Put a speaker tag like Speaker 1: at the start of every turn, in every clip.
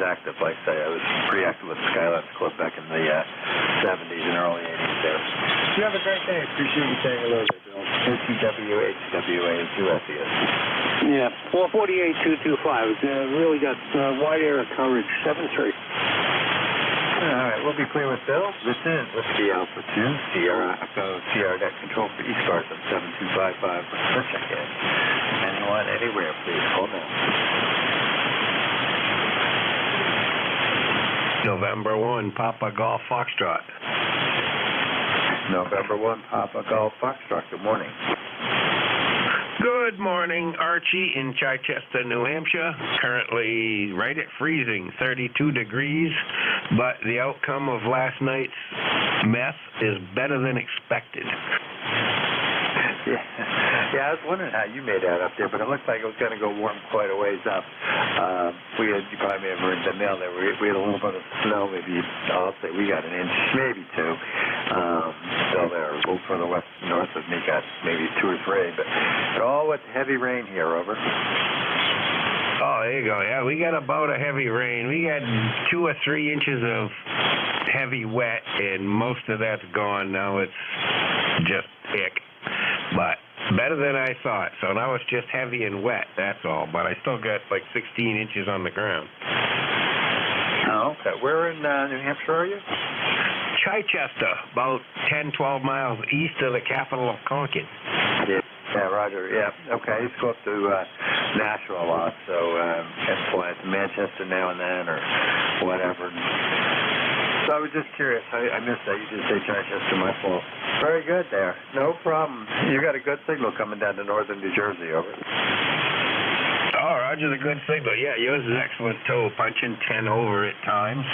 Speaker 1: active. Like I say, I was pretty active with the Skylines Club back in the 70s and early 80s there. You have a great day. Appreciate you saying hello there, Bill. NJ2US.
Speaker 2: Yeah, 448-225. Really got wide area coverage, 7-3.
Speaker 1: All right, we'll be clear with Bill. This is Whiskey Alpha 2, Sierra Echo, Sierra Net Control for ECARS on 7255. Let's check in. Anyone, anywhere, please call now.
Speaker 3: November 1, Papa Golf Foxtrot.
Speaker 1: November 1, Papa Golf Foxtrot. Good morning.
Speaker 3: Good morning, Archie in Chichester, New Hampshire. Currently right at freezing, 32 degrees, but the outcome of last night's mess is better than expected.
Speaker 1: Yeah, I was wondering how you made out up there, but it looked like it was going to go warm quite a ways up. You probably may have heard the mail there. We had a little bit of snow, maybe, I'll say we got an inch, maybe 2. Still there, a little further west, north of me got maybe 2 or 3, but it all went heavy rain here, over.
Speaker 3: Oh, there you go. Yeah, we got about a heavy rain. We got 2 or 3 inches of heavy wet, and most of that's gone. Now it's just ick. But better than I thought. So now it's just heavy and wet, that's all. But I still got like 16 inches on the ground.
Speaker 1: Oh, okay. Where in New Hampshire are you?
Speaker 3: Chichester, about 10, 12 miles east of the capital of Concord.
Speaker 1: Yeah, Roger. Yeah, okay. I used to go up to Nashville a lot, so that's why it's Manchester now and then or whatever. So I was just curious. I missed that. You did say Chichester, my fault. Very good there. No problem. You got a good signal coming down to northern New Jersey, over.
Speaker 3: Oh, Roger's a good signal. Yeah, yours is excellent, too. Punching 10 over at times.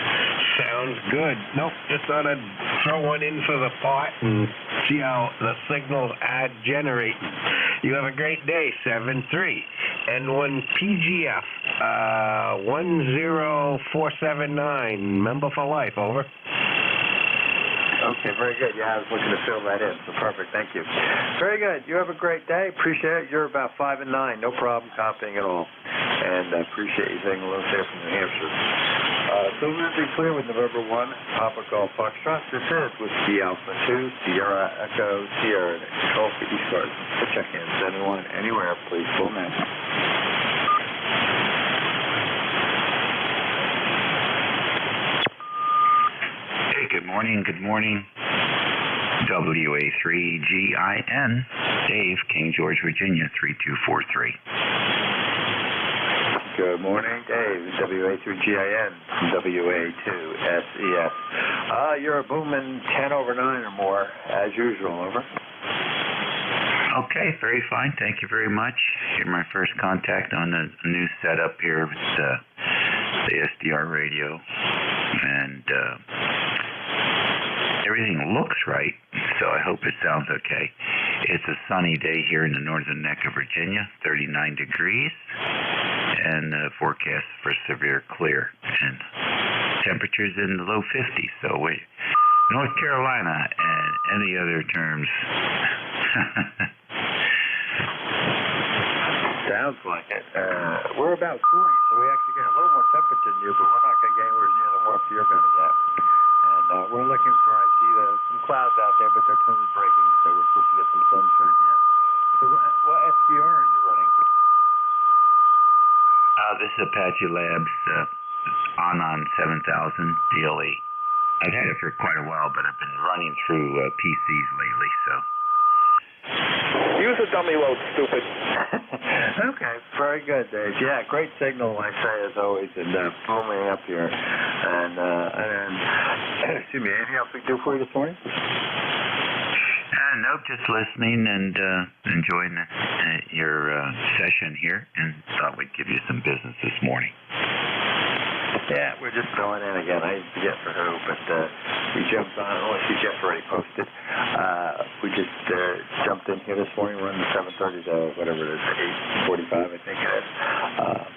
Speaker 3: Sounds good. Nope, just thought I'd throw one in for the pot and see how the signals are generating. You have a great day, 7-3. N1 PGF, 10479, member for life, over.
Speaker 1: Okay, very good. Yeah, I was looking to fill that in, so perfect. Thank you. Very good. You have a great day. Appreciate it. You're about 5 and 9. No problem copying at all. And I appreciate you saying hello there from New Hampshire. So we'll be clear with November 1, Papa Golf Foxtrot. This is Whiskey Alpha 2, Sierra Echo, Sierra Control for ECARS. For check-ins, anyone, anywhere, please call now.
Speaker 4: Good morning, good morning. WA3GIN, Dave, King George, Virginia, 3243.
Speaker 1: Good morning, Dave, WA3GIN, WA2SES. You're a booming 10 over 9 or more, as usual, over.
Speaker 4: Okay, very fine. Thank you very much. You're my first contact on the new setup here with the SDR radio. And everything looks right, so I hope it sounds okay. It's a sunny day here in the northern neck of Virginia, 39 degrees, and forecast for severe clear, and temperatures in the low 50s. So North Carolina and any other terms.
Speaker 1: Sounds like it. We're about 40, so we actually get a little more temperature than you, but we're not going to get anywhere near the warmth you're going to get. And we're looking for, I see some clouds out there, but they're totally breaking, so we're supposed to get some sunshine here. So what SDR are you running?
Speaker 4: This is Apache Labs on 7000 DLE. I've had it for quite a while, but I've been running through PCs lately, so.
Speaker 2: Use a dummy load, stupid.
Speaker 1: Okay, very good, Dave. Yeah, great signal, I say, as always, and booming up here. And excuse me, anything else we can do for you this morning?
Speaker 4: Nope, just listening and enjoying your session here, and thought we'd give you some business this morning.
Speaker 1: Yeah, we're just filling in again. I forget for who, but we jumped on. I don't see Jeff already posted. We just jumped in here this morning. We're in the 7:30 to whatever it is, 8:45, I think it is,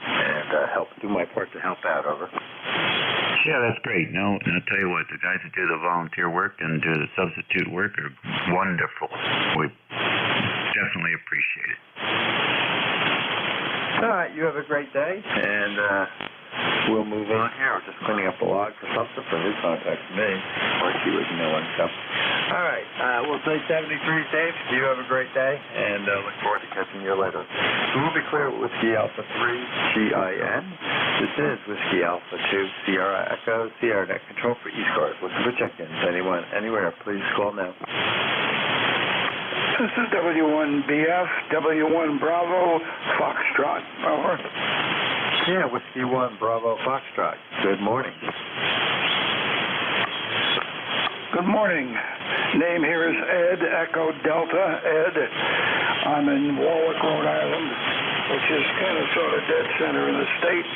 Speaker 1: and help do my part to help out. Over.
Speaker 4: Yeah, that's great. No, and I'll tell you what, the guys that do the volunteer work and do the substitute work are wonderful. We definitely appreciate it.
Speaker 1: All right, you have a great day, and we'll move on here. We're just cleaning up a log for something for his contact me, or she was emailing stuff. All right, we'll say 73 Dave. You have a great day, and look forward to catching you later. So we'll be clear with Whiskey Alpha 3 GIN. This is Whiskey Alpha 2 Sierra Echo Sierra Net Control for ECARS. Looking for check-ins. Anyone, anywhere, please call now.
Speaker 5: This is W1BF, W1 Bravo, Foxtrot. Over.
Speaker 1: Yeah, Whiskey 1 Bravo Foxtrot. Good morning.
Speaker 5: Good morning. Name here is Ed, Echo Delta, Ed. I'm in Warwick, Rhode Island, which is kind of sort of dead center in the state,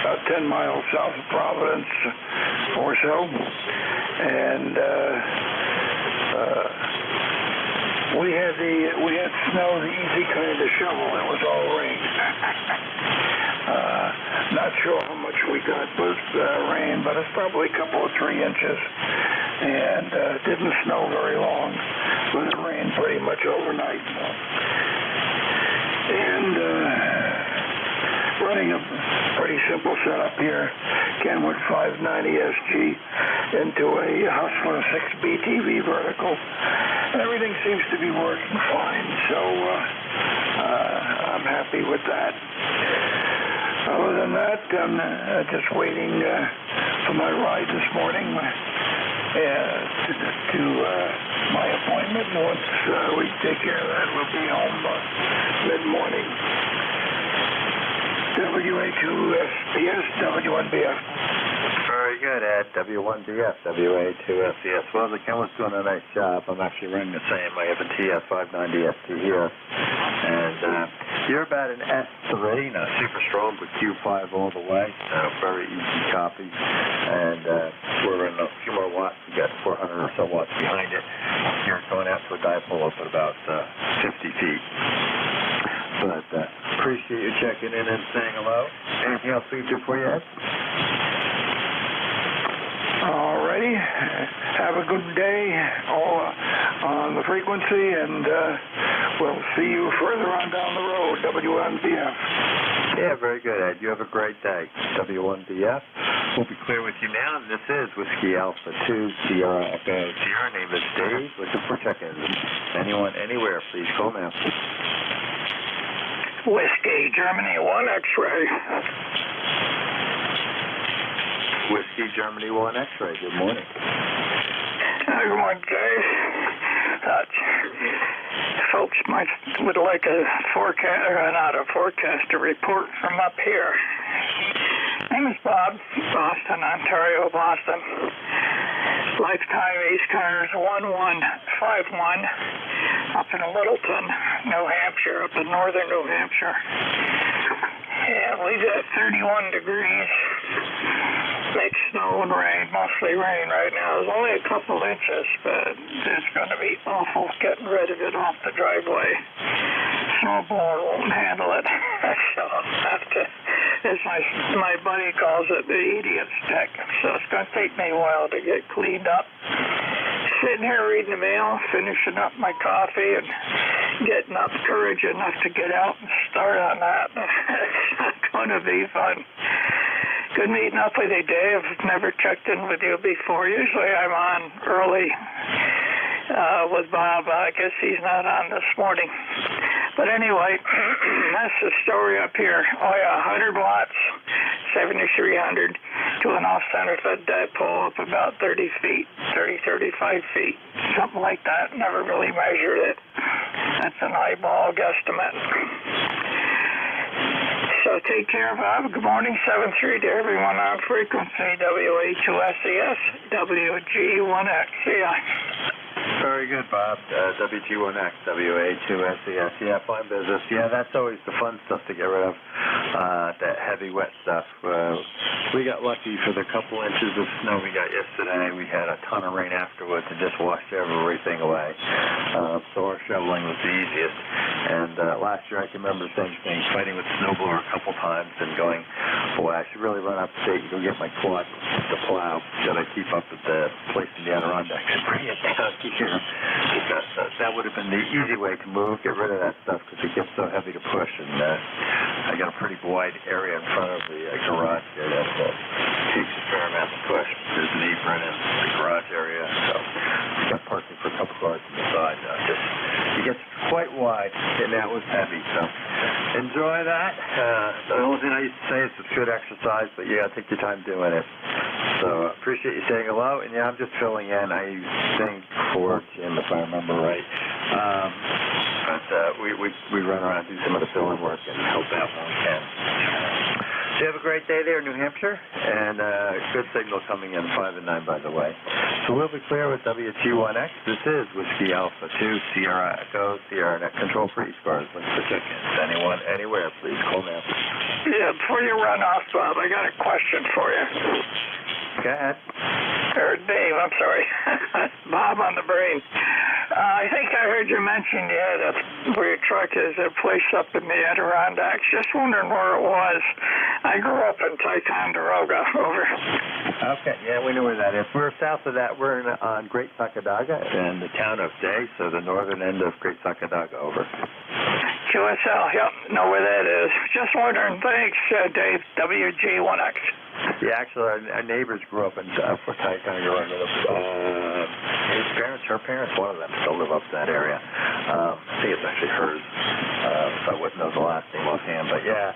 Speaker 5: about 10 miles south of Providence or so. And we had snow, the easy kind of shovel. It was all rain. Not sure how much we got with rain, but it's probably a couple of 3 inches. And didn't snow very long, but it rained pretty much overnight. And running a pretty simple setup here, Kenwood 590SG into a Hustler 6 BTV vertical. Everything seems to be working fine, so I'm happy with that. Other than that, I'm just waiting for my ride this morning to my appointment. Once we take care of that, we'll be home mid-morning. WA2SPS, W1BF.
Speaker 1: Very good, Ed. W1BF, WA2SES. Well, the Kenwood's doing a nice job. I'm actually running the same. I have a TS590ST here. And you're about an S3, not super strong, but Q5 all the way. Very easy copy. And we're in a few more watts. We got 400 or so watts behind it. You're going out to a dipole up at about 50 feet. But appreciate you checking in and saying hello. Anything else we can do for you, Ed?
Speaker 5: Alrighty. Have a good day all on the frequency, and we'll see you further on down the road, W1BF.
Speaker 1: Yeah, very good, Ed. You have a great day. W1BF. We'll be clear with you now, and this is Whiskey Alpha 2 Sierra Echo. Your name is Dave. Looking for check-ins. Anyone, anywhere, please call now.
Speaker 5: Whiskey, Germany 1 X-ray.
Speaker 1: Whiskey, Germany 1 X-ray. Good morning.
Speaker 5: Good morning, Dave. Folks would like a forecast, or not a forecast, a report from up here. My name is Bob, Boston, Ontario, Boston. Lifetime ECARS 1151 up in Littleton, New Hampshire, up in northern New Hampshire. And we got 31 degrees. Makes snow and rain, mostly rain right now. There's only a couple inches, but it's going to be awful getting rid of it off the driveway. Snowblower won't handle it. So I'll have to, as my buddy calls it, the idiot stick. So it's going to take me a while to get cleaned up. Sitting here reading the mail, finishing up my coffee, and getting up courage enough to get out and start on that. It's not going to be fun. Good meeting up with you, Dave. I've never checked in with you before. Usually I'm on early with Bob. I guess he's not on this morning. But anyway, that's the story up here. Oh, yeah, 100 watts, 7,300 to an off-center fed dipole up about 30 feet, 35 feet, something like that. Never really measured it. That's an eyeball guesstimate. So take care, Bob. Good morning, 7-3 to everyone on frequency, WA2SES, WG1X. Yeah.
Speaker 1: Very good, Bob. WG1X, WA2SES. Yeah, fine business. Yeah, that's always the fun stuff to get rid of, that heavy, wet stuff. We got lucky for the couple inches of snow we got yesterday. We had a ton of rain afterwards and just washed everything away. So our shoveling was the easiest. And last year I can remember the same thing, fighting with the snowblower a couple times and going, boy, I should really run up state and go get my quad to plow. Should I keep up at the place in the Adirondacks and bring it down here? that would have been the easy way to move, get rid of that stuff because it gets so heavy to push. And I got a pretty wide area in front of the garage there that takes a fair amount to push. There's an apron in the garage area, so I got parking for a couple cars on the side. It gets quite wide, and that was heavy. So enjoy that. The only thing I used to say is it's good exercise, but you got to take your time doing it. So appreciate you saying hello. And yeah, I'm just filling in. I think for Jim, if I remember right. But we run around and do some of the fill-in work and help out when we can. So you have a great day there in New Hampshire, and good signal coming in 5 and 9, by the way. So we'll be clear with WT1X. This is Whiskey Alpha 2, Sierra Echo, Sierra Net Control for ECARS. Let's for check-ins. Anyone, anywhere, please call now.
Speaker 5: Yeah, before you run off, Bob, I got a question for you.
Speaker 1: Go ahead.
Speaker 5: Or Dave, I'm sorry. Bob on the brain. I think I heard you mention you had where your truck is a place up in the Adirondacks. Just wondering where it was. I grew up in Ticonderoga. Over.
Speaker 1: Okay, yeah, we know where that is. We're south of that. We're on Great Sacandaga in the town of Day, so the northern end of Great Sacandaga. Over.
Speaker 5: QSL, yep, know where that is. Just wondering. Thanks, Dave, WG1X.
Speaker 1: Yeah, actually, our neighbors grew up in Ticonderoga. Her parents, one of them, still live up in that area. I think it's actually hers. So I wouldn't know the last name offhand, but yeah,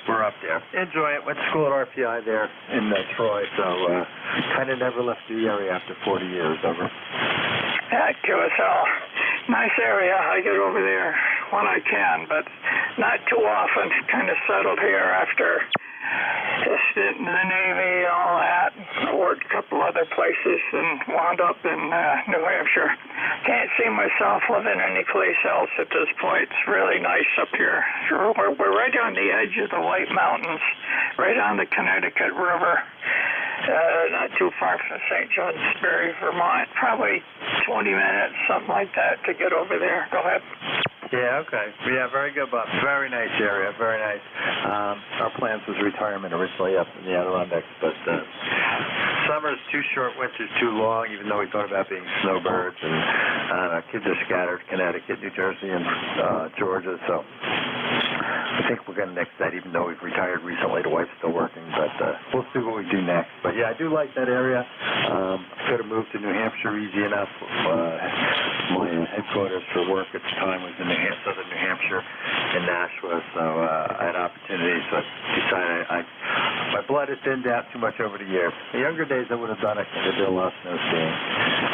Speaker 1: we're up there. Enjoy it. Went to school at RPI there in Troy, so kind of never left the area after 40 years. Over.
Speaker 5: Yeah, QSL. Nice area. I get over there when I can, but not too often. Kind of settled here after a stint in the Navy, all that. Worked a couple other places and wound up in New Hampshire. Can't see myself living anyplace else at this point. It's really nice up here. We're right on the edge of the White Mountains, right on the Connecticut River. Not too far from St. Johnsbury, Vermont. Probably 20 minutes, something like that, to get over there. Go ahead.
Speaker 1: Yeah, okay. Yeah, very good, Bob. Very nice area, very nice. Our plans was retirement originally up in the Adirondacks, but summer's too short, winter's too long, even though we thought about being snowbirds, and kids are scattered, Connecticut, New Jersey, and Georgia, so I think we're going to nix that, even though we've retired recently. The wife's still working, but we'll see what we do next. But yeah, I do like that area. Could have moved to New Hampshire easy enough. My headquarters for work at the time was in southern New Hampshire in Nashua, so I had opportunities, so I decided my blood had thinned out too much over the years. In the younger days, I would have done it because I did a lot of snow skiing.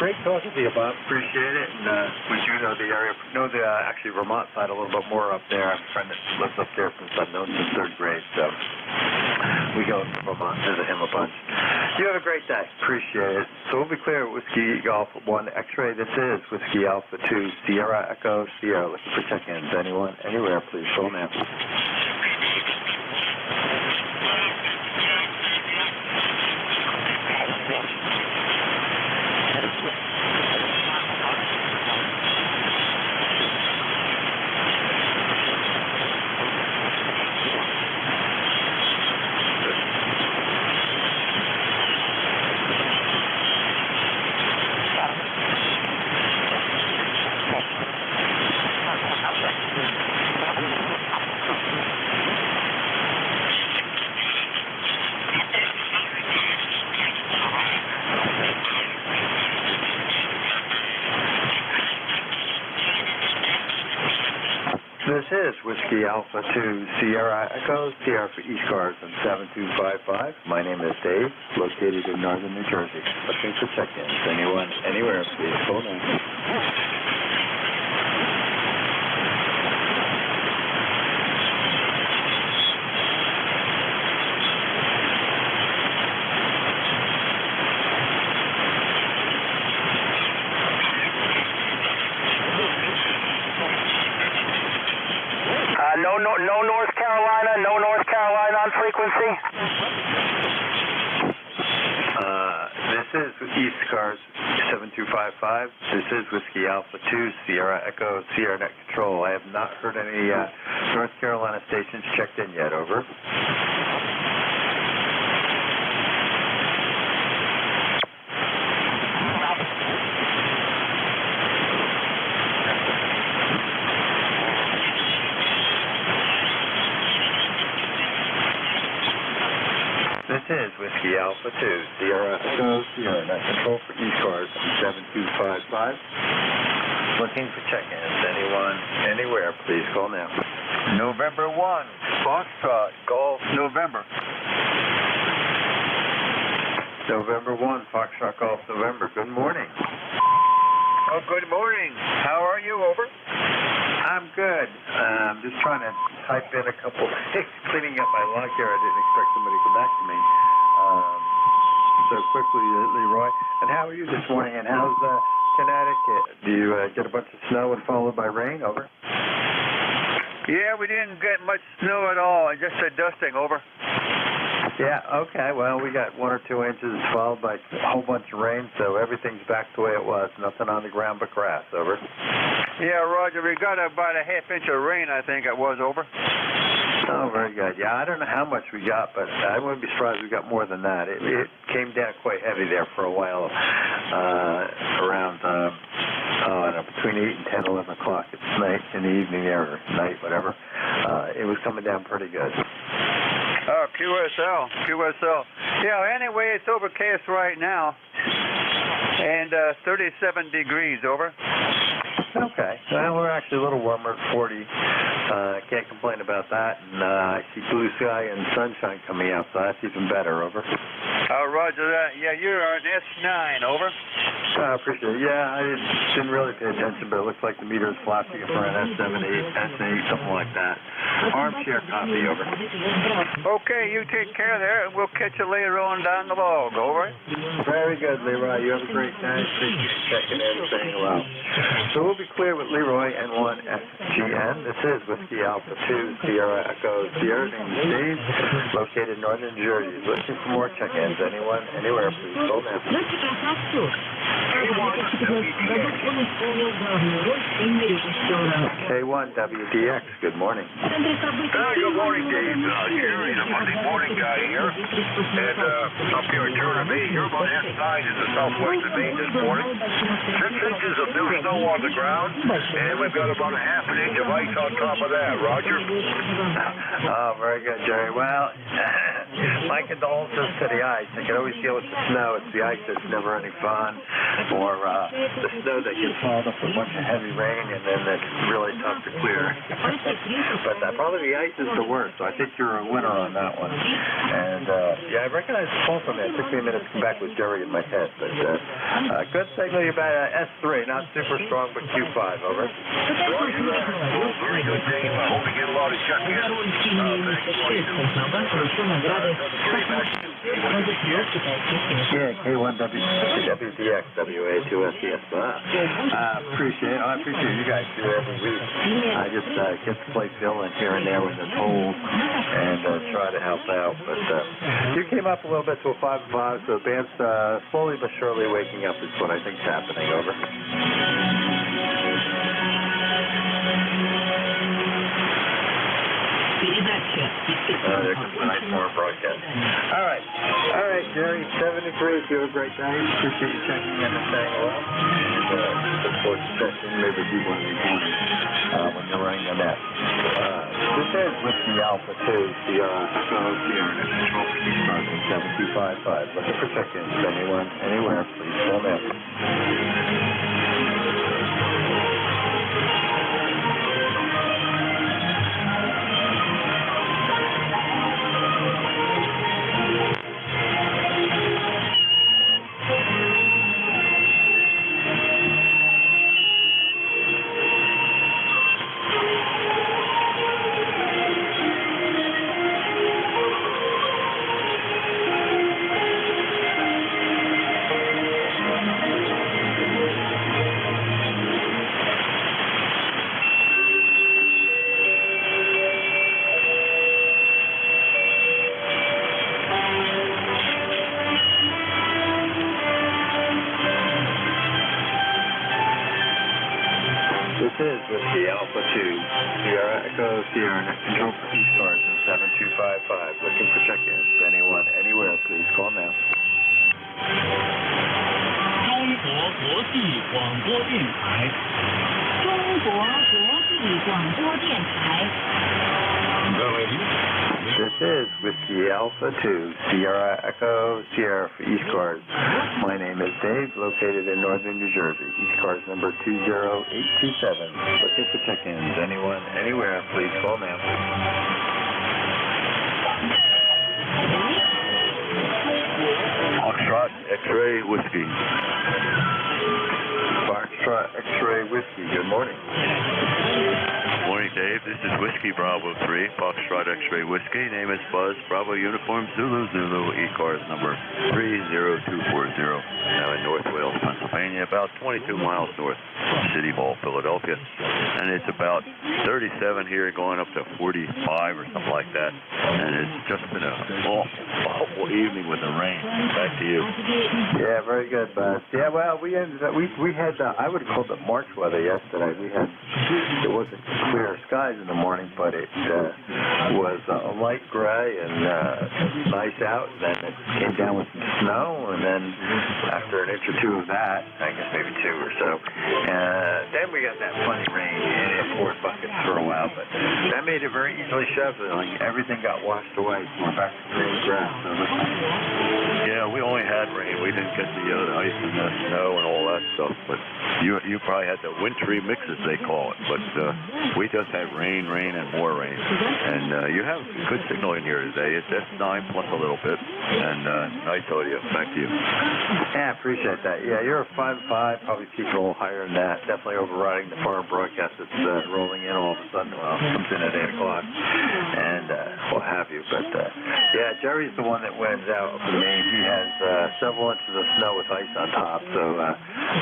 Speaker 1: Great talking to you, Bob. Appreciate it, and we do know the area, know the actually Vermont side a little bit more up there. I have a friend that lives up there since I've known since 3rd grade, so we go to Vermont, visit him a bunch. You have a great day. Appreciate it. So we'll be clear, Whiskey Alpha 1 X-ray. This is Whiskey Alpha 2 Sierra Echo Sierra. Looking for check-ins. Anyone, anywhere, please. Call now. This is Whiskey Alpha 2 Sierra Echo, Sierra for ECARS on 7255. My name is Dave, located in northern New Jersey. Looking for check-ins. Anyone, anywhere, please hold on.
Speaker 2: No North Carolina on frequency.
Speaker 1: This is ECARS 7255. This is Whiskey Alpha 2 Sierra Echo Sierra Net Control. I have not heard any North Carolina stations checked in yet. Over. Whiskey Alpha 2, Sierra Echo Sierra, net control for ECARS 7255. Looking for check-ins. Anyone, anywhere, please call now. November 1, Foxtrot, Golf, November. November 1, Foxtrot, Golf, November. Good morning.
Speaker 6: Oh, good morning. How are you? Over.
Speaker 1: I'm good. Just trying to type in a couple things, cleaning up my log here. I didn't expect somebody to come back to me so quickly, Leroy. And how are you this morning? And how's Connecticut? Do you get a bunch of snow and followed by rain? Over.
Speaker 6: Yeah, we didn't get much snow at all. Just a dusting. Over.
Speaker 1: Yeah, okay. Well, we got 1 or 2 inches followed by a whole bunch of rain, so everything's back the way it was. Nothing on the ground but grass. Over.
Speaker 6: Yeah, Roger. We got about a half inch of rain, I think it was. Over.
Speaker 1: Oh, very good. Yeah, I don't know how much we got, but I wouldn't be surprised we got more than that. It came down quite heavy there for a while, around, between 8 and 10, 11 o'clock at night, in the evening there, or night, whatever. It was coming down pretty good.
Speaker 6: Oh, QSL. Yeah, anyway, it's overcast right now, and 37 degrees. Over.
Speaker 1: Okay. Well, we're actually a little warmer at 40. Can't complain about that. And I see blue sky and sunshine coming out, so that's even better. Over.
Speaker 6: Roger that. Yeah, you're on S9. Over.
Speaker 1: I appreciate it. Yeah, I didn't really pay attention, but it looks like the meter is flashing for an S7, 8, S8, something like that. Armchair copy. Over.
Speaker 6: Okay, you take care there, and we'll catch you later on down the log. Over.
Speaker 1: Very good, Leroy. You have a great day. Thank you for checking in and saying hello. So we'll be clear with Leroy N1SGN. This is Whiskey Alpha 2, Sierra Echo Sierra, name Steve, located in northern New Jersey. Looking for more check-ins. Anyone, anywhere, please call now. K1WDX, good morning.
Speaker 2: Good morning, Dave. Jerry's a Monday morning guy here. And up here in Turner, you're about S9 in the southwest of Maine this morning. 6 inches of new snow on the ground, and we've got about a half an inch of ice on top of that. Roger?
Speaker 1: Oh, very good, Jerry. Well, my condolences to the ice. I can always deal with the snow. It's the ice that's never any fun, or the snow that gets followed up with a bunch of heavy rain, and then it's really tough to clear. But probably the ice is the worst, so I think you're a winner on that one. And, yeah, I recognize the phone from that. It took me a minute to come back with Jerry in my head. But good signal. You're about S3, not super strong, but Q5. Over.
Speaker 2: Roger that. Well, very good, Dave. I hope you get a lot of check-ins.
Speaker 1: Yeah, K1WDX, WA2SES. Appreciate it. I appreciate you guys do every week. I just get to play fill in here and there when it's cold and try to help out. But you came up a little bit to a 5-5, so band's slowly but surely waking up is what I think's happening. Over. There comes the nice more broadcast. All right, Jerry, 7 degrees. You have a great day. Appreciate you checking in and saying hello. And look forward to checking maybe do one of these mornings when you're running the net. This is Whiskey Alpha 2, Sierra Echo Sierra, control for ECARS 7255. Looking for check-ins. Anyone, anywhere, please call now. This is Whiskey Alpha 2, Sierra Echo Sierra, net control for ECARS 7255. Looking for check-ins. Anyone, anywhere, please call now.
Speaker 7: 中国国际广播电台。中国国际广播电台。
Speaker 2: Valerie,
Speaker 1: This is Whiskey Alpha 2, Sierra Echo, Sierra for ECARS. My name is Dave, located in northern New Jersey. ECARS number 20827. Looking for check-ins. Anyone, anywhere, please call now.
Speaker 2: Foxtrot X-Ray Whiskey.
Speaker 1: Foxtrot X-Ray Whiskey, good morning.
Speaker 2: Morning, Dave. This is Whiskey Bravo 3, Foxtrot X-Ray Whiskey. Name is Buzz, Bravo Uniform, Zulu, ECARS number 30240. Now in North Wales, Pennsylvania, about 22 miles north from City Hall, Philadelphia. And it's about 37 here, going up to 45 or something like that. And it's just been an awful evening with the rain. Back to you.
Speaker 1: Yeah, very good, Buzz. Yeah, well, we ended up, we had, I would have called it March weather yesterday. It wasn't clear skies in the morning, but it was light gray and nice out. And then it came down with some snow, and then after an inch or two of that, I guess maybe two or so, then we got that funny rain, and it poured buckets for a while, but that made it very easily shoveling. Everything got washed away, so we're back to green grass. So
Speaker 2: yeah, we only had rain. We didn't get the ice and the snow and all that stuff, but you probably had the wintry mixes, they call it, but we just had rain, and more rain. And you have good signal in here today. It's S9 plus a little bit, and nice audio. Back to you.
Speaker 1: Yeah, I appreciate that. Yeah, you're a 5.5, probably peak a little higher than that. Definitely overriding the foreign broadcast that's rolling in all of a sudden. Well, comes in at 8 o'clock and what have you. But yeah, Jerry's the one that wins out for me. He has several inches of snow with ice on top, so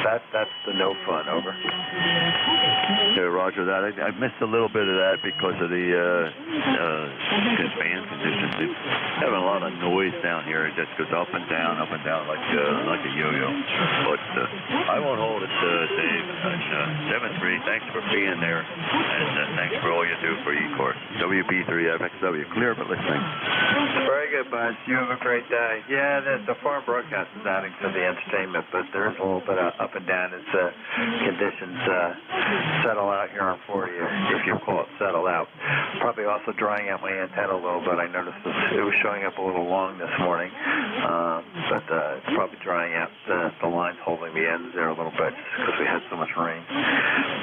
Speaker 1: that's the no fun. Over.
Speaker 2: Yeah, roger that. I missed a little bit of that because of the band conditions. It's having a lot of noise down here. It just goes up and down like a yo-yo. But I won't hold it, Dave. 7-3, thanks for being there, and thanks for all you do for ECARS. WB3FXW, clear but listening.
Speaker 1: Very good, Buzz. You have a great day. Yeah, the foreign broadcast is adding to the entertainment, but there's a little bit of up and down as conditions settle out here on 40, if you call it settle out. Probably also drying out my antenna a little bit. I noticed it was showing up a little long this morning, but it's probably drying out. The line's holding the ends there a little bit because we had so much rain.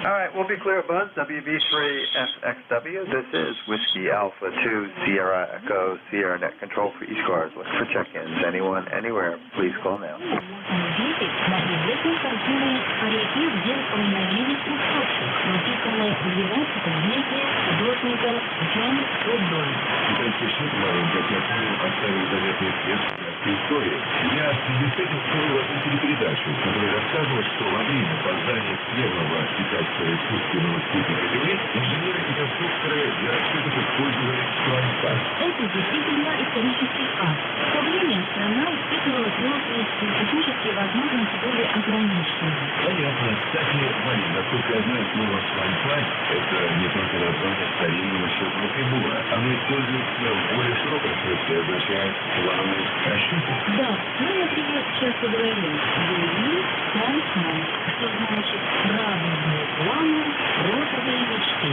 Speaker 1: All right, we'll be clear, Buzz. WB3FXW. This is Whiskey Alpha 2, Sierra Echo, Sierra Net Control for ECARS. Look for check-ins. Anyone, anywhere, please call now.
Speaker 8: Истории. Я с 50 вспомнил одну телепередачу, которая рассказывала, что во время создания первого китайского искусственного спутника Земли инженеры и конструкторы для расчетов использовали слонца.
Speaker 9: Это действительно исторический факт. В то время страна испытывала сложности, технические возможности были ограничены.
Speaker 8: Понятно. Кстати, Валерий, насколько я знаю, слово слонца – это не только название старинного счетного прибора. Оно используется в более широком смысле, означает планы расчеты.
Speaker 9: Да, мы, например, часто говорим «Юрий, Сан-Сан», что значит «радужные планы, розовые мечты».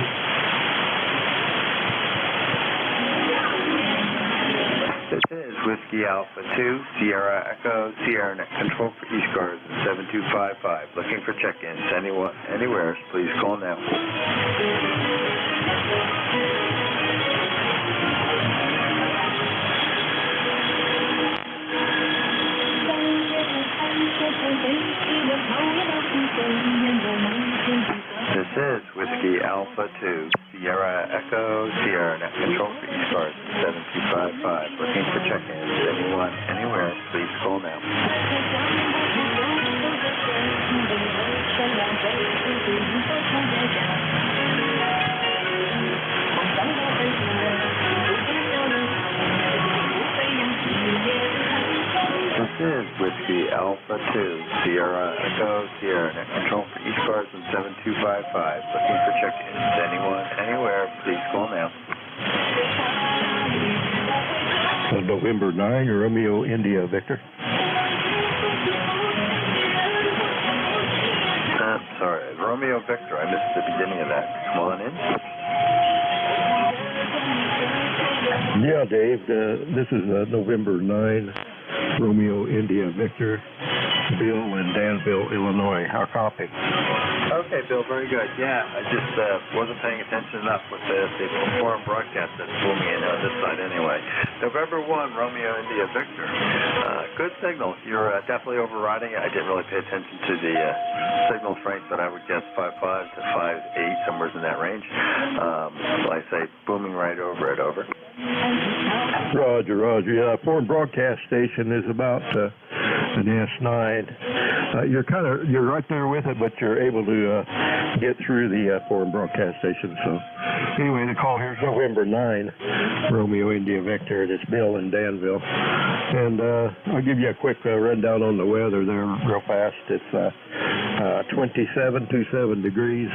Speaker 1: This is Whiskey Alpha 2, Sierra Echo, Sierra Net Control for ECARS in 7255. Looking for check-ins. Anyone, anywhere, please call now. This is Whiskey Alpha 2, Sierra Echo, Sierra Net Control for ECARS 7255. Looking for check-ins. Anyone, anywhere, please call now. This is Whiskey Alpha 2, Sierra Echo, Sierra Net Control for ECARS in 7255. Looking for check-ins. Anyone, anywhere, please call now.
Speaker 10: November 9, Romeo India, Victor.
Speaker 1: Sorry, Romeo Victor. I missed the beginning of that. Come on in.
Speaker 10: Yeah, Dave. This is November 9, Romeo India Victor, Bill in Danville, Illinois. Our copy.
Speaker 1: Okay, Bill, very good. Yeah, I just wasn't paying attention enough with the foreign broadcast that's booming in on this side anyway. November 1, Romeo India Victor. Good signal. You're definitely overriding it. I didn't really pay attention to the signal strength, but I would guess 5.5 to 5.8, somewhere in that range. Like I say, booming right over it, over.
Speaker 10: Roger, Roger. Yeah, foreign broadcast station is about an S9. You're right there with it, but you're able to get through the foreign broadcast station. So anyway, the call here is November 9, Romeo India Victor, and it's Bill in Danville. And I'll give you a quick rundown on the weather there real fast. It's 27 degrees.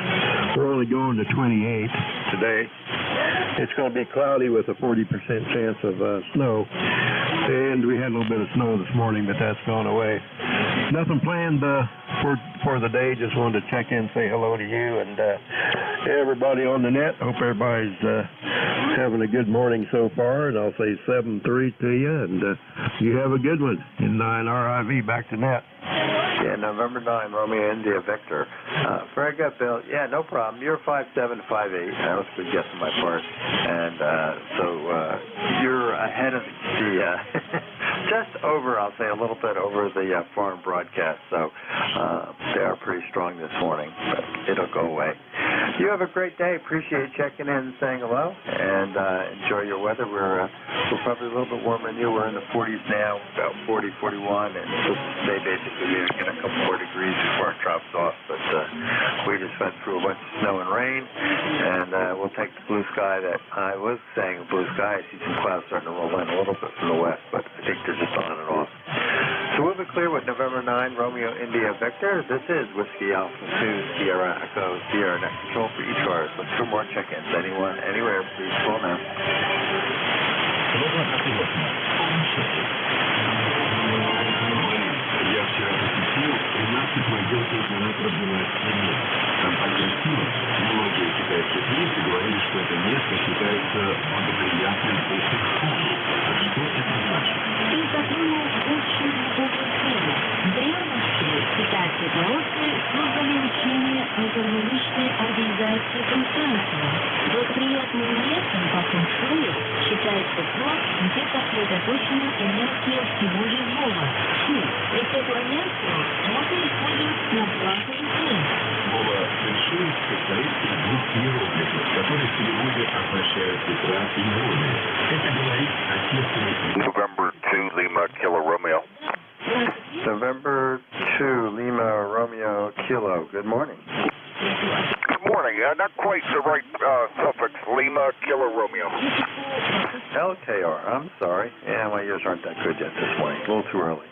Speaker 10: We're only going to 28 today. It's going to be cloudy with a 40% chance of snow. And we had a little bit of snow this morning, but that's gone away. Nothing planned for the day. Just wanted to check in, say hello to you and everybody on the net. Hope everybody's having a good morning so far. And I'll say 7-3 to you, and you have a good one. In 9 RIV, back to net.
Speaker 1: Yeah, November 9, Romeo India Victor. Very good, Bill. Yeah, no problem. You're 5.7 to 5.8. That was a good guess on my part. And so you're ahead of the just over, I'll say a little bit over the foreign broadcast. So they are pretty strong this morning, but it'll go away. You have a great day. Appreciate checking in and saying hello, and enjoy your weather. We're probably a little bit warmer than you. We're in the 40s now, about 40, 41, and they basically we get a couple more degrees before it drops off. But we just went through a bunch of snow and rain, and we'll take the blue sky that I was saying blue sky. I see some clouds starting to roll in a little bit from the west, but I think they're just on and off. So we'll be clear with November 9, Romeo India Victor. This is Whiskey Alpha 2 Sierra Echo Sierra Net Control for ECARS. Let's do more check-ins. Anyone, anywhere, please call now.
Speaker 8: Я вчера посетил 13 могил чемпионатов династии. Компания «Сила», многие китайские туристы говорили, что это место считается благоприятным для школы. А что это значит?
Speaker 9: Ты задумал очень глубокую. В древности китайские пророки создали учение о гармоничной организации пространства. Благоприятным местом по фэн-шую считается то, где сосредоточена энергия всего живого. Ведь эту энергию можно использовать на благо людей.
Speaker 8: Слово «фэн-шуй» состоит из двух иероглифов, которые в переводе означают «ветра» и «воды». Это говорит о тех,
Speaker 2: November 2, Lima, Kilo Romeo.
Speaker 1: November 2, Lima, Romeo, Kilo. Good morning.
Speaker 2: Good morning. Not quite the right suffix. Lima, Kilo Romeo.
Speaker 1: LKR. I'm sorry. Yeah, my ears aren't that good yet this morning. A little too early.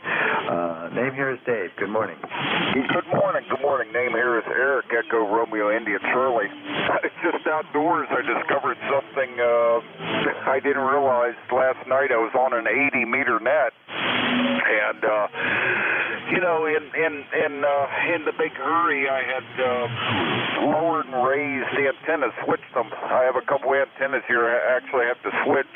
Speaker 1: Name here is Dave. Good morning.
Speaker 2: Good morning. Good morning. Name here is Eric, Echo Romeo India Charlie. Just outdoors, I discovered something I didn't realize last night. I was on an 80-meter net, and you know, in the big hurry, I had lowered and raised the antennas, switched them. I have a couple antennas here. I actually have to switch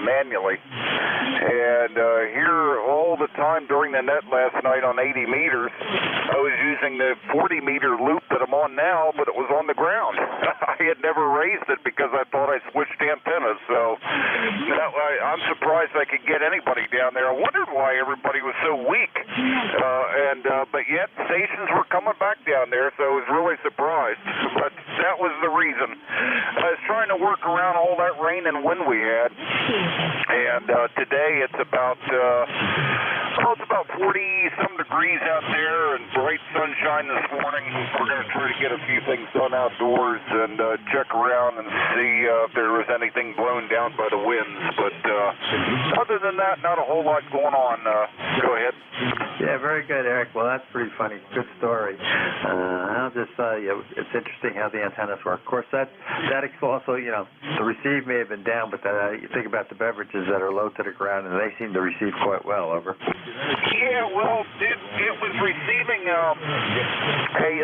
Speaker 2: manually. And here all the time during the net last night on 80 meters, I was using the 40-meter loop that I'm on now, but it was on the ground. I had never raised it because I thought I switched antennas. So I'm surprised I could get anybody down there. I wondered why everybody was so weak. But yet stations were coming back down there, so I was really surprised. But that was the reason. I was trying to work around all that rain and wind we had. And today it's about 40-some degrees out there and bright sunshine this morning. We're going to try to get a few things done outdoors and check around and see if there was anything blown down by the winds. But other than that, not a whole lot going on. Go ahead.
Speaker 1: Yeah, very good, Eric. Well, that's pretty funny. Good story. I'll just it's interesting how the antennas work. Of course, that also, you know, the receive may have been down, but you think about the beverages that are low to the ground, and they seem to receive quite well. Over.
Speaker 2: Yeah, well, it was receiving.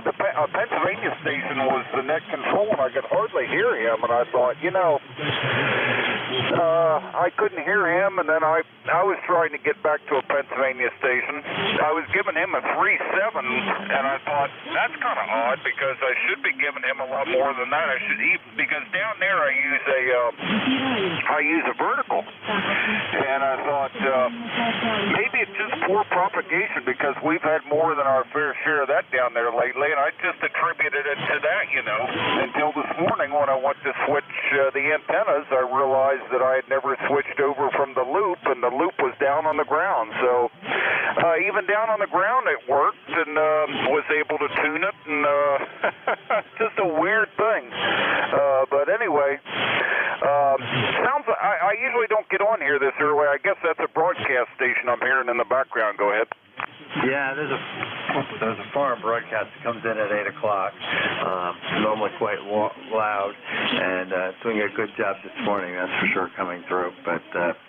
Speaker 2: The Pennsylvania station was the net control, and I could hardly hear him. And I thought, you know, I couldn't hear him, and then I was trying to get back to a Pennsylvania station. I was giving him a 3.7, and I thought, that's kind of odd, because I should be giving him a lot more than that. Because down there I use a vertical, and I thought, maybe it's just poor propagation, because we've had more than our fair share of that down there lately, and I just attributed it to that, until this morning when I went to switch the antennas. I realized that I had never switched over from the loop, and the loop was down on the ground. So even down on the ground it worked, and was able to tune it, and just a weird thing. But anyway, sounds like I usually don't get on here this early. I guess that's a broadcast station I'm hearing in the background. Go ahead.
Speaker 1: Yeah, there's a foreign broadcast that comes in at 8 o'clock. Normally quite loud, and doing a good job this morning, that's for sure, coming through. But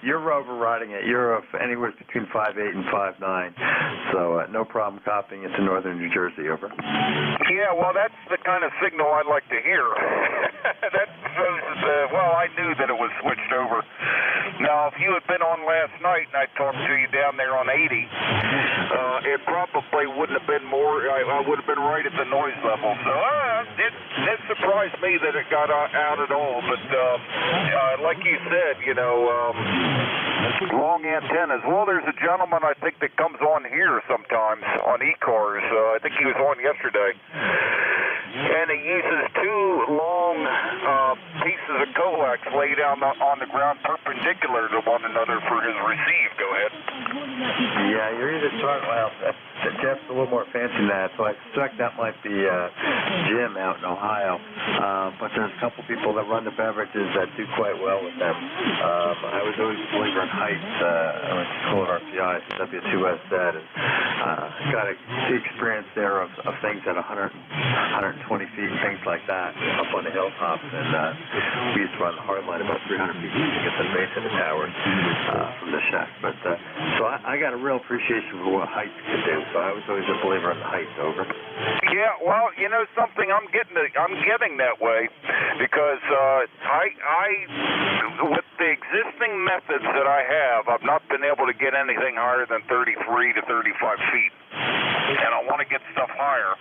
Speaker 1: you're overriding it. You're anywhere between 5.8 and 5.9, so no problem copying it to northern New Jersey. Over.
Speaker 2: Yeah, well, that's the kind of signal I like to hear. That shows that, I knew that it was switched over. Now, if you had been on last night and I talked to you down there on 80, it probably wouldn't have been more. I would have been right at the noise level. So it surprised me that it got out at all. But like you said, long antennas. Well, there's a gentleman I think that comes on here sometimes on ECARS. I think he was on yesterday. And he uses two long pieces of coax laid down on the ground perpendicular to one another for his receive. Go ahead.
Speaker 1: Yeah, you're either talking, Jeff's a little more fancy than that, so I suspect that might be Jim out in Ohio. But there's a couple people that run the beverages that do quite well with them. I was always a believer in heights. I went to school at RPI, NJ2US said, and got a experience there of things at 120 feet and things like that up on the hilltops. And we used to run the hard line about 300 feet to get to the base of the towers from the shack. But so I got a real appreciation for what heights can do. So I was always a believer in the heights. Over.
Speaker 2: Yeah, well, something, I'm getting that way, because I with the existing methods that I have, I've not been able to get anything higher than 33 to 35 feet, and I want to get stuff higher.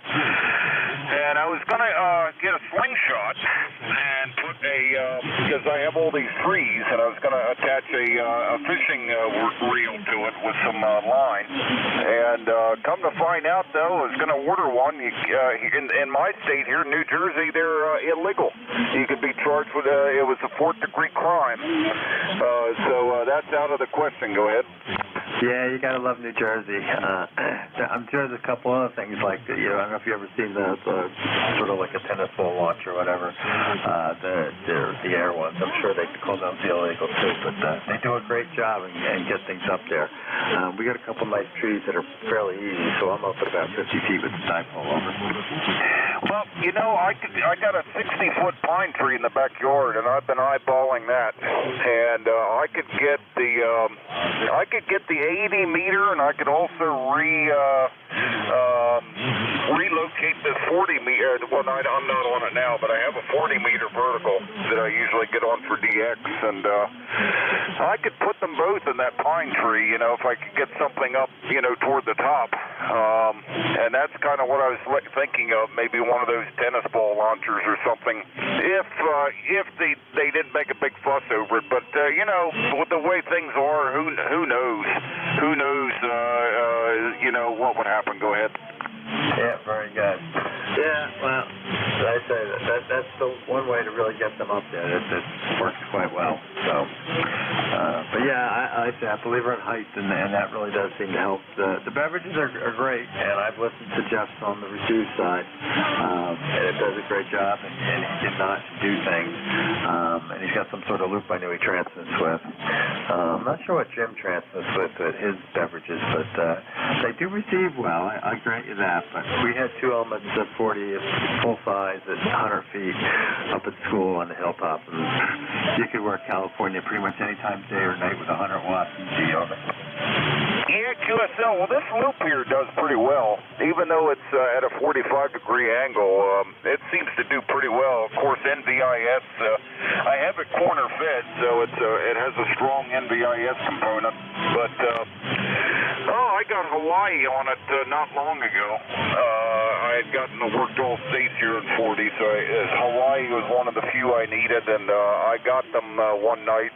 Speaker 2: And I was going to get a slingshot and put because I have all these trees, and I was going to attach a fishing reel to it with some line. And come to find out, though, I was going to order one. In my state here, New Jersey, they're illegal. You could be charged with it was a 4th-degree crime. So that's out of the question. Go ahead.
Speaker 1: Yeah, you gotta love New Jersey. I'm sure there's a couple other things like I don't know if you've ever seen the sort of like a tennis ball launch or whatever. The air ones. I'm sure they call those illegal too, but they do a great job and get things up there. We got a couple nice trees that are fairly easy, so I'm up at about 50 feet with the dipole. Over.
Speaker 2: Well, I got a 60-foot pine tree in the backyard, and I've been eyeballing that, and I could get the 80 meter, and I could also relocate the 40 meter. Well, I'm not on it now, but I have a 40 meter vertical that I usually get on for DX, and I could put them both in that pine tree, if I could get something up, toward the top. And that's kind of what I was thinking of, maybe one of those tennis ball launchers or something, if they didn't make a big fuss over it. But, with the way things are, who knows? Who knows, what would happen? Go ahead.
Speaker 1: Yeah, very good. Yeah, well, I say that's the one way to really get them up there. It works quite well. So, but yeah, I believe in height, and that really does seem to help. The beverages are great, and I've listened to Jeff's on the receive side, and it does a great job, and he did not do things. And he's got some sort of loop I know he transmits with. I'm not sure what Jim transmits with his beverages, but they do receive well. I grant you that. But we had two elements at 40, full size at 100 feet up at school on the hilltop. And you could work California pretty much any time, day or night, with 100 watts and G over.
Speaker 2: Yeah, QSL. Well, this loop here does pretty well. Even though it's at a 45-degree angle, it seems to do pretty well. Of course, NVIS, I have it corner fed, so it has a strong NVIS component. But, I got Hawaii on it not long ago. I had gotten to work all states here in 40, so Hawaii was one of the few I needed, and I got them one night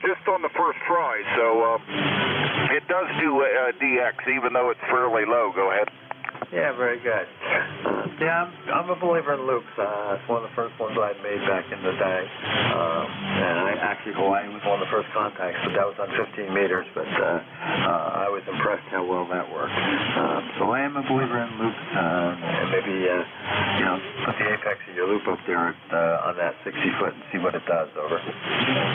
Speaker 2: just on the first try. So it does do DX, even though it's fairly low. Go ahead.
Speaker 1: Yeah, very good. Yeah, I'm a believer in loops. It's one of the first ones I made back in the day. And actually, Hawaii was one of the first contacts, but that was on 15 meters. But I was impressed how well that worked. So I am a believer in loops. And maybe, put the apex of your loop up there on that 60 foot and see what it does. Over.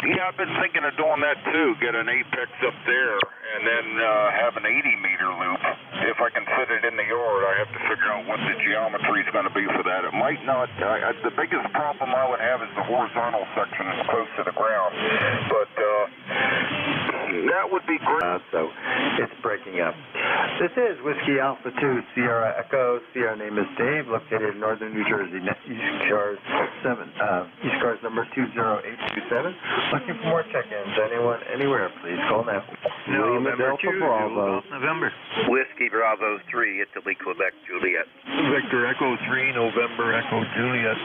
Speaker 2: Yeah, I've been thinking of doing that too. Get an apex up there and then have an 80-meter loop. If I can fit it in the yard, I have to figure out what the geometry is going to be for that. It might not. The biggest problem I would have is the horizontal section is close to the ground. But that would be great.
Speaker 1: So it's breaking up. This is Whiskey Alpha 2 Sierra Echo. Sierra name is Dave, located in northern New Jersey. ECARS number 20827. Looking for more check-ins. Anyone, anywhere, please call now.
Speaker 3: November 2,
Speaker 1: Bravo.
Speaker 3: November.
Speaker 2: Whiskey Bravo 3, Italy, Quebec, Juliet.
Speaker 10: Victor Echo 3, November Echo Juliet.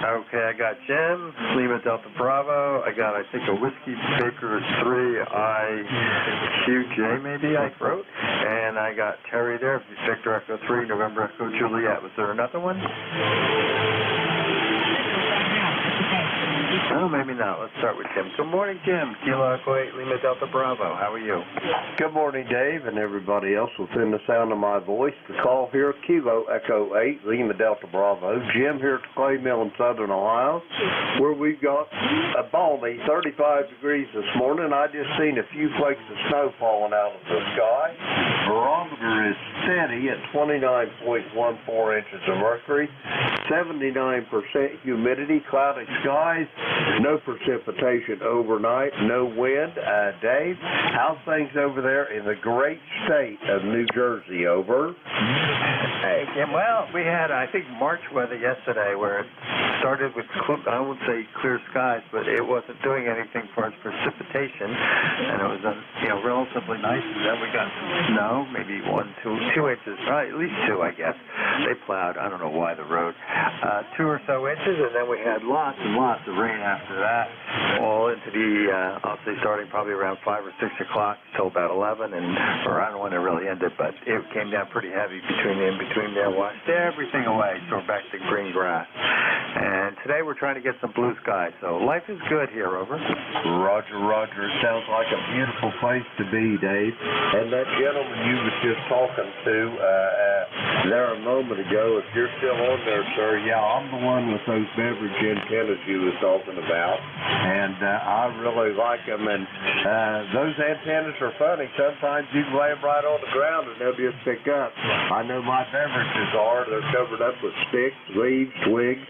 Speaker 1: Okay, I got Jim, Lima Delta Bravo. I got, I think, a Whiskey Baker 3 IQJ, maybe I wrote. And I got Terry there, Victor Echo 3, November Echo Juliet. Was there another one? Oh, maybe not. Let's start with Jim. Good morning, Jim. Kilo Echo 8, Lima Delta Bravo. How are you?
Speaker 11: Good morning, Dave, and everybody else within the sound of my voice. The call here, Kilo Echo 8, Lima Delta Bravo. Jim here at the Clay Mill in Southern Ohio, where we've got a balmy 35 degrees this morning. I just seen a few flakes of snow falling out of the sky. Barometer is steady at 29.14 inches of mercury, 79% humidity, cloudy skies, no precipitation overnight, no wind. Dave, how's things over there in the great state of New Jersey? Over.
Speaker 1: Hey, Jim. Well, we had, I think, March weather yesterday where it started with, I won't say clear skies, but it wasn't doing anything for its precipitation, and it was, relatively nice. And then we got some snow, maybe 2 inches, probably at least 2, I guess. They plowed, I don't know why, the road, 2 or so inches, and then we had lots and lots of rain after that, all into the, I'll say starting probably around 5 or 6 o'clock till about 11, or I don't know when it really ended, but it came down pretty heavy in between there, washed everything away, so we're back to green grass. And today we're trying to get some blue skies, so life is good here, over.
Speaker 11: Roger, Roger. It sounds like a beautiful place to be, Dave. And that gentleman you was just talking to there a moment ago, if you're still on there, sir, yeah, I'm the one with those beverage antennas you was talking about, and I really like them. And those antennas are funny. Sometimes you can lay them right on the ground and they'll just pick up. I know my beverages are. They're covered up with sticks, leaves, twigs,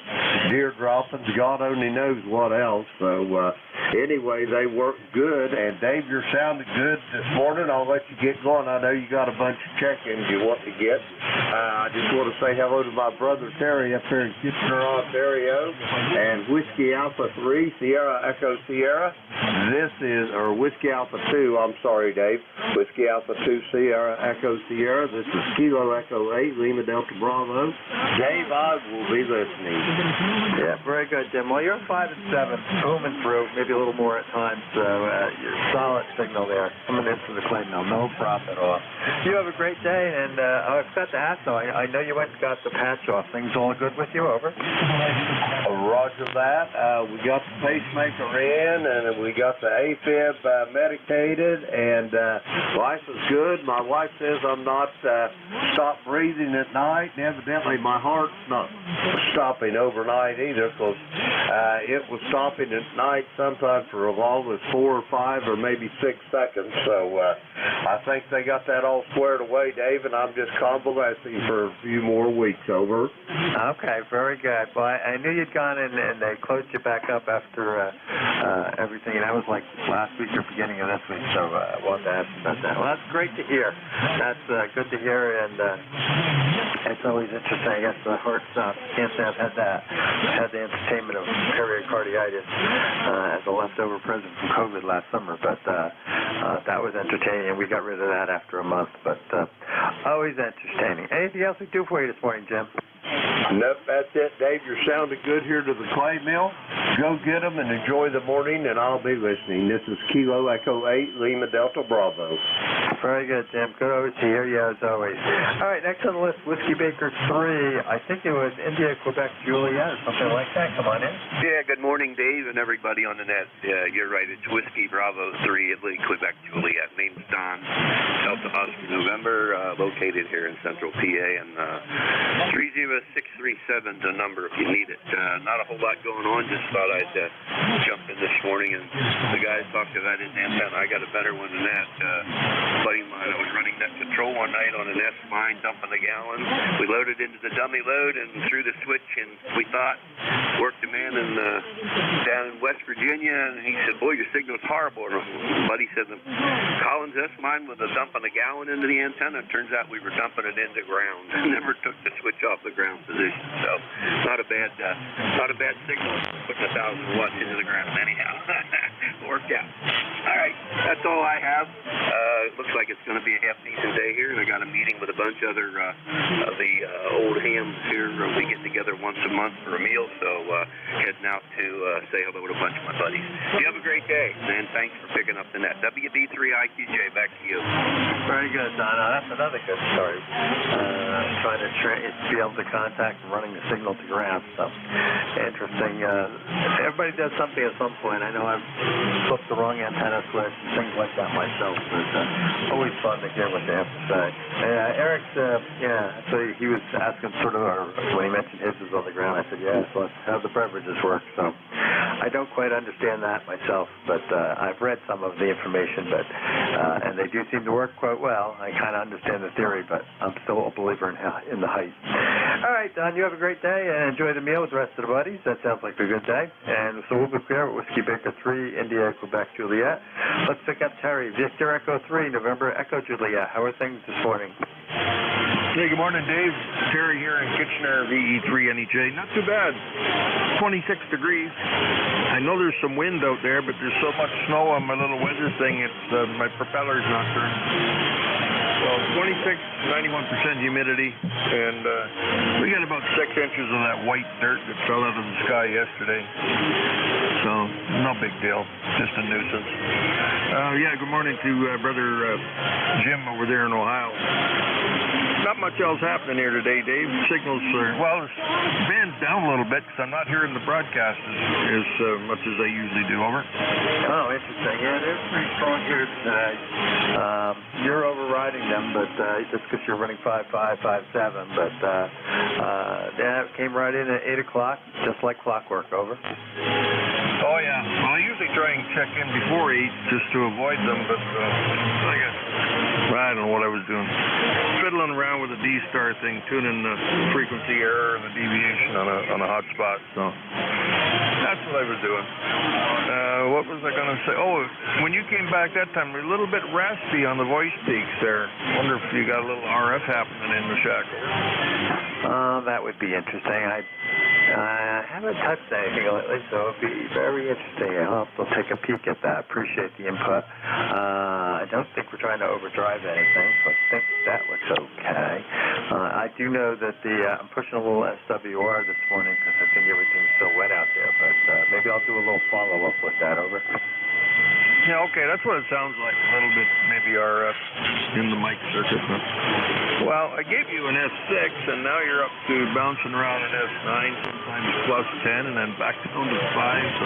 Speaker 11: deer droppings, God only knows what else. So anyway, they work good. And Dave, you're sounding good this morning. I'll let you get going. I know you got a bunch of check-ins you want to get. I just want to say hello to my brother Terry up here in Kitchener, Ontario, and Whiskey Alpha 3, Sierra Echo Sierra. This is, or Whiskey Alpha 2, I'm sorry, Dave. Whiskey Alpha 2, Sierra Echo Sierra. This is Kilo Echo 8, Lima Delta Bravo. Dave, I will be listening.
Speaker 1: Yeah, very good, Jim. Well, you're 5 and 7, booming through, maybe a little more at times. So you're solid signal there, coming into the clay mill, no problem at all. You have a great day, and I forgot to ask, though, I know you went and got the patch off. Things all good with you, over?
Speaker 11: Roger that. We got the pacemaker in, and we got the AFib medicated, and life is good. My wife says I'm not stopped breathing at night, and evidently my heart's not stopping overnight either, because it was stopping at night sometimes for as long as 4 or 5 or maybe 6 seconds. So I think they got that all squared away, Dave, and I'm just convalescing. blessing for a few more weeks. Over.
Speaker 1: Okay, very good. Well, I knew you'd gone in and they closed you back up after everything. And that was like last week or beginning of this week, so I wanted to ask you about that. Well, that's great to hear. That's good to hear, and it's always interesting. I guess the hearts can't say I've had the entertainment of pericarditis as a leftover present from COVID last summer, but that was entertaining, and we got rid of that after a month, but always entertaining. Anything else we do for you this morning, Jim?
Speaker 11: Nope, that's it, Dave. You're sounding good here to the clay mill. Go get them and enjoy the morning, and I'll be listening. This is Kilo Echo 8, Lima Delta Bravo.
Speaker 1: Very good, Jim. Good always to hear you, as always. All right, next on the list, Whiskey Baker 3. I think it was India, Quebec, Juliet, or something like that. Come on in.
Speaker 12: Yeah, good morning, Dave, and everybody on the net. You're right. It's Whiskey Bravo 3, Italy, Quebec, Juliet. Name's Don. Delta Oscar November, located here in central PA, and 30637 the number if you need it. Not a whole lot going on. Just thought I'd jump in this morning, and the guys talked about his antenna. I got a better one than that. Buddy of mine, I was running net control one night on an S-Mine, dumping a gallon. We loaded into the dummy load and threw the switch, and we thought, worked a man down in West Virginia, and he said, boy, your signal's horrible. And Buddy said, Collins S-Mine was dumping a gallon into the antenna. Turns out we were dumping it into ground. Never took the switch off the ground position. So not a bad signal. Putting 1,000 watts into the ground anyhow. Worked out. All right, that's all I have. It looks like it's going to be a half decent day here, and I got a meeting with a bunch of other of the old hams here. We get together once a month for a meal, so heading out to say hello to a bunch of my buddies. You have a great day, and thanks for picking up the net. WB3IQJ, back to you.
Speaker 1: Very good, Donna. That's another good story. Trying to be able to contact and running the signal to ground. So interesting. Everybody does something at some point. I know I've flipped the wrong antenna switch and things like that myself. But always fun to hear what they have to say. Eric's, so he was asking sort of, when he mentioned his was on the ground, I said, so that's how the beverages work. So I don't quite understand that myself, but I've read some of the information, but and they do seem to work quite well. I kind of understand the theory, but I'm still a believer in the height. All right, Don, you have a great day and enjoy the meal with the rest of the buddies. That sounds like a good day. And so we'll be clear with Whiskey Baker 3, India, Quebec, Juliet. Let's pick up Terry. Victor Echo 3, November Echo Juliet. How are things this morning?
Speaker 13: Hey, good morning, Dave. Terry here in Kitchener, VE3NEJ. Not too bad. 26 degrees. I know there's some wind out there, but there's so much snow on my little weather thing, my propeller's not turning. So 26, 91% humidity, and we got about 6 inches of that white dirt that fell out of the sky yesterday. So no big deal, just a nuisance. Good morning to Brother Jim over there in Ohio. Not much else happening here today, Dave. Signals are, the band's down a little bit because I'm not hearing the broadcast as much as I usually do. Over.
Speaker 1: Oh, interesting. Yeah, they're pretty strong here today. You're overriding them, but just because you're running 5.5, 5.7, but that came right in at 8 o'clock, just like clockwork. Over.
Speaker 13: Oh, yeah. Well, I usually try and check in before 8 just to avoid them, but I don't know what I was doing. Fiddling around with the D-Star thing, tuning the frequency error and the deviation on a hotspot. So that's what I was doing. What was I going to say? Oh, when you came back that time, you were a little bit raspy on the voice peaks there. Wonder if you got a little RF happening in the shack.
Speaker 1: That would be interesting. I haven't touched anything lately, so it'd be very interesting. I'll have to take a peek at that. Appreciate the input. I don't think we're trying to overdrive anything, so I think that looks okay. I do know that I'm pushing a little SWR this morning because I think everything's still wet out there, but maybe I'll do a little follow-up with that. Over.
Speaker 13: Yeah, okay, that's what it sounds like. A little bit, maybe RF in the mic circuit. Well, I gave you an S6, and now you're up to bouncing around an S9, sometimes plus 10, and then back down to 5. So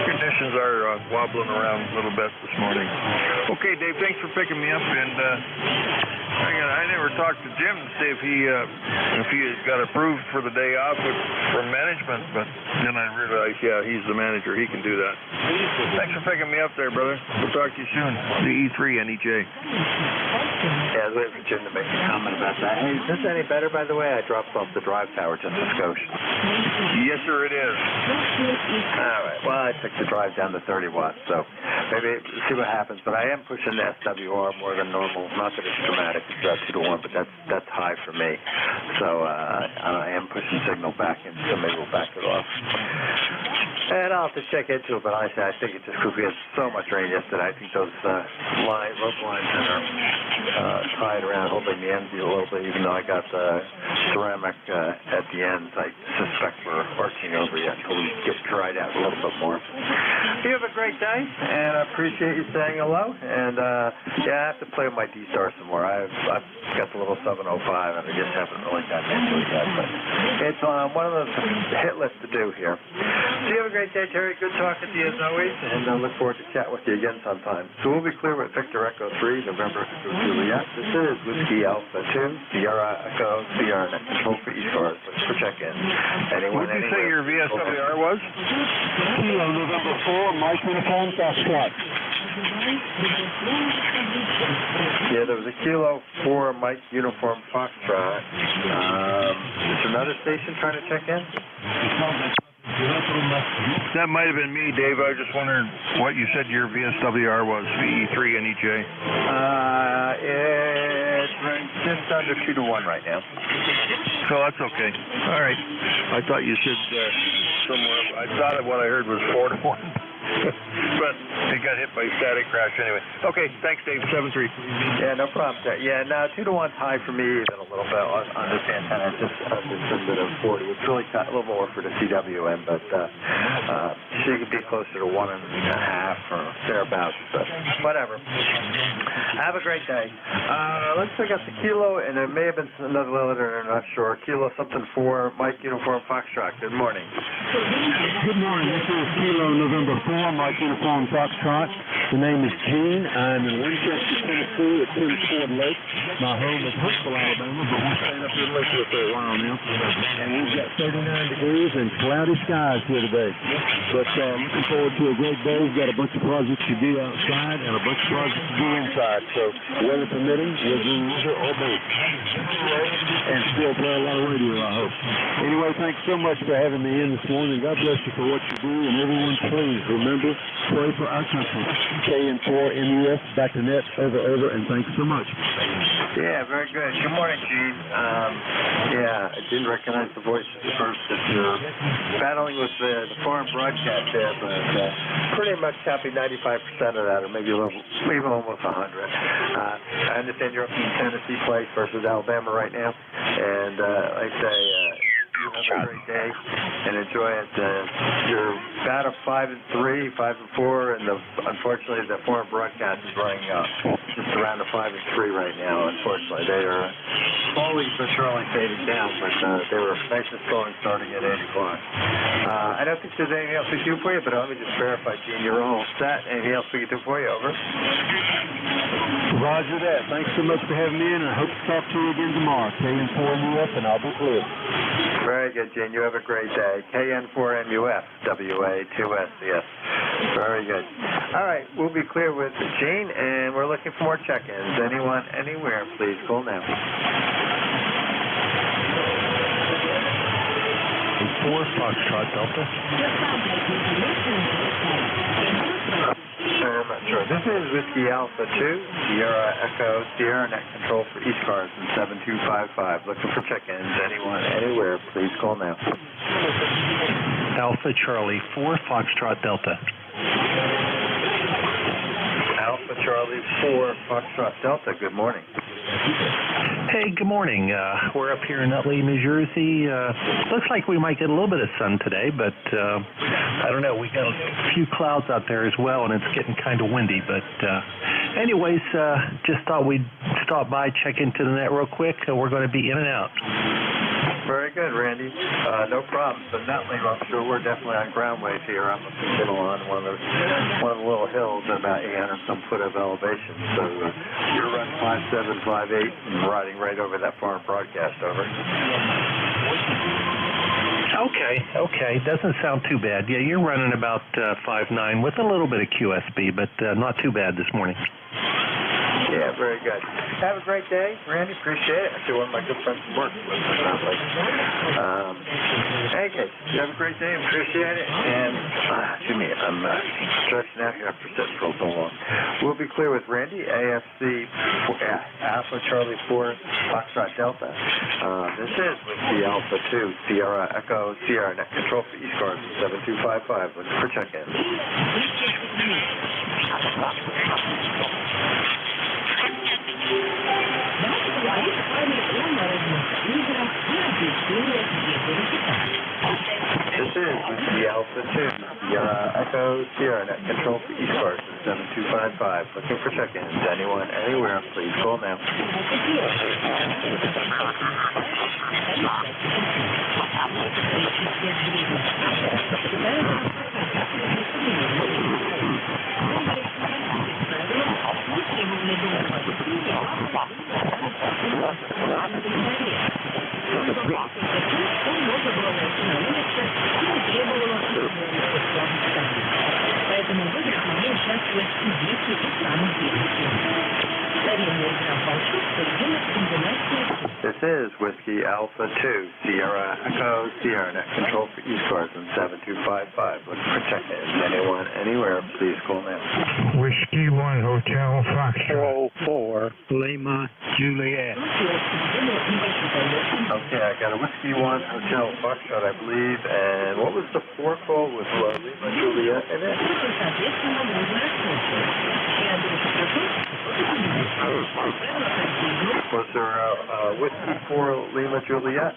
Speaker 13: conditions are wobbling around a little bit this morning. Okay, Dave, thanks for picking me up, and I never talked to Jim to see if he got approved for the day off from management, but then I realized, he's the manager. He can do that. Thanks for picking me up there, brother. We'll talk to you soon. The E3NEJ.
Speaker 1: Yeah, I was waiting for Jim to make a comment about that. Hey, is this any better, by the way? I dropped off the drive tower just a skosh.
Speaker 13: Yes, sir, it is.
Speaker 1: All right. Well, I took the drive down to 30 watts, so maybe see what happens. But I am pushing the SWR more than normal. Not that it's dramatic. It's about 2 to 1, but that's high for me. So I am pushing signal back in, so maybe we'll back it off. And I'll have to check into it, but honestly, I think it's just because we had so much rain yesterday. I think those rope lines that are tied around holding the ends a little bit, even though I got the ceramic at the ends, I suspect we're arching over yet until we get dried out a little bit more. You have a great day, and I appreciate you saying hello. And yeah, I have to play with my D-Star some more. I've got the little 705, and I just haven't really gotten into it yet. But it's one of those hit lists to do here. So you have a great day, Terry. Good talking to you as always, and I look forward to chatting with you again sometime. So we'll be clear with Victor Echo 3, November Echo Juliet. This is Whiskey Alpha 2, Sierra Echo, Sierra Net Control for ECARS. Let's for check-in.
Speaker 13: What did you say your VSWR was?
Speaker 10: Kilo November 4, Mike Uniform, Foxtrot.
Speaker 1: Yeah, there was a Kilo 4 Mike Uniform Foxtrot. Is another station trying to check in?
Speaker 13: That might have been me, Dave. I was just wondering what you said your VSWR was, VE3 NEJ.
Speaker 1: It's just under 2 to 1 right now.
Speaker 13: So that's okay. All right. I thought you said somewhere. I thought what I heard was 4 to 1. But it got hit by static crash anyway. Okay, thanks, Dave. 7-3.
Speaker 1: Yeah, no problem. Yeah, no, 2 to 1's high for me even a little bit on this antenna. Just a bit of 40. It's really a little more for the CWM, but she could be closer to 1.5 or thereabouts. But whatever. Have a great day. Let's pick up the Kilo, and there may have been another letter, I'm not sure. Kilo something 4, Mike Uniform Foxtrot. Good morning.
Speaker 10: Good morning. This is Kilo November 4, Mike Uniform Foxtrot. The name is Gene. I'm in Winchester, Tennessee at Ford Lake. My home is Huntsville, Alabama, but we've stayed up here locally for a while now. And we've got 39 degrees and cloudy skies here today. But looking forward to a great day. We've got a bunch of projects to do outside and a bunch of projects to do inside. So weather permitting, we'll do either or both. And still play a lot of radio, I hope. Anyway, thanks so much for having me in this morning. God bless you for what you do. And everyone, please remember, pray for our country. KN4MUS, back to net, over, and thanks so much.
Speaker 1: Yeah, very good. Good morning, Gene. Yeah, I didn't recognize the voice at first. You're battling with the foreign broadcast there, but pretty much happy 95% of that, or maybe a little, even almost 100. I understand you're up in Tennessee place versus Alabama right now, and like I say, you have a great day and enjoy it. You're about a 5-3, 5-4, and unfortunately the foreign broadcast is running just around a 5-3 right now. Unfortunately, they are slowly but surely fading down, but they were nice and strong starting at 8 o'clock. I don't think there's anything else we can do for you, but let me just verify, Gene, you're all set. Anything else we can do for you? Over.
Speaker 10: Roger that. Thanks so much for having me in, and I hope to talk to you again tomorrow. KN4MUF, and I'll be clear.
Speaker 1: Very good, Gene. You have a great day. KN4MUF, WA2S, yes. Very good. All right, we'll be clear with Gene, and we're looking for more check-ins. Anyone, anywhere, please call now.
Speaker 10: 4 Foxtrot Delta.
Speaker 1: I'm not sure. This is Whiskey Alpha 2, Sierra Echo, Sierra Net Control for ECARS in 7255. Looking for check-ins. Anyone, anywhere, please call now.
Speaker 14: Alpha Charlie 4, Foxtrot Delta.
Speaker 1: Alpha Charlie 4, Foxtrot Delta. Good morning.
Speaker 14: Hey, good morning. We're up here in Nutley, New Jersey. Looks like we might get a little bit of sun today, but I don't know. We got a few clouds out there as well, and it's getting kind of windy. But anyways, just thought we'd stop by, check into the net real quick. We're going to be in and out.
Speaker 1: Very good, Randy. No problem. So Nutley, I'm sure we're definitely on ground wave here. I'm up in middle on one of the little hills at about 800 some foot of elevation. So you're running 5.7, 5.8, and riding right over that foreign broadcast. Over.
Speaker 14: Okay. Doesn't sound too bad. Yeah, you're running about 5.9 with a little bit of QSB, but not too bad this morning.
Speaker 1: Yeah, very good. Have a great day, Randy. Appreciate it. I see one of my good friends from work listening to that. Okay, you have a great day. Appreciate it. And, excuse me, I'm stretching out here after sitting for so long. We'll be clear with Randy, AFC Alpha Charlie 4 Foxtrot Delta. This is Whiskey Alpha 2 Sierra Echo Sierra Net Control for ECARS 7255. Looking for check-in. This is Whiskey Alpha 2 Sierra Echo Sierra Net Control for ECARS 7255. Looking for check-ins. Anyone, anywhere, please call now.
Speaker 9: Поэтому выдохнули участвовать в действии и самых действий.
Speaker 1: This is Whiskey Alpha 2 Sierra Echo Sierra Net Control for ECARS 7255. Looking for check-ins. Anyone, anywhere, please call now.
Speaker 15: Whiskey 1 Hotel Foxtrot 4 Lima Juliet.
Speaker 1: Okay, I got a Whiskey 1 Hotel Foxtrot, I believe. And what was the 4 call with Lima Juliet in it? Was there a Whiskey 4 Lima Juliet?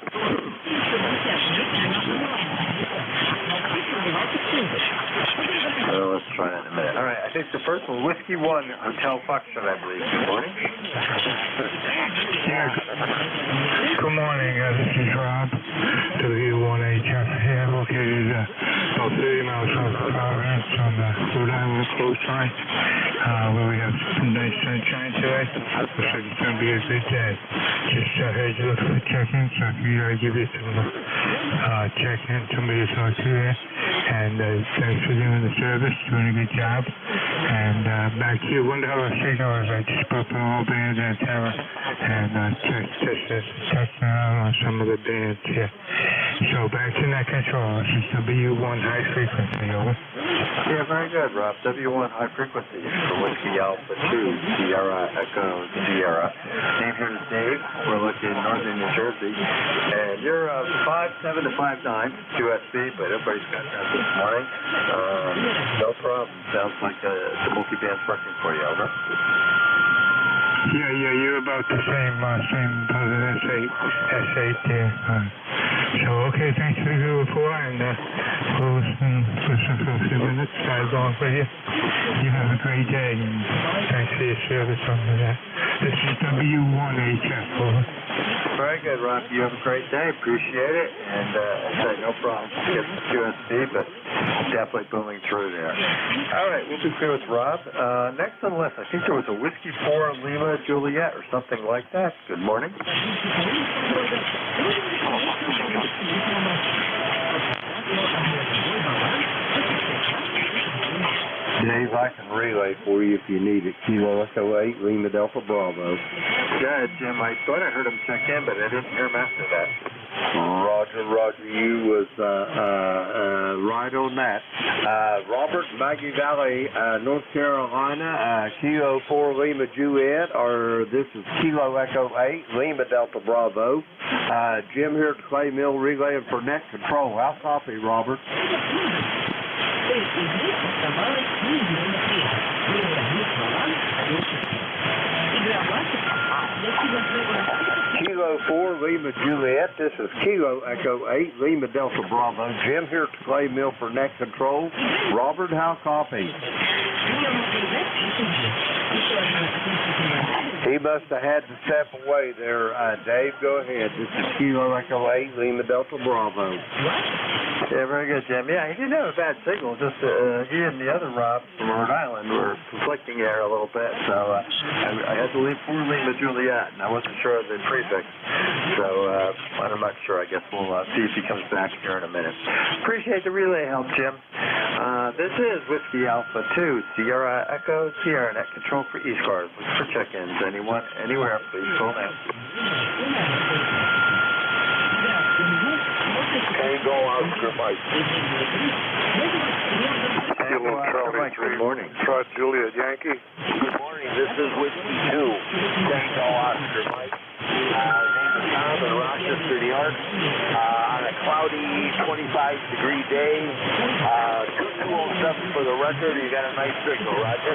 Speaker 1: Let's try that in a minute. All right, I think the first one, Whiskey 1 Hotel Foxtrot, I believe. Good morning.
Speaker 15: Yes. Good morning. This is Rob, W1HF here, located about 30 miles south of Providence on the Rhode Island coastline, where we have some nice sunshine today. Looks like it's going to be a good day. Just heard you look for check-in, so if you give you some check-in, somebody to talk to there. And thanks for doing the service, doing a good job. And back to you, wonder how our signal is. I just put up an old band antenna and testing out on some of the bands here. So back to net control. This is W1 high frequency, over.
Speaker 1: Yeah, very good, Rob. W1 high frequency for Whiskey Alpha 2 Sierra Echo Sierra. Name here is Dave. We're located in northern New Jersey. And you're 5'7" to 5'9", QSB, but everybody's got that this morning. No problem. Sounds like the multi-band's working for you, over.
Speaker 15: Yeah, you're about the same S8 there. So, okay, thanks for the good report, and we'll listen for a few minutes, start going for you. You have a great day, and thanks for your service on that. This is W1HF, over.
Speaker 1: Very good, Rob. You have a great day. Appreciate it. And I say no problem. Get the QSB, but definitely booming through there. All right, we'll be clear with Rob. Next on the list, I think there was a Whiskey 4 Lima Juliet or something like that. Good morning.
Speaker 11: Dave, I can relay for you if you need it. Kilo Echo 8, Lima Delta Bravo.
Speaker 1: Good, Jim. I thought I heard him check in, but I didn't hear him after that.
Speaker 11: Roger. You was right on that. Robert, Maggie Valley, North Carolina, Kilo 4 Lima Juliet, or this is Kilo Echo 8, Lima Delta Bravo. Jim here at Clay Mill relaying for net control. I'll copy, Robert. Kilo 4 Lima Juliet, this is Kilo Echo 8 Lima Delta Bravo. Jim here at Clay Mill for net control. Robert, how copy? He must have had to step away there. Dave, go ahead. This is Kilo Echo 8 Lima Delta Bravo.
Speaker 1: Yeah, very good, Jim. Yeah, he didn't have a bad signal. Just he and the other Rob from Rhode Island were conflicting there a little bit. So I had to leave for Lima Juliet, and I wasn't sure of the prefix. So I'm not sure. I guess we'll see if he comes back here in a minute. Appreciate the relay help, Jim. This is Whiskey Alpha 2, Sierra Echo, Sierra Net Control for ECARS. Look for check-ins. Anyone, anywhere, please call now.
Speaker 2: Tango Oscar Mike.
Speaker 1: Tango Oscar Mike, good morning.
Speaker 2: Trot Juliet Yankee. Good morning. This is Whiskey 2, Tango Oscar Mike. Name is Tom in Rochester, New York. On a cloudy 25-degree day. 2207 for the record. You got a nice signal, Roger.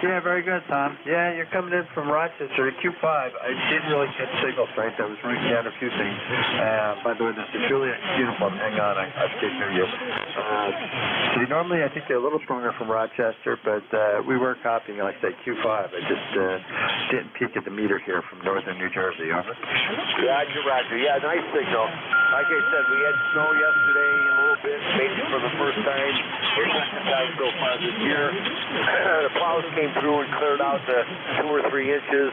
Speaker 1: Yeah, very good, Tom. Yeah, you're coming in from Rochester to Q5. I didn't really get signal strength. I was writing down a few things. By the way, this is Juliet uniform. Hang on, I can't hear you. See, normally I think they're a little stronger from Rochester, but we were copying, like I say, Q5. I just didn't peek at the meter here from northern New Jersey. Over.
Speaker 2: Roger, Roger. Yeah, nice signal. Like I said, we had snow yesterday a little bit, maybe for the first time or second time so far this year. The plows came through and cleared out the 2 or 3 inches.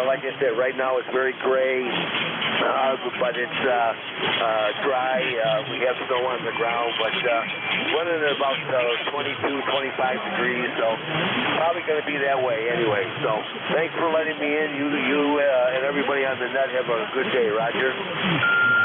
Speaker 2: Like I said, right now it's very gray, but it's dry. We have snow on the ground, but running at about 22, 25 degrees, so probably going to be that way anyway. So thanks for letting me in. You and everybody on the net have a good day, Roger.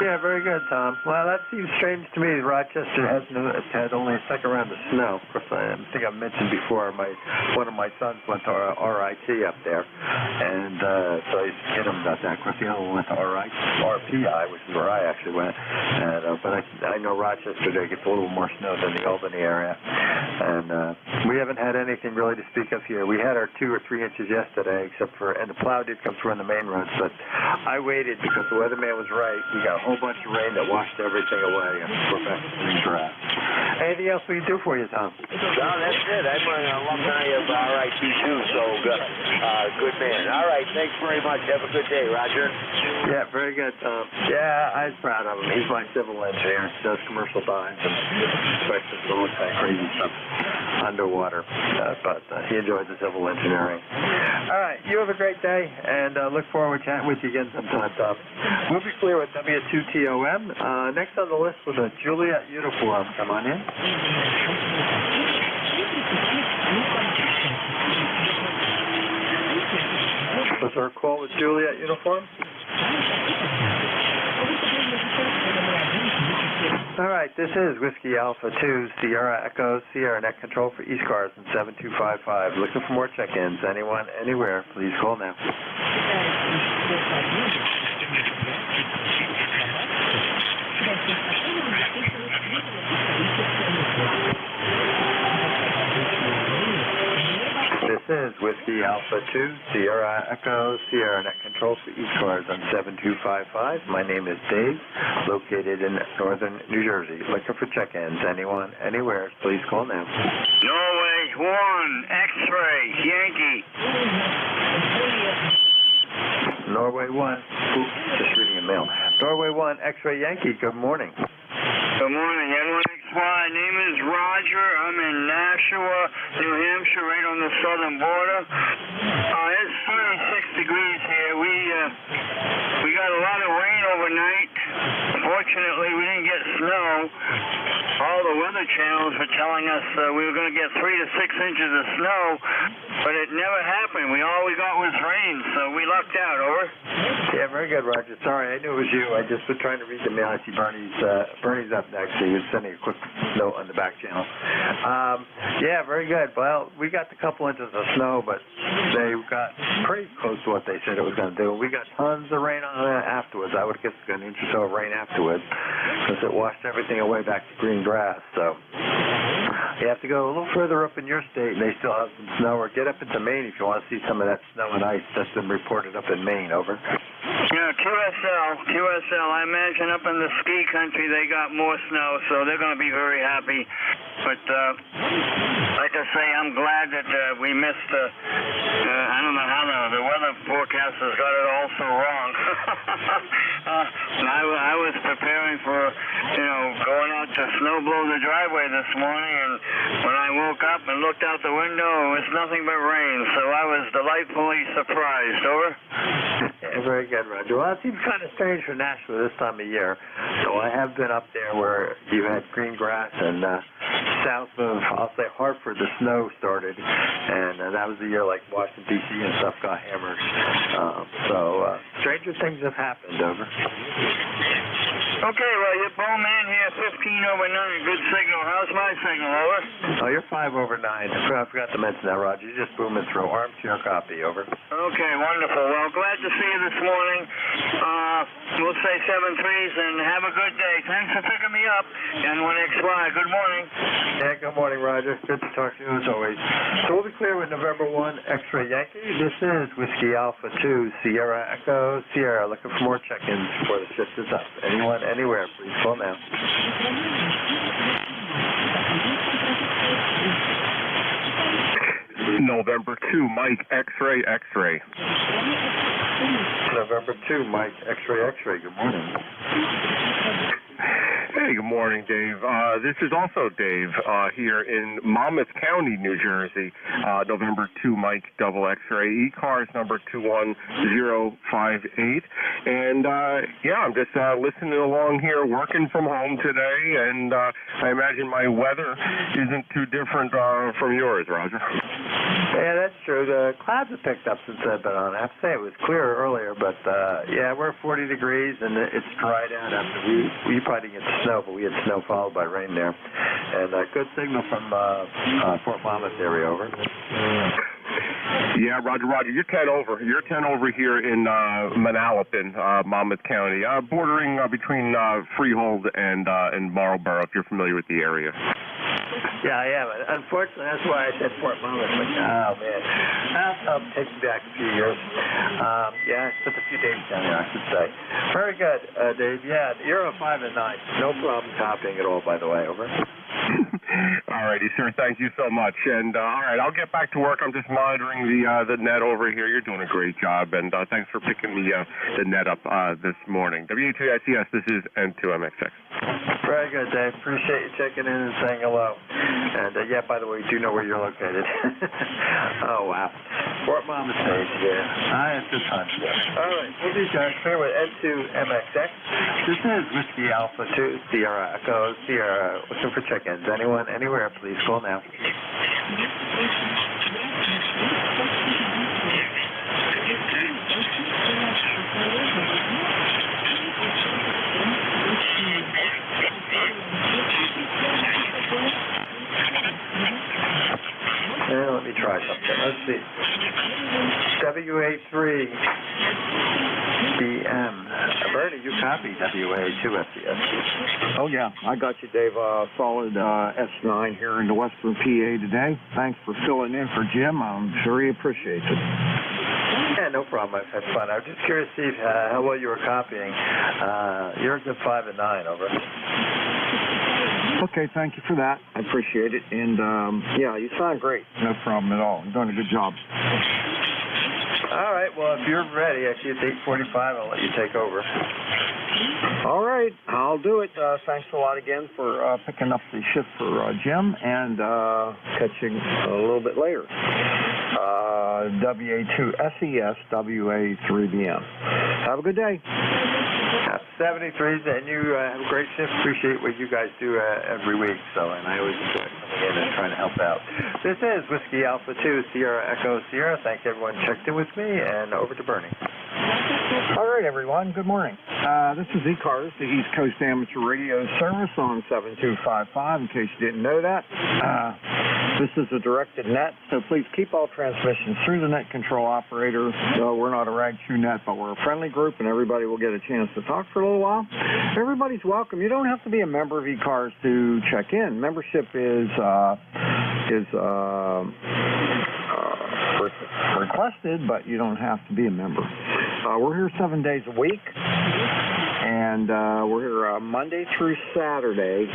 Speaker 1: Yeah, very good, Tom. Well, that seems strange to me. Rochester has had only a second round of snow. Of course, I think I mentioned before, one of my sons went to RIT up there, and so I used to kid him about that. Of course, the other one went to RPI, which is where I actually went. And, but I know Rochester, there gets a little more snow than the Albany area. And we haven't had anything really to speak of here. We had our 2 or 3 inches yesterday, and the plow did come through on the main roads, but I waited because the weatherman was right. We got a whole bunch of rain that washed everything away, and we're back to green grass. Anything else we can do for you, Tom?
Speaker 2: No, that's it. I'm an alumni of RIT too, so good man. All right, thanks very much. Have a good day, Roger.
Speaker 1: Yeah, very good, Tom. Yeah, I was proud of him. He's my civil engineer. He does commercial dives and inspections and all that kind of crazy stuff underwater. But he enjoys the civil engineering. All right, you have a great day, and look forward to chatting with you again sometime, Tom. We'll be clear with W2TOM. Next on the list was a Juliet uniform. Come on in. Was there a call with Juliet uniform? All right, this is Whiskey Alpha 2, Sierra Echo, Sierra Net Control for ECARS in 7255. Looking for more check-ins. Anyone, anywhere, please call now. This is Whiskey Alpha 2, Sierra Echo, Sierra Net Control for ECARS on 7255. My name is Dave, located in northern New Jersey. Looking for check-ins. Anyone, anywhere, please call now.
Speaker 16: Norway 1, X-ray, Yankee.
Speaker 1: Norway 1. Oops, just reading a mail. Norway 1, X-ray Yankee. Good morning.
Speaker 16: Good morning, N1XY. My name is Roger. I'm in Nashua, New Hampshire, right on the southern border. It's 36 degrees here. We got a lot of rain overnight. Fortunately, we didn't get snow. All the weather channels were telling us we were going to get 3 to 6 inches of snow, but it never happened. All we got was rain, so we lucked out. Over.
Speaker 1: Yeah, very good, Roger. Sorry, I knew it was you. I just was trying to read the mail. I see Bernie's up next. He was sending a quick note on the back channel. Yeah, very good. Well, we got a couple inches of snow, but they got pretty close to what they said it was going to do. We got tons of rain on it afterwards. I would guess an inch or so of rain afterwards because it washed everything away back to green grass. So you have to go a little further up in your state, and they still have some snow, or get up into Maine if you want to see some of that snow and ice that's been reported up in Maine. Over.
Speaker 16: Yeah, QSL. I imagine up in the ski country they got more snow, so they're going to be very happy. But like I say, I'm glad that we missed I don't know how the weather forecasters got it all so wrong. I was preparing for, going out to snow blow the driveway this morning, and when I woke up and looked out the window, it was nothing but rain, so I was delightfully surprised. Over.
Speaker 1: Yeah, very good, Roger. Well, it seems kind of strange for Nashville this time of year. So I have been up there where you had green grass, and south of, I'll say, Hartford, the snow started, and that was the year like Washington, D.C. and stuff got hammered. So stranger things have happened. Over.
Speaker 16: Okay, well, you're Bowman here, 15/9, good signal. How's my signal, over?
Speaker 1: Oh, you're 5/9. I forgot to mention that, Roger. You're just booming through. Armchair copy, over.
Speaker 16: Okay, wonderful. Well, glad to see you this morning. We'll say 7-3s, and have a good day. Thanks for picking me up. N1XY, good morning.
Speaker 1: Yeah, good morning, Roger. Good to talk to you as always. So we'll be clear with November 1, X-Ray Yankee. This is Whiskey Alpha 2, Sierra Echo Sierra. Looking for more check-ins before the shift is up. Anyone, anywhere, please call now.
Speaker 17: November 2, Mike, X-Ray, X-Ray.
Speaker 1: November 2, Mike, X-Ray, X-Ray. Good morning.
Speaker 17: Hey, good morning, Dave. This is also Dave here in Monmouth County, New Jersey. November 2, Mike, double X-Ray, ECARS number 21058. And, I'm just listening along here, working from home today, and I imagine my weather isn't too different from yours, Roger.
Speaker 1: Yeah, that's true. The clouds have picked up since I've been on. I have to say it was clearer earlier, but, we're 40 degrees, and it's dried out after we probably didn't get the snow, but we had snow followed by rain there. And good signal from Fort Monmouth area, over.
Speaker 17: Yeah, Roger. You're 10 over. You're 10 over here in Manalapan, Monmouth County, bordering between Freehold and Marlborough, if you're familiar with the area.
Speaker 1: Yeah, I am. Unfortunately, that's why I said Fort Monmouth. But, oh, man. That'll take me back a few years. I spent a few days down there, I should say. Very good, Dave. Yeah, you're a 5 and 9. No problem copying at all, by the way. Over.
Speaker 17: All righty, sir. Thank you so much. And, all right, I'll get back to work. I'm just monitoring the net over here. You're doing a great job, and thanks for picking the net up this morning. W2SES, this is N2MXX.
Speaker 1: Very good, Dave. Appreciate you checking in and saying hello. And, by the way, you do know where you're located. Oh, wow. Fort Monmouth Stage, yeah. I have good time. All right, we'll be here with N2MXX. This is Whiskey Alpha 2, Sierra Echo Sierra. Looking for check-ins. Anyone, anywhere, please call now. Let me try something. Let's see. WA3BM. Bernie, you copy WA2SES.
Speaker 18: Oh, yeah. I got you, Dave. Solid S9 here in the Western PA today. Thanks for filling in for Jim. I'm sure he appreciates it.
Speaker 1: Yeah, no problem. I've had fun. I was just curious, Steve, how well you were copying. You're a good 5 and 9, over.
Speaker 18: Okay, thank you for that. I appreciate it. And, you sound great. No problem at all. You're doing a good job.
Speaker 1: All right. Well, if you're ready, actually it's 8:45. I'll let you take over.
Speaker 18: All right. I'll do it. Thanks a lot again for picking up the shift for Jim, and catching a little bit later. WA2SES, WA3BM. Have a good day.
Speaker 1: 73s, and you have a great shift. Appreciate what you guys do every week, and I always enjoy coming in and trying to help out. This is Whiskey Alpha 2, Sierra Echo Sierra. Thank everyone checked in with me, and over to Bernie.
Speaker 18: All right, everyone. Good morning. This is ECARS, the East Coast Amateur Radio Service on 7255, in case you didn't know that. This is a directed net, so please keep all transmissions through the net control operator. We're not a rag chew net, but we're a friendly group, and everybody will get a chance to talk for a little while. Everybody's welcome. You don't have to be a member of ECARS to check in. Membership is requested, but you don't have to be a member. We're here 7 days a week, and we're here Monday through Saturday,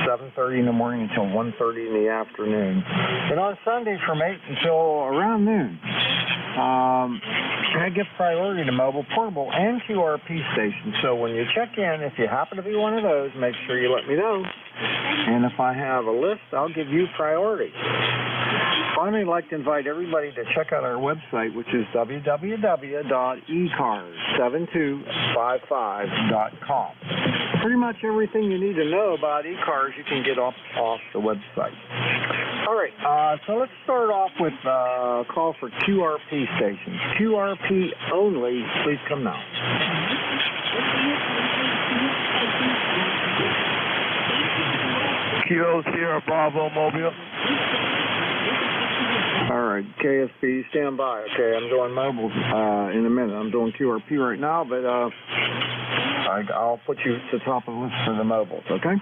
Speaker 18: 7:30 in the morning until 1:30 in the afternoon, and on Sunday from 8 until around noon. I give priority to mobile, portable, and QRP stations. So when you check in, if you happen to be one of those, make sure you let me know. And if I have a list, I'll give you priority. Finally, I'd like to invite everybody to check out our website, which is www.ECARS7255.com. Pretty much everything you need to know about ECARS you can get off the website. All right, so let's start off with a call for QRP stations. QRP only, please come now.
Speaker 13: Kilo Sierra Bravo Mobile.
Speaker 18: All right, KSB, stand by. Okay, I'm doing mobile in a minute. I'm doing QRP right now, but I'll put you to the top of the list for the mobiles, okay?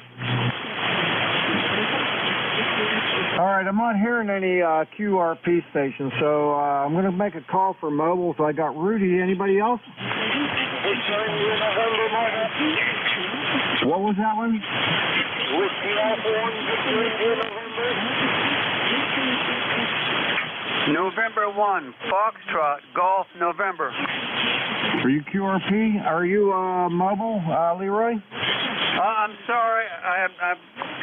Speaker 18: All right, I'm not hearing any QRP stations, so I'm going to make a call for mobiles. I got Rudy. Anybody else? What was that one?
Speaker 6: November 1, Foxtrot, Golf, November.
Speaker 18: Are you QRP? Are you mobile, Leroy?
Speaker 6: I'm sorry.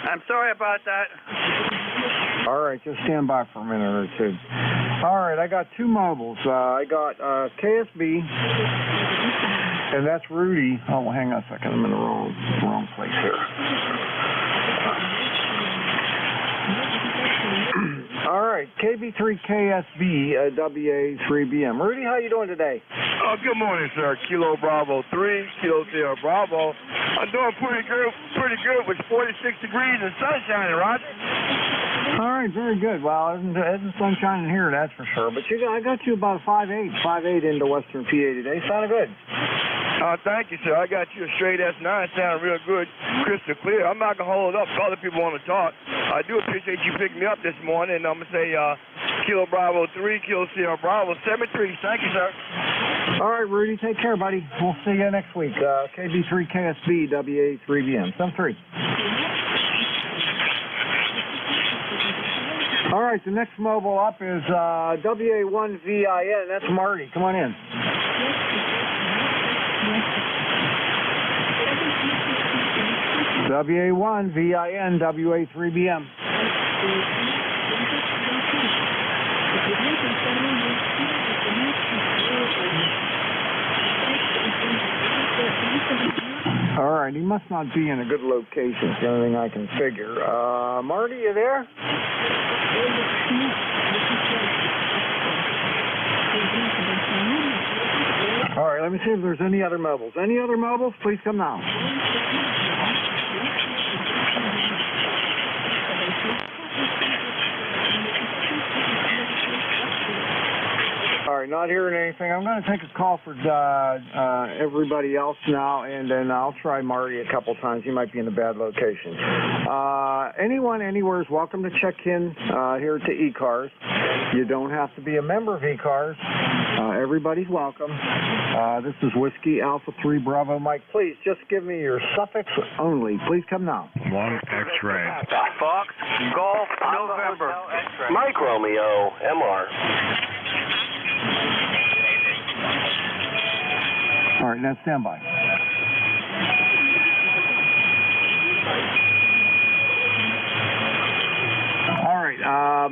Speaker 6: I'm sorry about that.
Speaker 18: All right, just stand by for a minute or two. All right, I got two mobiles. I got KSB, and that's Rudy. Oh, hang on a second. I'm in the wrong place here. All right, KB3KSB, WA3BM. Rudy, how you doing today?
Speaker 13: Oh, good morning, sir. Kilo Bravo 3, Kilo Sierra Bravo. I'm doing pretty good with 46 degrees and sunshine, Roger.
Speaker 18: All right, very good. Well, isn't sunshine in here, that's for sure. But I got you about 5.8 into Western PA today. Sounded good.
Speaker 13: Thank you, sir. I got you a straight S9. Sound real good, crystal clear. I'm not going to hold it up if other people want to talk. I do appreciate you picking me up this morning. And I'm going to say Kilo Bravo 3, Kilo Sierra Bravo 73. Thank you, sir.
Speaker 18: All right, Rudy. Take care, buddy. We'll see you next week. KB3KSB, WA3BM. 73. All right, the next mobile up is WA1VIN. That's Marty. Come on in. WA1VIN, WA3BM. All right, he must not be in a good location. It's the only thing I can figure. Marty, you there? All right, let me see if there's any other mobiles. Any other mobiles? Please come now. All right, not hearing anything. I'm going to take a call for everybody else now, and then I'll try Marty a couple times. He might be in a bad location. Anyone, anywhere is welcome to check in here to ECARS. You don't have to be a member of ECARS. Everybody's welcome. This is Whiskey Alpha 3 Bravo Mike. Please, just give me your suffix only. Please come now.
Speaker 3: 1 X-ray.
Speaker 6: Fox, Golf, November.
Speaker 11: Mike Romeo, MR.
Speaker 18: All right, now stand by. All right, I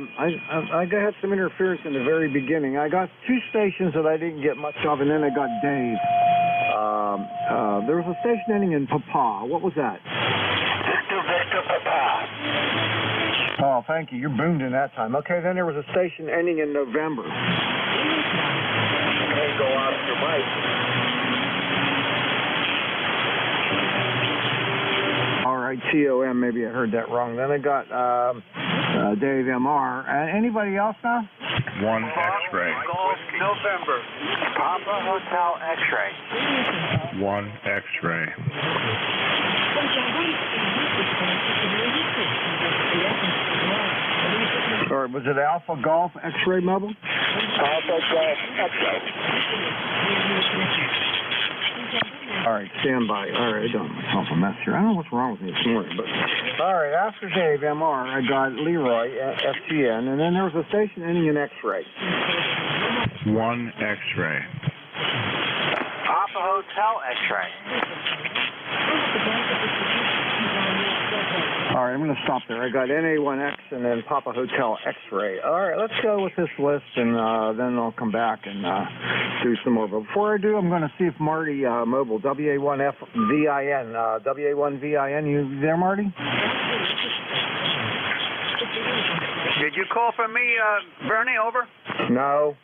Speaker 18: had some interference in the very beginning. I got two stations that I didn't get much of, and then I got Dave. There was a station ending in Papa. What was that?
Speaker 2: Victor Papa.
Speaker 18: Oh, thank you. You boomed in that time. Okay, then there was a station ending in November.
Speaker 11: Can't go Oscar Mike.
Speaker 18: All right, TOM, maybe I heard that wrong. Then I got Dave MR. Anybody else now?
Speaker 3: 1 X-ray.
Speaker 6: Golf, November.
Speaker 11: Papa Hotel X-ray.
Speaker 3: 1 X-ray.
Speaker 18: All right, was it Alpha Golf X-ray mobile?
Speaker 11: Alpha Golf X-ray.
Speaker 18: All right, stand by. All right, I done myself a mess here. I don't know what's wrong with me this morning, but all right. After Dave MR, I got Leroy FGN, and then there was a station ending in X-ray.
Speaker 3: 1 X-ray.
Speaker 19: Papa Hotel X-ray.
Speaker 18: All right, I'm going to stop there. I got NA1X and then Papa Hotel X-ray. All right, let's go with this list, and then I'll come back and do some more. But before I do, I'm going to see if Marty Mobile, WA1VIN, WA1VIN, you there, Marty?
Speaker 6: Did you call for me, Bernie, over?
Speaker 18: No.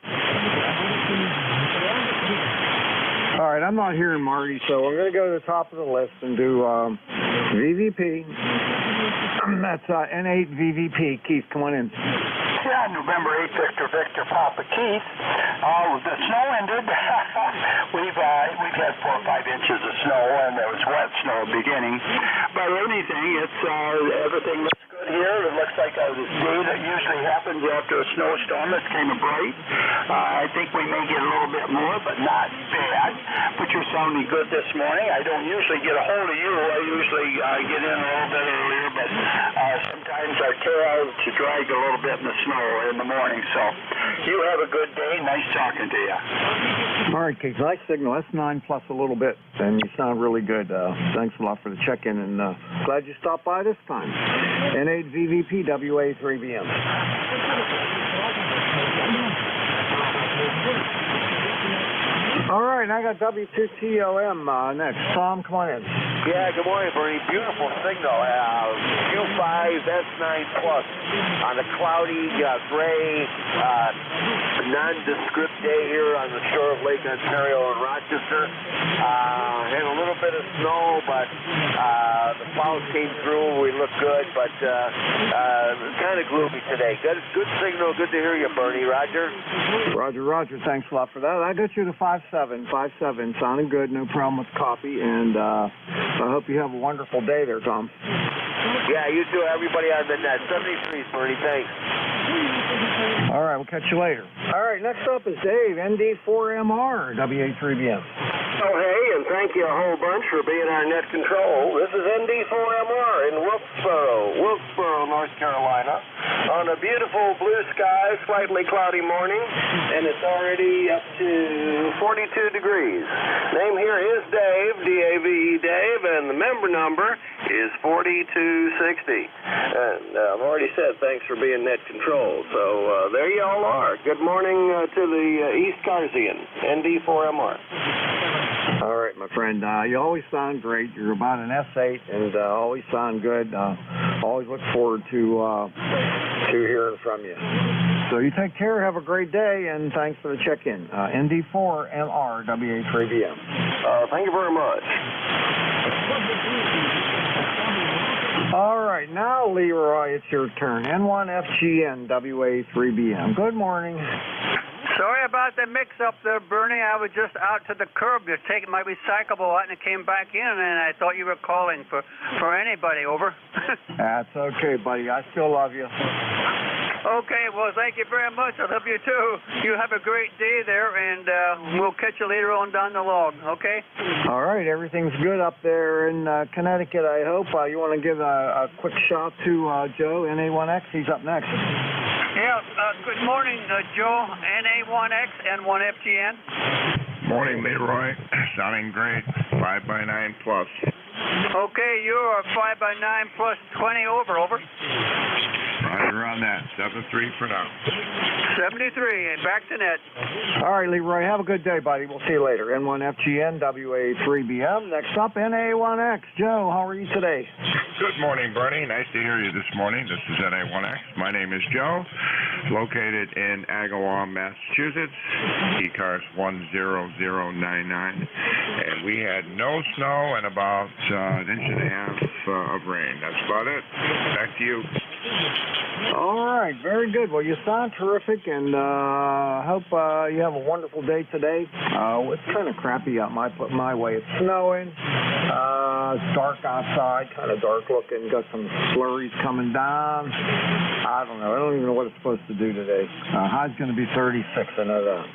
Speaker 18: All right, I'm not hearing Marty, so I'm going to go to the top of the list and do VVP. That's N8 VVP. Keith, come on in.
Speaker 20: Yeah, November 8th, Victor, Papa Keith. The snow ended. We've had 4 or 5 inches of snow, and there was wet snow at the beginning. But anything, it's everything looks good here. It looks like a day that usually happens after a snowstorm. It's kind of bright. I think we may get a little bit more, but not bad. But you're sounding good this morning. I don't usually get a hold of you. I usually get in a little bit earlier, but sometimes our tail to drag a little bit in the snow in the morning. So you have a good day. Nice talking to you.
Speaker 18: All right, Keith. Nice signal. That's 9 plus a little bit, and you sound really good. Thanks a lot for the check-in, and glad you stopped by this time. N8 VVP WA3BM. All right, I got W2TOM next. Tom, come on in.
Speaker 11: Yeah, good morning, Bernie. Beautiful signal. Q5 S9 Plus on a cloudy, gray, nondescript day here on the shore of Lake Ontario in Rochester. Had a little bit of snow, but the clouds came through. We look good, but kind of gloomy today. Good signal. Good to hear you, Bernie. Roger?
Speaker 18: Roger. Thanks a lot for that. I got you to 57. Sounding good. No problem with copy, and I hope you have a wonderful day there, Tom.
Speaker 11: Yeah, you too. Everybody on the net. 73, Bernie. Thanks.
Speaker 18: All right, we'll catch you later. All right, next up is Dave, ND4MR, WA3BM.
Speaker 21: Oh, hey, and thank you a whole bunch for being our net control. This is ND4MR in Wilkesboro, North Carolina, on a beautiful blue sky, slightly cloudy morning, and it's already up to 42 degrees. Name here is Dave, D-A-V-E, Dave, and the member number is 4260. And I've already said thanks for being net control, so there you all are. Good morning to the ECARSian, ND4MR.
Speaker 18: All right, my friend. You always sound great. You're about an S8 and always sound good. Always look forward to hearing from you. So you take care. Have a great day, and thanks for the check-in. ND4MR, WA3BM.
Speaker 21: Thank you very much.
Speaker 18: All right, now, Leroy, it's your turn. N1FGN, WA3BM. Good morning.
Speaker 6: Sorry about the mix-up there, Bernie. I was just out to the curb to take my recyclable out, and it came back in, and I thought you were calling for anybody, over.
Speaker 18: That's okay, buddy. I still love you.
Speaker 6: Okay, well, thank you very much. I love you, too. You have a great day there, and we'll catch you later on down the log, okay?
Speaker 18: All right, everything's good up there in Connecticut, I hope. You want to give a quick shout to Joe, NA1X? He's up next.
Speaker 6: Yeah, good morning, Joe, NA1X, N1FGN.
Speaker 3: Morning, Leroy. Sounding great. 5x9 plus.
Speaker 6: Okay, you're 5x9 plus 20 over.
Speaker 3: Roger on that. 73 for now.
Speaker 6: 73, and back to net.
Speaker 18: All right, Leroy, have a good day, buddy. We'll see you later. N1FGN, WA3BM. Next up, NA1X. Joe, how are you today?
Speaker 3: Good morning, Bernie. Nice to hear you this morning. This is NA1X. My name is Joe, located in Agawam, Massachusetts, ECARS 10099. And we had no snow and about an inch and a half of rain. That's about it. Back to you.
Speaker 18: All right, very good. Well, you sound terrific, and I hope you have a wonderful day today. It's kind of crappy out my way. It's snowing. It's dark outside, kind of dark looking. Got some flurries coming down. I don't know. I don't even know what it's supposed to do today. High's going to be 36, I know that.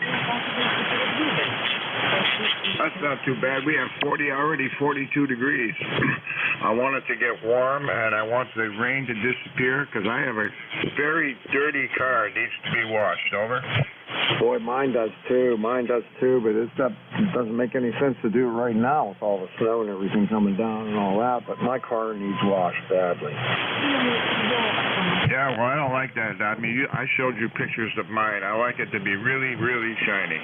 Speaker 3: That's not too bad. We have already 42 degrees. I want it to get warm, and I want the rain to disappear because I have a very dirty car. It needs to be washed. Over.
Speaker 18: Boy, mine does too. But it doesn't make any sense to do it right now with all the snow and everything coming down and all that. But my car needs washed badly.
Speaker 13: Yeah, well, I don't like that. I mean, I showed you pictures of mine. I like it to be really, really shiny.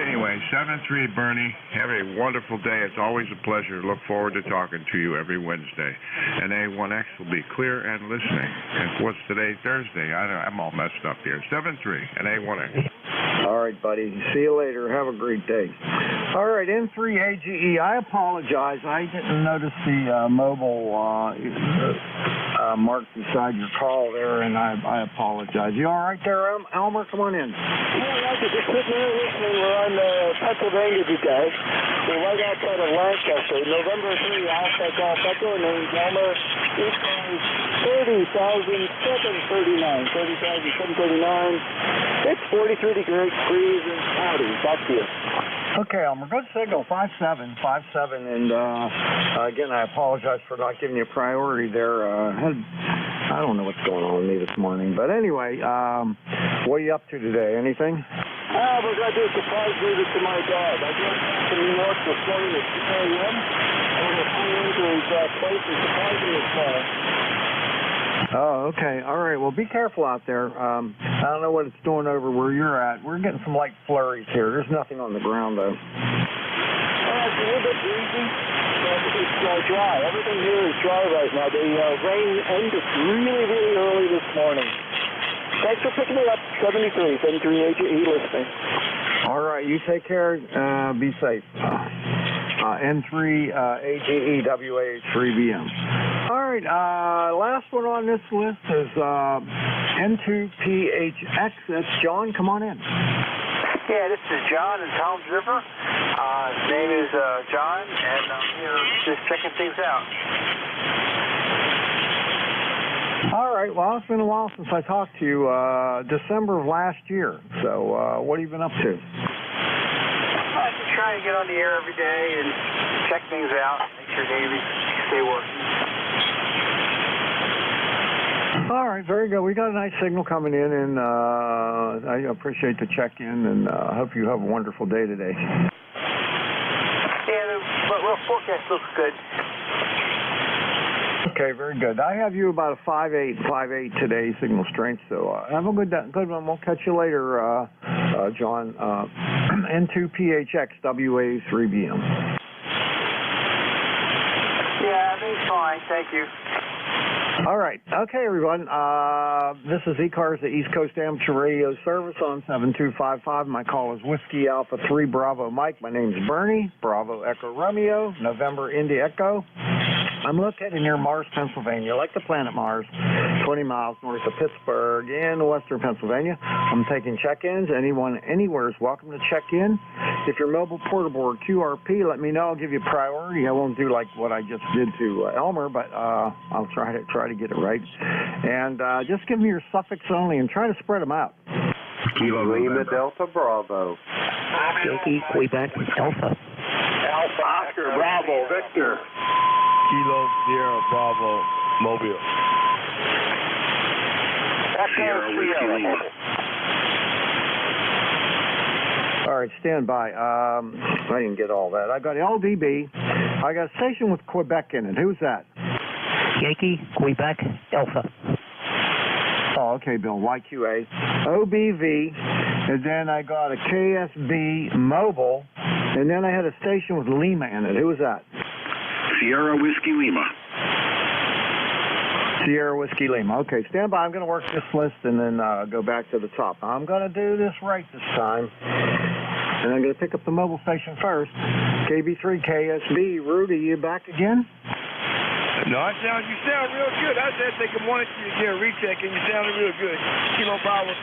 Speaker 13: Anyway, 7-3, Bernie. Have a wonderful day. It's always a pleasure. Look forward to talking to you every Wednesday. And A1X will be clear and listening. And what's today? Thursday. I'm all messed up here. 7-3 and A1X.
Speaker 18: All right, buddy. See you later. Have a great day. All right, N3AGE. I apologize. I didn't notice the mobile mark beside your call there, and I apologize. You all right there, Elmer? Come on in.
Speaker 21: Yeah, just sitting there listening. We're on Pennsylvania today. We're right outside of Lancaster. November 3, Alpha Golf Echo, named Elmer. ECARS 30,739. 30,739. It's 43 degrees and cloudy. Back to you.
Speaker 18: Okay, Elmer, good signal, 5-7, and again, I apologize for not giving you priority there. I don't know what's going on with me this morning, but anyway, what are you up to today? Anything?
Speaker 21: We're going to do a surprise visit to my dad. I drove back to New York this morning at 6 a.m. I'm going to fly into his place and surprise him this morning.
Speaker 18: Oh, okay. All right. Well, be careful out there. I don't know what it's doing over where you're at. We're getting some light flurries here. There's nothing on the ground, though.
Speaker 21: It's a little bit breezy, but it's dry. Everything here is dry right now. The rain ended really, really early this morning. Thanks for picking it up. 73 AGE listening.
Speaker 18: All right. You take care. Be safe. N3 AGE WAH3BM. All right, last one on this list is N2PHX. That's John. Come on in.
Speaker 4: Yeah, this is John in Tom's River. His name is John, and I'm here just checking things out.
Speaker 18: All right, well, it's been a while since I talked to you, December of last year. So what have you been up to?
Speaker 4: I'm just trying to get on the air every day and check things out, make sure they stay working.
Speaker 18: All right, very good. We got a nice signal coming in, and I appreciate the check-in, and I hope you have a wonderful day today.
Speaker 4: Yeah, the forecast looks good.
Speaker 18: Okay, very good. I have you about a 5.8 today signal strength, so have a good one. We'll catch you later, John. N2PHX WA3BM.
Speaker 4: Yeah, everything's fine. Thank you.
Speaker 18: All right. Okay, everyone. This is ECARS, the East Coast Amateur Radio Service on 7255. My call is Whiskey Alpha 3 Bravo Mike. My name's Bernie. Bravo Echo Romeo. November Indy Echo. I'm located near Mars, Pennsylvania, like the planet Mars, 20 miles north of Pittsburgh in western Pennsylvania. I'm taking check-ins. Anyone anywhere is welcome to check in. If you're mobile, portable, or QRP, let me know. I'll give you priority. I won't do like what I just did to Elmer, but I'll try to get it right. And just give me your suffix only and try to spread them out.
Speaker 11: Kilo Lima Delta Bravo.
Speaker 22: Yankee Quebec Alpha.
Speaker 21: Alpha Oscar Bravo Victor.
Speaker 23: Kilo Sierra Bravo Mobile.
Speaker 21: Sierra Whiskey Lima.
Speaker 18: All right, stand by. I didn't get all that. I got LDB. I got a station with Quebec in it. Who's that?
Speaker 22: Yankee Quebec Alpha.
Speaker 18: Oh, okay, Bill. YQA. OBV. And then I got a KSB Mobile. And then I had a station with Lima in it. Who was that?
Speaker 2: Sierra Whiskey Lima.
Speaker 18: Sierra Whiskey Lima. Okay, stand by. I'm going to work this list and then go back to the top. I'm going to do this right this time. And I'm going to pick up the mobile station first. KB3 KSB. Rudy, you back again?
Speaker 23: No, you sound real good. I said take a morning to you again, recheck, and you sounded real good. Kilo Bravo 3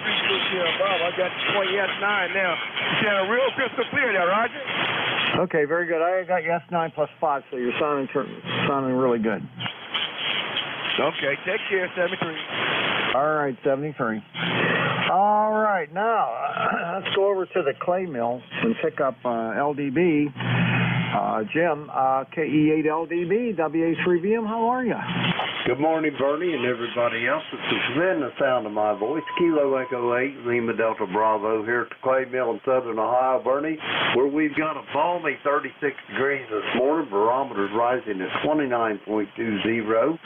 Speaker 23: Sierra Bravo. I got 20S9 now. You sound real crystal clear there, Roger.
Speaker 18: Okay, very good. I got you S9 plus 5, so you're sounding really good.
Speaker 23: Okay, take care, 73.
Speaker 18: All right, 73. All right, now let's go over to the clay mill and pick up LDB. Jim, KE8LDB, WA3BM, how are you?
Speaker 11: Good morning, Bernie, and everybody else. This is within the sound of my voice. Kilo Echo 8, Lima Delta Bravo here at the Clay Mill in southern Ohio, Bernie, where we've got a balmy 36 degrees this morning. Barometer's rising at 29.20.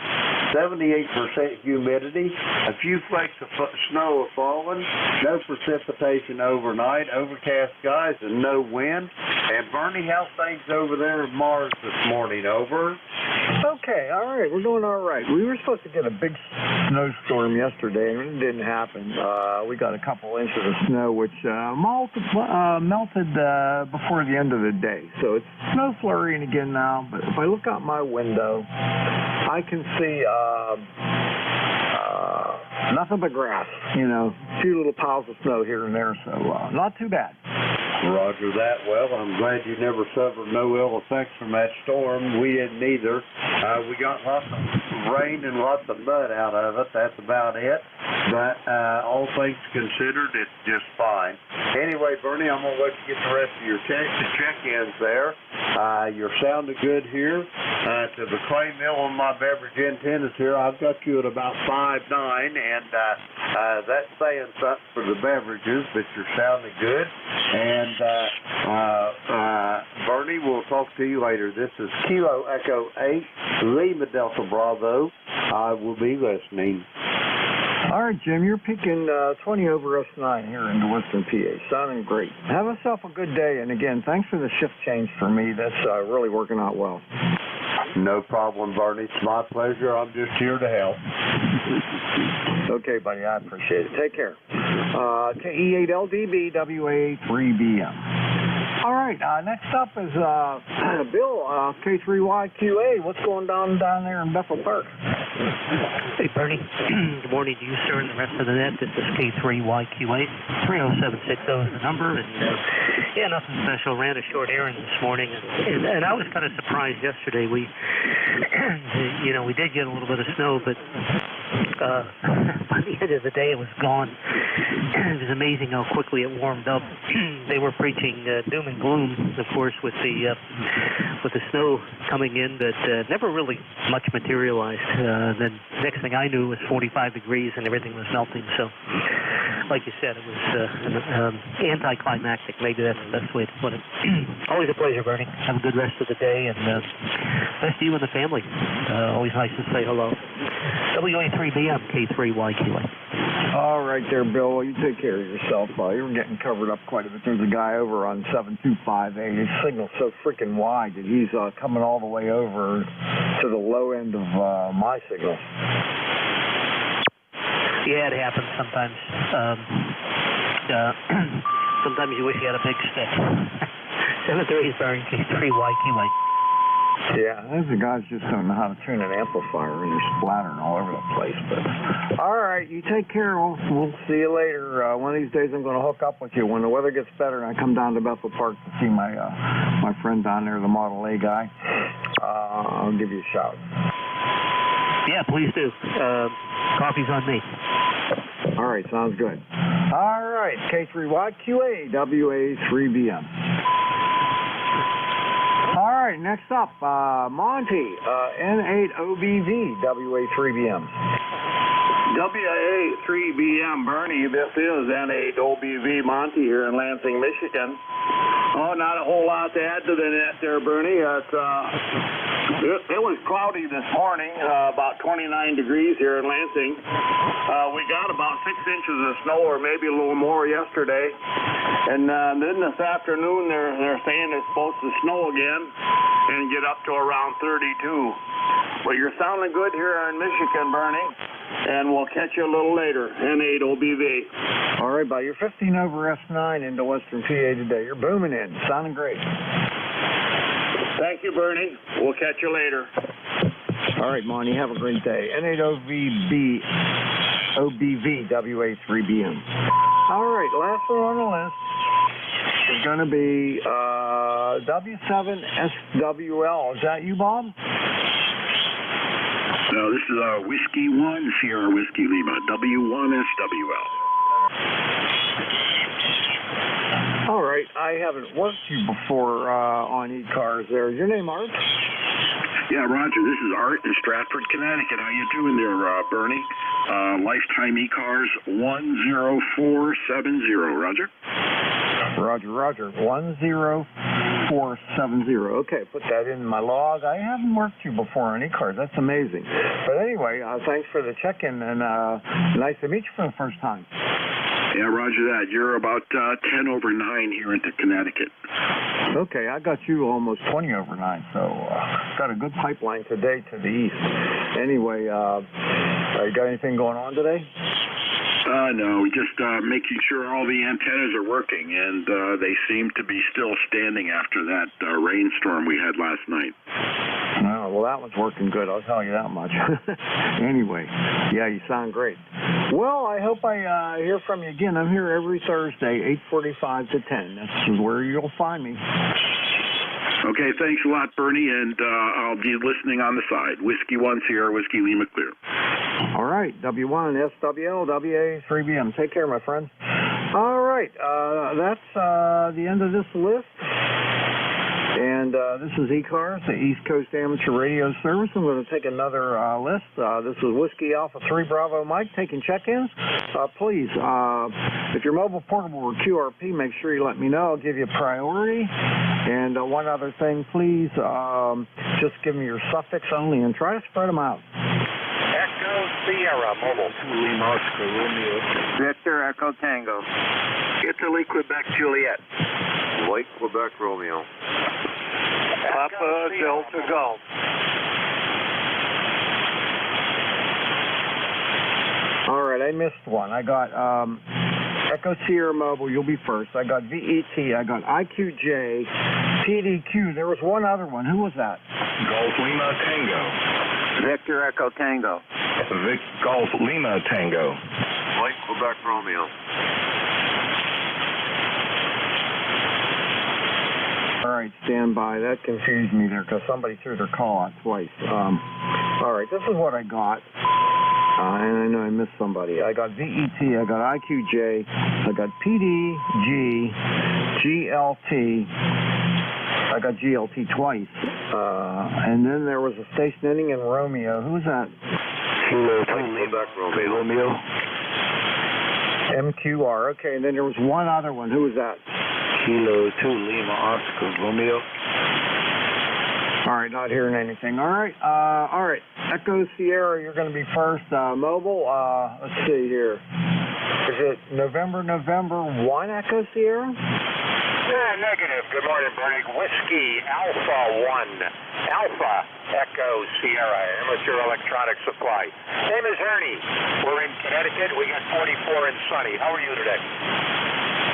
Speaker 11: 78% humidity. A few flakes of snow are falling. No precipitation overnight. Overcast skies and no wind. And Bernie, how's things over there in Mars this morning? Over.
Speaker 18: Okay, all right, we're doing all right. We were supposed to get a big snowstorm yesterday, and it didn't happen. We got a couple inches of snow, which melted before the end of the day. So it's snow flurrying again now, but if I look out my window, I can see nothing but grass, a few little piles of snow here and there, so not too bad.
Speaker 11: Roger that. Well, I'm glad you never suffered no ill effects from that storm. We didn't either. We got lots of rain and lots of mud out of it. That's about it. But all things considered, it's just fine. Anyway, Bernie, I'm going to let you get the rest of your check-ins there. You're sounding good here. To the Clay Mill on my beverage antennas here, I've got you at about 5'9", and that's saying something for the beverages, but you're sounding good. And Bernie, we'll talk to you later. This is Kilo Echo 8, Lima Delta Bravo. I will be listening.
Speaker 18: All right, Jim, you're peaking 20 over S9 here in Western PA. Sounding great. Have yourself a good day. And again, thanks for the shift change for me. That's really working out well.
Speaker 11: No problem, Bernie. It's my pleasure. I'm just here to help.
Speaker 18: Okay, buddy. I appreciate it. Take care. KE8LDB, WA3BM. All right. Next up is Bill, K3YQA. What's going on down there in Bethel Park?
Speaker 5: Hey, Bernie. Good morning to you, sir, and the rest of the net. This is K3YQA. 30760 is the number. And, yeah, nothing special. Ran a short errand this morning. And I was kind of surprised yesterday. We did get a little bit of snow, but by the end of the day, it was gone. It was amazing how quickly it warmed up. They were preaching doom and gloom, of course, with the snow coming in, but never really much materialized. Then next thing I knew, it was 45 degrees and everything was melting. So, like you said, it was anticlimactic. Maybe that's the best way to put it. Always a pleasure, Bernie. Have a good rest of the day, and best to you and the family. Always nice to say hello. WA3BM, K3YQA.
Speaker 18: All right there, Bill. Well, you take care of yourself. You were getting covered up quite a bit. There's a guy over on 7258. His signal's so freaking wide that he's coming all the way over to the low end of my signal.
Speaker 5: Yeah, it happens sometimes. Sometimes you wish you had a big stick. 738 is Barring K3YQA.
Speaker 18: Yeah, those guys just don't know how to tune an amplifier, and they're splattering all over the place. But all right, you take care. We'll see you later. One of these days, I'm going to hook up with you when the weather gets better, and I come down to Bethel Park to see my friend down there, the Model A guy. I'll give you a shout.
Speaker 5: Yeah, please do. Coffee's on me.
Speaker 18: All right, sounds good. All right, K3YQA, WA3BM. All right, next up, Monty, N8OBV, WA3BM.
Speaker 7: WA3BM, Bernie, this is N8OBV Monty here in Lansing, Michigan. Oh, not a whole lot to add to the net there, Bernie. It was cloudy this morning, about 29 degrees here in Lansing. We got about 6 inches of snow, or maybe a little more yesterday. And then this afternoon, they're saying it's supposed to snow again and get up to around 32. But you're sounding good here in Michigan, Bernie. And we'll catch you a little later, N8OBV.
Speaker 18: All right, buddy. You're 15 over S9 into Western PA today. You're booming in. Sounding great.
Speaker 7: Thank you, Bernie. We'll catch you later.
Speaker 18: All right, Monty. Have a great day. N8OBV, WA3BM. All right, last one on the list is going to be W7SWL. Is that you, Bob?
Speaker 8: No, this is Whiskey 1, Sierra Whiskey Lima, W1SWL.
Speaker 18: All right, I haven't worked you before on ECARS there. Is your name Art?
Speaker 8: Yeah, Roger, this is Art in Stratford, Connecticut. How you doing there, Bernie? Lifetime ECARS 10470, Roger?
Speaker 18: Roger. 10470. Okay, put that in my log. I haven't worked you before on ECARS. That's amazing. But anyway, thanks for the check-in, and nice to meet you for the first time.
Speaker 8: Yeah, roger that. You're about 10 over 9 here into Connecticut.
Speaker 18: Okay, I got you almost 20 over 9, so got a good pipeline today to the east. Anyway, you got anything going on today?
Speaker 8: No, just making sure all the antennas are working, and they seem to be still standing after that rainstorm we had last night.
Speaker 18: Oh, well, that one's working good, I'll tell you that much. Anyway, yeah, you sound great. Well, I hope I hear from you again. I'm here every Thursday, 8:45 to 10. That's where you'll find me.
Speaker 8: Okay, thanks a lot, Bernie, and I'll be listening on the side. Whiskey 1 Sierra, Whiskey Lima Clear.
Speaker 18: All right, W1, SWL, WA, 3BM. Take care, my friend. All right, that's the end of this list. And this is ECARS, the East Coast Amateur Radio Service. I'm going to take another list. This is Whiskey Alpha 3 Bravo Mike taking check-ins. Please, if you're mobile, portable, or QRP, make sure you let me know. I'll give you priority. And one other thing, please, just give me your suffix only and try to spread them out.
Speaker 21: Echo Sierra, mobile.
Speaker 13: Lima Oscar Romeo.
Speaker 21: Victor Echo Tango.
Speaker 2: Italy, Quebec, Juliet.
Speaker 21: Lake Quebec Romeo.
Speaker 6: Papa Delta Golf.
Speaker 18: All right, I missed one. I got Echo Sierra Mobile, you'll be first. I got VET, I got IQJ, PDQ. There was one other one. Who was that?
Speaker 13: Golf Lima Tango.
Speaker 21: Victor Echo Tango.
Speaker 13: Golf Lima Tango.
Speaker 21: Lake Quebec Romeo.
Speaker 18: All right, stand by. That confused me there because somebody threw their call out twice. All right, this is what I got. And I know I missed somebody. I got VET, I got IQJ, I got PDG, GLT. I got GLT twice. And then there was a station ending in Romeo. Who's that?
Speaker 21: Romeo.
Speaker 18: MQR. Okay, and then there was one other one. Who was that?
Speaker 21: Kilo 2 Lima Oscar Romeo.
Speaker 18: All right, not hearing anything. All right. Echo Sierra, you're going to be first. Mobile, let's see here. Is it November 1 Echo Sierra?
Speaker 21: Negative. Good morning, Bernie. Whiskey Alpha 1. Alpha Echo Sierra, Amateur Electronic Supply. Name is Ernie. We're in Connecticut. We got 44 and sunny. How are you today?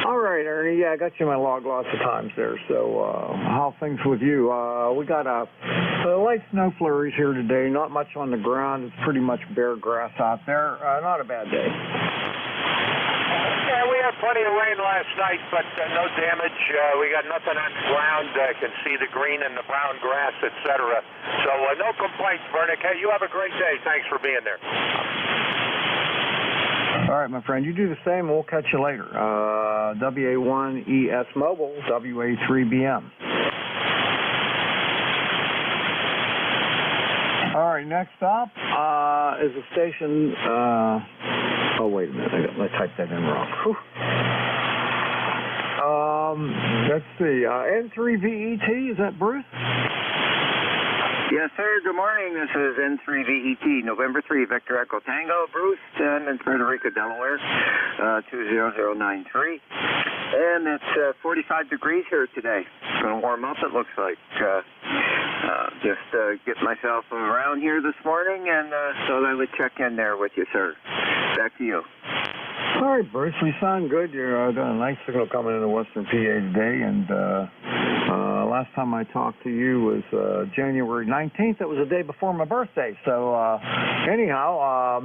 Speaker 18: All right, Ernie. Yeah, I got you in my log lots of times there. So, how things with you? We got a light snow flurries here today. Not much on the ground. It's pretty much bare grass out there. Not a bad day.
Speaker 21: Yeah, we had plenty of rain last night, but no damage. We got nothing on the ground. I can see the green and the brown grass, etc. So, no complaints, Vernick. Hey, you have a great day. Thanks for being there.
Speaker 18: All right, my friend, you do the same, and we'll catch you later. WA1ES Mobile, WA3BM. All right, next up is a station. Oh, wait a minute, I typed that in wrong. Let's see, N3VET, is that Bruce?
Speaker 21: Yes, sir. Good morning. This is N3VET, November 3, Victor Echo Tango, Bruce, in Frederica, Delaware, 20093. And it's 45 degrees here today. It's going to warm up, it looks like. Just getting myself around here this morning, and thought I would check in there with you, sir. Back to you.
Speaker 18: All right, Bruce, we sound good. You're got a nice signal coming into Western PA today, and last time I talked to you was January 19th. That was the day before my birthday. So anyhow,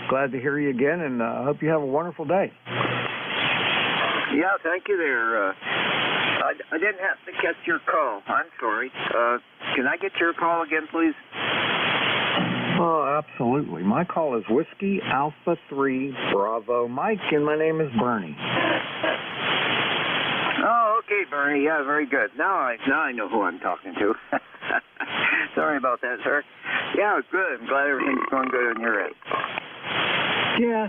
Speaker 18: glad to hear you again, and hope you have a wonderful day.
Speaker 21: Yeah, thank you there. I didn't have to catch your call. I'm sorry. Can I get your call again, please?
Speaker 18: Oh, absolutely. My call is Whiskey Alpha 3 Bravo Mike, and my name is Bernie.
Speaker 21: Oh, Bernie. Yeah, very good. Now I know who I'm talking to. Sorry about that, sir. Yeah, good. I'm glad everything's going good on your end.
Speaker 18: Yeah,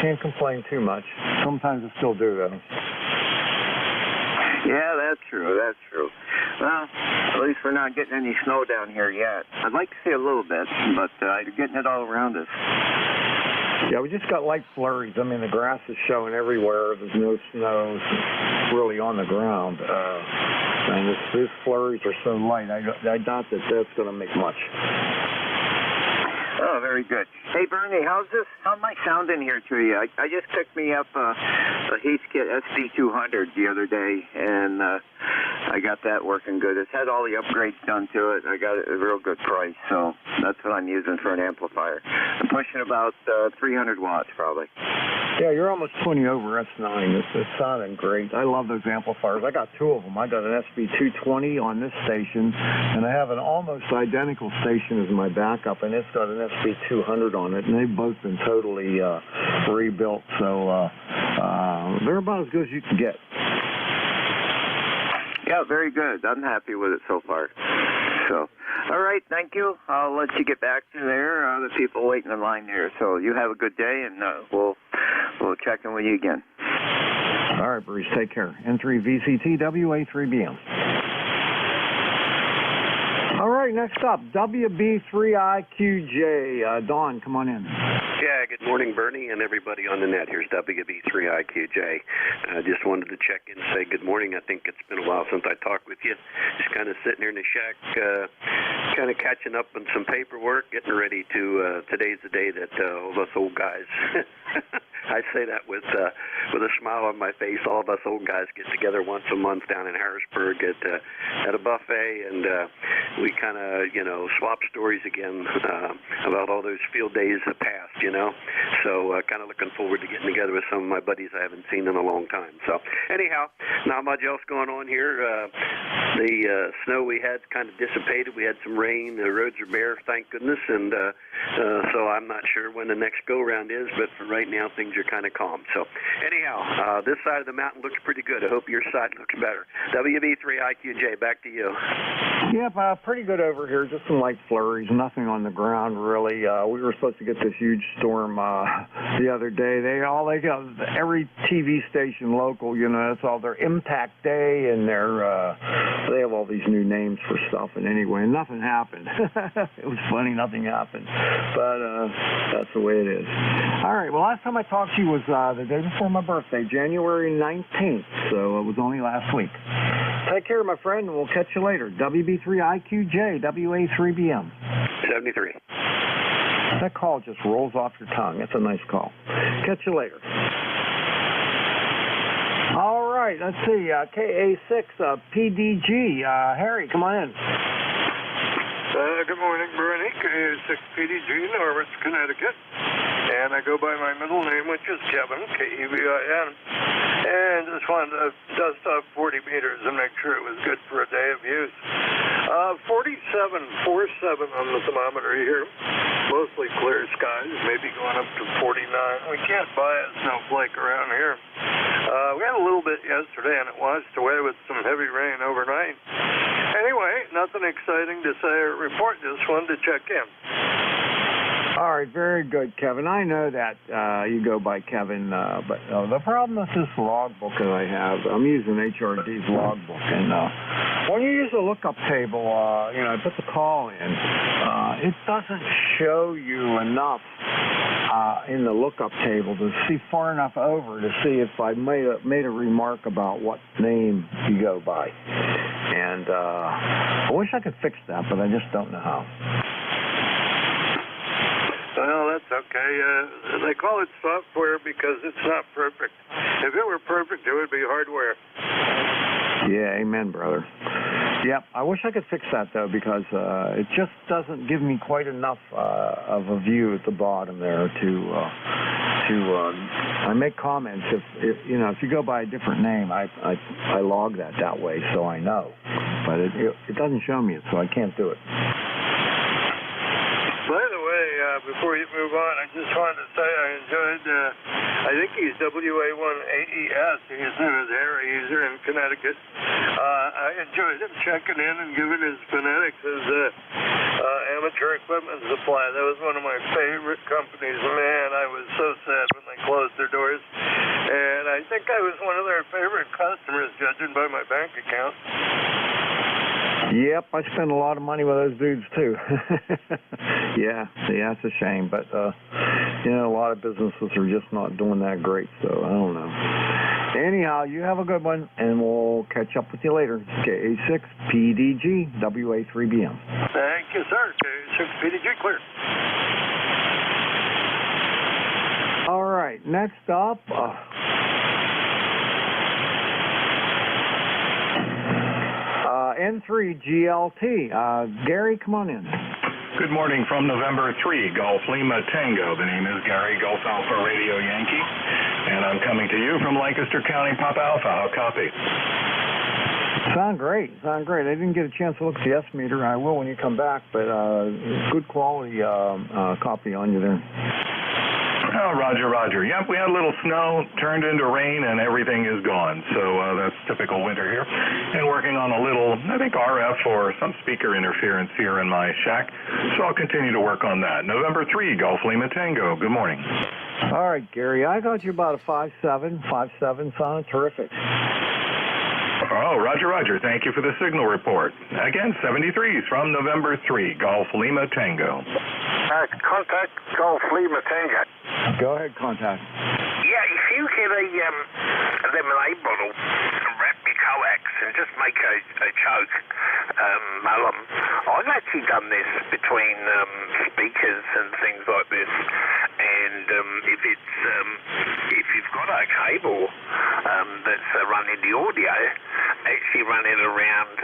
Speaker 18: can't complain too much. Sometimes I still do, though.
Speaker 21: Yeah, that's true. That's true. Well, at least we're not getting any snow down here yet. I'd like to see a little bit, but getting it all around us.
Speaker 18: Yeah, we just got light flurries. I mean, the grass is showing everywhere. There's no snow really on the ground. And these flurries are so light, I doubt that that's going to make much.
Speaker 21: Oh, very good. Hey, Bernie, how am I sounding here to you? I just picked me up a Heathkit SB200 the other day, and I got that working good. It's had all the upgrades done to it. I got it at a real good price, so that's what I'm using for an amplifier. I'm pushing about 300 watts, probably.
Speaker 18: Yeah, you're almost 20 over S9. It's sounding great. I love those amplifiers. I got two of them. I got an SB220 on this station, and I have an almost identical station as my backup, and it's got an SB200 on it, and they've both been totally rebuilt, so they're about as good as you can get.
Speaker 21: Yeah, very good. I'm happy with it so far. So, all right, thank you. I'll let you get back to there. The people waiting in line there. So you have a good day, and we'll check in with you again.
Speaker 18: All right, Bruce, take care. N3VCT WA3BM. All right, next up, WB3IQJ. Dawn, come on in.
Speaker 10: Yeah, good morning, Bernie, and everybody on the net. Here's WB3IQJ. I just wanted to check in and say good morning. I think it's been a while since I talked with you. Just kind of sitting here in the shack, kind of catching up on some paperwork, getting ready to, today's the day that all of us old guys, I say that with a smile on my face, all of us old guys get together once a month down in Harrisburg at a buffet, and we kind of, swap stories again about all those field days that passed, So kind of looking forward to getting together with some of my buddies I haven't seen in a long time. So anyhow, not much else going on here. The snow we had kind of dissipated. We had some rain. The roads are bare, thank goodness, and so I'm not sure when the next go-round is, but for right now, things are kind of calm. So anyhow, this side of the mountain looks pretty good. I hope your side looks better. WB3IQJ, back to you.
Speaker 18: Yep, pretty good over here. Just some light flurries, nothing on the ground really. We were supposed to get this huge storm the other day. They got every TV station local, that's all their Impact Day, and they have all these new names for stuff. And anyway, nothing happened. It was funny, nothing happened. But that's the way it is. All right, well, last time I talked to you was the day before my birthday, January 19th, so it was only last week. Take care, my friend, and we'll catch you later. WB3IQJ, WA3BM.
Speaker 10: 73.
Speaker 18: That call just rolls off your tongue. That's a nice call. Catch you later. All right, let's see. KA6 PDG. Harry, come on in.
Speaker 12: Good morning, Bernie. KA6 PDG, Norwich, Connecticut. And I go by my middle name, which is Kevin, Kevin. And just wanted to dust off 40 meters and make sure it was good for a day of use. 47.47 on the thermometer here. Mostly clear skies, maybe going up to 49. We can't buy a snowflake around here. We had a little bit yesterday, and it washed away with some heavy rain overnight. Anyway, nothing exciting to say or report. Just wanted to check in.
Speaker 18: All right, very good, Kevin. I know that you go by Kevin, but the problem with this logbook that I have, I'm using HRD's logbook, and when you use a lookup table, I put the call in, it doesn't show you enough in the lookup table to see far enough over to see if I made a remark about what name you go by. And I wish I could fix that, but I just don't know how.
Speaker 12: Well, that's okay. They call it software because it's not perfect. If it were perfect, it would be hardware.
Speaker 18: Yeah, amen, brother. Yep, I wish I could fix that, though, because it just doesn't give me quite enough of a view at the bottom there to I make comments. If you go by a different name, I log that way so I know. But it doesn't show me it, so I can't do it.
Speaker 12: By the way, before you move on, I just wanted to say I enjoyed, I think he's WA1AES. He's his Harry. He's here in Connecticut. I enjoyed him checking in and giving his phonetics as amateur equipment supply. That was one of my favorite companies. Man, I was so sad when they closed their doors. And I think I was one of their favorite customers, judging by my bank account.
Speaker 18: Yep, I spend a lot of money with those dudes too. yeah, it's a shame, but you know, a lot of businesses are just not doing that great, so I don't know. Anyhow, you have a good one, and we'll catch up with you later. KA6PDG WA3BM.
Speaker 12: Thank you, sir. KA6PDG clear.
Speaker 18: All right, next up. N3GLT. Gary, come on in.
Speaker 9: Good morning from November 3, Golf Lima Tango. The name is Gary, Golf Alpha Radio Yankee, and I'm coming to you from Lancaster County, Papa Alpha. How copy?
Speaker 18: Sound great. I didn't get a chance to look at the S meter. I will when you come back, but good quality copy on you there.
Speaker 9: Oh, Roger. Yep, we had a little snow, turned into rain, and everything is gone. So that's typical winter here. And working on a little, I think, RF or some speaker interference here in my shack. So I'll continue to work on that. November 3, Golf Lima Tango. Good morning.
Speaker 18: All right, Gary. I got you about a 5.7. 5.7 sounded terrific.
Speaker 9: Oh, Roger. Thank you for the signal report. Again, 73s from November 3, Golf Lima Tango.
Speaker 2: Contact Golf Lima Tango.
Speaker 18: Go ahead, contact.
Speaker 2: Yeah, if you get a lemonade bottle and wrap your coax and just make a choke, mull 'em. I've actually done this between speakers and things like this, and if you've got a cable that's running the audio, actually run it around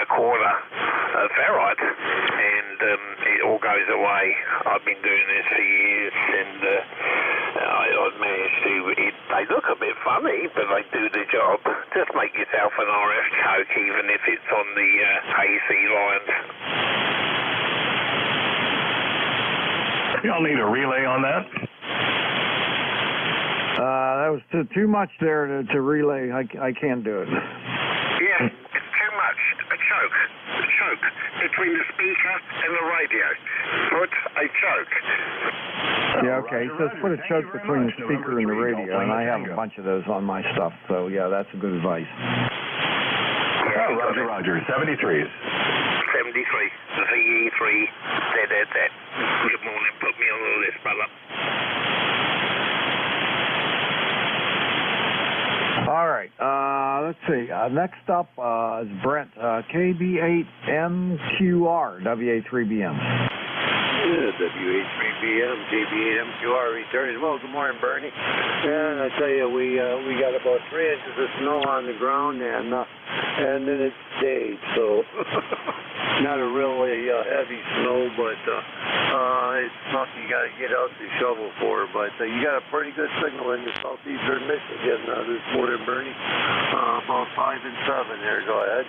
Speaker 2: a quarter ferrite, and it all goes away. I've been doing this for years, and I've managed to. They look a bit funny, but they do the job. Just make yourself an RF choke, even if it's on the AC lines.
Speaker 9: Y'all need a relay on that?
Speaker 18: That was too much there to relay. I can't do it.
Speaker 2: Yeah, it's too much. A choke between the speaker and the radio. Put a choke.
Speaker 18: Yeah, okay. He says put a choke between the speaker and the radio, and I have a bunch of those on my stuff. So yeah, that's a good advice.
Speaker 9: Oh, Roger. 73s.
Speaker 2: 73. VE3 ZZ. Good morning. Put me on the list, brother.
Speaker 18: All right. Let's see. Next up is Brent, KB8MQR, WA3BM.
Speaker 11: WA3BM, KB8MQR returning. Well, good morning, Bernie. And I tell you, we got about 3 inches of snow on the ground, and then it stayed. So not a really heavy snow, but it's something you got to get out to shovel for. But you got a pretty good signal in the southeastern Michigan this morning, Bernie. About 5 and 7 there. Go ahead.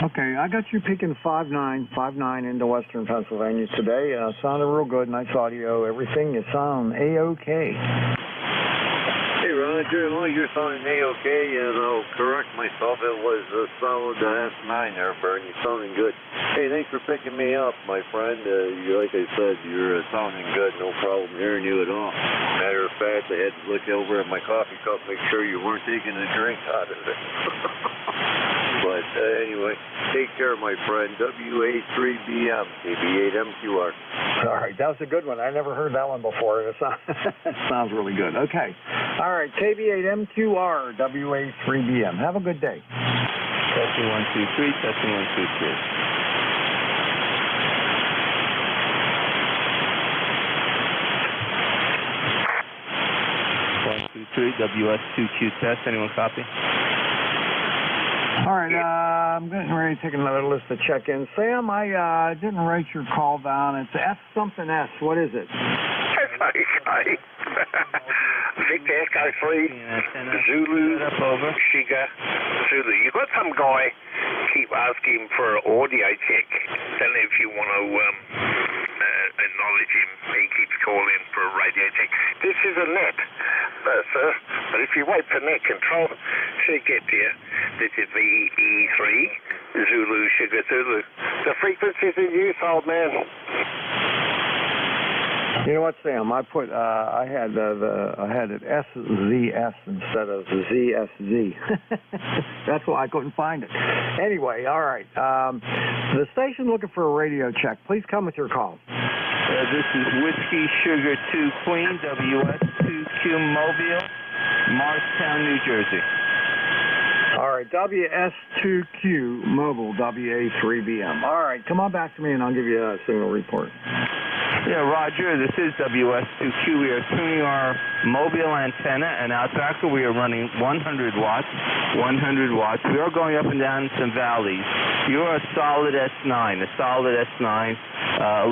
Speaker 18: Okay, I got you picking 5.9 into western Pennsylvania today. Sounded real good, nice audio, everything. You sound A-OK.
Speaker 11: Hey, Roger, well, you're sounding A-OK, and I'll correct myself. It was a solid S9 there, Bernie. You're sounding good. Hey, thanks for picking me up, my friend. Like I said, you're sounding good. No problem hearing you at all. Matter of fact, I had to look over at my coffee cup, make sure you weren't taking a drink out of it. But anyway, take care, my friend. WA3BM, KB8MQR.
Speaker 18: All right, that was a good one. I never heard that one before. It sounds really good. Okay. All right, KB8MQR, WA3BM. Have a good day.
Speaker 14: Testing 1, 2, 3. Testing 1, 2, 3. WS2Q test. Anyone copy?
Speaker 18: All right, I'm getting ready to take another list of check-ins. Sam, I didn't write your call down. It's F something S. What is it?
Speaker 2: Okay. Victor Echo 3, Zulu, Sugar, Zulu. You got some guy keep asking for an audio check. Don't know if you want to acknowledge him. He keeps calling for a radio check. This is a net, sir. But if you wait for net control, she'll get to you. This is VE3, Zulu Sugar Zulu. The frequency's in use, old man.
Speaker 18: You know what, Sam? I put I had it SZS instead of ZSZ. That's why I couldn't find it. Anyway, all right. The station looking for a radio check. Please come with your call.
Speaker 14: This is Whiskey Sugar 2 Queen, WS2Q Mobile, Morristown, New Jersey.
Speaker 18: All right, WS2Q Mobile, WA3BM. All right, come on back to me and I'll give you a signal report.
Speaker 14: Yeah, Roger, this is WS2Q. We are tuning our mobile antenna, and out back we are running 100 watts, 100 watts. We are going up and down some valleys. You're a solid S9, It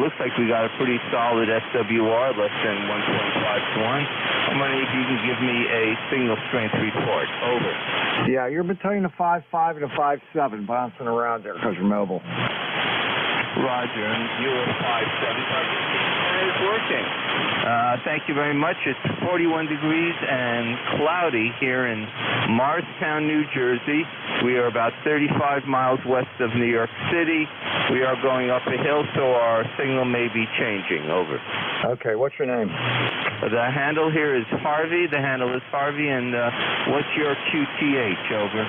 Speaker 14: looks like we got a pretty solid SWR, less than 1.5 to 1. I'm wondering if you can give me a signal strength report. Over.
Speaker 18: Yeah, you're between a 5.5 and a 5.7, bouncing around there because you're mobile.
Speaker 14: Roger, and you're a 5.7. It's working. Thank you very much. It's 41 degrees and cloudy here in Morristown, New Jersey. We are about 35 miles west of New York City. We are going up a hill, so our signal may be changing. Over.
Speaker 18: Okay, what's your name?
Speaker 14: The handle here is Harvey. And what's your QTH? Over.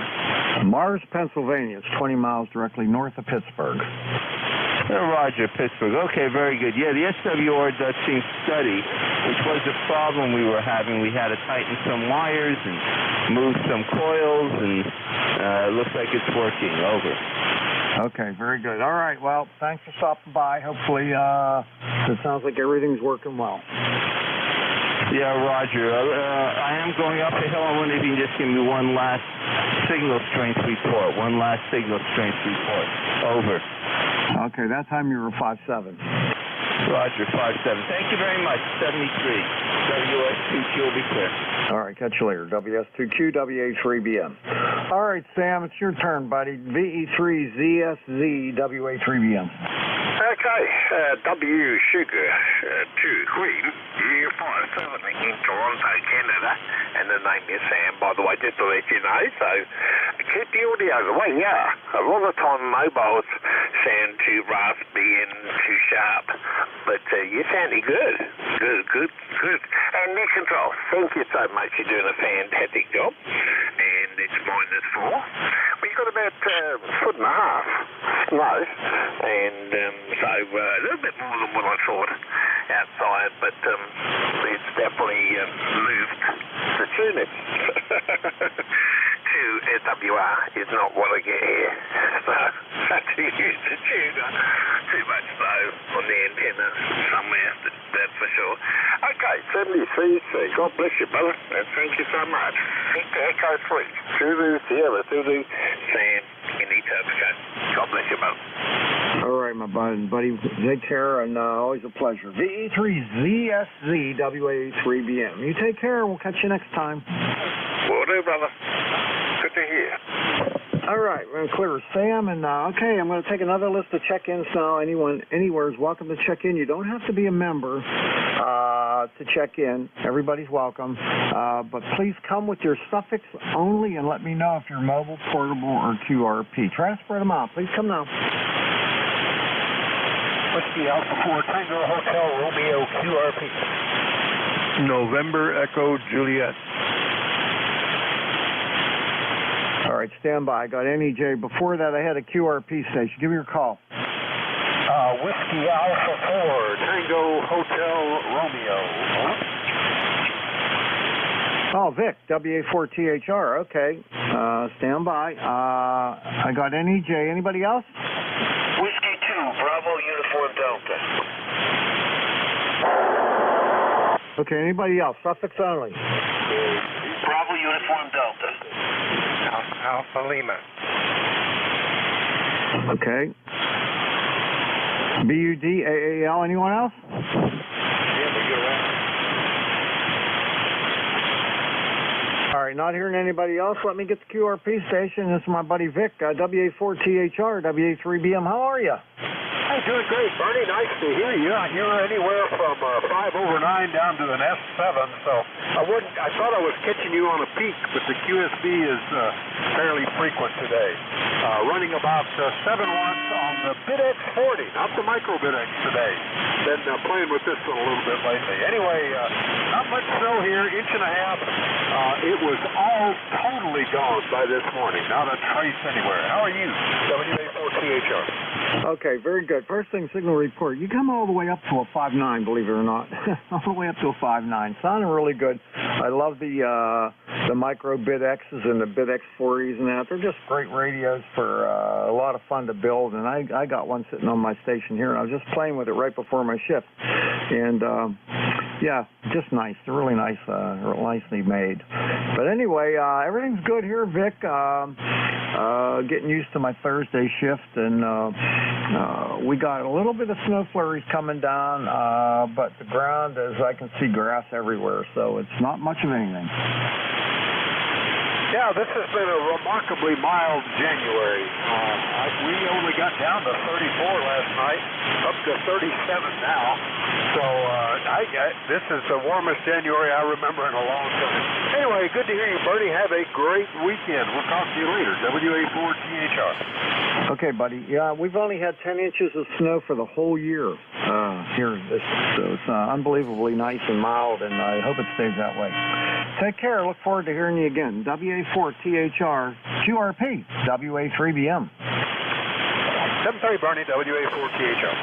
Speaker 18: Mars, Pennsylvania. It's 20 miles directly north of Pittsburgh.
Speaker 14: Roger, Pittsburgh. Okay, very good. Yeah, the SWR does seem steady, which was a problem we were having. We had to tighten some wires and move some coils, and it looks like it's working. Over.
Speaker 18: Okay, very good. All right, well, thanks for stopping by. Hopefully, it sounds like everything's working well.
Speaker 14: Yeah, Roger. I am going up the hill. I wonder if you can just give me one last signal strength report. Over.
Speaker 18: Okay, that time you were 5.7.
Speaker 14: Roger, 5.7. Thank you very much. 73. WS2Q will be clear.
Speaker 18: All right, catch you later. WS2Q, WA3BM. All right, Sam, it's your turn, buddy. VE3ZSZ, WA3BM.
Speaker 2: Okay, W Sugar 2 Queen, Year 57 in Toronto, Canada, and the name is Sam, by the way, just to let you know, so keep the audio away, yeah. A lot of time mobiles sound too raspy and too sharp, but you're sounding good. Good. And net control, thank you so much, you're doing a fantastic job, and it's -4. We've got about a foot and a half snow, and so a little bit more than what I thought outside, but it's definitely moved the tuning to SWR is not what I get here. So I had to use the tuner. Too much snow on the antenna somewhere, that's for sure. Okay, 73C. God bless you, brother, and thank you so much. Echo 3. Zulu, Sierra, Zulu, Sam, Indy God bless you, brother.
Speaker 18: All right, my buddy. Take care, and always a pleasure. VE3ZSZ, WA3BM. You take care. We'll catch you next time.
Speaker 2: Will do, brother. Good to hear.
Speaker 18: All right, we're going to clear Sam, and okay, I'm going to take another list of check-ins now. Anyone, anywhere is welcome to check in. You don't have to be a member to check in. Everybody's welcome, but please come with your suffix only, and let me know if you're mobile, portable, or QRP. Try to spread them out. Please come now.
Speaker 20: Whiskey Alpha 4 Tango Hotel Romeo QRP.
Speaker 13: November Echo Juliet.
Speaker 18: All right, stand by. I got NEJ. Before that, I had a QRP station. Give me your call.
Speaker 20: Whiskey Alpha 4 Tango Hotel Romeo.
Speaker 18: Oh, Vic, WA4THR. Okay, stand by. I got NEJ. Anybody else?
Speaker 2: Whiskey 2 Bravo Uniform Delta.
Speaker 18: Okay, anybody else? Suffix only.
Speaker 2: Bravo Uniform Delta.
Speaker 15: Alpha Lima.
Speaker 18: Okay. BUDAAL. Anyone else?
Speaker 15: Yeah, we go around.
Speaker 18: All right, not hearing anybody else. Let me get the QRP station. This is my buddy Vic, WA4THR, WA3BM. How are you?
Speaker 21: Hi, doing great, Bernie. Nice to hear you. You're anywhere from 5 over 9 down to an S7, so I thought I was catching you on a peak, but the QSB is fairly frequent today. Running about 7 watts on the BitX40, not the micro BitX today. Been playing with this one a little bit lately. Anyway, not much snow here, inch and a half. It was all totally gone by this morning. Not a trace anywhere. How are you, WA4THR?
Speaker 18: Okay, very good. First thing, signal report. You come all the way up to a 5.9, believe it or not. All the way up to a 5.9. Sounding really good. I love the micro BitXs and the BitX40s and that. They're just great radios for a lot of fun to build. And I got one sitting on my station here, and I was just playing with it right before my shift. And yeah, just nice. They're really nice, nicely made. But anyway, everything's good here, Vic. Getting used to my Thursday shift, and we got a little bit of snow flurries coming down, but the ground, as I can see, grass everywhere, so it's not much of anything.
Speaker 21: Yeah, this has been a remarkably mild January. We only got down to 34 last night, up to 37 now. So this is the warmest January I remember in a long time. Anyway, good to hear you, Bertie. Have a great weekend. We'll talk to you later. WA4THR.
Speaker 18: Okay, buddy. Yeah, we've only had 10 inches of snow for the whole year here. So it's unbelievably nice and mild, and I hope it stays that way. Take care. Look forward to hearing you again. WA4THR, QRP, WA3BM.
Speaker 21: 7:30, Bernie, WA4THR.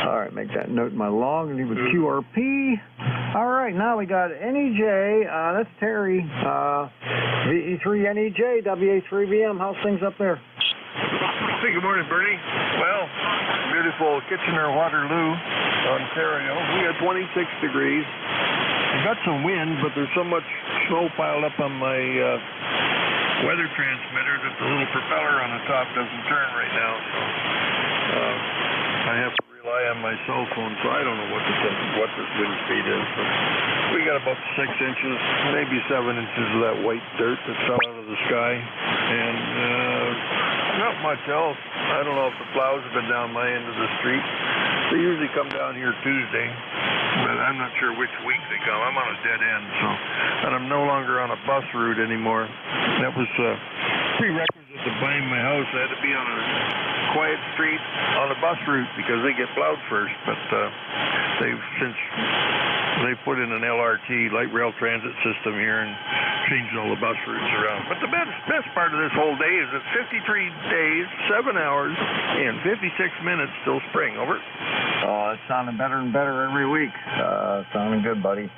Speaker 18: All right, make that note in my log and leave with QRP. All right, now we got NEJ. That's Terry. VE3NEJ, WA3BM. How's things up there?
Speaker 13: Hey, good morning, Bernie. Well, beautiful Kitchener-Waterloo, Ontario. We got 26 degrees. I got some wind, but there's so much snow piled up on my weather transmitter that the little propeller on the top doesn't turn right now. So I have to rely on my cell phone, so I don't know what the wind speed is. But we got about 6 inches, maybe 7 inches of that white dirt that fell out of the sky, and not much else. I don't know if the plows have been down my end of the street. They usually come down here Tuesday, but I'm not sure which week they come. I'm on a dead end, and I'm no longer on a bus route anymore. That was prerequisite to buying my house. I had to be on a quiet street on a bus route because they get plowed first, but they've since put in an LRT, light rail transit system here, and changed all the bus routes around. But the best part of this whole day is it's 53 days, 7 hours, and 56 minutes till spring. Over.
Speaker 18: Oh, it's sounding better and better every week. Sounding good, buddy.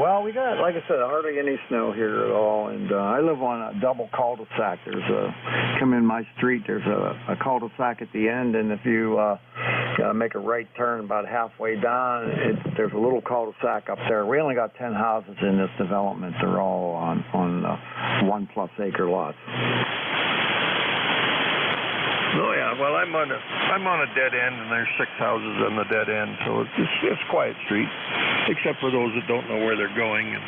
Speaker 18: Well, we got, like I said, hardly any snow here at all, and I live on a double cul-de-sac. Come in my street, there's a cul-de-sac at the end, and if you make a right turn about halfway down, there's a little cul-de-sac up there. We only got 10 houses in this development. They're all on 1+ acre lots.
Speaker 13: Oh yeah, well I'm on a dead end, and there's 6 houses on the dead end, so it's a quiet street, except for those that don't know where they're going. And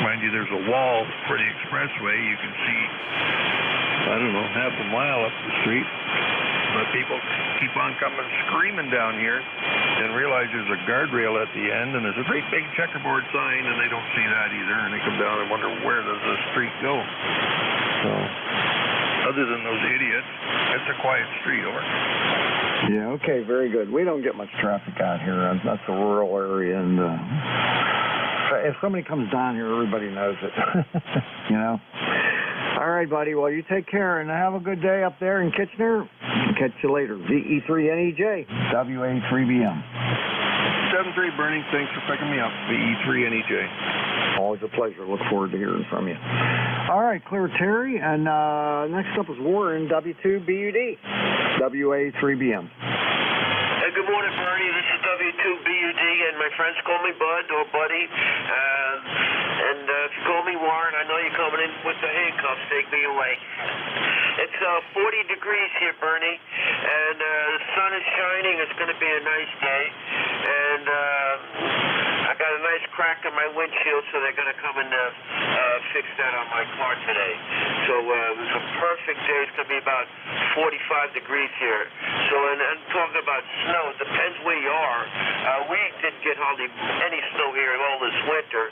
Speaker 13: mind you, there's a wall for the expressway. You can see, I don't know, half a mile up the street. But people keep on coming screaming down here and realize there's a guardrail at the end, and there's a great big checkerboard sign, and they don't see that either, and they come down and wonder, where does this street go? So, other than those idiots, it's a quiet street. Over.
Speaker 18: Yeah, okay, very good. We don't get much traffic out here. That's a rural area, and if somebody comes down here, everybody knows it. You know? All right, buddy. Well, you take care, and have a good day up there in Kitchener. Catch you later. VE3NEJ, WA3BM.
Speaker 13: 7-3, Bernie. Thanks for picking me up. VE3NEJ.
Speaker 18: Always a pleasure. Look forward to hearing from you. All right, Clear Terry, and next up is Warren, W2BUD, WA3BM.
Speaker 21: Good morning, Bernie. This is W2BUD, and my friends call me Bud or Buddy. And if you call me Warren, I know you're coming in with the handcuffs. Take me away. It's 40 degrees here, Bernie, and the sun is shining. It's going to be a nice day. And I got a nice
Speaker 1: just cracked on my windshield, so they're going to come and fix that on my car today. So it was a perfect day. It's going to be about 45 degrees here. So, and talking about snow, it depends where you are. We didn't get hardly any snow here all this winter,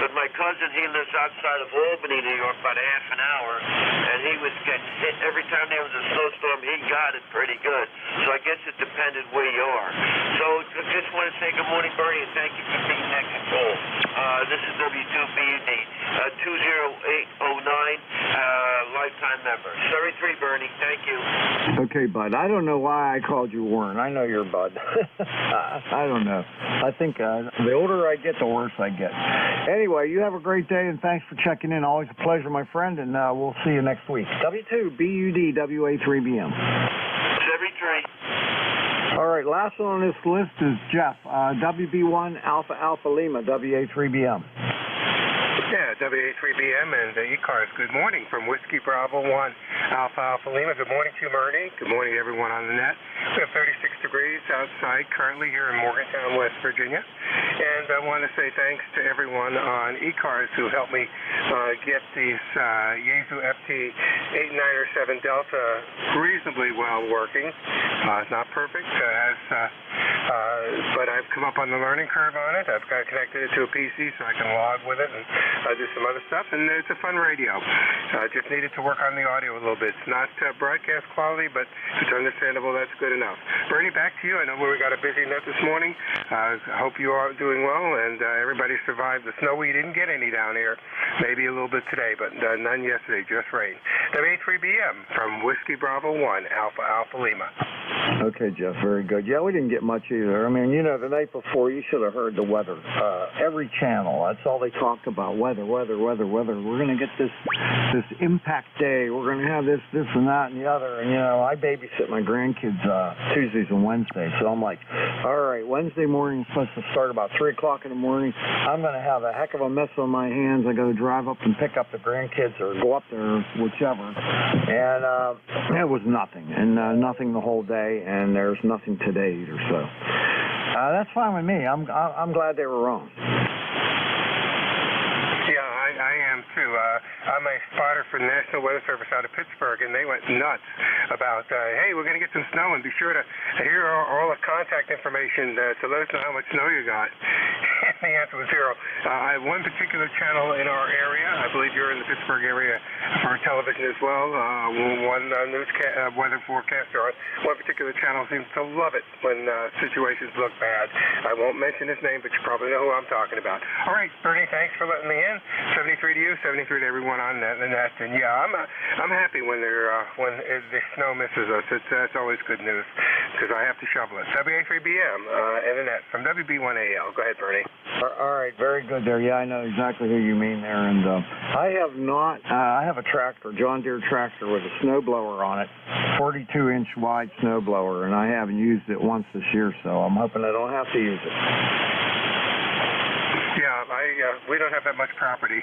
Speaker 1: but my cousin, he lives outside of Albany, New York, about a half an hour, and he was getting hit every time there was a snowstorm. He got it pretty good. So I guess it depended where you are. So I just want to say good morning, Bernie, and thank you for being net control. This is W2BUD 20809, lifetime member. 33, Bernie. Thank you.
Speaker 18: Okay, Bud. I don't know why I called you Warren. I know you're Bud. I don't know. I think the older I get, the worse I get. Anyway, you have a great day, and thanks for checking in. Always a pleasure, my friend, and we'll see you next week. W2BUD WA3BM.
Speaker 1: 73.
Speaker 18: All right, last one on this list is Jeff, WB1 Alpha Alpha Lima, WA3BM.
Speaker 15: Yeah, WA3BM and ECARS. Good morning from Whiskey Bravo 1 Alpha Alpha Lima. Good morning to you, Bernie. Good morning to everyone on the net. We have 36 degrees outside currently here in Morgantown, West Virginia. And I want to say thanks to everyone on ECARS who helped me get these Yaesu FT8907 Delta reasonably well working. It's not perfect, but I've come up on the learning curve on it. I've got connected it to a PC so I can log with it and do some other stuff, and it's a fun radio. Just needed to work on the audio a little bit. It's not broadcast quality, but it's understandable. That's good enough. Bernie, back to you. I know we got a busy net this morning. I hope you are doing well, and everybody survived the snow. We didn't get any down here. Maybe a little bit today, but none yesterday, just rain. WA3BM from Whiskey Bravo 1 Alpha Alpha Lima.
Speaker 18: Okay, Jeff, very good. Yeah, we didn't get much either. I mean, you know, the night before, you should have heard the weather. Every channel, that's all they talked about. Weather. We're going to get this impact day. We're going to have this, and that, and the other. And, you know, I babysit my grandkids Tuesdays and Wednesdays. So I'm like, all right, Wednesday morning is supposed to start about 3 o'clock in the morning. I'm going to have a heck of a mess on my hands. I got to drive up and pick up the grandkids or go up there, whichever. And it was nothing. And nothing the whole day. And there's nothing today either. So that's fine with me. I'm glad they were wrong.
Speaker 15: I am too. I'm a spotter for the National Weather Service out of Pittsburgh, and they went nuts about, hey, we're going to get some snow, and be sure to hear all the contact information to let us know how much snow you got. And the answer was 0. I have one particular channel in our area. I believe you're in the Pittsburgh area for television as well. One weather forecaster on one particular channel seems to love it when situations look bad. I won't mention his name, but you probably know who I'm talking about. All right, Bernie, thanks for letting me in. 73 to you, 73 to everyone on the net. And yeah, I'm happy when the snow misses us. It's always good news because I have to shovel it. WA3BM and the net from WB1AL. Go ahead, Bernie.
Speaker 18: All right, very good there. Yeah, I know exactly who you mean there. And I have a tractor, John Deere tractor with a snowblower on it, 42-inch wide snowblower, and I haven't used it once this year, so I'm hoping I don't have to use it.
Speaker 15: Yeah, we don't have that much property,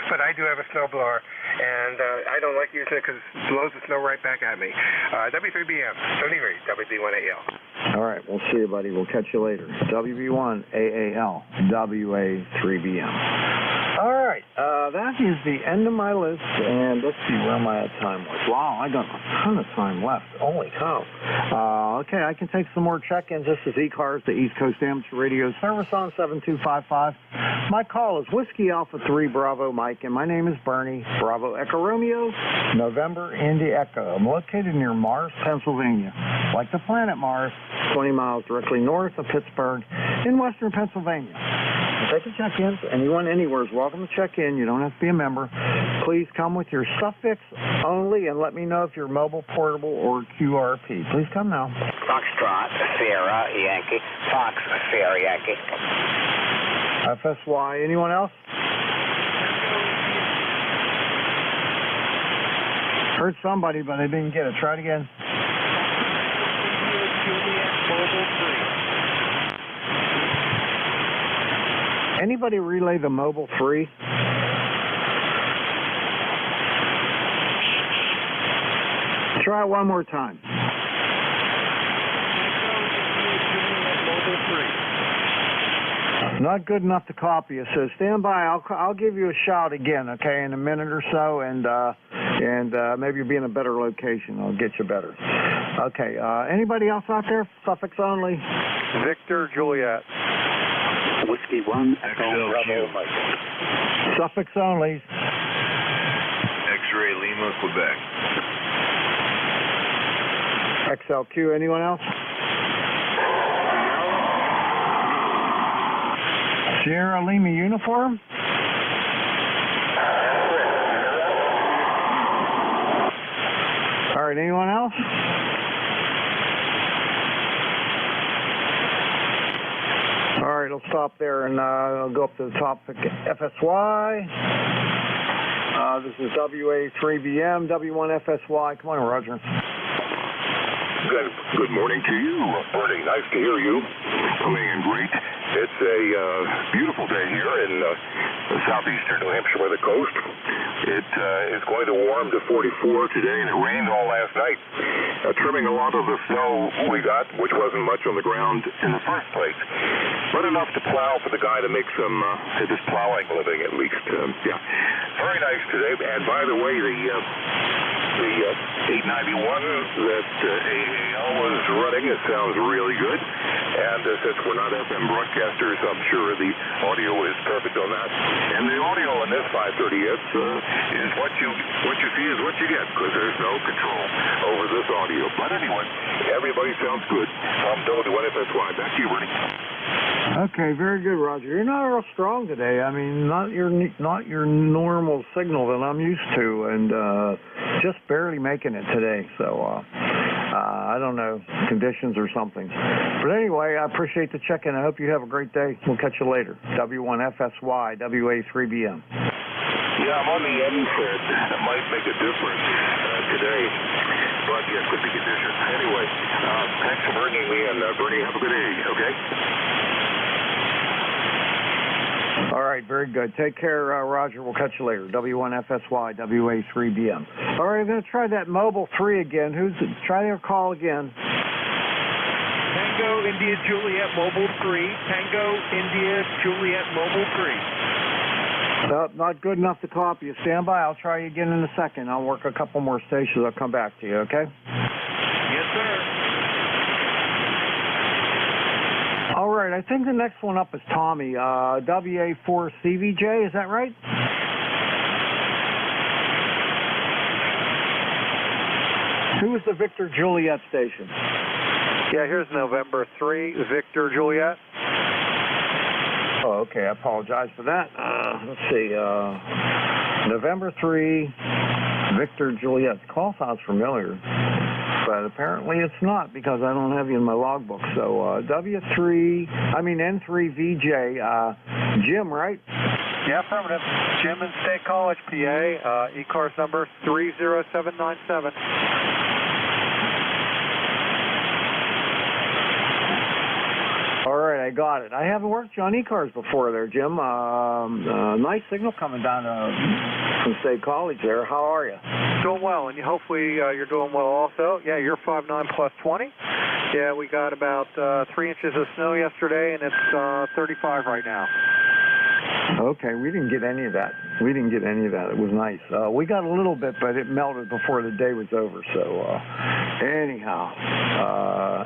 Speaker 15: but I do have a snowblower, and I don't like using it because it blows the snow right back at me. W3BM, 73, WB1AL.
Speaker 18: All right, we'll see you, buddy. We'll catch you later. WB1AAL, WA3BM. All right, that is the end of my list, and let's see where my time was. Wow, I got a ton of time left. Holy cow. Okay, I can take some more check-ins. This is ECARS, the East Coast Amateur Radio Service on 7255. My call is Whiskey Alpha 3 Bravo Mike, and my name is Bernie. Bravo Echo Romeo, November Indy Echo. I'm located near Mars, Pennsylvania. Like the planet Mars, 20 miles directly north of Pittsburgh in western Pennsylvania. Taking check-ins. Anyone anywhere is welcome to check in. You don't have to be a member. Please come with your suffix only and let me know if you're mobile, portable, or QRP. Please come now.
Speaker 19: Foxtrot, Sierra, Yankee. Fox, Sierra, Yankee.
Speaker 18: FSY. Anyone else? Heard somebody, but I didn't get it. Try it again. Anybody relay the Mobile 3? Try it one more time. Not good enough to copy you. So stand by. I'll give you a shout again, okay, in a minute or so, and maybe you'll be in a better location. I'll get you better. Okay. Anybody else out there? Suffix only.
Speaker 4: Victor Juliet.
Speaker 3: Whiskey 1,
Speaker 2: Echo Bravo Mike.
Speaker 18: Suffix only.
Speaker 2: X-ray Lima, Quebec.
Speaker 18: XLQ. Anyone else? Sierra Lima uniform. All right. Anyone else? All right. I'll stop there and I'll go up to the top. FSY. This is WA3BM, W1FSY. Come on, Roger.
Speaker 2: Good morning to you, Bernie. Nice to hear you. Coming in great. It's a beautiful day here in southeastern New Hampshire by the coast. It is going to warm to 44 today, and it rained all last night, trimming a lot of the snow we got, which wasn't much on the ground in the first place, but enough to plow for the guy to make some this plowing living at least. Yeah, very nice today. And by the way, the 891 that AAL was running, it sounds really good. And since we're not FM broadcasters, I'm sure the audio is perfect on that. And the audio on this 530S is what you see is what you get, because there's no control over this audio. But anyway, everybody sounds good. I'm W1FSY. Back to you, Bernie.
Speaker 18: Okay, very good, Roger. You're not real strong today. I mean, not your normal signal that I'm used to, and just barely making it today. So I don't know, conditions or something. But anyway, I appreciate the check-in. I hope you have a great day. We'll catch you later. W1FSY, WA3BM.
Speaker 2: Yeah, I'm on the NSAID. That might make a difference today. But yeah, could be conditions. Anyway, thanks for bringing me in, Bernie. Have a good day, okay?
Speaker 18: All right, very good. Take care, Roger. We'll catch you later. W1FSY, WA3BM. All right, I'm going to try that Mobile 3 again. Try their call again.
Speaker 23: Tango India Juliet Mobile 3. Tango India Juliet Mobile 3.
Speaker 18: No, not good enough to copy you. Stand by. I'll try you again in a second. I'll work a couple more stations. I'll come back to you, okay?
Speaker 23: Yes, sir.
Speaker 18: All right, I think the next one up is Tommy, WA4CVJ, is that right? Who is the Victor Juliet station?
Speaker 4: Yeah, here's November 3, Victor Juliet.
Speaker 18: Oh, okay, I apologize for that. Let's see, November 3, Victor Juliet. The call sounds familiar, but apparently it's not because I don't have you in my logbook. So N3VJ, Jim, right?
Speaker 4: Yeah, affirmative. Jim in State College, PA, ECARS number 30797.
Speaker 18: All right, I got it. I haven't worked you on ECARS before there, Jim. Nice signal coming down from State College there. How are you?
Speaker 4: Doing well, and hopefully you're doing well also. Yeah, you're 5'9" plus 20. Yeah, we got about 3 inches of snow yesterday, and it's 35 right now.
Speaker 18: Okay, we didn't get any of that. It was nice. We got a little bit, but it melted before the day was over. So anyhow,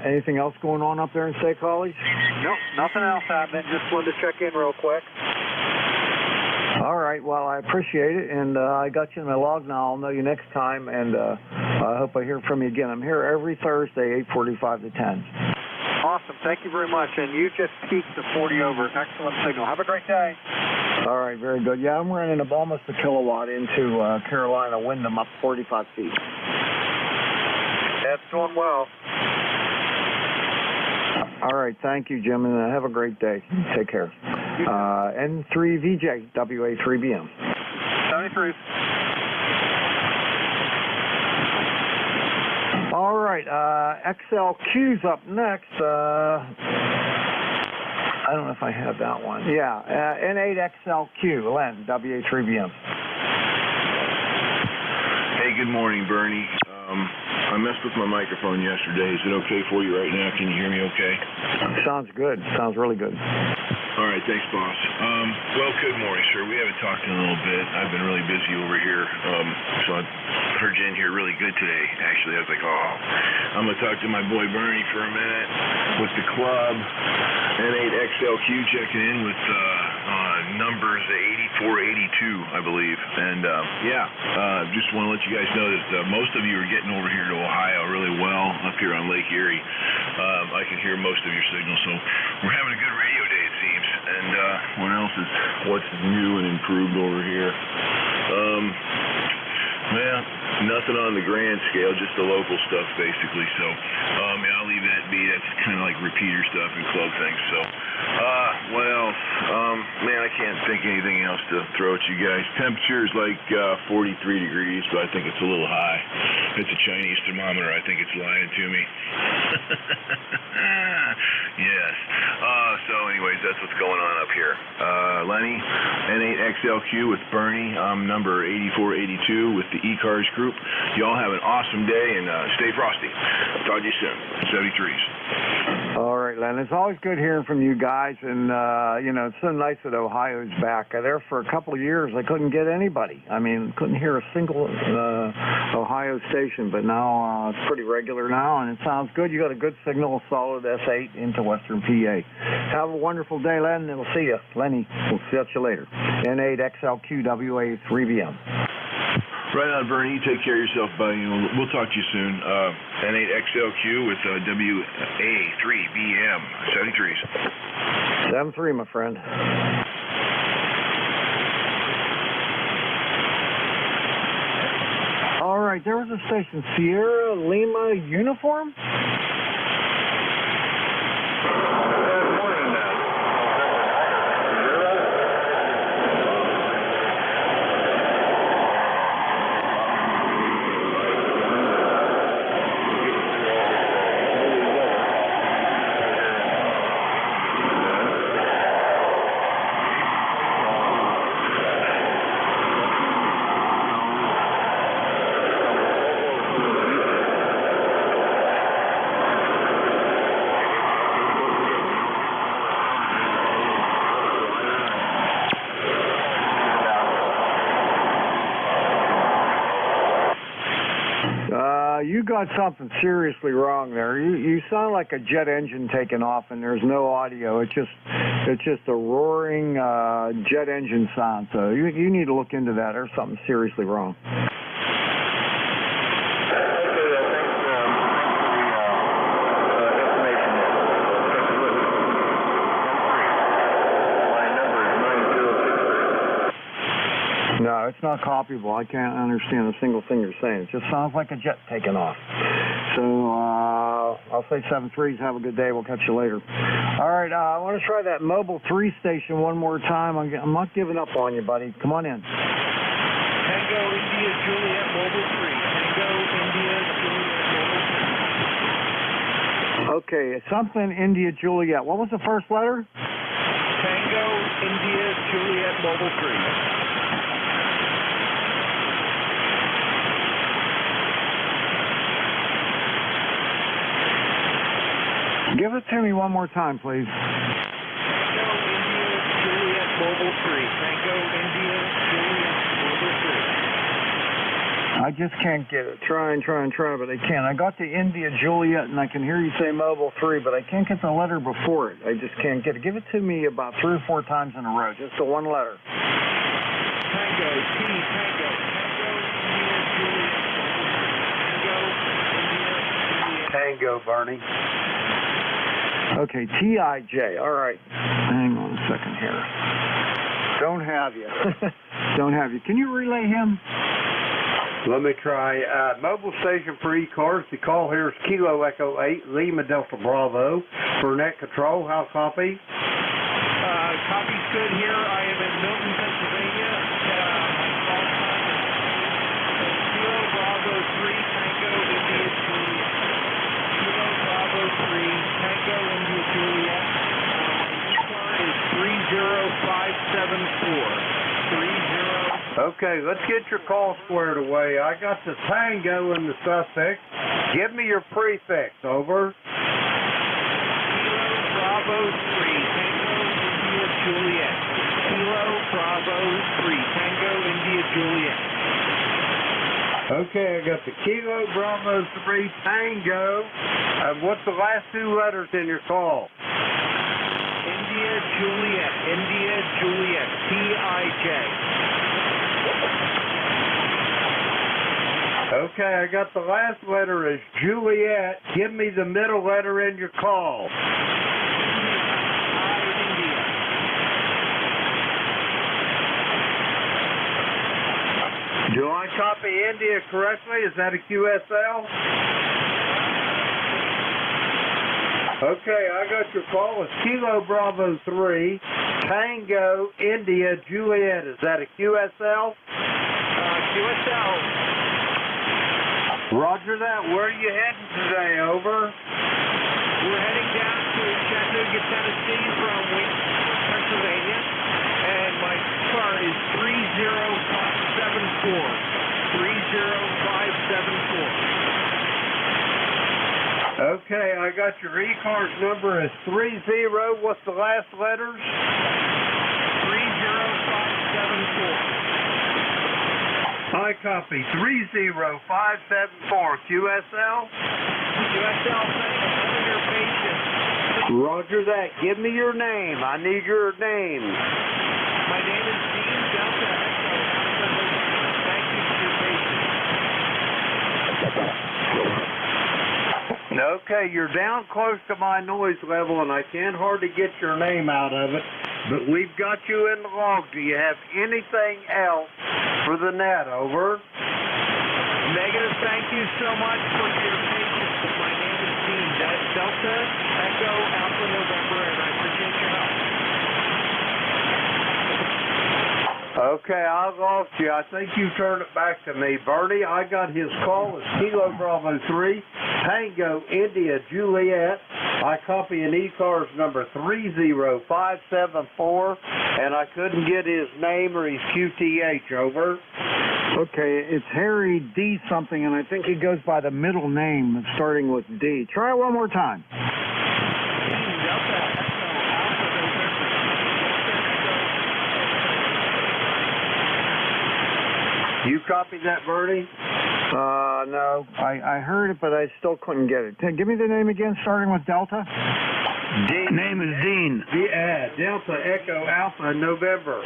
Speaker 18: anything else going on up there in State College?
Speaker 4: Nope, nothing else happening. Just wanted to check in real quick.
Speaker 18: All right, well, I appreciate it, and I got you in my log now. I'll know you next time, and I hope I hear from you again. I'm here every Thursday, 8:45 to 10.
Speaker 4: Awesome. Thank you very much. And you just peaked the 40 over. Excellent signal. Have a great day.
Speaker 18: All right, very good. Yeah, I'm running almost a kilowatt into Carolina Windham up 45 feet.
Speaker 4: That's doing well.
Speaker 18: All right, thank you, Jim, and have a great day. Take care. N3VJ, WA3BM.
Speaker 4: 73.
Speaker 18: All right, XLQ's up next. I don't know if I have that one. Yeah, N8XLQ, Len, WA3BM.
Speaker 2: Hey, good morning, Bernie. I messed with my microphone yesterday. Is it okay for you right now? Can you hear me okay?
Speaker 18: Sounds good. Sounds really good.
Speaker 8: All right, thanks, boss. Well, good morning, sir. We haven't talked in a little bit. I've been really busy over here, so I heard you in here really good today. Actually, I was like, oh, I'm going to talk to my boy Bernie for a minute with the club. N8XLQ checking in with numbers 8482, I believe. And, just want to let you guys know that most of you are getting over here to Ohio really well up here on Lake Erie. I can hear most of your signals, so we're having a good radio day, it seems. And what's new and improved over here? Nothing on the grand scale, just the local stuff, basically. So, I'll leave that be. That's kind of like repeater stuff and club things. So, I can't think of anything else to throw at you guys. Temperature is like 43 degrees, but I think it's a little high. It's a Chinese thermometer. I think it's lying to me. Yes. So anyways, that's what's going on up here. Lenny, N8XLQ with Bernie. I'm number 8482 with the ECARS group. Y'all have an awesome day and stay frosty. Talk to you soon. 73s.
Speaker 18: All right, Len. It's always good hearing from you guys, and it's so nice that Ohio's back. There for a couple of years, I couldn't get anybody. I mean, couldn't hear a single Ohio station, but now it's pretty regular now, and it sounds good. You got a good signal, solid S8 into Western PA. Have a wonderful day, Len, and we'll see you. Lenny, we'll see you later. N8XLQWA3BM.
Speaker 8: Right on, Bernie. You take care of yourself, buddy. We'll talk to you soon. N8XLQ with WA3BM. 73s.
Speaker 18: 73, my friend. All right, there was a station, Sierra Lima Uniform. You got something seriously wrong there. You sound like a jet engine taking off, and there's no audio. It's just a roaring jet engine sound. So you need to look into that. There's something seriously wrong. No, it's not copyable. I can't understand a single thing you're saying. It just sounds like a jet taking off. So I'll say 73s. Have a good day. We'll catch you later. All right, I want to try that Mobile 3 station one more time. I'm not giving up on you, buddy. Come on in.
Speaker 16: Tango, India, Juliet, Mobile 3. Tango, India, Juliet, Mobile 3.
Speaker 18: Okay, something India, Juliet. What was the first letter?
Speaker 16: Tango, India, Juliet, Mobile 3.
Speaker 18: Give it to me one more time, please.
Speaker 16: Tango, India, Juliet, Mobile 3. Tango, India, Juliet, Mobile 3.
Speaker 18: I just can't get it. Try, but I can't. I got the India, Juliet, and I can hear you say Mobile 3, but I can't get the letter before it. I just can't get it. Give it to me about 3 or 4 times in a row, just the one letter.
Speaker 16: Tango, T, Tango, India, Juliet,
Speaker 11: Tango, Bernie.
Speaker 18: Okay, T-I-J. All right. Hang on a second here. Don't have you. Don't have you. Can you relay him?
Speaker 11: Let me try. Mobile station for ECARS. The call here is Kilo Echo 8, Lima Delta Bravo. For net control, how copy?
Speaker 16: Copy's good here. I am in Milton, Pennsylvania. My call time is Kilo Bravo 3, Tango, India, Juliet. Kilo Bravo 3, Tango, India, Juliet. ECAR is 30574. 30.
Speaker 11: Okay, let's get your call squared away. I got the Tango in the suffix. Give me your prefix. Over.
Speaker 16: Kilo Bravo 3, Tango, India, Juliet. Kilo Bravo 3, Tango India Juliet.
Speaker 20: Okay, I got the Kilo Bravo 3 Tango. What's the last two letters in your call?
Speaker 16: India Juliet, T-I-J.
Speaker 20: Okay, I got the last letter is Juliet. Give me the middle letter in your call. Do I copy India correctly? Is that a QSL? Okay, I got your call. It's Kilo Bravo 3, Tango, India, Juliet. Is that a QSL?
Speaker 16: QSL.
Speaker 20: Roger that. Where are you heading today? Over.
Speaker 16: We're heading down to Chattanooga, Tennessee from Waynesboro, Pennsylvania. And my car is 30574. 30574.
Speaker 20: Okay, I got your ECARS number is 30. What's the last letters?
Speaker 16: 30574.
Speaker 20: I copy 30574. QSL?
Speaker 16: QSL, thanks for your patience.
Speaker 20: Roger that. Give me your name. I need your name.
Speaker 16: My name is Dean Delta Echo. Thank you for your patience.
Speaker 20: Okay, you're down close to my noise level, and I can't hardly get your name out of it, but we've got you in the log. Do you have anything else for the net? Over.
Speaker 16: Negative. Thank you so much for your patience. My name is Dean. That's Delta Echo Alpha November, and I appreciate your help.
Speaker 20: Okay, I lost you. I think you turned it back to me. Bernie, I got his call. It's Kilo Bravo 3, Tango, India, Juliet. I copy an ECARS number 30574, and I couldn't get his name or his QTH. Over.
Speaker 18: Okay, it's Harry D something, and I think he goes by the middle name starting with D. Try it one more time.
Speaker 20: You copied that, Bernie?
Speaker 18: No. I heard it, but I still couldn't get it. Give me the name again, starting with Delta.
Speaker 20: Dean.
Speaker 18: Name is Dean.
Speaker 20: Yeah, Delta Echo Alpha November.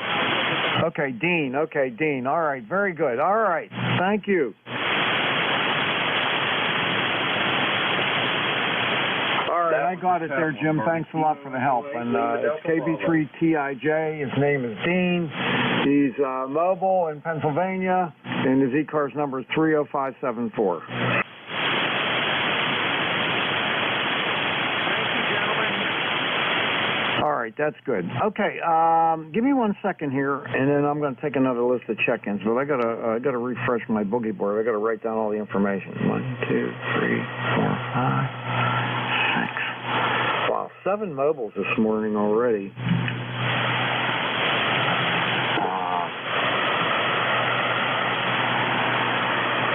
Speaker 18: Okay, Dean. Okay, Dean. All right, very good. All right, thank you. All right, I got it there, Jim. Thanks a lot for the help. And it's KB3TIJ. His name is Dean. He's mobile in Pennsylvania, and his ECARS number is 30574. All right, that's good. Okay, give me 1 second here, and then I'm going to take another list of check-ins. But I gotta refresh my boogie board. I gotta write down all the information. 1, 2, 3, 4, 5, 6. Wow, 7 mobiles this morning already.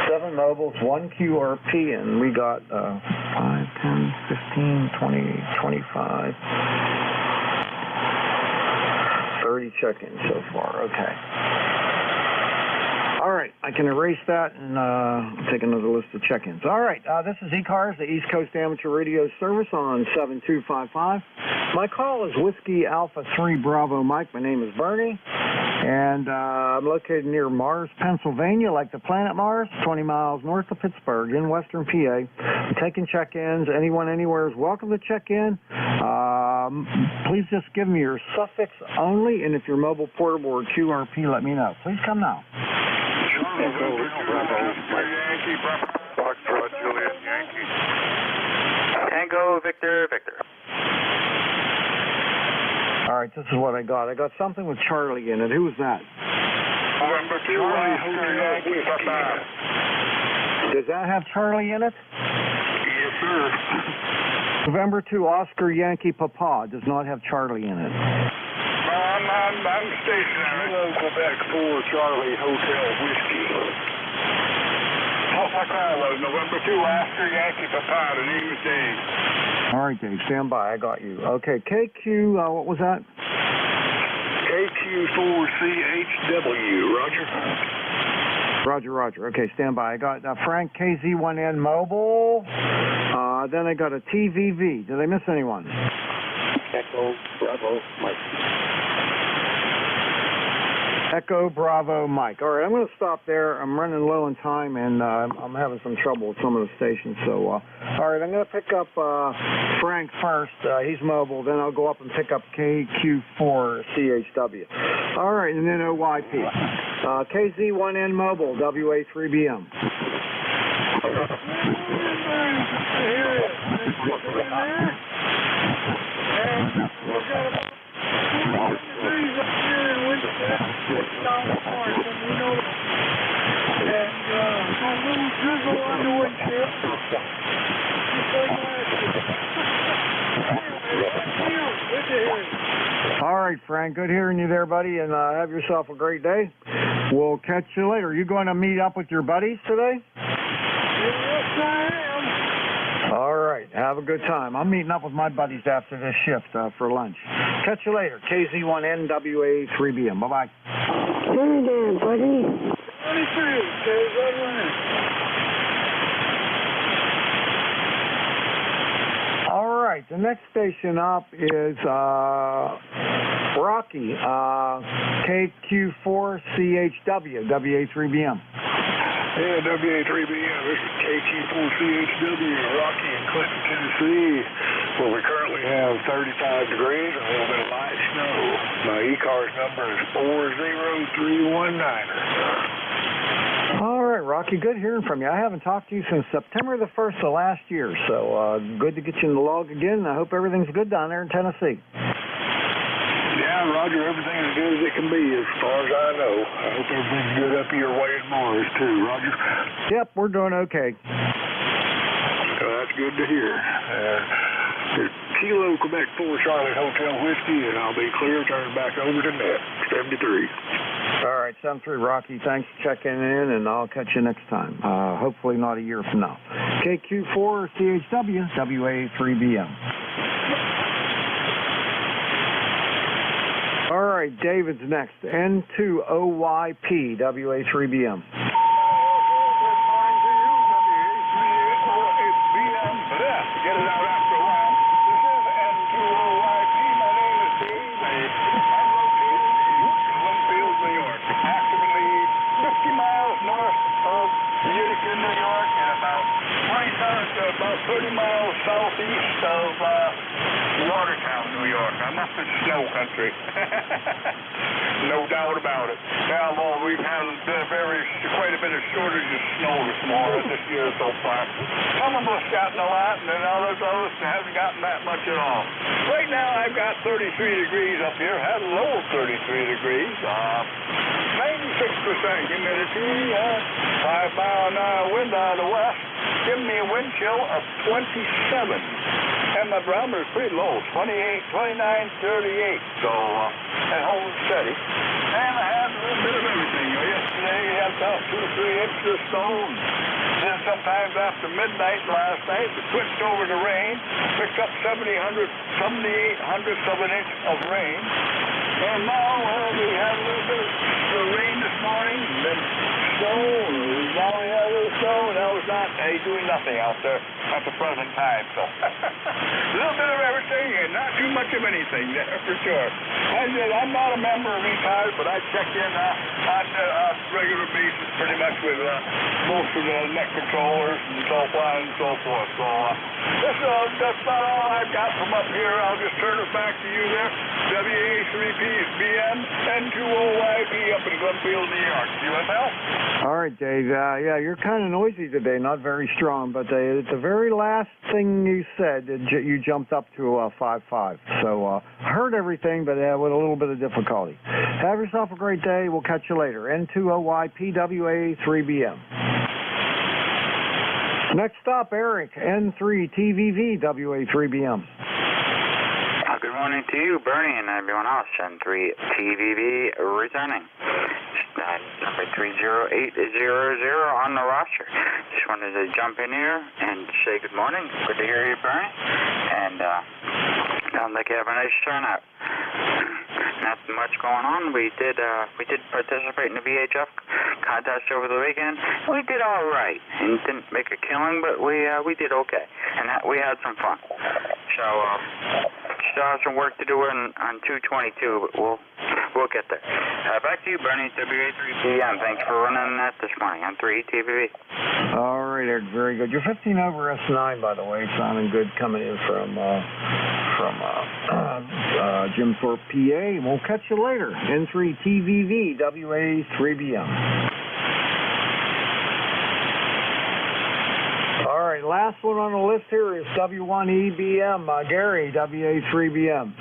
Speaker 18: 7 mobiles, 1 QRP, and we got 5, 10, 15, 20, 25. 30 check-ins so far. Okay. All right, I can erase that and take another list of check-ins. All right, this is ECARS, the East Coast Amateur Radio Service on 7255. My call is Whiskey Alpha 3 Bravo Mike. My name is Bernie, and I'm located near Mars, Pennsylvania, like the planet Mars, 20 miles north of Pittsburgh in western PA. I'm taking check-ins. Anyone anywhere is welcome to check in. Please just give me your suffix only, and if you're mobile, portable, or QRP, let me know. Please come now.
Speaker 12: Foxtrot, Juliet, Yankee.
Speaker 5: Tango, Victor, Victor.
Speaker 18: All right, this is what I got. I got something with Charlie in it. Who was that?
Speaker 12: November 2, Oscar Yankee, Papa.
Speaker 18: Does that have Charlie in it?
Speaker 12: Yes, sir.
Speaker 18: November 2, Oscar Yankee Papa does not have Charlie in it.
Speaker 12: I'm stationary. Hello, Quebec 4, Charlie Hotel Whiskey. What's my call was? November 2, Oscar Yankee Papa. The name is Dave.
Speaker 18: All right, Dave, stand by. I got you. Okay, KQ, what was that?
Speaker 2: KQ4CHW. Roger.
Speaker 18: Roger, roger. Okay, stand by. I got Frank KZ1N Mobile. Then I got a TVV. Did I miss anyone?
Speaker 11: Echo Bravo Mike.
Speaker 18: Echo Bravo Mike. All right, I'm going to stop there. I'm running low on time, and I'm having some trouble with some of the stations. So, all right, I'm going to pick up Frank first. He's mobile. Then I'll go up and pick up KQ4CHW. All right, and then OYP. KZ1N Mobile, WA3BM. All right, Frank, good hearing you there, buddy, and have yourself a great day. We'll catch you later. Are you going to meet up with your buddies today?
Speaker 16: Yes, I am.
Speaker 18: All right, have a good time. I'm meeting up with my buddies after this shift for lunch. Catch you later. KZ1NWA3BM. Bye-bye.
Speaker 16: Hey there, buddy. 23, KZ1N.
Speaker 18: All right, the next station up is Rocky, KQ4CHW, WA3BM.
Speaker 2: Yeah, WA3BM, this is KQ4CHW, Rocky in Clinton, Tennessee, where we currently have 35 degrees and a little bit of light snow. My ECARS number is 40319.
Speaker 18: All right, Rocky, good hearing from you. I haven't talked to you since September the 1st of last year, so good to get you in the log again. I hope everything's good down there in Tennessee.
Speaker 2: Yeah, Roger, everything's as good as it can be as far as I know. I hope everything's good up your way in Mars, too, Roger.
Speaker 18: Yep, we're doing okay.
Speaker 2: That's good to hear. Kilo Quebec 4 Charlotte Hotel Whiskey, and I'll be clear, turn back over to net, 73.
Speaker 18: All right, 73, Rocky, thanks for checking in, and I'll catch you next time. Hopefully not a year from now. KQ4CHW, WA3BM. All right, David's next. N2OYP, WA3BM.
Speaker 2: About 30 miles southeast of Watertown, New York. I'm up in snow country. No doubt about it. Now, Lord, we've had quite a bit of shortage of snow this year so far. Some of us gotten a lot, and then others haven't gotten that much at all. Right now, I've got 33 degrees up here. Had a low of 33 degrees. 96% humidity. 5-mile-an-hour wind out of the west. Giving me a wind chill of 27. And my barometer's pretty low, 28, 29, 38. So, and holding steady. And I had a little bit of everything. Yesterday, I had about 2 to 3 inches of snow. Then sometimes after midnight last night, we switched over to rain. Picked up 7,800 of an inch of rain. And now, we had a little bit of rain this morning, and then snow, and now we have a little snow, and now it's not doing nothing out there at the present time. So, a little bit of everything, and not too much of anything there, for sure. I'm not a member of ECARS, but I check in on a regular basis pretty much with most of the net controllers and so on and so forth. So, that's about all I've got from up here. I'll just turn it back to you there. WA3BM, N2OYP up in Glenfield, New York. USL?
Speaker 18: All right, Dave. Yeah, you're kind of noisy today, not very strong, but the very last thing you said, you jumped up to 5.5. So I heard everything, but with a little bit of difficulty. Have yourself a great day. We'll catch you later. N2OYPWA3BM. Next stop, Eric, N3TVV, WA3BM.
Speaker 7: Good morning to you, Bernie, and everyone else. N3TVV returning. Number 30800 on the roster. Just wanted to jump in here and say good morning. Good to hear you, Bernie. And sounds like you have a nice turnout. not much going on. We did participate in the VHF contest over the weekend. We did all right, and didn't make a killing, but we did okay, and we had some fun. So still have some work to do on 222, but we'll get there. Back to you, Bernie, WA3PM. Thanks for running that this morning on 3TVV.
Speaker 18: All right, Eric, very good. You're 15 over S9, by the way, sounding good coming in from Jim Thorpe, PA. We'll catch you later. N3TVV, WA3BM. All right, last one on the list here is W1EBM, Gary, WA3BM.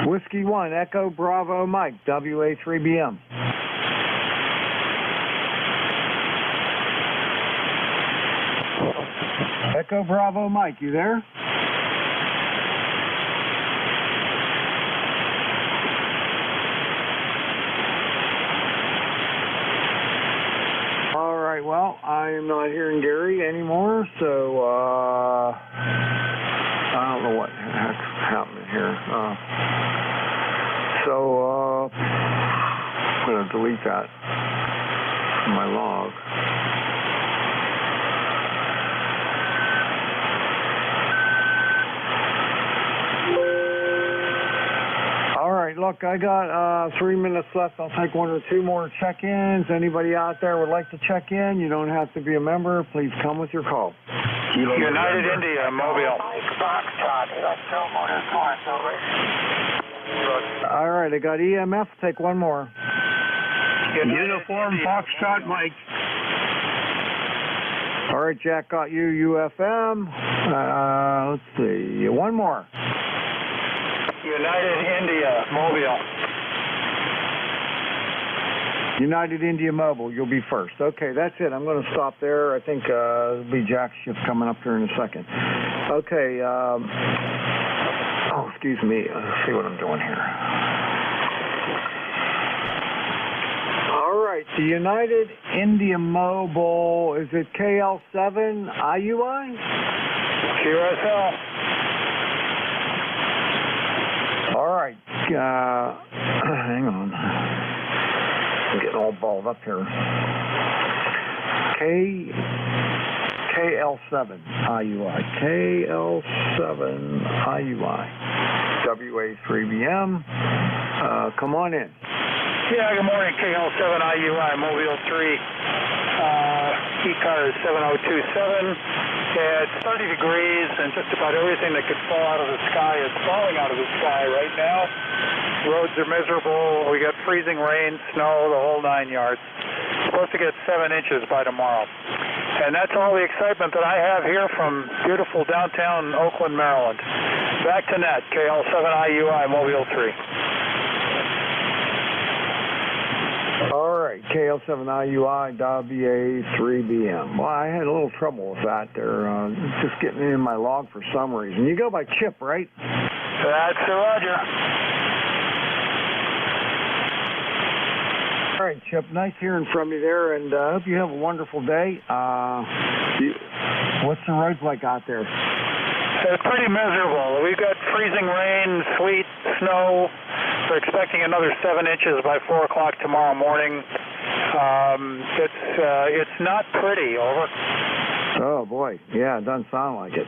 Speaker 18: Whiskey 1, Echo Bravo Mike, WA3BM. Echo Bravo Mike, you there? All right, well, I am not hearing Gary anymore, so I don't know what the heck's happening here. So I'm going to delete that from my log. All right, look, I got 3 minutes left. I'll take 1 or 2 more check-ins. Anybody out there would like to check in, you don't have to be a member. Please come with your call.
Speaker 20: United India, Mobile.
Speaker 18: All right, I got EMF. Take 1 more.
Speaker 20: Uniform Foxtrot Mike.
Speaker 18: All right, Jack got you, UFM. Let's see, 1 more.
Speaker 20: United India, Mobile.
Speaker 18: United India Mobile, you'll be first. Okay, that's it. I'm going to stop there. I think it'll be Jack's shift coming up here in a second. Okay, oh, excuse me. Let's see what I'm doing here. All right, the United India Mobile, is it KL7 IUI?
Speaker 20: QSL.
Speaker 18: All right, hang on. I'm getting all balled up here. KL7 IUI. KL7 IUI. WA3BM. Come on in.
Speaker 20: Yeah, good morning. KL7 IUI, Mobile 3. ECARS 7027. It's 30 degrees, and just about everything that could fall out of the sky is falling out of the sky right now. Roads are miserable. We got freezing rain, snow, the whole 9 yards. Supposed to get 7 inches by tomorrow. And that's all the excitement that I have here from beautiful downtown Oakland, Maryland. Back to net, KL7IUI, Mobile 3.
Speaker 18: All right, KL7IUI, WA3BM. Well, I had a little trouble with that there. Just getting in my log for some reason. You go by Chip, right?
Speaker 20: That's Roger.
Speaker 18: All right, Chip, nice hearing from you there, and I hope you have a wonderful day. What's the roads like out there?
Speaker 20: It's pretty miserable. We've got freezing rain, sleet, snow. We're expecting another 7 inches by 4 o'clock tomorrow morning. It's not pretty, over.
Speaker 18: Oh, boy. Yeah, it doesn't sound like it.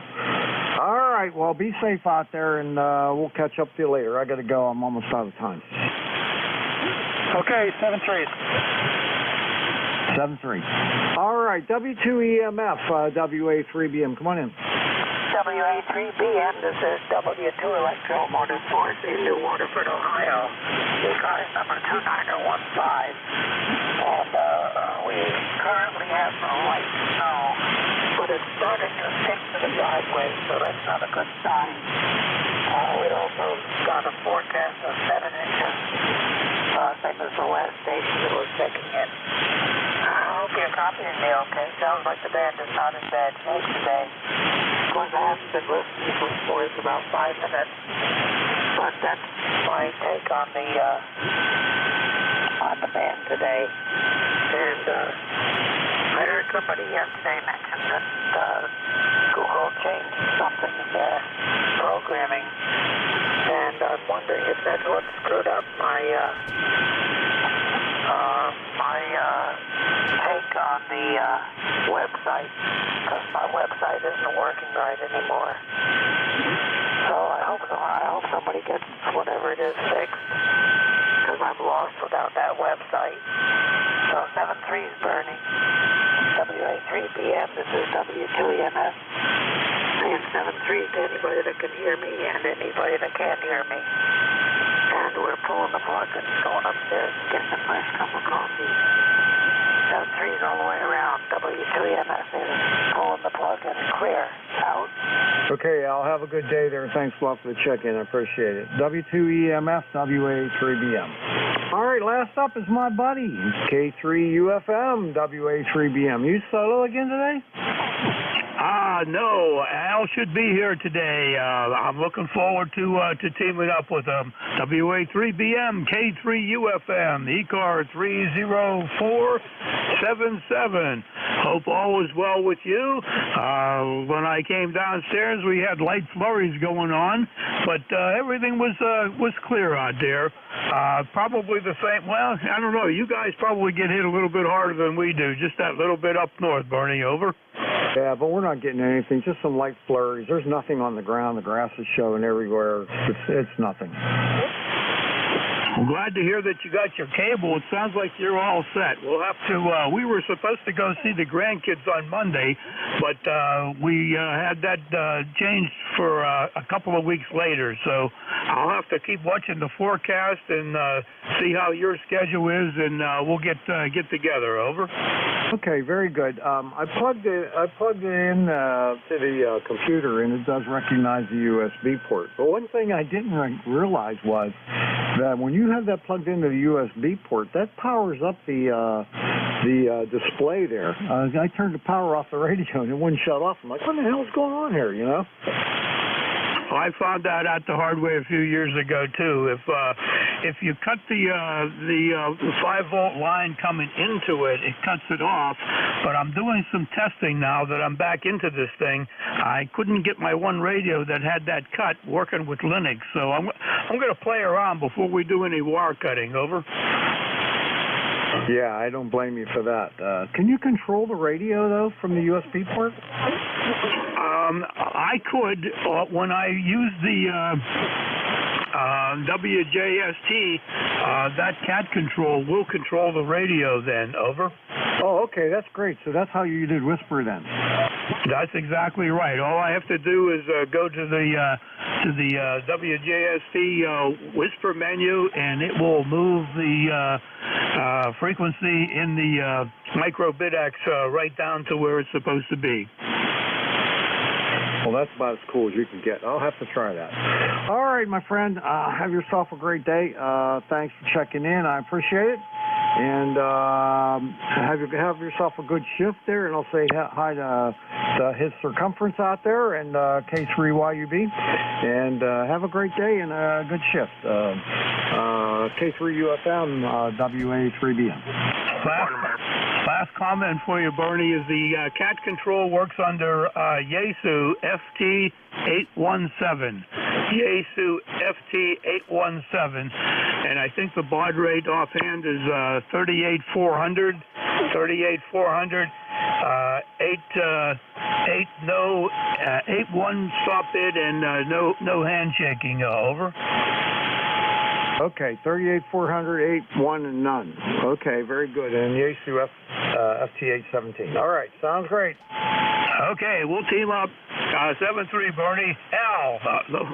Speaker 18: All right, well, be safe out there, and we'll catch up to you later. I got to go. I'm almost out of time.
Speaker 20: Okay, 7-3.
Speaker 18: 7-3. All right, W2EMF, WA3BM. Come on in.
Speaker 6: WA3BM, this is W2 Electro Motorsports in New Waterford, Ohio. ECARS number 2915. And we currently have no light snow, but it's starting to stick to the driveway, so that's not a good sign. We also got a forecast of 7 inches, same as the last station that was checking in. I hope you're copying me okay. Sounds like the band is not in bad shape today. Of course, I haven't been listening for about 5 minutes, but that's my take on the band today. And I heard somebody yesterday mention that Google changed something in their programming, and I'm wondering if that's what screwed up my take on the website, because my website isn't working right anymore. So I hope somebody gets whatever it is fixed, because I'm lost without that website. So 73's burning. WA3BM, this is W2EMS. Saying 73 to anybody that can hear me and anybody that can't hear me. And we're pulling the plug and going upstairs and getting a nice cup of coffee. 73's all the way around. W2EMS is pulling the plug and clear. Out.
Speaker 18: Okay, Al, have a good day there, and thanks a lot for the check-in. I appreciate it. W2EMS, WA3BM. All right, last up is my buddy, K3UFM, WA3BM. You solo again today?
Speaker 10: No, Al should be here today. I'm looking forward to teaming up with him. WA3BM, K3UFM, ECARS 30477. Hope all is well with you. When I came downstairs, we had light flurries going on, but everything was clear out there. Probably the same. Well, I don't know. You guys probably get hit a little bit harder than we do. Just that little bit up north, Bernie. Over.
Speaker 18: Yeah, but we're not getting anything. Just some light flurries. There's nothing on the ground. The grass is showing everywhere. It's nothing.
Speaker 10: I'm glad to hear that you got your cable. It sounds like you're all set. We'll have to, we were supposed to go see the grandkids on Monday, but we had that changed for a couple of weeks later. So I'll have to keep watching the forecast and see how your schedule is, and we'll get together. Over.
Speaker 18: Okay, very good. I plugged it in to the computer, and it does recognize the USB port. But one thing I didn't realize was that when you have that plugged into the USB port, that powers up the display there. I turned the power off the radio, and it wouldn't shut off. I'm like, what the hell is going on here, you know?
Speaker 10: Well, I found that out the hard way a few years ago too. If you cut the 5-volt line coming into it, it cuts it off. But I'm doing some testing now that I'm back into this thing. I couldn't get my one radio that had that cut working with Linux, so I'm going to play around before we do any wire cutting. Over.
Speaker 18: Yeah, I don't blame you for that. Can you control the radio though from the USB port?
Speaker 10: I could when I use the WJST. That cat control will control the radio then. Over.
Speaker 18: Oh, okay, that's great. So that's how you did Whisper then.
Speaker 10: That's exactly right. All I have to do is go to the WJST Whisper menu, and it will move the frequency in the microbidex right down to where it's supposed to be.
Speaker 18: Well, that's about as cool as you can get. I'll have to try that. All right, my friend. Have yourself a great day. Thanks for checking in. I appreciate it. And have yourself a good shift there. And I'll say hi to his circumference out there and K3YUB. And have a great day and a good shift. K3UFM, WA3BM.
Speaker 10: Last comment for you, Bernie, is the cat control works under Yaesu FT817. Yaesu FT817. And I think the baud rate offhand is 38400. 38400. 81 stop bid and no handshaking. Over.
Speaker 18: Okay, 38400, 81 and none. Okay, very good. And Yaesu FT817. All right, sounds great.
Speaker 10: Okay, we'll team up. 73 Bernie. Al,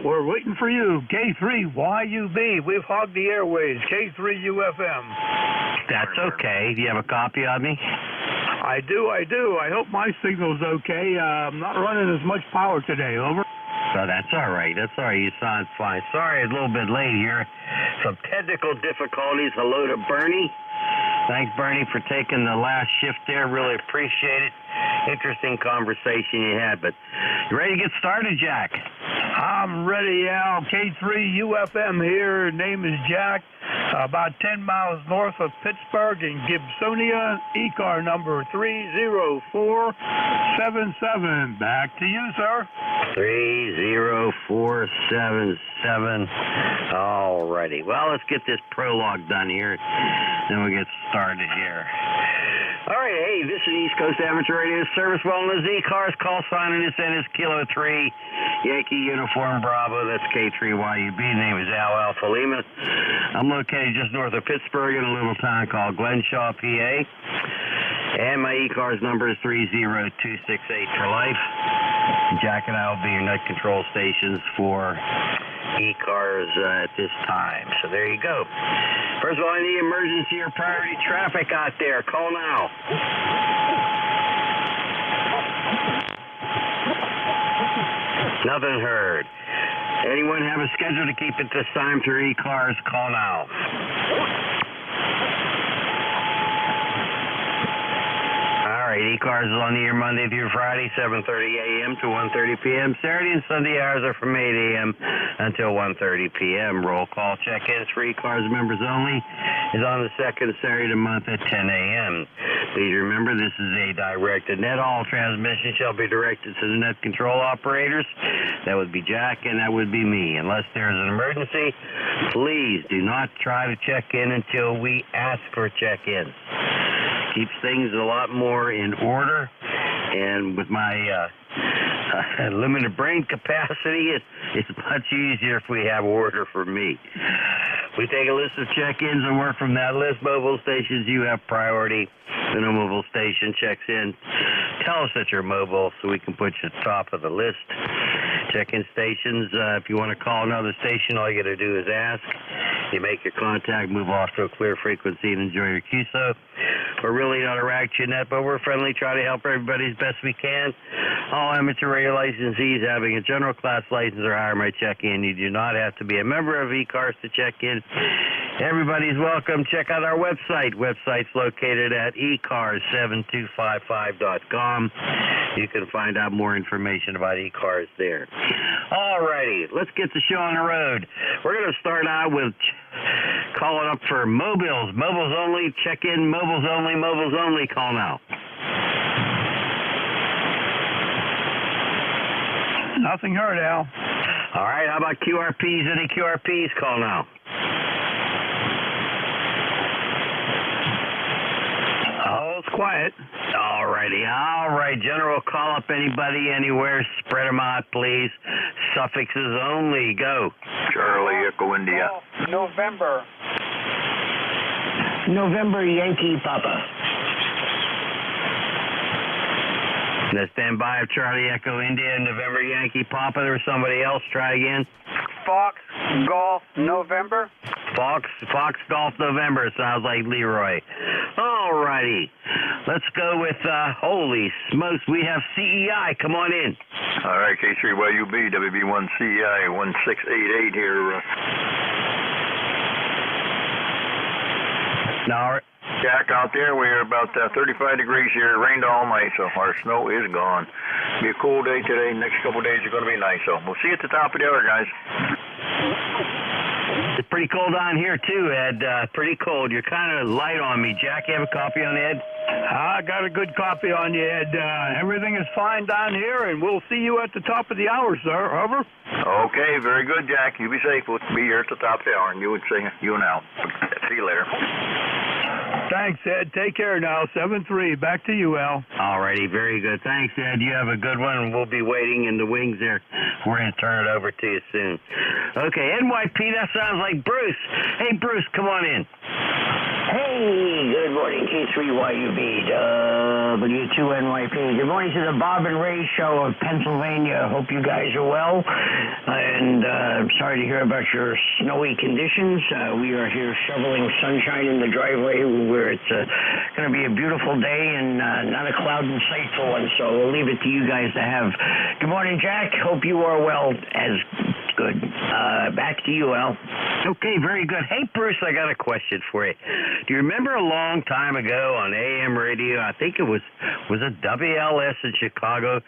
Speaker 10: we're waiting for you. K3YUB. We've hogged the airways. K3UFM.
Speaker 17: That's okay. Do you have a copy of me?
Speaker 10: I do. I hope my signal's okay. I'm not running as much power today. Over.
Speaker 17: So that's all right. You sound fine. Sorry, a little bit late here. Some technical difficulties. Hello to Bernie. Thanks, Bernie, for taking the last shift there. Really appreciate it. Interesting conversation you had. But you ready to get started, Jack?
Speaker 10: I'm ready, Al. K3UFM here. Name is Jack. About 10 miles north of Pittsburgh in Gibsonia. ECAR number 30477. Back to you, sir.
Speaker 17: 30477. All righty. Well, let's get this prologue done here. Then we'll get started here. All right, hey, this is East Coast Amateur Radio Service. Well, the ECARS call sign on this end is Kilo 3, Yankee Uniform Bravo. That's K3YUB. Name is Al Alpha Lima. I'm located just north of Pittsburgh in a little town called Glenshaw, PA. And my ECARS number is 30268 for life. Jack and I will be your net control stations for ECARS at this time. So there you go. First of all, any emergency or priority traffic out there, call now. Nothing heard. Anyone have a schedule to keep at this time through ECARS, call now. All right, ECARS is on the air Monday through Friday, 7:30 a.m. to 1:30 p.m. Saturday and Sunday hours are from 8 a.m. until 1:30 p.m. Roll call check-ins for ECARS members only is on the second Saturday of the month at 10 a.m. Please remember, this is a directed net. All transmissions shall be directed to the net control operators. That would be Jack, and that would be me. Unless there is an emergency, please do not try to check in until we ask for check-ins. Keeps things a lot more in order, and with my limited brain capacity, it's much easier if we have order for me. We take a list of check-ins and work from that list. Mobile stations, you have priority. When a mobile station checks in, tell us that you're mobile so we can put you at the top of the list. Check-in stations, if you want to call another station, all you got to do is ask. You make your contact, move off to a clear frequency, and enjoy your QSO. We're really not a ratchet net, but we're friendly, try to help everybody as best we can. All amateur radio licensees having a general class license or higher may check in. You do not have to be a member of ECARS to check in. Everybody's welcome. Check out our website. Website's located at ECARS7255.com. You can find out more information about ECARS there. All righty, let's get the show on the road. We're going to start out with calling up for mobiles. Mobiles only, check in, mobiles only, call now.
Speaker 10: Nothing heard, Al.
Speaker 17: All right, how about QRPs? Any QRPs, call now.
Speaker 10: Oh, it's quiet.
Speaker 17: All righty. All right, General, call up anybody, anywhere. Spread them out, please. Suffixes only. Go.
Speaker 2: Charlie, Echo India.
Speaker 20: November Yankee Papa.
Speaker 17: Now stand by of Charlie Echo India, November Yankee Papa. There was somebody else. Try again.
Speaker 20: Fox Golf November.
Speaker 17: Fox Golf November. Sounds like Leroy. All righty. Let's go with, holy smokes, we have CEI. Come on in.
Speaker 2: All right, K3YUB, WB1 CEI 1688 here.
Speaker 17: Now,
Speaker 2: Jack, out there, we're about 35 degrees here. It rained all night, so our snow is gone. Be a cool day today. Next couple of days are going to be nice, so we'll see you at the top of the hour, guys.
Speaker 17: It's pretty cold down here, too, Ed. Pretty cold. You're kind of light on me. Jack, you have a copy on Ed?
Speaker 10: I got a good copy on you, Ed. Everything is fine down here, and we'll see you at the top of the hour, sir. Over.
Speaker 2: Okay, very good, Jack. You be safe. We'll be here at the top of the hour, and you and Al. See you later.
Speaker 10: Thanks, Ed. Take care now. 7-3. Back to you, Al.
Speaker 17: All righty. Very good. Thanks, Ed. You have a good one, and we'll be waiting in the wings there. We're going to turn it over to you soon. Okay, NYP, that sounds like Bruce. Hey, Bruce, come on in.
Speaker 9: Hey, good morning, K3YUB, W2NYP. Good morning to the Bob and Ray Show of Pennsylvania. Hope you guys are well. And I'm sorry to hear about your snowy conditions. We are here shoveling sunshine in the driveway where it's going to be a beautiful day and not a cloud in sight for one. So we'll leave it to you guys to have. Good morning, Jack. Hope you are well as good. Back to you, Al.
Speaker 17: Okay, very good. Hey, Bruce, I got a question for you. Do you remember a long time ago on AM radio, I think it was it WLS in Chicago,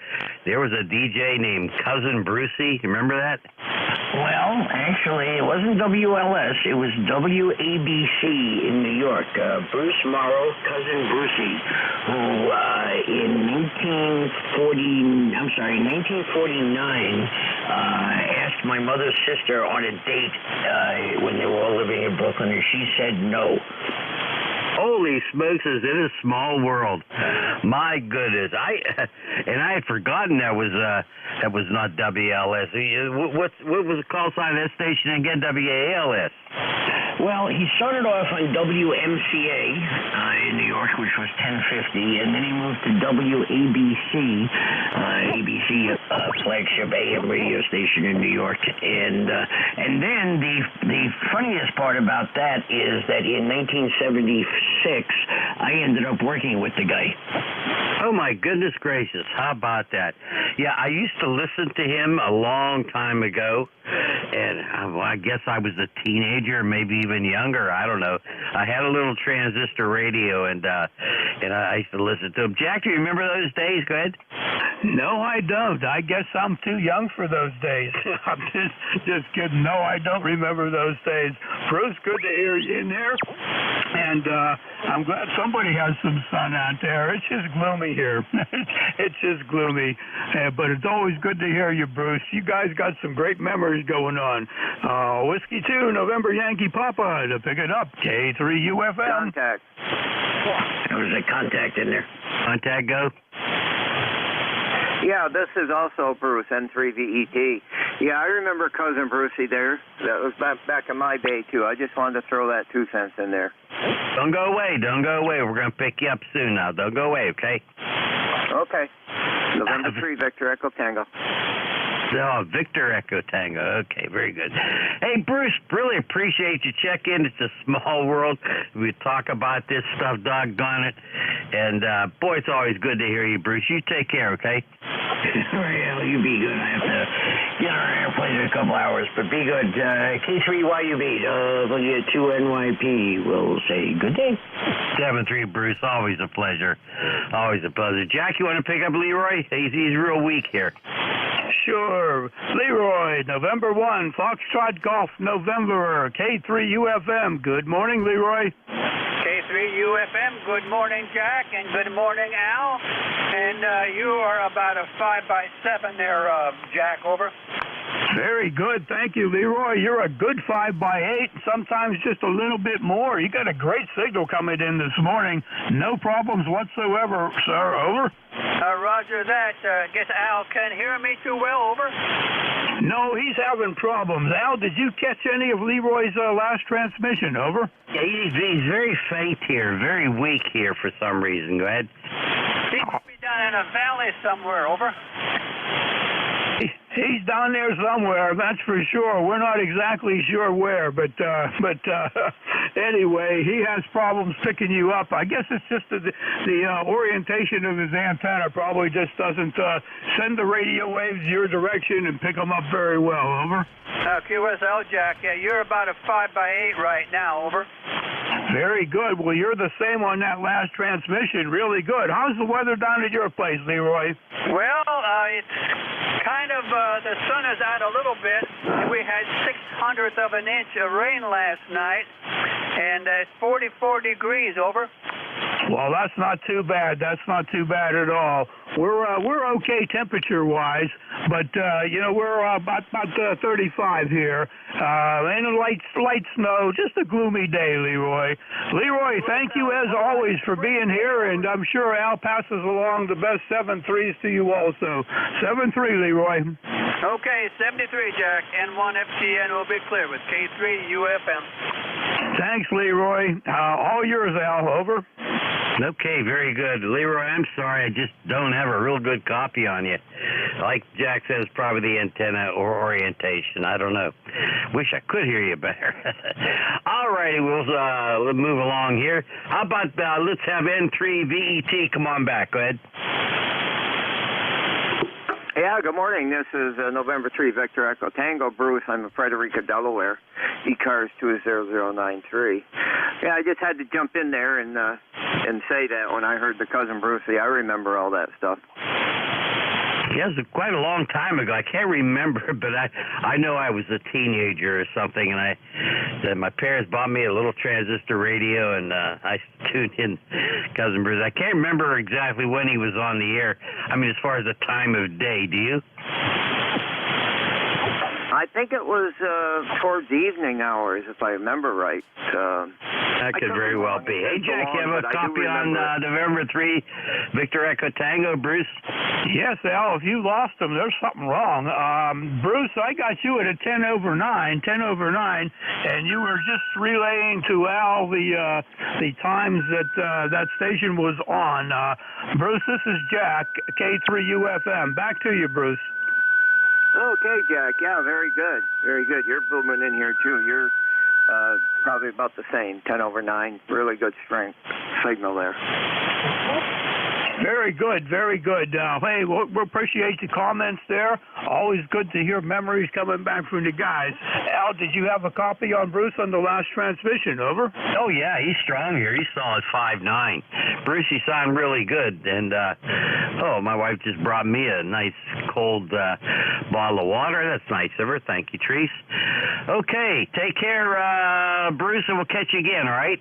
Speaker 17: there was a DJ named Cousin Brucey? You remember that?
Speaker 9: Well, actually, it wasn't WLS. It was WABC in New York. Bruce Morrow, Cousin Brucey, who in 1949 asked my mother's sister on a date when they were all living in Brooklyn, and she said no.
Speaker 17: Holy smokes, is it a small world? My goodness, I had forgotten that was not WLS. What was the call sign of that station again? WALS.
Speaker 9: Well, he started off on WMCA in New York, which was 1050, and then he moved to WABC, ABC flagship AM radio station in New York, and then the funniest part about that is that in 1976, I ended up working with the guy.
Speaker 17: Oh my goodness gracious, how about that? Yeah, I used to listen to him a long time ago, and I guess I was a teenager, maybe even younger, I don't know. I had a little transistor radio, and I used to listen to him. Jack, do you remember those days? Go ahead.
Speaker 10: No, I don't. I guess I'm too young for those days. I'm just kidding. No, I don't remember those days. Bruce, good to hear you in there. And I'm glad somebody has some sun out there. It's just gloomy here. It's just gloomy. But it's always good to hear you, Bruce. You guys got some great memories going on. Whiskey 2, November Yankee Papa to pick it up. K3UFM.
Speaker 5: Contact.
Speaker 9: There was a contact in there.
Speaker 17: Contact go?
Speaker 5: Yeah, this is also Bruce, N3VET. Yeah, I remember Cousin Brucey there. That was back in my day, too. I just wanted to throw that 2 cents in there.
Speaker 17: Don't go away. Don't go away. We're going to pick you up soon now. Don't go away, okay?
Speaker 5: Okay. November 3, Victor Echo Tango.
Speaker 17: Oh, Victor Echo Tango. Okay, very good. Hey, Bruce, really appreciate you checking. It's a small world. We talk about this stuff, doggone it. And, boy, it's always good to hear you, Bruce. You take care, okay?
Speaker 9: Well, you be good. I have to get on an airplane in a couple hours, but be good. K3YUB, W2NYP will say good day.
Speaker 17: 7-3, Bruce. Always a pleasure. Always a pleasure. Jack, you want to pick up Leroy? He's real weak here.
Speaker 10: Sure. Leroy, November 1, Foxtrot Golf, November, K3UFM. Good morning, Leroy.
Speaker 13: K3UFM, good morning, Jack, and good morning, Al. And you are about a 5x7 there, Jack, over.
Speaker 10: Very good. Thank you, Leroy. You're a good 5x8, sometimes just a little bit more. You got a great signal coming in this morning. No problems whatsoever, sir. Over.
Speaker 13: Roger that. Guess Al can't hear me too well, over.
Speaker 10: No, he's having problems. Al, did you catch any of Leroy's last transmission? Over.
Speaker 17: Yeah, he's very faint here, very weak here for some reason. Go ahead.
Speaker 13: He must be down in a valley somewhere, over.
Speaker 10: He's down there somewhere, that's for sure. We're not exactly sure where, but anyway, he has problems picking you up. I guess it's just the orientation of his antenna probably just doesn't send the radio waves your direction and pick them up very well. Over.
Speaker 13: QSL, Jack, yeah, you're about a 5x8 right now. Over.
Speaker 10: Very good. Well, you're the same on that last transmission. Really good. How's the weather down at your place, Leroy?
Speaker 13: Well, it's kind of, the sun is out a little bit. We had 6/100 of an inch of rain last night, and it's 44 degrees, over.
Speaker 10: Well, that's not too bad. That's not too bad at all. We're okay temperature-wise, but we're about 35 here, and a light snow. Just a gloomy day, Leroy. Leroy, thank you as always for being here, and I'm sure Al passes along the best 7-3s to you also. 7-3, Leroy.
Speaker 13: Okay, 73, Jack. N1FTN will be clear with K3UFM.
Speaker 10: Thanks, Leroy. All yours, Al. Over.
Speaker 17: Okay, very good. Leroy, I'm sorry, I just don't have a real good copy on you. Like Jack says, probably the antenna or orientation. I don't know. Wish I could hear you better. All righty, we'll move along here. How about let's have N3VET come on back. Go ahead.
Speaker 5: Yeah, good morning. This is November 3, Victor Echo Tango, Bruce. I'm in Frederica, Delaware. ECARS 20093. Yeah, I just had to jump in there and say that when I heard the Cousin Brucey. I remember all that stuff.
Speaker 17: Yes, quite a long time ago. I can't remember, but I know I was a teenager or something, and my parents bought me a little transistor radio, and I tuned in Cousin Bruce. I can't remember exactly when he was on the air. I mean, as far as the time of day, do you?
Speaker 5: I think it was towards the evening hours, if I remember right.
Speaker 17: That could very well be. Hey, Jack, you have a copy on November 3, Victor Echo Tango, Bruce?
Speaker 10: Yes, Al, if you lost them, there's something wrong. Bruce, I got you at a 10 over 9, and you were just relaying to Al the times that that station was on. Bruce, this is Jack, K3UFM. Back to you, Bruce.
Speaker 5: Okay, Jack. Yeah, very good. Very good. You're booming in here, too. You're probably about the same, 10 over 9. Really good strength signal there.
Speaker 10: Very good, very good. Hey, we appreciate the comments there. Always good to hear memories coming back from the guys. Al, did you have a copy on Bruce on the last transmission? Over?
Speaker 17: Oh, yeah, he's strong here. He's solid 5'9". Bruce, you sound really good. And, my wife just brought me a nice cold bottle of water. That's nice of her. Thank you, Treese. Okay, take care, Bruce, and we'll catch you again, all right?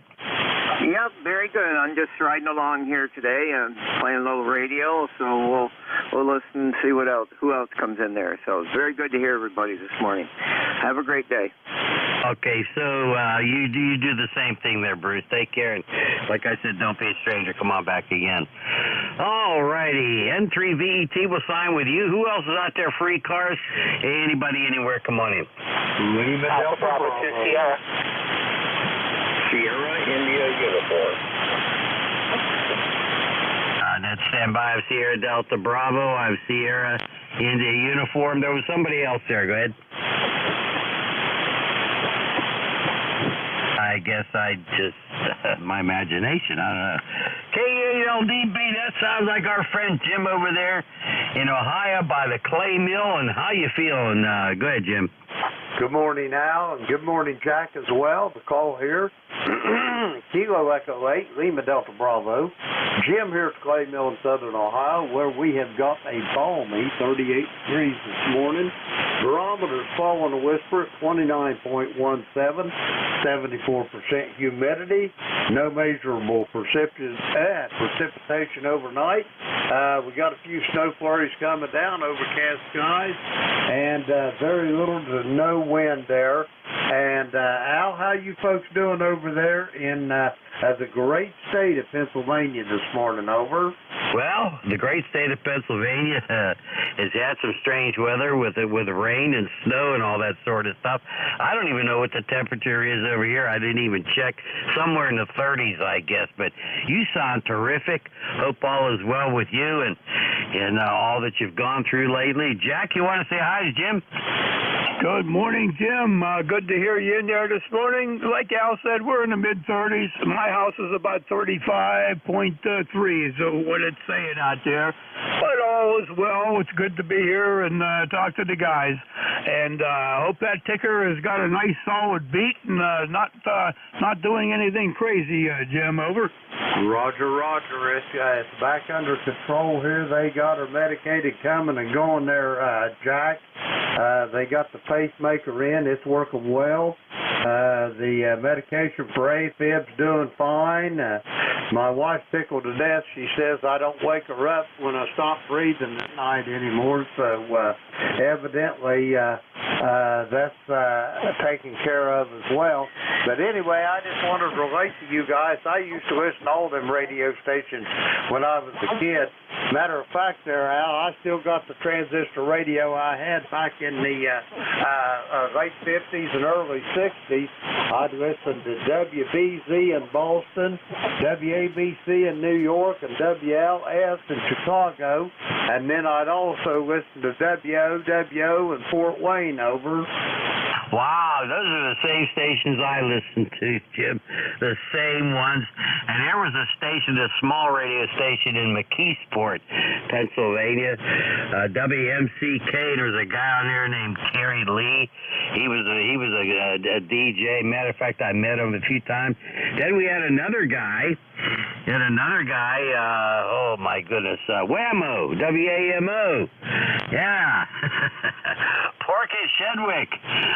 Speaker 5: Yep, very good. I'm just riding along here today and playing a little radio, so we'll listen and see who else comes in there. So it's very good to hear everybody this morning. Have a great day.
Speaker 17: Okay, so you do the same thing there, Bruce. Take care, and like I said, don't be a stranger. Come on back again. All righty, N3VET will sign with you. Who else is out there for ECARS? Anybody, anywhere, come on in.
Speaker 11: Lima Delta Bravo 2 Sierra. Sierra India Uniform.
Speaker 17: That's standby. I have Sierra Delta Bravo. I have Sierra India Uniform. There was somebody else there. Go ahead. I guess I just, my imagination, I don't know. KALDB, that sounds like our friend Jim over there in Ohio by the clay mill. And how you feeling? Go ahead, Jim.
Speaker 11: Good morning, Al, and good morning, Jack, as well. The call here. Kilo Echo 8, Lima Delta Bravo. Jim here at the clay mill in southern Ohio, where we have got a balmy 38 degrees this morning. Barometer's falling a whisper at 29.17, 74% humidity, no measurable precipitation overnight. We got a few snow flurries coming down, overcast skies, and very little to no wind there. And Al, how you folks doing over there in the great state of Pennsylvania this morning? Over.
Speaker 17: Well, the great state of Pennsylvania has had some strange weather with rain and snow and all that sort of stuff. I don't even know what the temperature is over here. I didn't even check. Somewhere in the 30s, I guess. But you sound terrific. Hope all is well with you and all that you've gone through lately. Jack, you want to say hi to Jim?
Speaker 10: Good morning, Jim. Good to hear you in there this morning. Like Al said, we're in the mid-30s. My house is about 35.3 is what it's saying out there. But all is well. It's good to be here and talk to the guys. And I hope that ticker has got a nice solid beat and not doing anything crazy, Jim. Over.
Speaker 11: Roger. It's back under control here. They got her medicated coming and going there, Jack. They got the pacemaker in. It's working well. The medication for AFib's doing fine. My wife's tickled to death. She says I don't wake her up when I stop breathing at night anymore. So evidently that's taken care of as well. But anyway, I just wanted to relate to you guys. I used to listen to all them radio stations when I was a kid. Matter of fact there, Al, I still got the transistor radio I had back in the late 50s and early 60s. I'd listen to WBZ in Boston, WABC in New York, and WLS in Chicago. And then I'd also listen to WOWO in Fort Wayne. Over.
Speaker 17: Wow, those are the same stations I listen to, Jim. The same ones. And there was a station, a small radio station in McKeesport, Pennsylvania, WMCK. There was a guy on there named Terry Lee. He was a DJ. Matter of fact, I met him a few times. Then we had another guy. Oh my goodness, Whammo, WAMO. Yeah. Porky Shedwick.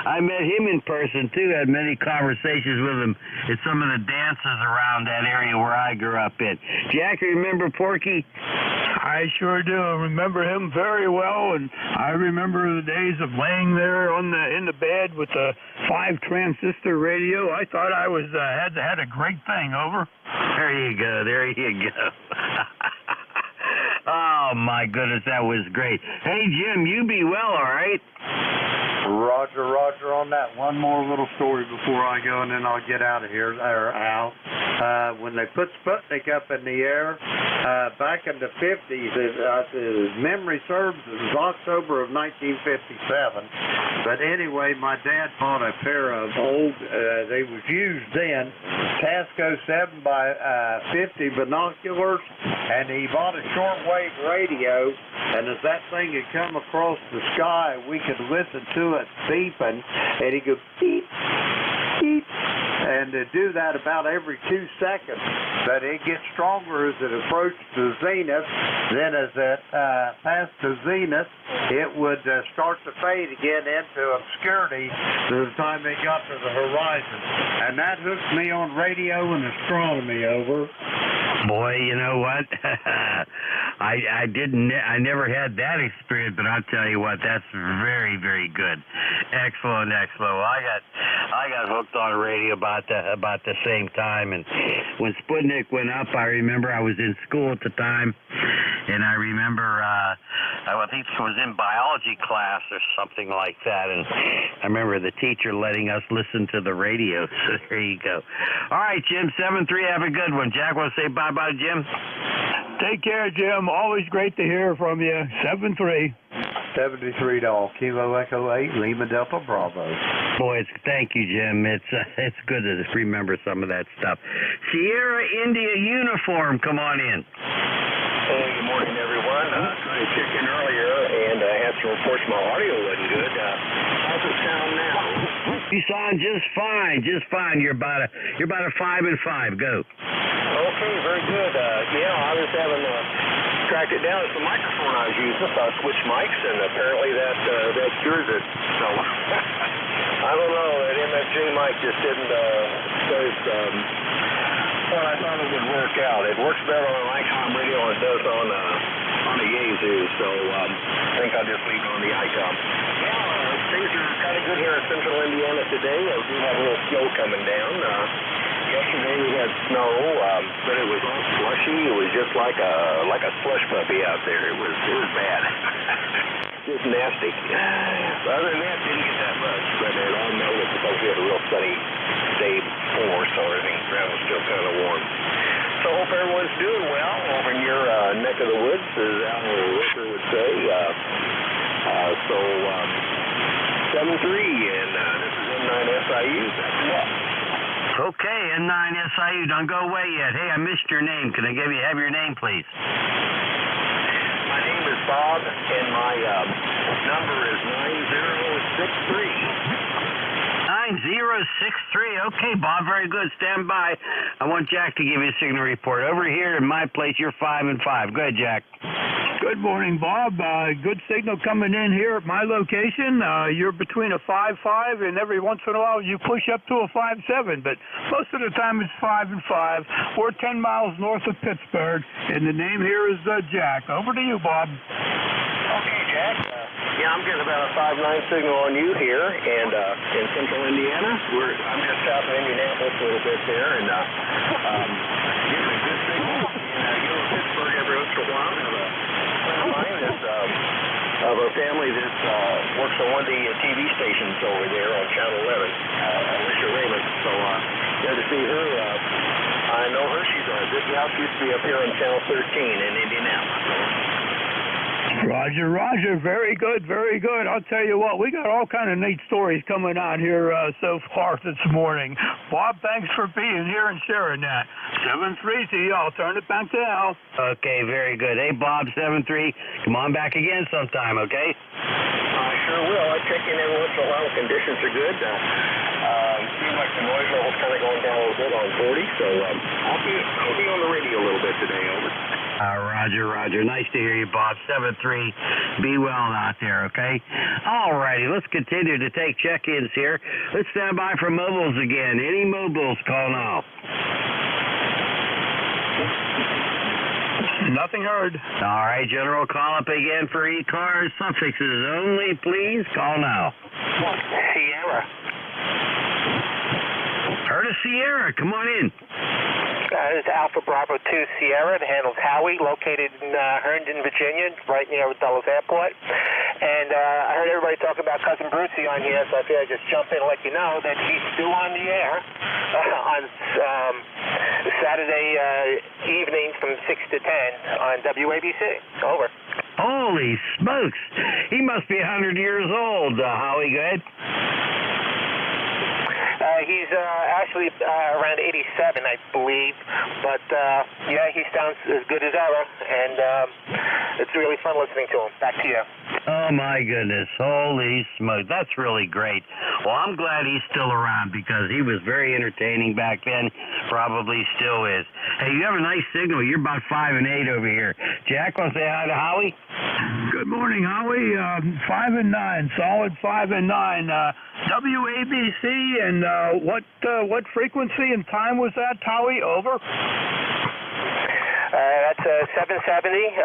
Speaker 17: I met him in person too, had many conversations with him at some of the dances around that area where I grew up in. Jack, remember Porky?
Speaker 10: I sure do. I remember him very well, and I remember the days of laying there in the bed with the 5-transistor radio. I thought I was had a great thing. Over.
Speaker 17: There you go. Oh my goodness, that was great. Hey Jim, you be well, all right?
Speaker 11: Roger on that. One more little story before I go, and then I'll get out of here, Al. When they put Sputnik up in the air, back in the 50s, if memory serves, it was October of 1957. But anyway, my dad bought a pair of old, they was used then, Tasco 7x50 binoculars, and he bought a shortwave radio, and as that thing had come across the sky, we could listen to it beeping, and he goes beep, beep, and to do that about every 2 seconds. But it gets stronger as it approached the zenith. Then as it passed the zenith, it would start to fade again into obscurity by the time it got to the horizon. And that hooked me on radio and astronomy. Over.
Speaker 17: Boy, you know what? I never had that experience, but I'll tell you what, that's very, very good. Excellent. Well, I got hooked on radio about the same time, and when Sputnik went up, I remember I was in school at the time, and I remember I think it was in biology class or something like that, and I remember the teacher letting us listen to the radio. So there you go. All right, Jim, 7-3, have a good one. Jack, want to say bye-bye, Jim?
Speaker 10: Take care, Jim. Always great to hear from you. 7-3.
Speaker 11: 73 to Kilo Echo 8, Lima Delta Bravo.
Speaker 17: Boy, thank you, Jim. It's good to just remember some of that stuff. Sierra India uniform, come on in.
Speaker 14: Hey, good morning, everyone. I tried to check in earlier, and I had some reports my audio wasn't good. How's it sound now?
Speaker 17: You sound just fine. You're about a 5 and 5. Go.
Speaker 14: Okay, very good. I was having tracked it down. It's the microphone I was using. So I switched mics, and apparently that cures it. So I don't know. That MFJ mic just didn't well, I thought it would work out. It works better on an ICOM radio than it does on a Yazoo. So I think I'll just leave it on the ICOM. Things are kind of good here in central Indiana today. We do have a little snow coming down. Yesterday we had snow, but it was all slushy. It was just like a slush puppy out there. It was bad. Just nasty. But other than that, didn't get that much. But it all melted because we had a real sunny day before, so everything around was still kind of warm. So I hope everyone's doing well over in your neck of the woods, as Al Ricker would say. 7-3, and this is N9SIU. That's what.
Speaker 17: Okay, N9SIU, don't go away yet. Hey, I missed your name. Can I have your name, please?
Speaker 14: My name is Bob, and my number is 9063.
Speaker 17: 9063. Okay, Bob, very good. Stand by. I want Jack to give you a signal report. Over here in my place, you're 5 and 5. Go ahead, Jack.
Speaker 10: Good morning, Bob. Good signal coming in here at my location. You're between a 5-5, and every once in a while you push up to a 5-7, but most of the time it's 5 and 5. We're 10 miles north of Pittsburgh, and the name here is Jack. Over to you, Bob.
Speaker 14: Okay, Jack. I'm getting about a 5-9 signal on you here, and in central Indiana. I'm just south of Indianapolis a little bit there, and getting a good signal. And you know, Pittsburgh every once in a while. I have a friend of mine that's of a family that works on one of the TV stations over there on Channel 11, Alicia Raymond. So good to see her. I know her. She's this house used to be up here on Channel 13 in Indianapolis.
Speaker 10: Roger, Roger. Very good, very good. I'll tell you what, we got all kind of neat stories coming out here so far this morning. Bob, thanks for being here and sharing that. 7-3, I'll turn it back to Al.
Speaker 17: Okay, very good. Hey, Bob, 7-3, come on back again sometime, okay?
Speaker 14: I sure will. I check in every once in a while. Conditions are good. Seems like the noise level's kind of going down a little bit on 40, so I'll be on the radio a little bit today, over.
Speaker 17: Roger, Roger. Nice to hear you, Bob. 7-3. Be well out there, okay? All righty, let's continue to take check-ins here. Let's stand by for mobiles again. Any mobiles, call now.
Speaker 10: Nothing heard.
Speaker 17: All right, General, call up again for ECARS. Suffixes only, please. Call now.
Speaker 19: Sierra.
Speaker 17: Heard of Sierra. Come on in.
Speaker 19: This is Alpha Bravo 2 Sierra. It handles Howie, located in Herndon, Virginia, right near Dulles Airport. And I heard everybody talking about Cousin Brucey on here, so I figured I'd just jump in and let you know that he's still on the air on Saturday evening from 6 to 10 on WABC. Over.
Speaker 17: Holy smokes. He must be 100 years old, Howie. Go ahead.
Speaker 19: He's actually around 87, I believe. But, yeah, he sounds as good as ever. And it's really fun listening to him. Back to you.
Speaker 17: Oh, my goodness. Holy smokes. That's really great. Well, I'm glad he's still around because he was very entertaining back then. Probably still is. Hey, you have a nice signal. You're about 5 and 8 over here. Jack, want to say hi to Howie?
Speaker 10: Good morning, Howie. 5 and 9. Solid 5 and 9. WABC, and what frequency and time was that, Howie? Over.
Speaker 19: That's 770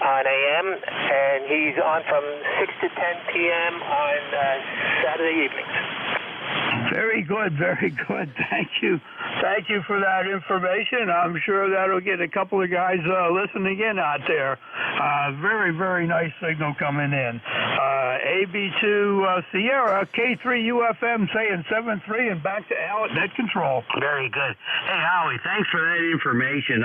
Speaker 19: on AM, and he's on from 6 to 10 p.m. on Saturday evenings.
Speaker 10: Very good, very good. Thank you. Thank you for that information. I'm sure that'll get a couple of guys listening in out there. Very, very nice signal coming in. AB2 Sierra, K3UFM saying 7-3 and back to Al at net control.
Speaker 17: Very good. Hey, Howie, thanks for that information.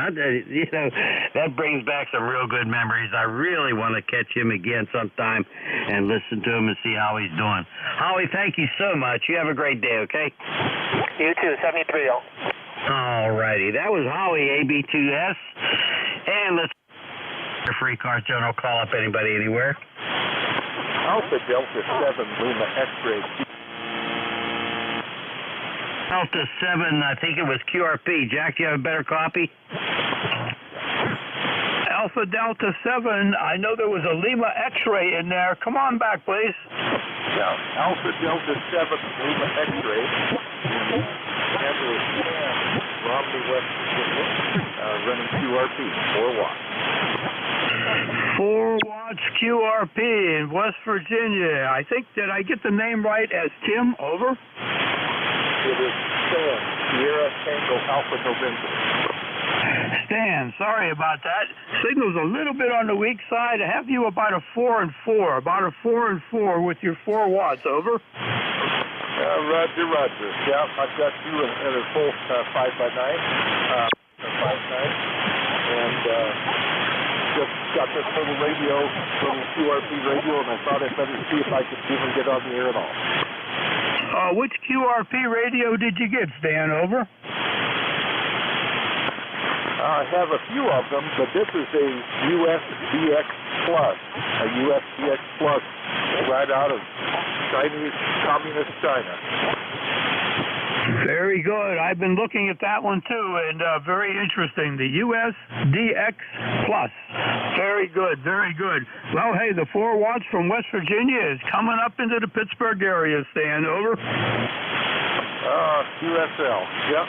Speaker 17: That brings back some real good memories. I really want to catch him again sometime and listen to him and see how he's doing. Howie, thank you so much. You have a great day, okay?
Speaker 19: You too, 73.
Speaker 17: All righty. That was Howie, AB2S. And let's free car general, call up anybody anywhere.
Speaker 11: Alpha Delta 7 Lima X-ray.
Speaker 17: Delta 7, I think it was QRP. Jack, do you have a better copy?
Speaker 10: Alpha Delta 7, I know there was a Lima X-ray in there. Come on back, please.
Speaker 11: Yeah, Alpha Delta 7 Lima X-ray. Romney, West Virginia, running QRP, 4 watts.
Speaker 10: 4 watts QRP in West Virginia. I think, did I get the name right as Tim? Over.
Speaker 11: It is Stan, Sierra Tango Alpha November.
Speaker 10: Stan, sorry about that. Signal's a little bit on the weak side. I have you about a 4 and 4, about a 4 and 4 with your 4 watts. Over.
Speaker 11: Roger, Roger. Yeah, I've got you at a full 5x9, 5.9, and just got this little radio, little QRP radio, and I thought I'd better see if I could even get on the air at all.
Speaker 10: Which QRP radio did you get, Stan? Over.
Speaker 11: I have a few of them, but this is a USDX Plus, right out of Chinese, Communist China.
Speaker 10: Very good. I've been looking at that one too, and very interesting. The USDX Plus. Very good, very good. Well, hey, the 4 watts from West Virginia is coming up into the Pittsburgh area, Stan. Over.
Speaker 11: QSL. Yep.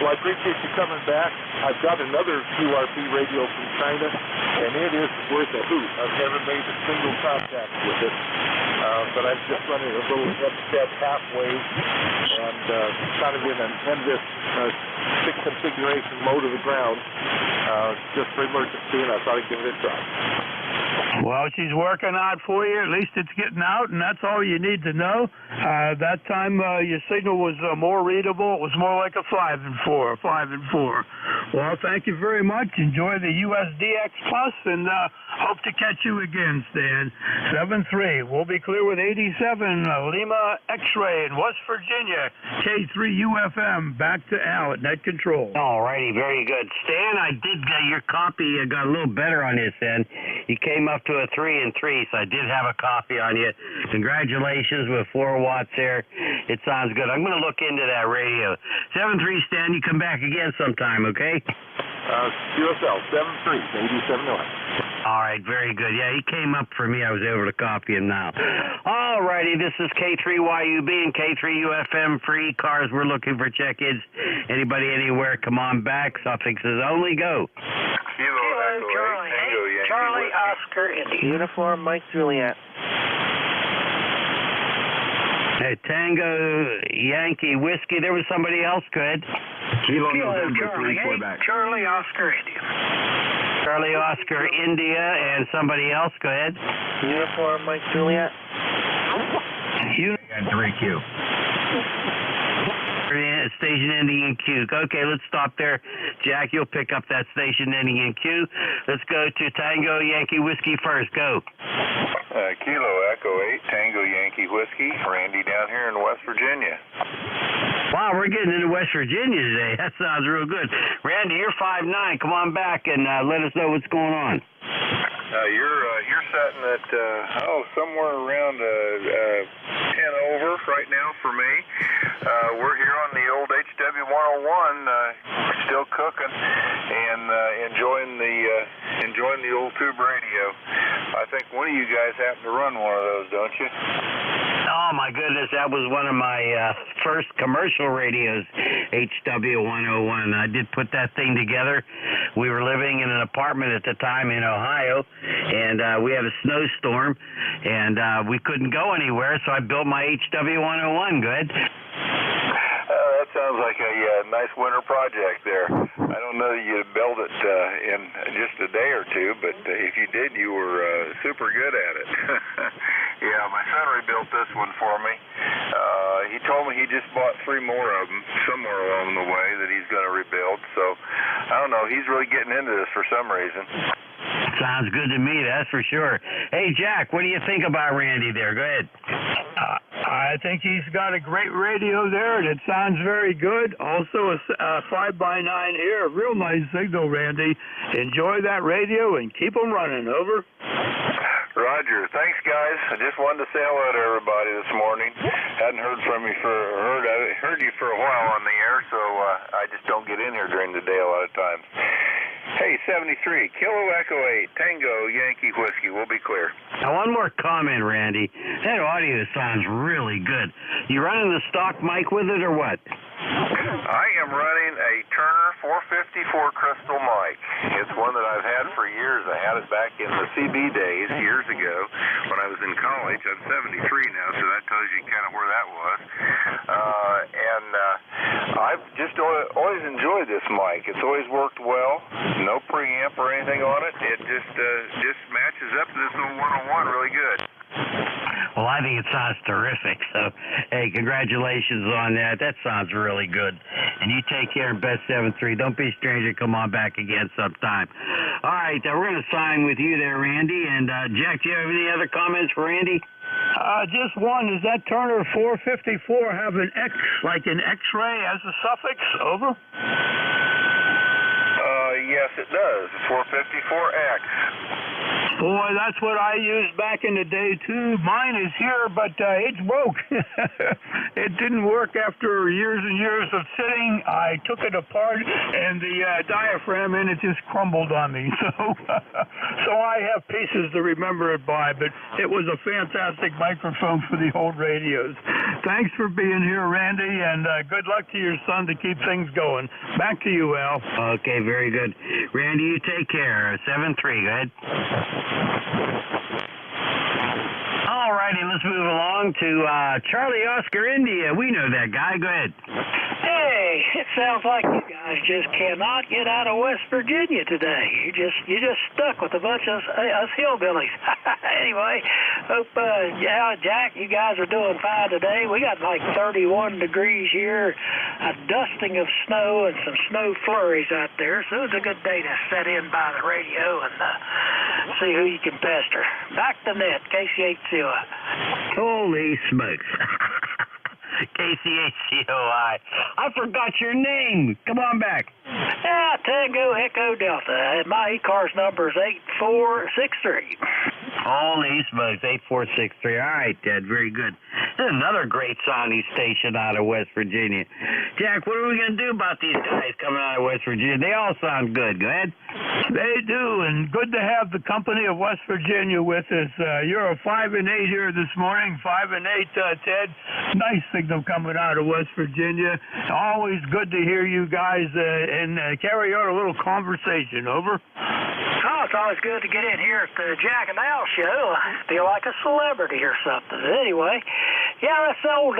Speaker 11: Well, I appreciate you coming back. I've got another QRP radio from China, and it is worth a hoot. I've never made a single contact with it, but I'm just running a little headset halfway and kind of in an endless stick configuration low to the ground, just for emergency, and I thought I'd give it a try.
Speaker 10: Well, she's working out for you. At least it's getting out, and that's all you need to know. That time your signal was more readable. It was more like a 5 and 4, 5 and 4. Well, thank you very much. Enjoy the USDX Plus, and hope to catch you again, Stan. 7-3. We'll be clear with 87 Lima X-Ray in West Virginia. K3UFM. Back to Al at Net Control.
Speaker 17: All righty, very good. Stan, I did get your copy. I got a little better on this end. You came up to a 3 and 3, so I did have a copy on you. Congratulations with 4 watts there. It sounds good. I'm going to look into that radio. 7-3, Stan, you come back again sometime, okay?
Speaker 11: QSL 7-3, 87 North.
Speaker 17: All right, very good. Yeah, he came up for me. I was able to copy him now. All righty, this is K3YUB and K3UFM for ECARS. We're looking for check-ins. Anybody anywhere, come on back. Suffixes only, go.
Speaker 6: Kilo Charlie. Hey, Charlie Oscar Indy. Uniform Mike Juliet.
Speaker 17: Hey, Tango Yankee Whiskey. There was somebody else. Good.
Speaker 6: Kilo Charlie. Hey, Charlie Oscar India.
Speaker 17: Charlie Oscar India and somebody else. Go ahead.
Speaker 6: Uniform Mike Juliet.
Speaker 17: Got 3Q. Station ending in Q. Okay, let's stop there. Jack, you'll pick up that station ending in Q. Let's go to Tango Yankee Whiskey first. Go.
Speaker 1: Kilo Echo 8, Tango Yankee Whiskey. Randy down here in West Virginia.
Speaker 17: Wow, we're getting into West Virginia today. That sounds real good. Randy, you're 5'9". Come on back and let us know what's going on.
Speaker 1: You're sitting at somewhere around 10 over right now for me. We're here on the old HW101, still cooking and enjoying the old tube radio. I think one of you guys happen to run one of those, don't you?
Speaker 17: Oh my goodness, that was one of my first commercial radios, HW101. I did put that thing together. We were living in an apartment at the time in Ohio, and we had a snowstorm, and we couldn't go anywhere, so I built my HW101. Good.
Speaker 1: That sounds like a nice winter project there. I don't know that you'd build it in just a day or two, but if you did, you were super good at it. Yeah, my son rebuilt this one for me. He told me he just bought 3 more of them somewhere along the way that he's going to rebuild. So, I don't know. He's really getting into this for some reason.
Speaker 17: Sounds good to me, that's for sure. Hey, Jack, what do you think about Randy there? Go ahead.
Speaker 10: I think he's got a great radio there, and it sounds very good. Also, a 5x9 here, a real nice signal, Randy. Enjoy that radio and keep them running. Over.
Speaker 1: Roger. Thanks, guys. I just wanted to say hello to everybody this morning. Hadn't heard from you heard you for a while on the air, so I just don't get in here during the day a lot of times. Hey, 73, Kilo Echo 8, Tango Yankee Whiskey. We'll be clear.
Speaker 17: Now, one more comment, Randy. That audio sounds really good. You running the stock mic with it or what?
Speaker 1: I am running a Turner 454 Crystal mic. It's one that I've had for years. I had it back in the CB days years ago when I was in college. I'm 73 now, so that tells you kind of where that was. I've just always enjoyed this mic. It's always worked well. No preamp or anything on it. It just matches up to this old 101 really good.
Speaker 17: Well, I think it sounds terrific. So, hey, congratulations on that. That sounds really good. And you take care and best 7-3. Don't be a stranger. Come on back again sometime. All right, we're going to sign with you there, Randy. And, Jack, do you have any other comments for Randy?
Speaker 10: Just one. Does that Turner 454 have an X, like an X-ray as a suffix? Over.
Speaker 1: Yes, it does. 454X.
Speaker 10: Boy, that's what I used back in the day, too. Mine is here, but it's broke. It didn't work after years and years of sitting. I took it apart, and the diaphragm in it just crumbled on me. So I have pieces to remember it by, but it was a fantastic microphone for the old radios. Thanks for being here, Randy, and good luck to your son to keep things going. Back to you, Al.
Speaker 17: Okay, very good. Randy, you take care. 7-3, go ahead. All righty, let's move along to Charlie Oscar India. We know that guy. Go ahead.
Speaker 15: Hey, it sounds like you guys just cannot get out of West Virginia today. You just stuck with a bunch of us hillbillies. Anyway, hope Jack, you guys are doing fine today. We got like 31 degrees here, a dusting of snow and some snow flurries out there. So it's a good day to set in by the radio and see who you can pester. Back to net, KCHCOI.
Speaker 17: Holy smokes. KCHCOI. I forgot your name. Come on back.
Speaker 15: Yeah, Tango Echo Delta. My ECARS number is 8463.
Speaker 17: Holy smokes, 8463. All right, Ted, very good. This is another great sounding station out of West Virginia. Jack, what are we going to do about these guys coming out of West Virginia? They all sound good. Go ahead.
Speaker 10: They do, and good to have the company of West Virginia with us. You're a 5 and 8 here this morning, 5 and 8, Ted. Nice signal coming out of West Virginia. Always good to hear you guys and carry on a little conversation. Over.
Speaker 15: Oh, it's always good to get in here at the Jack and Al show. I feel like a celebrity or something. Anyway, yeah, this old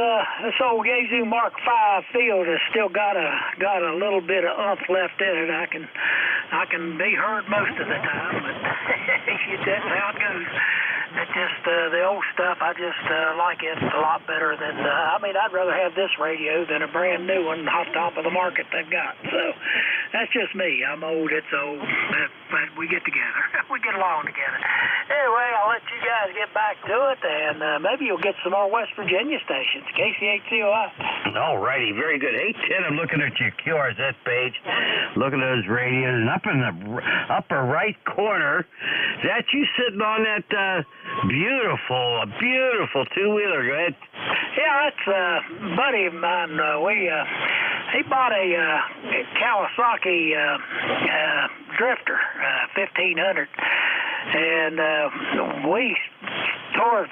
Speaker 15: Yazoo Mark V field has still got a little bit of oomph left in it. I can be heard most of the time, but that's how it goes. It's just the old stuff. I just like it a lot better than. I'd rather have this radio than a brand new one, hot top of the market they've got. So that's just me. I'm old. It's old, but we get together. We get along together. Anyway, I'll let you guys get back to it, and maybe you'll get some more West Virginia stations. KCHCOI.
Speaker 17: All righty, very good. Hey, Ted, I'm looking at your QRZ page. Look at those radios, and up in the upper right corner, is that you sitting on that beautiful two-wheeler? Go ahead.
Speaker 15: Yeah, that's a buddy of mine. He bought a Kawasaki Drifter, 1500, and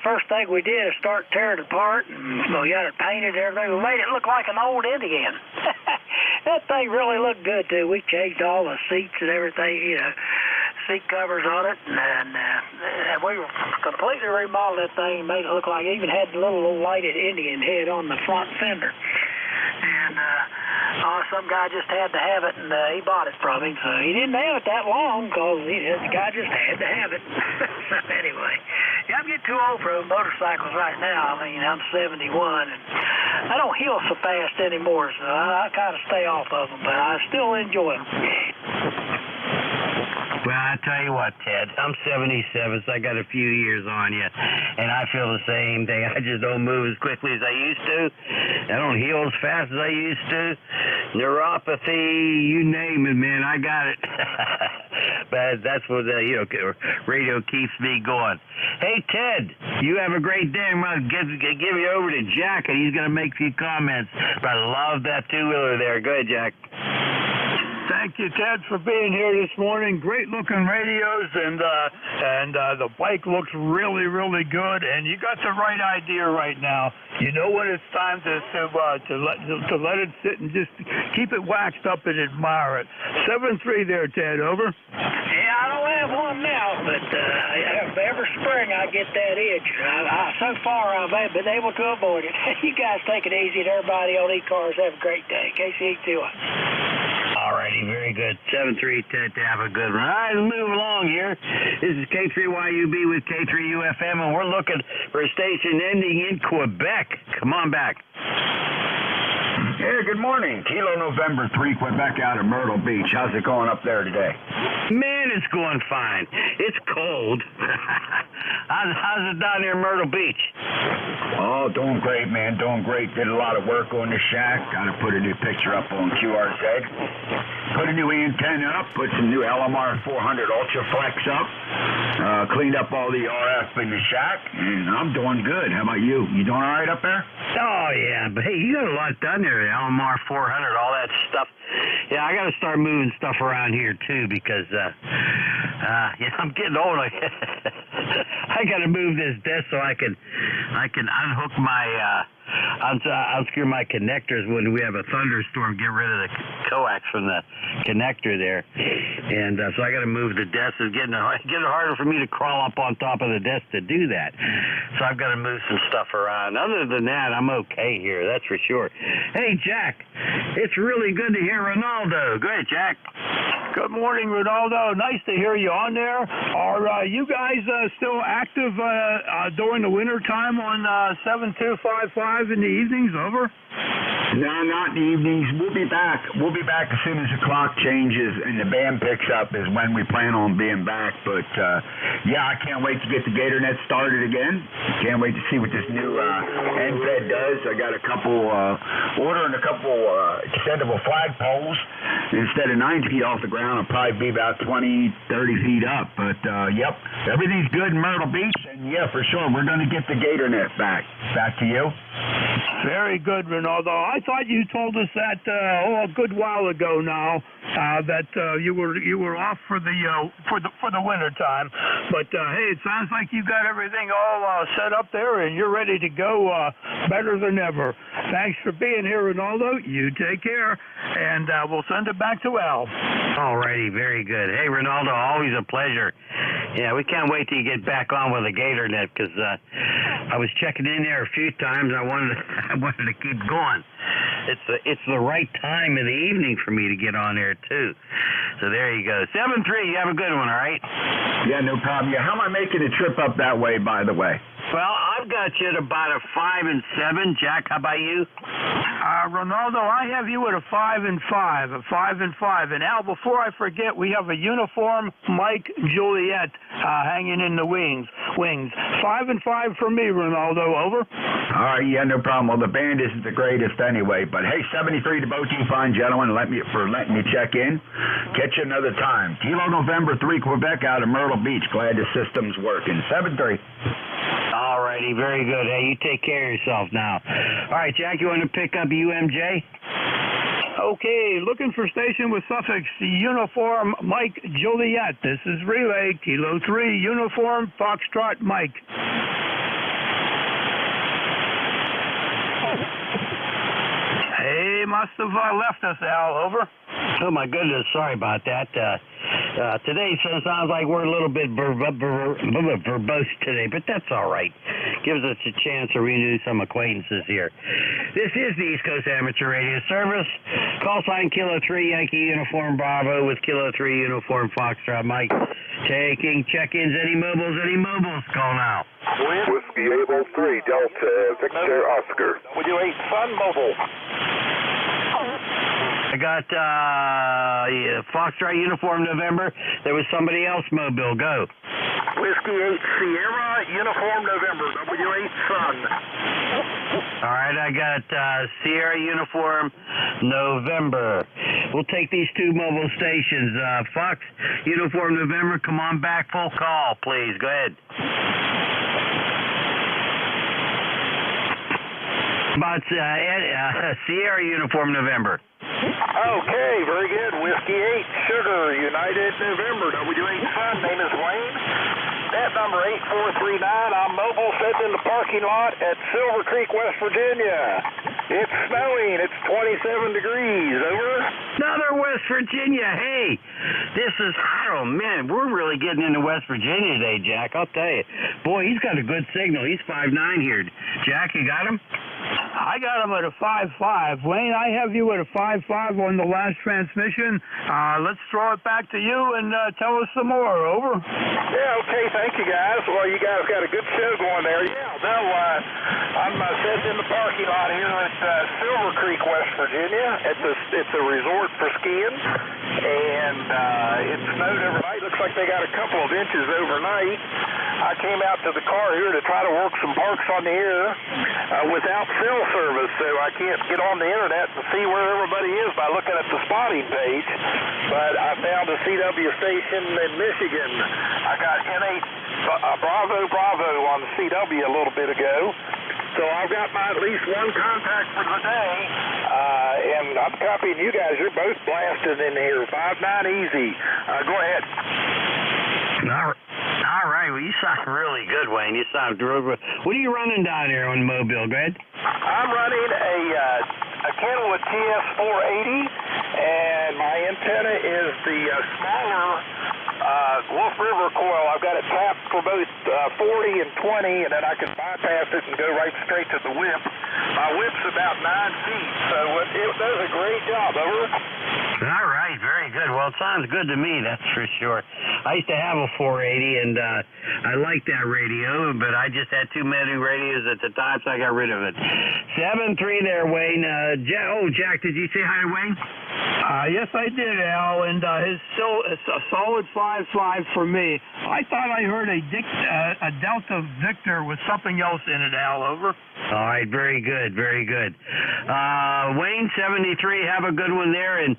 Speaker 15: first thing we did is start tearing it apart, and we got it painted and everything. We made it look like an old Indian. That thing really looked good, too. We changed all the seats and everything, seat covers on it, and we completely remodeled that thing and made it look like it even had the little lighted Indian head on the front fender. And some guy just had to have it, and he bought it from him. So he didn't have it that long because the guy just had to have it. So anyway, I'm getting too old for motorcycles right now. I'm 71, and I don't heal so fast anymore, so I kind of stay off of them, but I still enjoy them.
Speaker 17: Well, I tell you what, Ted, I'm 77, so I got a few years on you, and I feel the same thing. I just don't move as quickly as I used to. I don't heal as fast as I used to. Neuropathy, you name it, man, I got it. But that's what radio keeps me going. Hey, Ted, you have a great day. I'm going to give you over to Jack, and he's going to make a few comments. But I love that two-wheeler there. Go ahead, Jack.
Speaker 10: Thank you, Ted, for being here this morning. Great-looking radios, and the bike looks really, really good. And you got the right idea right now. You know when it's time to let it sit and just keep it waxed up and admire it. 7-3 there, Ted. Over.
Speaker 15: Yeah, I don't have one now, but every spring I get that itch. So far, I've been able to avoid it. You guys take it easy, and everybody on ECARS have a great day. KC2US.
Speaker 17: All righty, very good. 7-3, Ted, to have a good one. All right, let's move along here. This is K3YUB with K3UFM, and we're looking for a station ending in Quebec. Come on back.
Speaker 21: Hey, good morning. Kilo November 3, Quebec out of Myrtle Beach. How's it going up there today?
Speaker 17: Man, it's going fine. It's cold. How's it down there in Myrtle Beach?
Speaker 21: Oh, doing great, man. Doing great. Did a lot of work on the shack. Got to put a new picture up on QRZ. Put a new antenna up. Put some new LMR 400 Ultra Flex up. Cleaned up all the RF in the shack. And I'm doing good. How about you? You doing all right up there?
Speaker 17: Oh, yeah. But, hey, you got a lot done there. LMR 400, all that stuff. Yeah, I got to start moving stuff around here, too, because, I'm getting old. I got to move this desk so I can unhook my unscrew my connectors when we have a thunderstorm, get rid of the coax from the connector there. And so I got to move the desk. It's getting harder for me to crawl up on top of the desk to do that. So I've got to move some stuff around. Other than that, I'm okay here, that's for sure. Hey, Jack, it's really good to hear Ronaldo. Go ahead, Jack.
Speaker 10: Good morning, Ronaldo. Nice to hear you on there. Are you guys still active during the winter time on 7255 in the evenings? Over?
Speaker 21: No, not in the evenings. We'll be back. We'll be back as soon as the clock changes and the band picks up is when we plan on being back. But, yeah, I can't wait to get the GatorNet started again. Can't wait to see what this new NZ does. I got a couple, ordering a couple extendable flagpoles. Instead of 9 feet off the ground, I'll probably be about 20, 30 feet up. But, yep, everything's good in Myrtle Beach. And, yeah, for sure, we're going to get the GatorNet back. Back to you.
Speaker 10: Very good, Ronaldo. I thought you told us that a good while ago now that you were off for the winter time. But hey, it sounds like you got everything all set up there and you're ready to go better than ever. Thanks for being here, Ronaldo. You take care, and we'll send it back to Al.
Speaker 17: All righty, very good. Hey, Ronaldo, always a pleasure. Yeah, we can't wait till you get back on with the GatorNet because I was checking in there a few times. I wanted to keep going. It's the right time in the evening for me to get on there too. So there you go. 7-3. You have a good one. All right.
Speaker 21: Yeah, no problem. Yeah, how am I making a trip up that way? By the way.
Speaker 17: Well, I've got you at about a 5 and 7. Jack, how about you?
Speaker 10: Ronaldo, I have you at a 5 and 5. A 5 and 5. And Al, before I forget, we have a uniform Mike Juliet hanging in the wings. 5 and 5 for me, Ronaldo. Over.
Speaker 21: All right, yeah, no problem. Well, the band isn't the greatest anyway, but hey, 73 to both you fine gentlemen for letting me check in. Catch you another time. Kilo November 3 Quebec out of Myrtle Beach. Glad the system's working. 7-3.
Speaker 17: All righty, very good. Hey, you take care of yourself now. All right, Jack, you want to pick up UMJ?
Speaker 10: Okay, looking for station with suffix uniform Mike Juliet. This is relay Kilo 3 uniform Foxtrot Mike. Hey, must have left us, Al. Over.
Speaker 17: Oh, my goodness. Sorry about that. Today sounds like we're a little bit verbose today, but that's all right. Gives us a chance to renew some acquaintances here. This is the East Coast Amateur Radio Service. Call sign Kilo 3 Yankee Uniform Bravo with Kilo 3 Uniform Foxtrot Mike. Taking check-ins. Any mobiles? Call now.
Speaker 2: Whiskey Able 3 Delta Victor Oscar. W8 Sun Mobile.
Speaker 17: I got Foxtrot Uniform November. There was somebody else mobile. Go.
Speaker 2: Whiskey 8 Sierra Uniform November. W8 Sun.
Speaker 17: All right, I got Sierra Uniform November. We'll take these two mobile stations. Fox Uniform November, come on back. Full call, please. Go ahead. About Sierra Uniform November.
Speaker 2: Okay, very good. Whiskey 8 Sugar United November. W8 Sun. Name is Wayne. That number 8439. I'm mobile, sitting in the parking lot at Silver Creek, West Virginia. It's snowing. It's 27 degrees. Over.
Speaker 17: Another West Virginia. Hey, this is, oh man, we're really getting into West Virginia today, Jack. I'll tell you. Boy, he's got a good signal. He's 5'9" here. Jack, you got him?
Speaker 10: I got him at a 5'5". Wayne, I have you at a 5'5" on the last transmission. Let's throw it back to you and tell us some more. Over.
Speaker 2: Yeah, okay. Thank you, guys. Well, you guys got a good show going there. Yeah, no, I'm sitting in the parking lot here at Silver Creek, West Virginia. It's a resort for skiing, and it snowed overnight. Looks like they got a couple of inches overnight. I came out to the car here to try to work some parks on the air without cell service, so I can't get on the internet to see where everybody is by looking at the spotting page. But I found a CW station in Michigan. I got N8 Bravo on the CW a little bit ago. So I've got my at least one contact for the day, and I'm copying you guys. You're both blasted in here. 5'9" easy. Go ahead.
Speaker 17: All right. All right. Well, you sound really good, Wayne. You sound real good. What are you running down here on Mobile? Go ahead.
Speaker 20: I'm running a Kenwood TS480, and my antenna is the smaller Wolf River coil. I've got it tapped for both 40 and 20, and then I can bypass it and go right straight to the whip. My whip's about 9 feet, so it does a great job. Over.
Speaker 17: All right, very good. Well, it sounds good to me, that's for sure. I used to have a 480, and I liked that radio, but I just had too many radios at the time, so I got rid of it. 7-3 there, Wayne. Jack, did you say hi to Wayne?
Speaker 10: Yes, I did, Al, and it's a solid 5-5 for me. I thought I heard a Delta Victor with something else in it, Al. Over.
Speaker 17: All right, very good, very good. Wayne, 73, have a good one there, and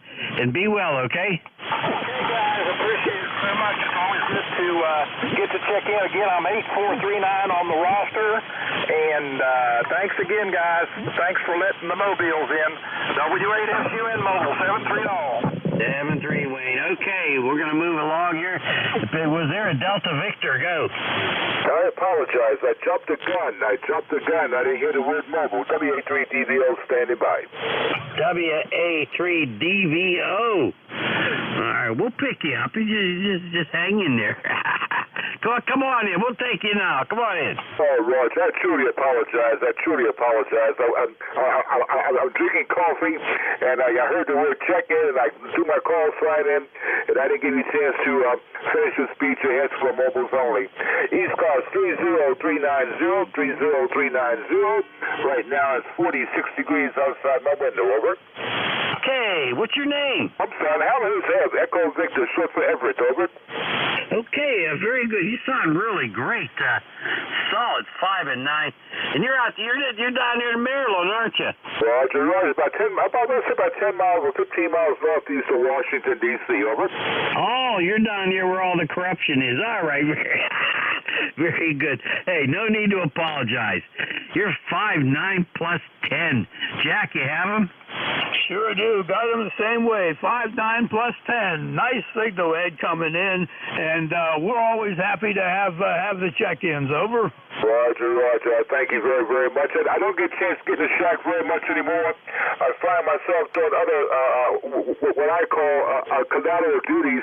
Speaker 17: be well, okay?
Speaker 20: Okay, guys, appreciate it so much. It's always good to get to check in again. I'm 8439 on the roster, and thanks again, guys. Thanks for letting the mobiles in. W8SUN Mobile, 7-3 all.
Speaker 17: 7-3, Wayne. Okay, we're going to move along here. Was there a Delta Victor? Go.
Speaker 2: I apologize. I jumped the gun. I didn't hear the word mobile. WA3DVO standing by.
Speaker 17: WA3DVO. All right, we'll pick you up. You just hang in there. Come on in. We'll take you now. Come on in.
Speaker 2: Oh, Roger, I truly apologize. I'm drinking coffee, and I heard the word check-in, and I threw my call sign in, and I didn't give you a chance to finish the speech and answer for mobiles only. ECARS 30390, 30390. Right now it's 46 degrees outside my window. Over.
Speaker 17: Okay, what's your name?
Speaker 2: I'm Son Helen. Echo Victor, short for Everett. Over.
Speaker 17: Okay, very good. You sound really great. Solid 5 and 9. And you're down there in Maryland, aren't you?
Speaker 2: Roger, about 10 miles or 15 miles northeast of Washington, D.C. Over.
Speaker 17: Oh, you're down here where all the corruption is. All right. Very good. Hey, no need to apologize. You're 5'9 plus 10. Jack, you have him?
Speaker 10: Sure do. Got him the same way. 5'9 plus 10. Nice signal, Ed, coming in, and we're always happy to have the check-ins. Over.
Speaker 2: Roger. Thank you very, very much. I don't get a chance to get to the shack very much anymore. I find myself doing other, what I call collateral duties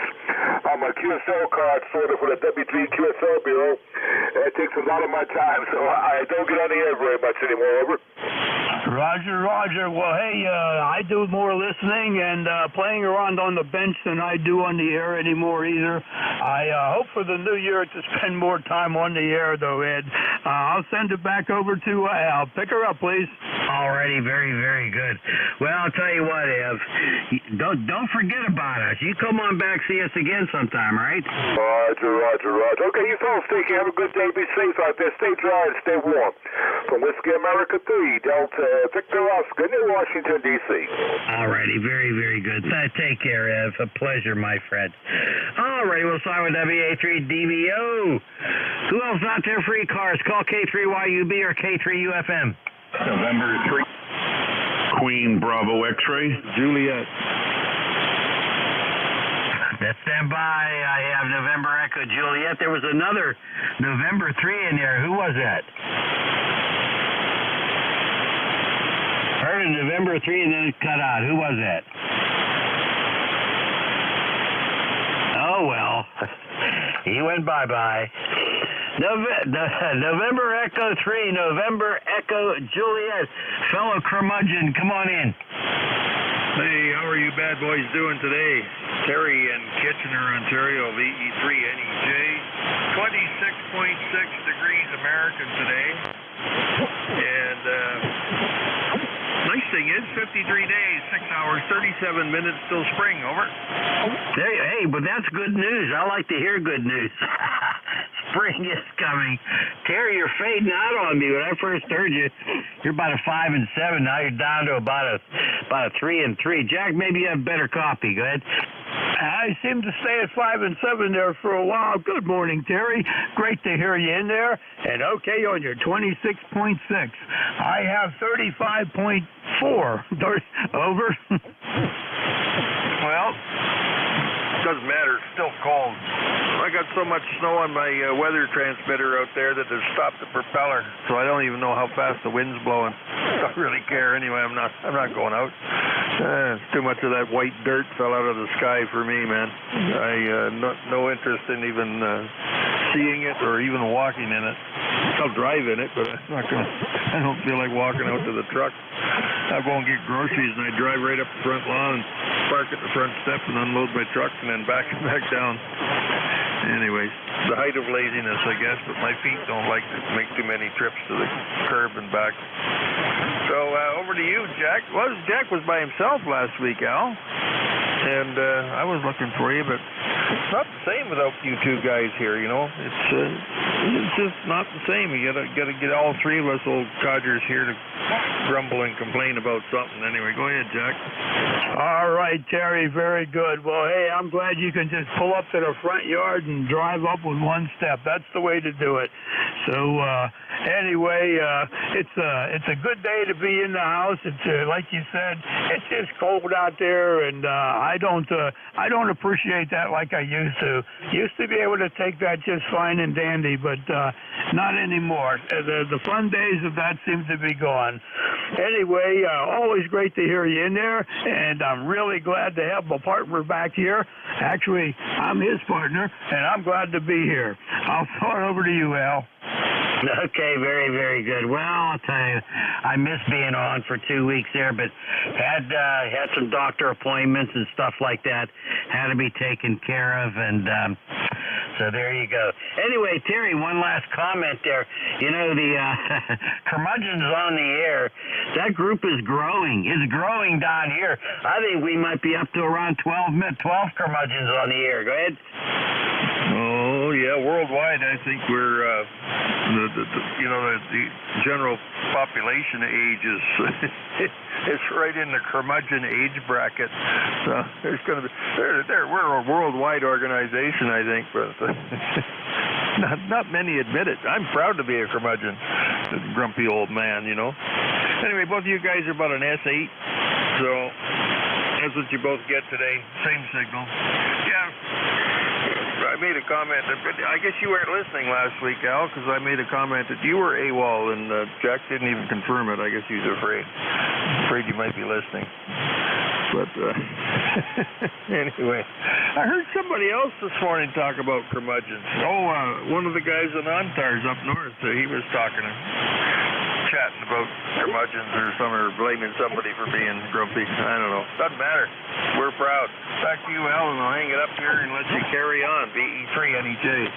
Speaker 2: on my QSL card, sort of, for the W3 QSL Bureau. It takes a lot of my time, so I don't get on the air very much anymore. Over.
Speaker 10: Roger. Well, hey, I do more listening and playing around on the bench than I do on the air anymore either. I hope for the new year to spend more time on the air, though, Ed. I'll send it back over to Al. Pick her up, please.
Speaker 17: Alrighty, very, very good. Well, I'll tell you what, Ev. Don't forget about us. You come on back, see us again sometime, right?
Speaker 2: Roger. Okay, you fellas take care. Have a good day. Be safe out there. Stay dry and stay warm. From Whiskey America 3, Delta Victor Oscar, New Washington, D.C.
Speaker 17: Alrighty, very, very good. Take care, Ev. A pleasure, my friend. Alrighty, we'll start with WA3DVO. Who else out there for ECARS? Call K3YUB or K3UFM.
Speaker 3: November 3, Queen Bravo X-ray, Juliet.
Speaker 17: Let's stand by. I have November Echo Juliet. There was another November 3 in there. Who was that? Heard of November 3 and then it cut out. Who was that? Oh, well. He went bye-bye. November Echo 3, November Echo Juliet. Fellow curmudgeon, come on in.
Speaker 22: Hey, how are you bad boys doing today? Terry in Kitchener, Ontario, VE3NEJ. 26.6 degrees American today. And nice thing is 53 days, 6 hours, 37 minutes till spring. Over.
Speaker 17: Hey, but that's good news. I like to hear good news. Spring is coming. Terry, you're fading out on me. When I first heard you, you're about a 5 and 7. Now you're down to about a 3 and 3. Jack, maybe you have better coffee. Go ahead.
Speaker 10: I seem to stay at 5 and 7 there for a while. Good morning, Terry. Great to hear you in there. And okay on your 26.6. I have 35.4. Over.
Speaker 12: Well, doesn't matter. It's still cold. I
Speaker 22: got so much snow on my weather transmitter out there that it stopped the propeller, so I don't even know how fast the wind's blowing. I don't really care anyway. I'm not going out. Too much of that white dirt fell out of the sky for me, man. No interest in even seeing it or even walking in it. I'll drive in it, but I don't feel like walking out to the truck. I'll go and get groceries, and I drive right up the front lawn and park at the front step and unload my truck and then back down. Anyways, the height of laziness, I guess, but my feet don't like to make too many trips to the curb and back. So over to you, Jack. Well, Jack was by himself last week, Al, and I was looking for you, but it's not the same without you two guys here. You know, it's just not the same. You gotta get all three of us old codgers here to grumble and complain about something. Anyway, go ahead, Jack.
Speaker 10: All right, Terry, very good. Well, hey, I'm glad you can just pull up to the front yard and drive up with one step. That's the way to do it. So anyway, it's a good day to be in the house. It's like you said, it's just cold out there, and I don't appreciate that like I used to. Used to be able to take that just fine and dandy, but not anymore. The fun days of that seem to be gone. Anyway, always great to hear you in there, and I'm really glad to have my partner back here. Actually, I'm his partner, and I'm glad to be here. I'll throw it over to you, Al.
Speaker 17: Okay, very, very good. Well, I'll tell you, I missed being on for 2 weeks there, but had some doctor appointments and stuff like that had to be taken care of, and so there you go. Anyway, Terry, one last comment there. You know, the curmudgeons on the air, that group is growing. It's growing down here. I think we might be up to around 12 curmudgeons on the air. Go ahead.
Speaker 22: Oh, yeah, worldwide, I think we're, the general population age is it's right in the curmudgeon age bracket. So there's going to be, we're a worldwide organization, I think, but not many admit it. I'm proud to be a curmudgeon, a grumpy old man, you know. Anyway, both of you guys are about an S8, so that's what you both get today. Same signal. Yeah. I made a comment. I guess you weren't listening last week, Al, because I made a comment that you were AWOL, and Jack didn't even confirm it. I guess he was afraid you might be listening. But anyway, I heard somebody else this morning talk about curmudgeons. One of the guys in OnTARS up north, he was chatting about curmudgeons or blaming somebody for being grumpy. I don't know. Doesn't matter. We're proud. Back to you, Al, and I'll hang it up here and let you carry on. BE3NEJ.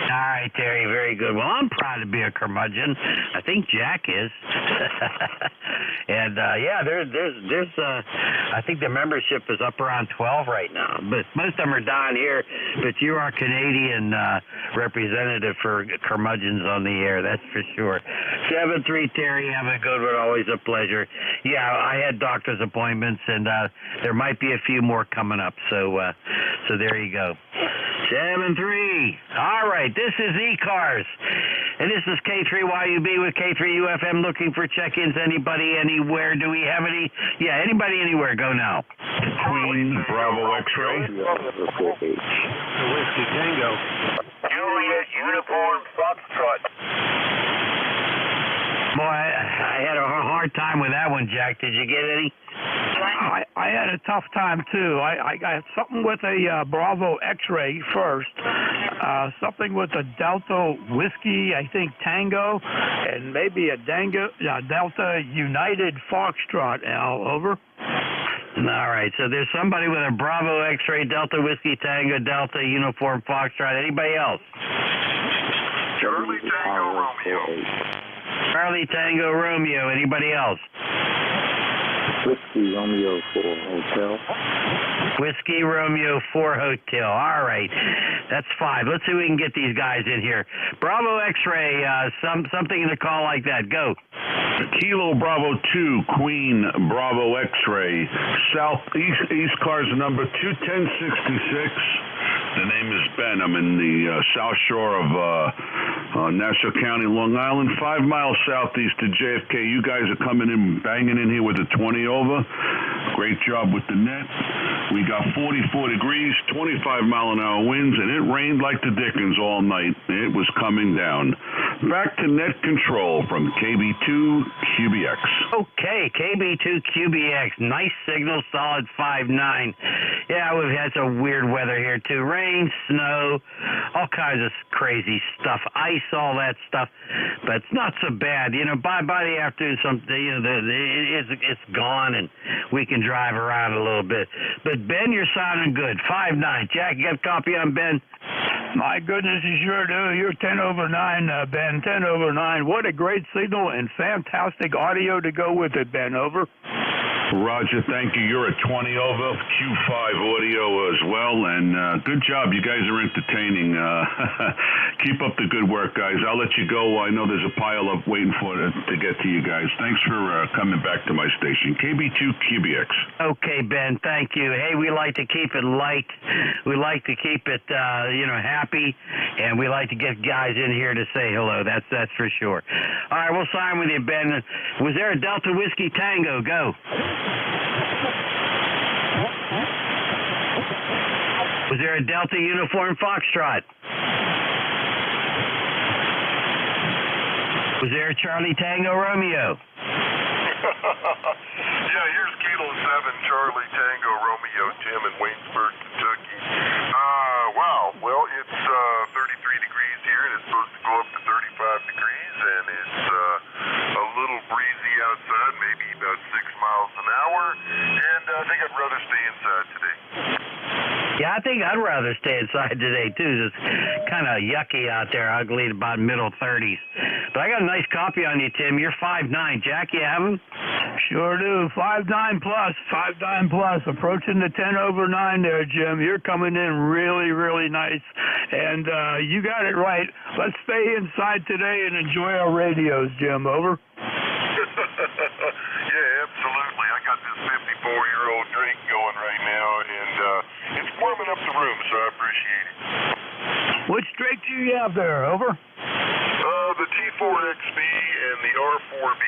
Speaker 17: All right, Terry, very good. Well, I'm proud to be a curmudgeon. I think Jack is. And there's I think the membership is up around 12 right now, but most of them are down here. But you are Canadian representative for curmudgeons on the air, that's for sure. 7-3, Terry, have a good one. Always a pleasure. Yeah, I had doctor's appointments, and there might be a few more coming up. So there you go. 7-3. All right, this is ECARS, and this is K3YUB with K3UFM looking for check-ins. Anybody, anywhere? Do we have any? Yeah, anybody, anywhere. Go now.
Speaker 3: Queen Bravo X-ray.
Speaker 22: Whiskey Tango.
Speaker 2: Juliet Uniform Foxtrot.
Speaker 17: Boy, I had a hard time with that one, Jack. Did you get any?
Speaker 10: I had a tough time, too. I got something with a Bravo X-ray first, something with a Delta Whiskey, I think Tango, and maybe a Delta United Foxtrot, Al, over.
Speaker 17: All right, so there's somebody with a Bravo X-ray, Delta Whiskey Tango, Delta Uniform Foxtrot. Anybody else?
Speaker 2: Charlie Tango Romeo.
Speaker 17: Charlie Tango Romeo. Anybody else?
Speaker 4: Whiskey Romeo 4 Hotel.
Speaker 17: Whiskey Romeo 4 Hotel. All right. That's 5. Let's see if we can get these guys in here. Bravo X-ray, something in a call like that. Go.
Speaker 3: Kilo Bravo 2, Queen Bravo X-ray. Southeast ECARS number 21066. The name is Ben. I'm in the south shore of Nassau County, Long Island, 5 miles southeast of JFK. You guys are coming in, banging in here with a 20 over. Great job with the net. We got 44 degrees, 25-mile-an-hour winds, and it rained like the dickens all night. It was coming down. Back to net control from KB2QBX.
Speaker 17: Okay, KB2QBX. Nice signal, solid 5.9. Yeah, we've had some weird weather here, too. Rain, snow, all kinds of crazy stuff. Ice, all that stuff. But it's not so bad. You know, by the afternoon, it's gone, and we can drive around a little bit. But, Ben, you're sounding good. 5.9. Jack, you got a copy on Ben?
Speaker 10: My goodness, you sure do. You're 10 over 9, Ben. 10 over 9. What a great signal and fantastic audio to go with it, Ben. Over.
Speaker 3: Roger, thank you. You're a 20 over Q5 audio as well, and good job. You guys are entertaining. Keep up the good work, guys. I'll let you go. I know there's a pile up waiting to get to you guys. Thanks for coming back to my station, KB2QBX.
Speaker 17: Okay, Ben, thank you. Hey, we like to keep it light. We like to keep it, happy, and we like to get guys in here to say hello. That's for sure. All right, we'll sign with you, Ben. Was there a Delta Whiskey Tango? Go. Was there a Delta Uniform Foxtrot? Was there a Charlie Tango Romeo?
Speaker 2: Yeah, here's Kilo 7, Charlie Tango Romeo, Tim in Waynesburg, Kentucky. Wow. Well, it's 33 degrees here, and it's supposed to go up to 35 degrees, and it's a little breezy outside, maybe about 6 miles an hour, and I think I'd rather stay inside today.
Speaker 17: Yeah, I think I'd rather stay inside today, too. It's kind of yucky out there, ugly, about middle 30s. But I got a nice copy on you, Tim. You're 5'9". Jack, you have him?
Speaker 10: Sure do. 5'9 plus. 5'9 plus. Approaching the 10 over 9 there, Jim. You're coming in really, really nice. And you got it right. Let's stay inside today and enjoy our radios, Jim. Over.
Speaker 2: Yeah, absolutely. I got this 54-year-old drink going right now, and it's warming up the room, so I appreciate it.
Speaker 10: Which drink do you have there? Over.
Speaker 2: The T4XB and the R4B.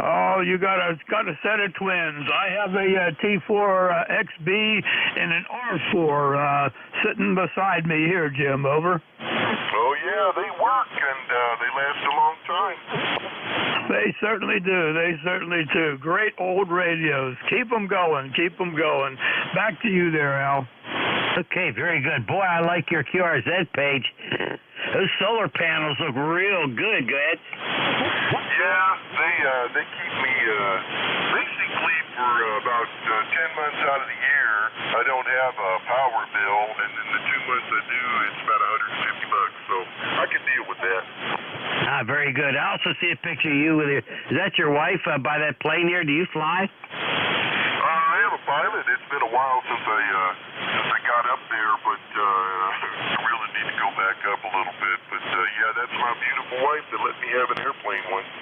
Speaker 10: Oh, you got a set of twins. I have a T4XB and an R4 sitting beside me here, Jim. Over.
Speaker 2: Oh yeah, they work and they last a long time.
Speaker 10: They certainly do. They certainly do. Great old radios. Keep them going. Keep them going. Back to you there, Al.
Speaker 17: Okay, very good. Boy, I like your QRZ page. Those solar panels look real good. Go ahead.
Speaker 2: Yeah, they keep me basically for about 10 months out of the year. I don't have a power bill, and then the 2 months I do, it's about $150, so I can deal with that.
Speaker 17: Very good. I also see a picture of you with your. Is that your wife by that plane here? Do you fly?
Speaker 2: I am a pilot. It's been a while since I got up there, but I really need to go back up a little bit. But yeah, that's my beautiful wife that let me have an airplane once.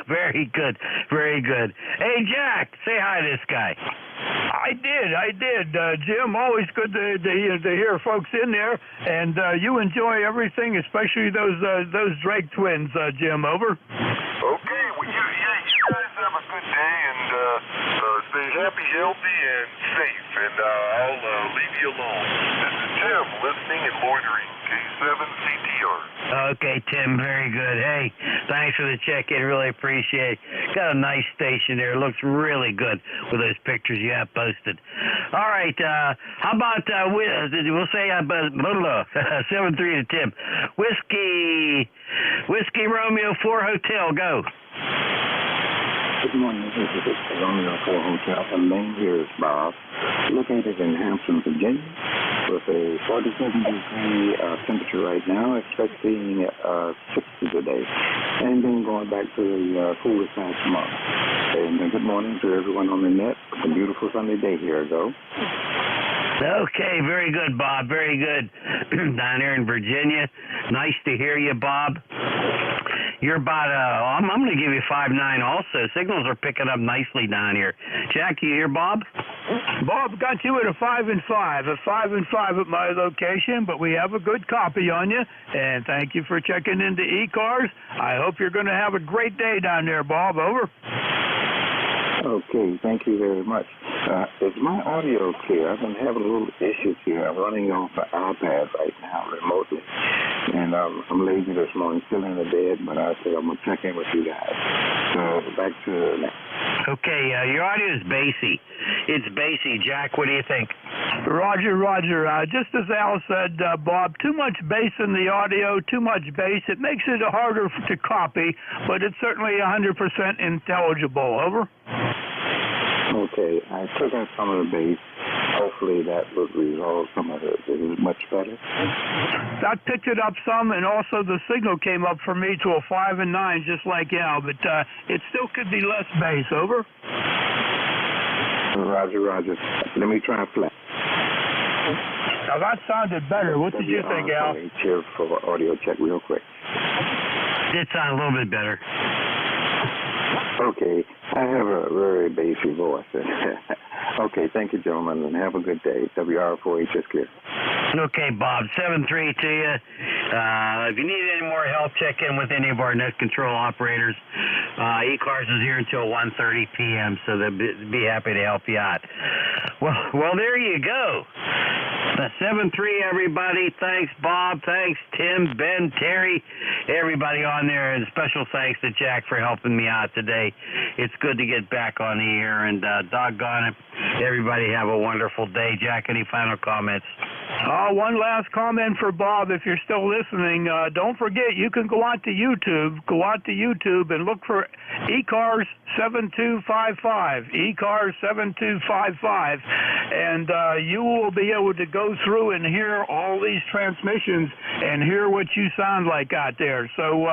Speaker 17: Very good. Very good. Hey, Jack, say hi to this guy.
Speaker 10: I did. Jim, always good to hear folks in there, and you enjoy everything, especially those Drake twins, Jim. Over.
Speaker 2: Okay, well, you guys have a good day, and stay happy, healthy, and safe, and I'll leave you alone. This is Tim, listening and loitering, K7CTR.
Speaker 17: Okay, Tim, very good. Hey, thanks for the check-in. Really appreciate it. Got a nice station there. Looks really good with those pictures you have posted. All right, how about, we'll say 7-3 to Tim. Whiskey Romeo 4 Hotel, go.
Speaker 4: Good morning. This is the Romeo 4 Hotel. The name here is Bob, located in Hampton, Virginia, with a 47-degree temperature right now, expecting 60 today, and then going back to the cooler side tomorrow. And good morning to everyone on the net. It's a beautiful sunny day here, though.
Speaker 17: Okay, very good, Bob. Very good. Down here in Virginia. Nice to hear you, Bob. You're about, I'm going to give you 5'9" also. Signals are picking up nicely down here. Jack, you hear Bob?
Speaker 10: Bob got you at a 5 and 5. A 5 and 5 at my location, but we have a good copy on you. And thank you for checking into ECARS. I hope you're going to have a great day down there, Bob. Over.
Speaker 4: Okay, thank you very much. Is my audio clear? I've been having a little issues here. I'm running off an iPad right now remotely. And I'm lazy this morning, still in the bed, but I said I'm going to check in with you guys. So back to next.
Speaker 17: Okay, your audio is bassy. It's bassy. Jack, what do you think?
Speaker 10: Roger. Just as Al said, Bob, too much bass in the audio, too much bass. It makes it harder to copy, but it's certainly 100% intelligible. Over.
Speaker 4: Okay, I took out some of the bass. Hopefully that would resolve some of it. Is it much better?
Speaker 10: That picked it up some, and also the signal came up for me to a 5 and 9, just like Al, but it still could be less bass. Over.
Speaker 4: Roger. Let me try flat.
Speaker 10: Now that sounded better. What did you think, Al?
Speaker 4: Here for audio check real quick.
Speaker 17: It sounded a little bit better.
Speaker 4: Okay, I have a very bassy voice. Okay, thank you, gentlemen, and have a good day. WR4H is clear.
Speaker 17: Okay, Bob, 7-3 to you. If you need any more help, check in with any of our net control operators. ECARS is here until 1:30 p.m., so they'll be happy to help you out. Well, there you go. 7-3, everybody. Thanks, Bob. Thanks, Tim, Ben, Terry, everybody on there. And special thanks to Jack for helping me out today. It's good to get back on the air, and doggone it, everybody have a wonderful day. Jack, any final comments?
Speaker 10: One last comment for Bob, if you're still listening. Don't forget, you can go out to YouTube. Go out to YouTube and look for ECARS 7255. ECARS 7255. And you will be able to go through and hear all these transmissions and hear what you sound like out there. So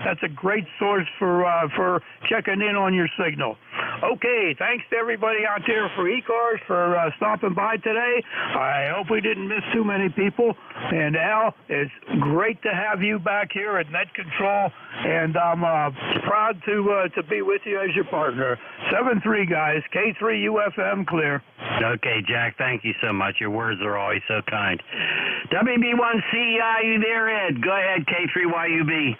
Speaker 10: that's a great source for checking in on your signal. Okay, thanks to everybody out there for ECARS for stopping by today. I hope we didn't miss too many people. And Al, it's great to have you back here at Net Control, and I'm proud to be with you as your partner. 7-3, guys. K3UFM clear.
Speaker 17: Okay, Jack, thank you so much. Your words are always so kind. WB1CEI, you there, Ed? Go ahead, K3YUB.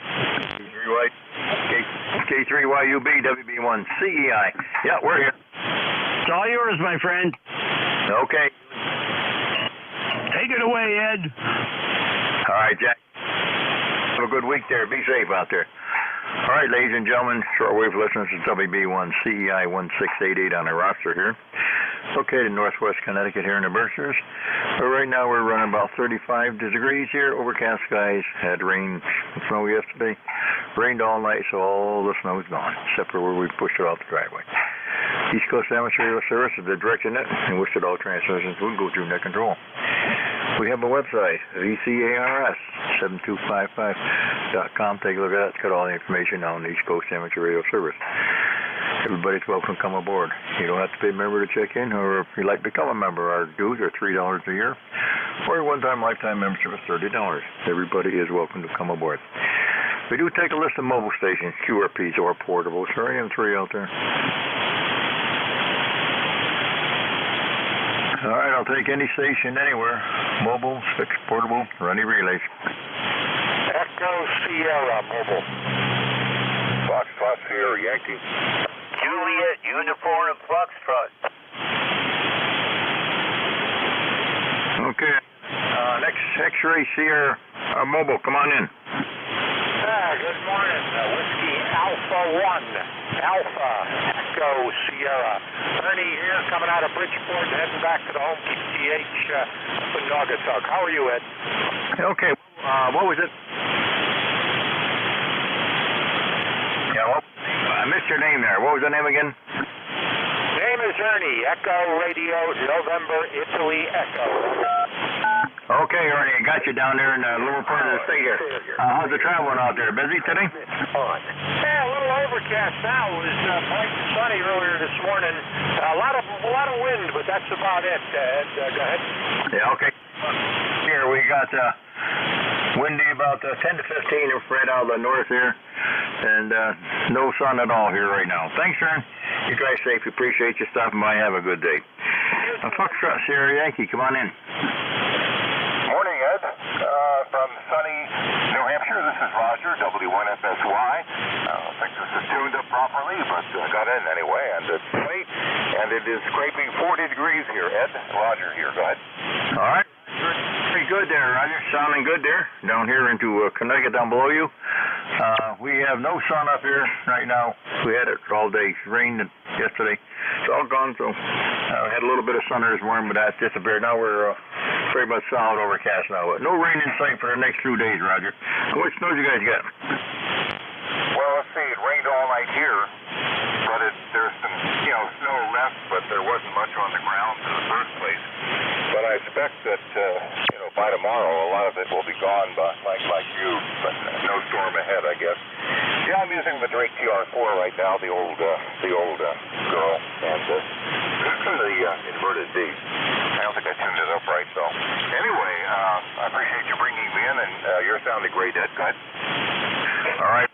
Speaker 14: K3YUB, WB1CEI. Yeah, we're here.
Speaker 17: It's all yours, my friend.
Speaker 14: Okay.
Speaker 10: Take it away, Ed.
Speaker 14: All right, Jack. Have a good week there. Be safe out there. All right, ladies and gentlemen, shortwave listeners to WB1CEI 1688 on the roster here. Located in northwest Connecticut here in the Berkshires. But right now we're running about 35 degrees here. Overcast skies. Had rain and snow yesterday. Rained all night, so all the snow is gone, except for where we pushed it off the driveway. East Coast Amateur Radio Service is the direct net, and wish that all transmissions would go through net control. We have a website, ECARS7255.com. Take a look at that. It's got all the information on the East Coast Amateur Radio Service. Everybody's welcome to come aboard. You don't have to pay a member to check in, or if you'd like to become a member, our dues are $3 a year, or a one-time lifetime membership is $30. Everybody is welcome to come aboard. We do take a list of mobile stations, QRPs or portables. Or AM3 out there. All right, I'll take any station anywhere. Mobile, fixed, portable, or any relays.
Speaker 2: Echo Sierra Mobile. Foxtrot Sierra Yankee.
Speaker 8: Juliet Uniform Foxtrot.
Speaker 14: Okay. Next X-Ray Sierra Mobile, come on in.
Speaker 2: Good morning. Whiskey Alpha 1. Alpha Echo Sierra. Ernie here, coming out of Bridgeport, heading back to the home PTH up in Naugatuck. How are you, Ed?
Speaker 14: Okay. What was it? Yeah, I missed your name there. What was the name again?
Speaker 2: Name is Ernie. Echo Radio November Italy Echo.
Speaker 14: Okay, Ernie, I got you down there in the lower part of the state here. How's the traveling out there? Busy today?
Speaker 2: Yeah, a little overcast now. It was bright and sunny earlier this morning. A lot of wind, but that's about it. Ed, go ahead.
Speaker 14: Yeah, okay. Here we got windy about 10 to 15 and spread out of the north here, and no sun at all here right now. Thanks, Ern. You drive safe. Appreciate you stopping by. Have a good day. Foxtrot Sierra Yankee, come on in.
Speaker 2: Morning, Ed. From sunny New Hampshire, this is Roger, W1FSY. I don't think this is tuned up properly, but got in anyway. And at and it is scraping 40 degrees here. Ed, Roger here. Go ahead.
Speaker 14: All right. Pretty good there, Roger. Sounding good there. Down here into Connecticut down below you. We have no sun up here right now. We had it all day. It rained yesterday. It's all gone, so had a little bit of sun this morning, but that's disappeared. Now we're pretty much solid overcast now. No rain in sight for the next 2 days, Roger. How much snow you guys got?
Speaker 2: Well, let's see. It rained all night here, but there's some, snow left, but there wasn't much on the ground in the first place. But I expect that, by tomorrow, a lot of it will be gone, like you, but no storm ahead, I guess. Yeah, I'm using the Drake TR4 right now, the old girl, and the inverted D. I don't think I tuned it up right, so. Anyway, I appreciate you bringing me in, and you're sounding great, Ed. Go ahead.
Speaker 14: All right.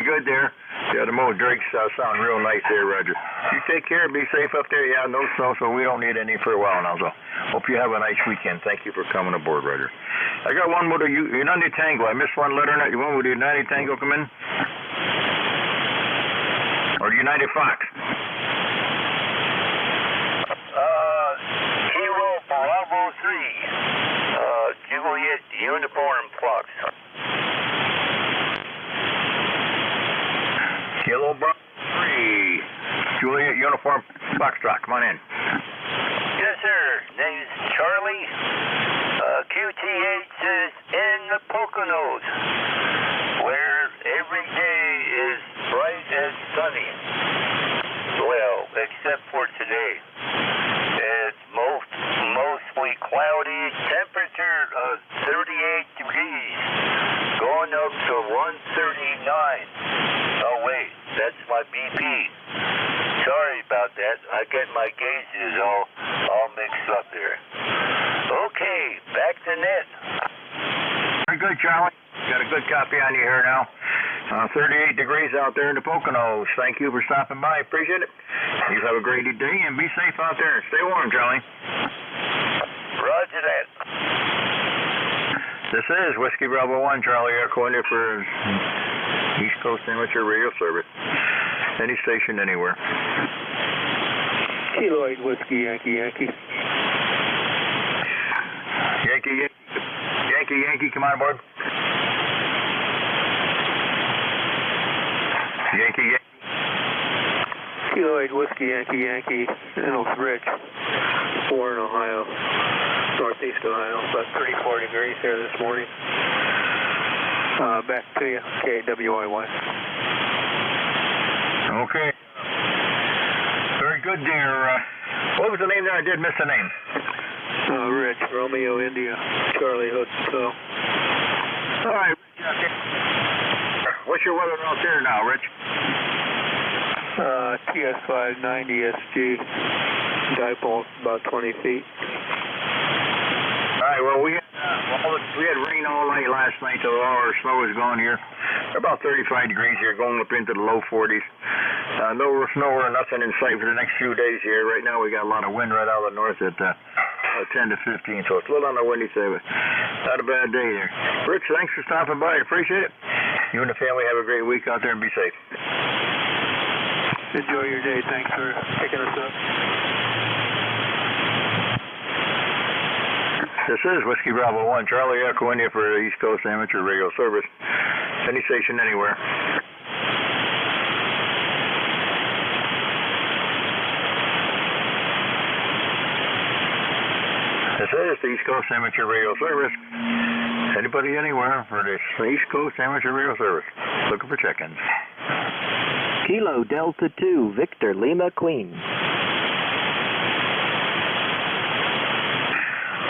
Speaker 14: Good there. Yeah, the Mo Drakes sound real nice there, Roger. You take care, be safe up there. Yeah, no snow, so we don't need any for a while now. So hope you have a nice weekend. Thank you for coming aboard, Roger. I got one with a United Tango. I missed one letter in it. You want with the United Tango come in? Or United Fox?
Speaker 8: Kilo Bravo 3. Juliet Uniform Flux.
Speaker 14: Kilo Bravo 3. Juliet Uniform Foxtrot. Come on in.
Speaker 8: Yes, sir. Name's Charlie. QTH is in the Poconos, where every day is bright and sunny. Well, except for today. It's mostly cloudy. Temperature of 38 degrees. Going up to 139. Oh, wait. That's my BP. Sorry about that. I get my gauges all mixed up there. Okay, back to net.
Speaker 14: Very good, Charlie. Got a good copy on you here now. 38 degrees out there in the Poconos. Thank you for stopping by. Appreciate it. You have a great day and be safe out there. Stay warm, Charlie.
Speaker 8: Roger that.
Speaker 14: This is Whiskey Bravo 1, Charlie Echo India for East Coast Amateur Radio Service. Any station, anywhere.
Speaker 12: Kilo 8 Whiskey, Yankee.
Speaker 14: Yankee, come on aboard. Yankee.
Speaker 12: Kilo 8 Whiskey, Yankee. Reynolds Ridge, 4 in Ohio, northeast Ohio. About 34 degrees here this morning. Back to you, KWIY.
Speaker 14: Okay. Very good, dear. What was the name there? I did miss the name.
Speaker 12: Rich, Romeo India, Charlie Hotel.
Speaker 14: All right, Rich, out there. What's your weather out there now, Rich?
Speaker 12: TS590 SG. Dipole about 20 feet.
Speaker 14: All right, well, we had rain all night last night, so all our snow is gone here. About 35 degrees here, going up into the low 40s. No snow or nothing in sight for the next few days here. Right now, we got a lot of wind right out of the north at 10 to 15, so it's a little on the windy side, but not a bad day there. Rich, thanks for stopping by. I appreciate it. You and the family have a great week out there and be safe.
Speaker 12: Enjoy your day. Thanks for picking us up.
Speaker 14: This is Whiskey Bravo 1, Charlie Echo India for the East Coast Amateur Radio Service. Any station, anywhere. This is the East Coast Amateur Radio Service. Anybody, anywhere for the East Coast Amateur Radio Service. Looking for check-ins.
Speaker 7: Kilo Delta 2, Victor Lima Queen.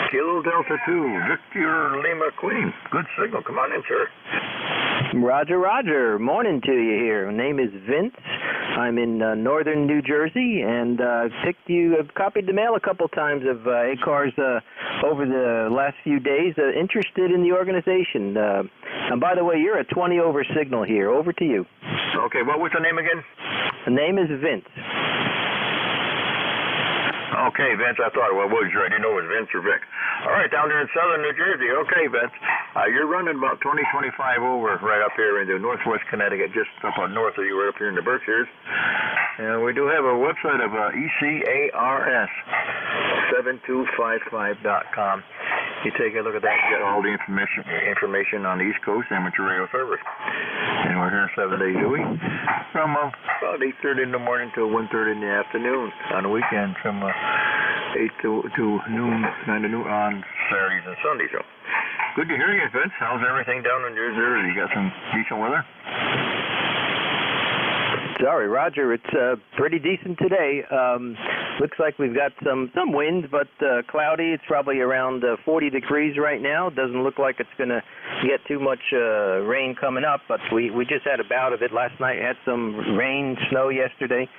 Speaker 14: Kilo Delta 2, Victor Lima Queen. Good signal. Come on in, sir.
Speaker 7: Roger. Morning to you here. My name is Vince. I'm in northern New Jersey, and I've copied the mail a couple times of ECARS over the last few days. Interested in the organization. And by the way, you're a 20 over signal here. Over to you.
Speaker 14: Okay, what was the name again?
Speaker 7: The name is Vince.
Speaker 14: Okay, Vince, I thought, well, what was your, I didn't know it was Vince or Vic. All right, down there in southern New Jersey. Okay, Vince, you're running about 20, 25 over right up here into northwest Connecticut, just up on north of you, right up here in the Berkshires.
Speaker 16: And we do have a website of ECARS7255.com. You take a look at that and get all the information on the East Coast Amateur Radio Service. And we're here 7 days a week from about 8:30 in the morning till 1:30 in the afternoon. On the weekend from 8 to noon, 9 to noon on Saturdays and Sundays. So good to hear you, Vince. How's everything down in New Jersey? You got some decent weather?
Speaker 7: Sorry, Roger. It's pretty decent today. Looks like we've got some winds, but cloudy. It's probably around 40 degrees right now. Doesn't look like it's going to get too much rain coming up, but we just had a bout of it last night. Had some rain, snow yesterday.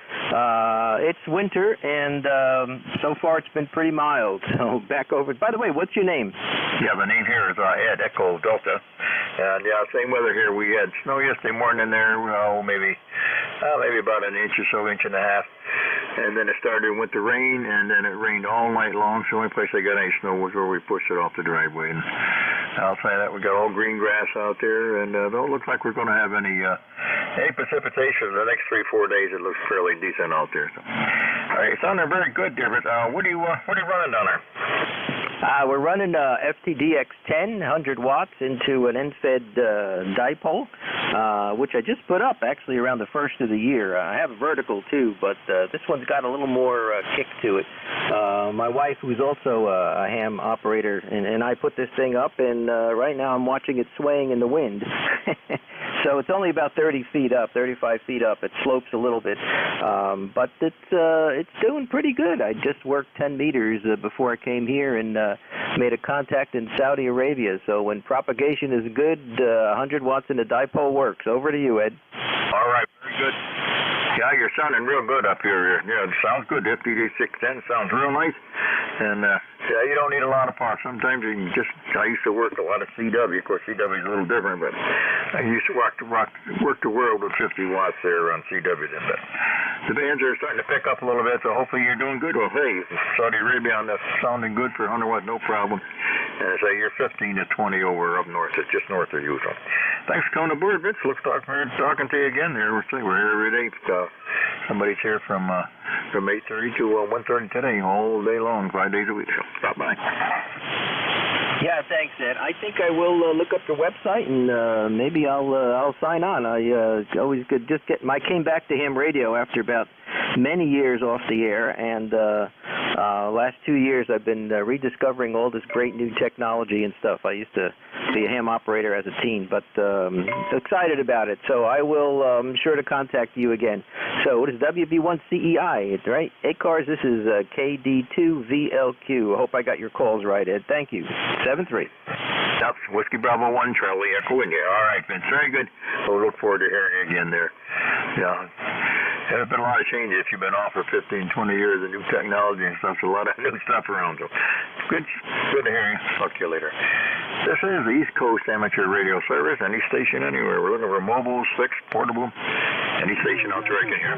Speaker 7: It's winter, and so far it's been pretty mild. So back over. By the way, what's your name?
Speaker 16: Yeah, the name here is Ed Echo Delta. And yeah, same weather here. We had snow yesterday morning there, maybe about an inch or so, inch and a half. And then it started with the rain, and then it rained all night long. So the only place I got any snow was where we pushed it off the driveway. And I'll say that we got all green grass out there, and don't look like we're going to have any precipitation in the next 3-4 days. It looks fairly decent out there. So, all right, it's on there very good, David. What are you running down there?
Speaker 7: We're running FTDX10, 100 watts into an end-fed dipole, which I just put up actually around the first of the year. I have a vertical too, but this one's got a little more kick to it. My wife, who's also a ham operator, and I put this thing up, and right now I'm watching it swaying in the wind. So it's only about 30 feet up, 35 feet up. It slopes a little bit, but it's doing pretty good. I just worked 10 meters before I came here and made a contact in Saudi Arabia. So when propagation is good, 100 watts in the dipole works. Over to you, Ed.
Speaker 16: All right, very good. Yeah, you're sounding real good up here. Yeah, it sounds good. FTD610 sounds real nice. And, yeah, you don't need a lot of power. Sometimes you can I used to work a lot of CW. Of course, CW is a little different, but I used to work the world with 50 watts there on CW. But the bands are starting to pick up a little bit, so hopefully you're doing good. Well, hey, Saudi Arabia on this sounding good for 100 watt, no problem. And I say you're 15 to 20 over up north. It's just north of you. So thanks for coming aboard, Vince. Looks like we're talking to you again there. We're here every day. Somebody's here from 8:30 to 1:30 today, all day long, 5 days a week. So stop by.
Speaker 7: Yeah, thanks, Ed. I think I will look up the website and maybe I'll sign on. I always could just get. I came back to ham radio after about many years off the air, and last 2 years I've been rediscovering all this great new technology and stuff. I used to be a ham operator as a teen, but excited about it. So I will. I'm sure to contact you again. So what is WB1CEI, right? ECARS. This is KD2VLQ. I hope I got your calls right, Ed. Thank you. 7-3.
Speaker 16: That's Whiskey Bravo 1, Charlie Echo India. All right, Vince. Very good. We'll look forward to hearing you again there. Yeah. There's been a lot of changes if you've been off for 15, 20 years of new technology and stuff. So a lot of new stuff around. So good to hear you. Talk to you later. This is the East Coast Amateur Radio Service. Any station anywhere. We're looking for mobile, fixed, portable. Any station out there I can hear.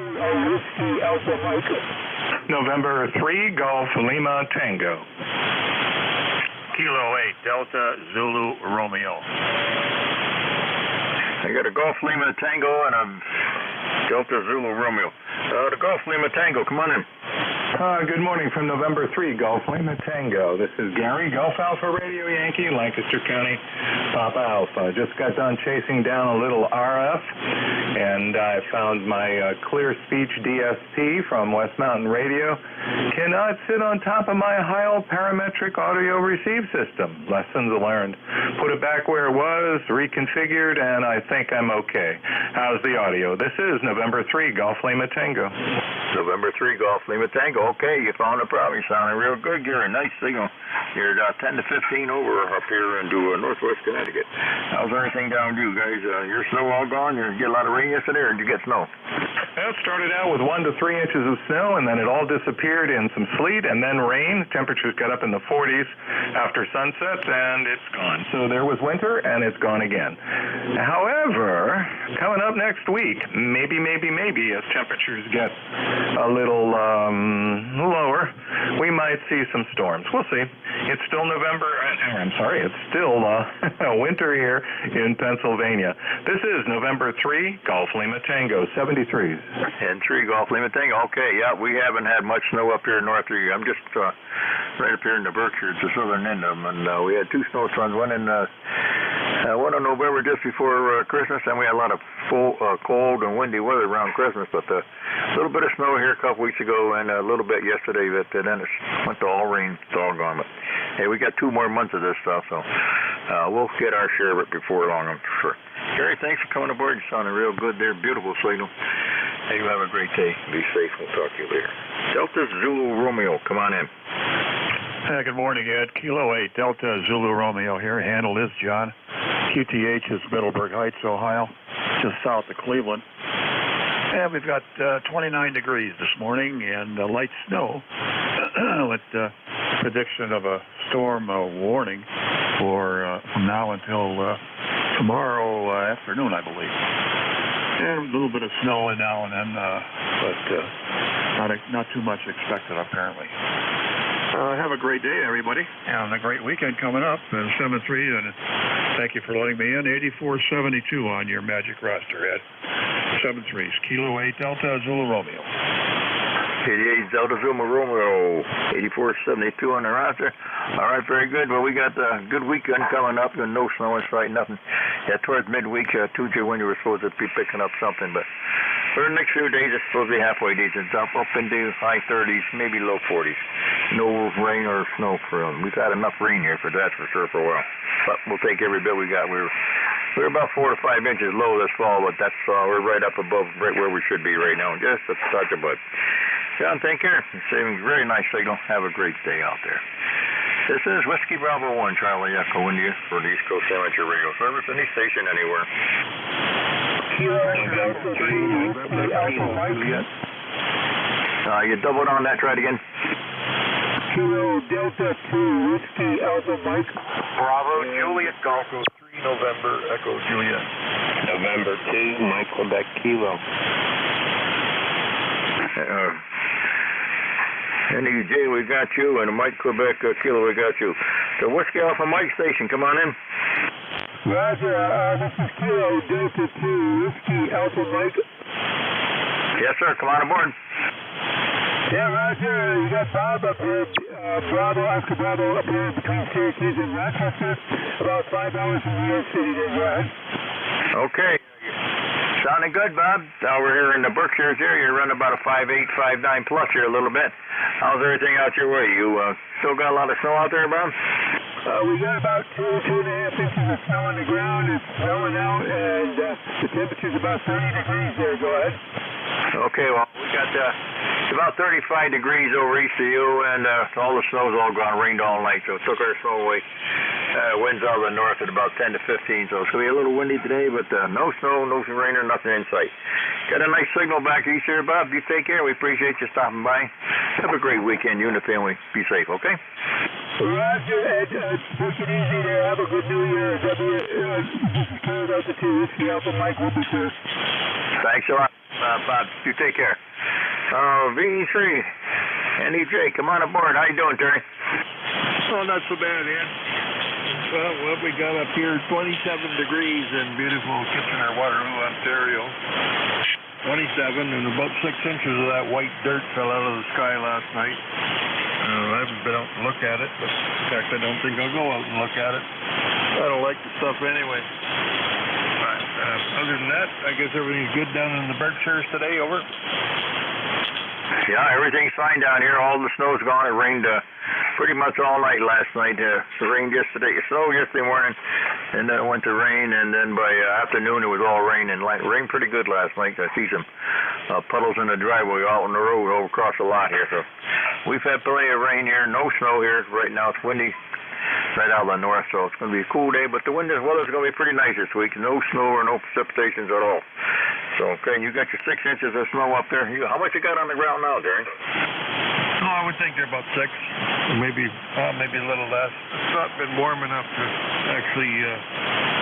Speaker 18: November 3, Golf Lima Tango.
Speaker 23: Kilo 8, Delta Zulu Romeo.
Speaker 16: I got a Golf Lima Tango and a Delta Zulu Romeo. The Golf Lima Tango, come on in.
Speaker 18: Good morning from November 3, Golf Lima Tango. This is Gary, Golf Alpha Radio Yankee, Lancaster County, Papa Alpha. Just got done chasing down a little RF, and I found my Clear Speech DSP from West Mountain Radio. Cannot sit on top of my Heil parametric audio receive system. Lessons learned. Put it back where it was, reconfigured, and I think I'm okay. How's the audio? This is November 3, Golf Lima Tango.
Speaker 16: November 3, Golf Lima Tango. Okay, you found a problem. You're sounding real good, Gary. Nice signal. You're 10 to 15 over up here into northwest Connecticut. How's everything down with you guys? Your snow all gone? You get a lot of rain yesterday, or did you get snow?
Speaker 18: Well, it started out with 1 to 3 inches of snow, and then it all disappeared in some sleet and then rain. Temperatures got up in the 40s after sunset, and it's gone. So there was winter, and it's gone again. However, coming up next week, maybe, as temperatures get a little lower, we might see some storms. We'll see. It's still it's still winter here in Pennsylvania. This is November 3, Golf Lima Tango, 73s.
Speaker 11: And 3 Golf Lima Tango. Okay, yeah, we haven't had much snow up here north of you. I'm just right up here in the Berkshires, the southern end of them, and we had 2 snowstorms, one in November just before Christmas, and we had a lot of cold and windy weather around Christmas, but a little bit of snow here a couple weeks ago and a little bit yesterday, but then it went to all rain, doggone it. Hey, we got 2 more months of this stuff, so we'll get our share of it before long, I'm sure. Gary, thanks for coming aboard. You sounded real good there. Beautiful signal. Hey, you have a great day. Be safe. We'll talk to you later. Delta Zulu Romeo, come on in.
Speaker 5: Good morning, Ed. Kilo 8, Delta Zulu Romeo here. Handle is John. QTH is Middleburg Heights, Ohio, just south of Cleveland. And we've got 29 degrees this morning and light snow with prediction of a storm warning for from now until tomorrow afternoon, I believe. And a little bit of snow now and then, but not too much expected, apparently. Have a great day, everybody, and a great weekend coming up. 7-3, and thank you for letting me in. 8472 on your Magic roster, Ed. 7-3s, Kilo 8, Delta Zulu Romeo.
Speaker 11: 88 Delta Zulu Romeo, 8472 on the roster. All right, very good. Well, we got a good weekend coming up, and no snow in sight, nothing. Yeah, towards midweek, Tuesday, when you were supposed to be picking up something, but for the next few days, it's supposed to be halfway decent. Up into high 30s, maybe low 40s. No rain or snow for them. We've had enough rain here for that for sure for a while. But we'll take every bit we got. We're about 4 to 5 inches low this fall, but that's we're right up above, right where we should be right now. Just a touch above. John, take care. Saving very nice signal. Have a great day out there. This is Whiskey Bravo 1, Charlie Echo India for the East Coast Amateur Radio Service, any station anywhere. You doubled on that. Try it again.
Speaker 2: Kilo Delta 2 Whiskey Alpha Mike.
Speaker 11: Bravo Juliet Golf 3 November Echo Juliet.
Speaker 14: November 2 Mike Quebec Kilo.
Speaker 11: NJ, we got you, and Mike Quebec Kilo, we got you. The Whiskey Alpha Mike station, come on in.
Speaker 2: Roger, this is Kilo Delta 2 Whiskey Alpha Mike.
Speaker 11: Yes, sir, come on aboard.
Speaker 2: Yeah, Roger, you got Bob up here, Bravo, Oscar Bravo up here between Syracuse and Rochester, about 5 hours from New York City, there, go ahead.
Speaker 11: Okay. Sounding good, Bob. We're here in the Berkshires area. You're running about a 5.8, 5.9 plus here a little bit. How's everything out your way? You still got a lot of snow out there, Bob?
Speaker 2: We got about 2.5 inches of snow on the ground. It's snowing out, and the temperature's about 30 degrees there. Go ahead.
Speaker 11: Okay, well, we got about 35 degrees over east of you, and all the snow's all gone. Rained all night, so it took our snow away. Winds out of the north at about 10 to 15, so it's going to be a little windy today, but no snow, no rain, or nothing in sight. Got a nice signal back east here, Bob. You take care. We appreciate you stopping by. Have a great weekend, you and the family. Be safe, okay?
Speaker 2: Roger, Ed. Take it easy there. Have a good New Year. This is Kilo Delta 2 Whiskey Alpha Mike. We'll be sure.
Speaker 11: Thanks a lot, Bob. You take care. V3, NEJ, come on aboard. How you doing, Terry?
Speaker 22: Oh, not so bad, Ed. Well, what we got up here, 27 degrees in beautiful Kitchener-Waterloo, Ontario. 27, and about 6 inches of that white dirt fell out of the sky last night. I haven't been out and looked at it, but in fact, I don't think I'll go out and look at it. I don't like the stuff anyway. But, other than that, I guess everything's good down in the Berkshires today, over.
Speaker 11: Yeah, everything's fine down here. All the snow's gone. It rained pretty much all night last night. It rained yesterday. It snowed yesterday morning, and then it went to rain, and then by afternoon it was all rain, and rained pretty good last night. I see some puddles in the driveway out on the road over across the lot here. So we've had plenty of rain here. No snow here. Right now it's windy right out of the north, so it's going to be a cool day, but the weather's going to be pretty nice this week. No snow or no precipitations at all. So, okay, you got your 6 inches of snow up there. How much you got on the ground now, Darren?
Speaker 22: Oh, I would think they're about 6, maybe a little less. It's not been warm enough to actually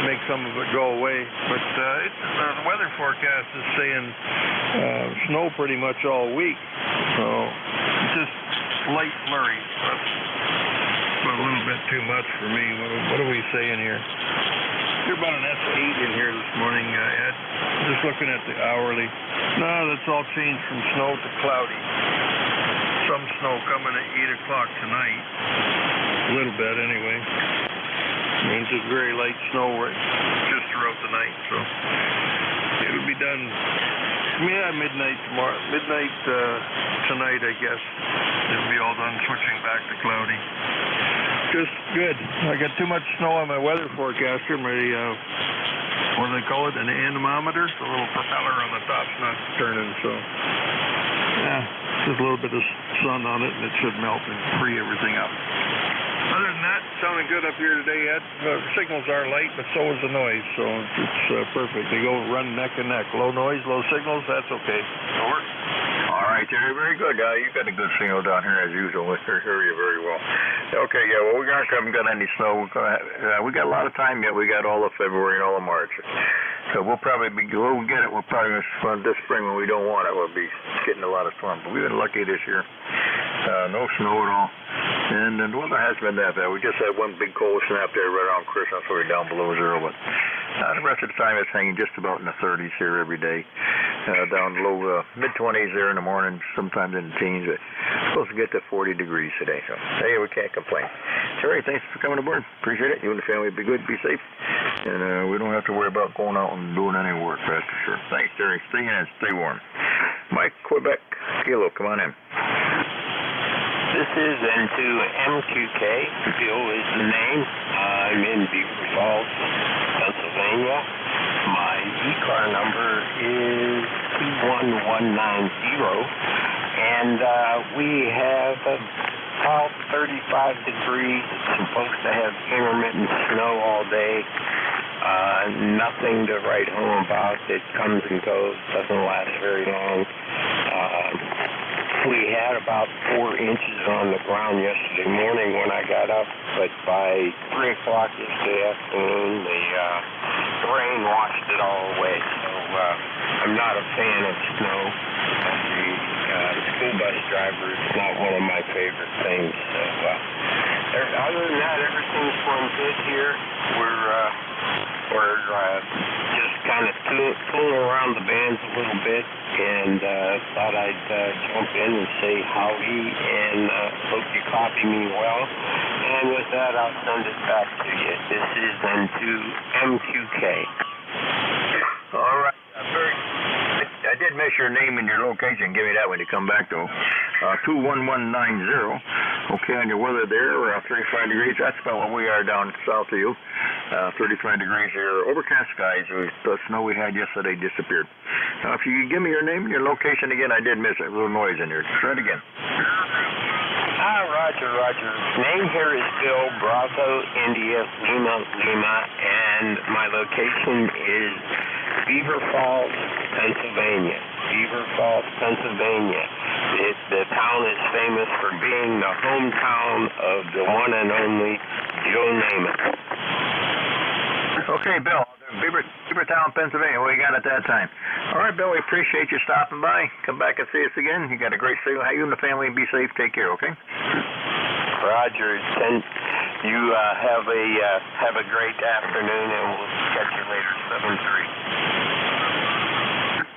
Speaker 22: make some of it go away, but the weather forecast is saying snow pretty much all week. So just slight flurries, but a little bit too much for me. What are we saying here? You're about an S8 in here this morning, Ed. Just looking at the hourly. No, that's all changed from snow to cloudy. Some snow coming at 8 o'clock tonight. A little bit, anyway. And just very light snow just throughout the night, so it'll be done. Yeah, midnight tomorrow. Midnight tonight, I guess. It'll be all done, switching back to cloudy. Just good. I got too much snow on my weather forecaster. My, what do they call it? An anemometer? The little propeller on the top's not turning, so yeah, just a little bit of sun on it, and it should melt and free everything up. Other than that, sounding good up here today, Ed. The signals are light, but so is the noise, so it's perfect. They go run neck and neck. Low noise, low signals, that's okay.
Speaker 16: Over. All right, Terry, very good. You've got a good signal down here as usual. We hear you very well. Okay, yeah, well, we haven't got any snow. We got a lot of time yet. We got all of February and all of March. So we'll get it. We'll probably this spring when we don't want it. We'll be getting a lot of storms. But we've been lucky this year. No snow at all. And the weather has been that bad. We just had one big cold snap there right around Christmas, so we're down below zero. But the rest of the time it's hanging just about in the 30s here every day. Down low, mid-20s there in the morning, sometimes in the teens. But it's supposed to get to 40 degrees today. So, hey, we can't complain. Terry, thanks for coming aboard. Appreciate it. You and the family be good, be safe. And we don't have to worry about going out and doing any work, that's for sure. Thanks, Terry. Stay in and stay warm. Mike, Quebec, Kilo, come on in.
Speaker 17: This is N2MQK. Bill is the name. I'm in Beaver Falls, Pennsylvania. My ECAR number is 21190. And we have about 35 degrees. It's supposed to have intermittent snow all day. Nothing to write home about. It comes and goes, doesn't last very long. We had about 4 inches on the ground yesterday morning when I got up, but by 3 o'clock yesterday afternoon, the rain washed it all away. So I'm not a fan of snow. As a school bus driver, it's not one of my favorite things. So other than that, everything's going good here. We're just kind of fooling around the bands a little bit, and thought I'd jump in and say howdy, and hope you copy me well. And with that, I'll send it back to you. This is N2MQK.
Speaker 16: All right. I did miss your name and your location. Give me that when you come back, though. 21190. Okay, on your weather there, we're 35 degrees. That's about what we are down south of you. 35 degrees here. Overcast skies. The snow we had yesterday disappeared. Now, if you could give me your name and your location again, I did miss it. A little noise in there. Try it again.
Speaker 17: Roger. Name here is Bill, Bravo, India, Lima, and my location is Beaver Falls, Pennsylvania. The town is famous for being the hometown of the one and only Joe Namath.
Speaker 16: Okay, Bill. Beavertown, Pennsylvania. What you got at that time? All right, Bill. We appreciate you stopping by. Come back and see us again. You got a great signal. You and the family be safe. Take care. Okay.
Speaker 17: Roger. You have a great afternoon, and we'll catch you later.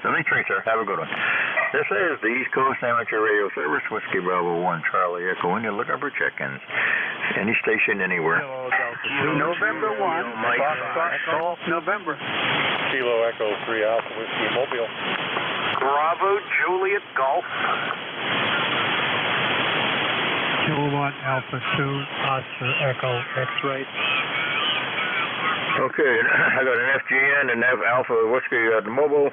Speaker 16: 7-3, sir. Have a good one. This is the East Coast Amateur Radio Service, Whiskey Bravo 1, Charlie Echo, and you're looking for check-ins. Any station, anywhere.
Speaker 9: November 1, Golf November.
Speaker 13: Kilo Echo 3 Alpha Whiskey Mobile.
Speaker 9: Bravo Juliet Golf.
Speaker 19: Kilowatt Alpha 2 Oscar Echo X-Ray.
Speaker 16: Okay, I got an FGN and Alpha Whiskey Mobile,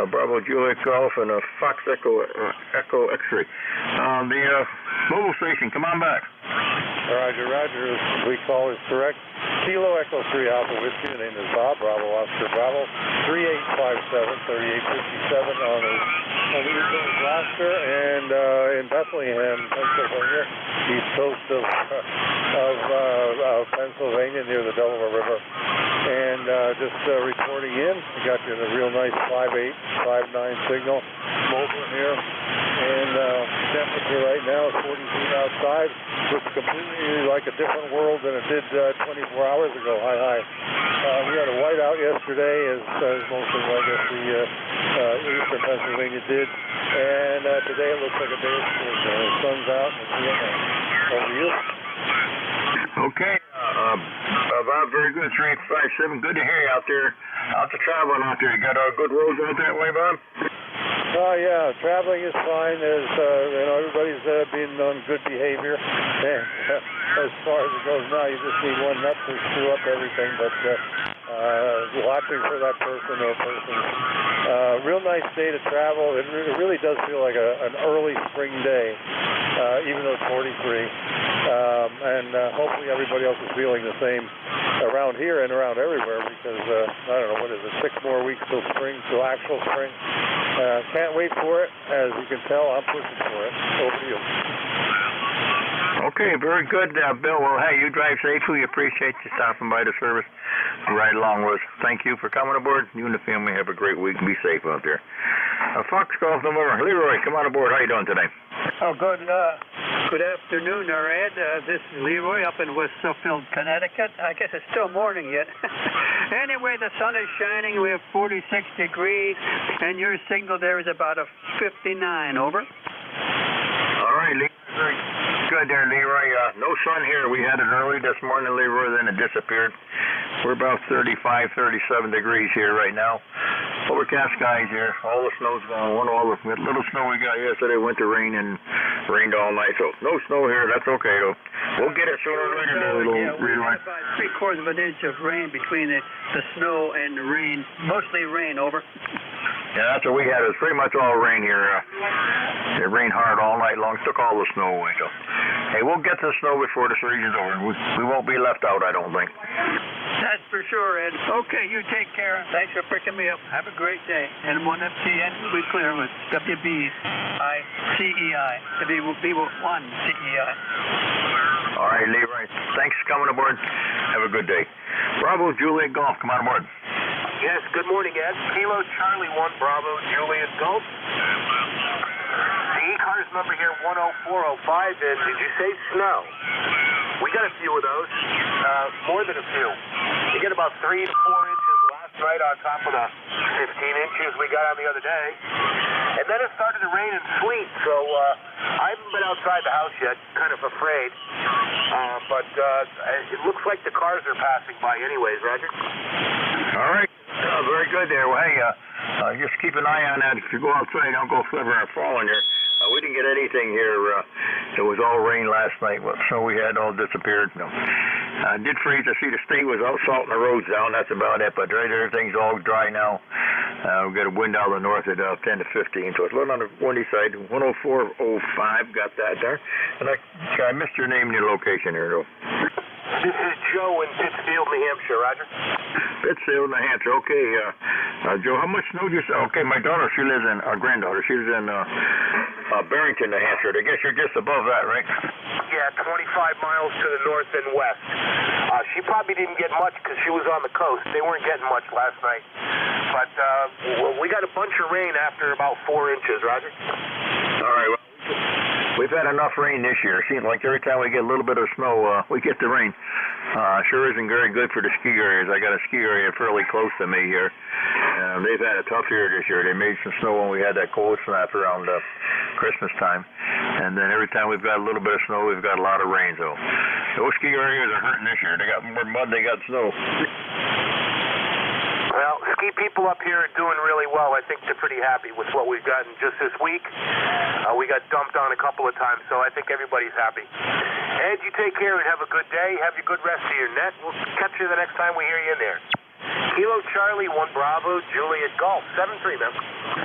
Speaker 16: a Bravo Juliet Golf, and a Fox Echo X-Ray. The mobile station, come on back.
Speaker 13: Roger. We call is correct. Kilo Echo 3 Alpha Whiskey. The name is Bob. Bravo Oscar Bravo. 3857 on the East Coast roster, and in Bethlehem, Pennsylvania, east coast of Pennsylvania, near the Delaware River. And just report reporting in. We got you a real nice 5.8, 5.9 signal. Mobile here. And temperature right now is 40 feet outside. Looks completely like a different world than it did 24 hours ago. Hi. We had a whiteout yesterday, as most of, I guess, the eastern Pennsylvania did. And today it looks like a day of school. The sun's out and it's over to you.
Speaker 16: Okay. Bob, very good. 357. Good to hear you out there. Out to traveling out there. You got good roads out that way, Bob?
Speaker 13: Oh, yeah. Traveling is fine. There's, everybody's been on good behavior. And as far as it goes now, you just need one nut to screw up everything. But watching for that person or persons. Real nice day to travel. It really does feel like an early spring day, even though it's 43. And hopefully everybody else is feeling the same around here and around everywhere because, I don't know, what is it, 6 more weeks till spring, till actual spring. Can't wait for it. As you can tell, I'm pushing for it. Over to you.
Speaker 16: Okay, very good, Bill. Well, hey, you drive safely. We appreciate you stopping by the service right along with us. Thank you for coming aboard. You and the family have a great week. Be safe out there. Fox Golf November. Leroy, come on aboard. How you doing today?
Speaker 1: Oh, good afternoon, Ed. This is Leroy up in West Suffield, Connecticut. I guess it's still morning yet. Anyway, the sun is shining. We have 46 degrees, and your signal there is about a 59. Over.
Speaker 16: All right, Leroy. Very good there, Leroy. No sun here. We had it early this morning, Leroy, then it disappeared. We're about 35, 37 degrees here right now. Overcast skies here. All the snow's gone. All the little snow we got yesterday went to rain and rained all night. So no snow here. That's okay, though. We'll get it sooner or later,
Speaker 1: we had about 3/4 of an inch of rain between the snow and the rain. Mostly rain, over.
Speaker 16: Yeah, that's what we had. It was pretty much all rain here. It rained hard all night long. Took all the snow away. So, hey, we'll get the snow before the season's over. We won't be left out, I don't think.
Speaker 1: That's for sure, Ed. Okay, you take care. Thanks for picking me up. Have a great day. And 1FTN will be clear with WBICEI. WB1CEI.
Speaker 16: All right, Leroy. Thanks for coming aboard. Have a good day. Bravo, Juliet Golf. Come on aboard.
Speaker 6: Yes, good morning, Ed. Kilo Charlie 1 Bravo, Juliet Golf. The ECARS number here, 10405, and did you say snow? We got a few of those, more than a few. You get about 3 to 4 inches last night on top of the 15 inches we got on the other day. And then it started to rain and sleet, so I haven't been outside the house yet, kind of afraid. But it looks like the cars are passing by anyways, Roger.
Speaker 16: All right. Very good there. Well, hey, just keep an eye on that. If you go outside, don't go slipping or falling here. We didn't get anything here. It was all rain last night. What snow we had all disappeared. No. Did freeze. I see the state was out salting the roads down. That's about it. But right, everything's all dry now. We've got a wind out of the north at 10 to 15. So it's a little on the windy side. 104.05. Got that there. And I missed your name and your location here, though.
Speaker 6: This is Joe in Pittsfield, New Hampshire, Roger.
Speaker 16: Pittsfield, New Hampshire. Okay, Joe, how much snow do you say? Okay, my daughter, she lives in, our granddaughter, she lives in Barrington, New Hampshire. I guess you're just above that, right?
Speaker 6: Yeah, 25 miles to the north and west. She probably didn't get much because she was on the coast. They weren't getting much last night. But we got a bunch of rain after about 4 inches, Roger.
Speaker 16: All right, well. We've had enough rain this year. It seems like every time we get a little bit of snow, we get the rain. Sure isn't very good for the ski areas. I got a ski area fairly close to me here. They've had a tough year this year. They made some snow when we had that cold snap around Christmas time. And then every time we've got a little bit of snow, we've got a lot of rain. So those ski areas are hurting this year. They got more mud, they got snow.
Speaker 6: Well, ski people up here are doing really well. I think they're pretty happy with what we've gotten just this week. We got dumped on a couple of times, so I think everybody's happy. Ed, you take care and have a good day. Have a good rest of your net. We'll catch you the next time we hear you in there. Kilo Charlie 1 Bravo, Juliet Golf, 73, man.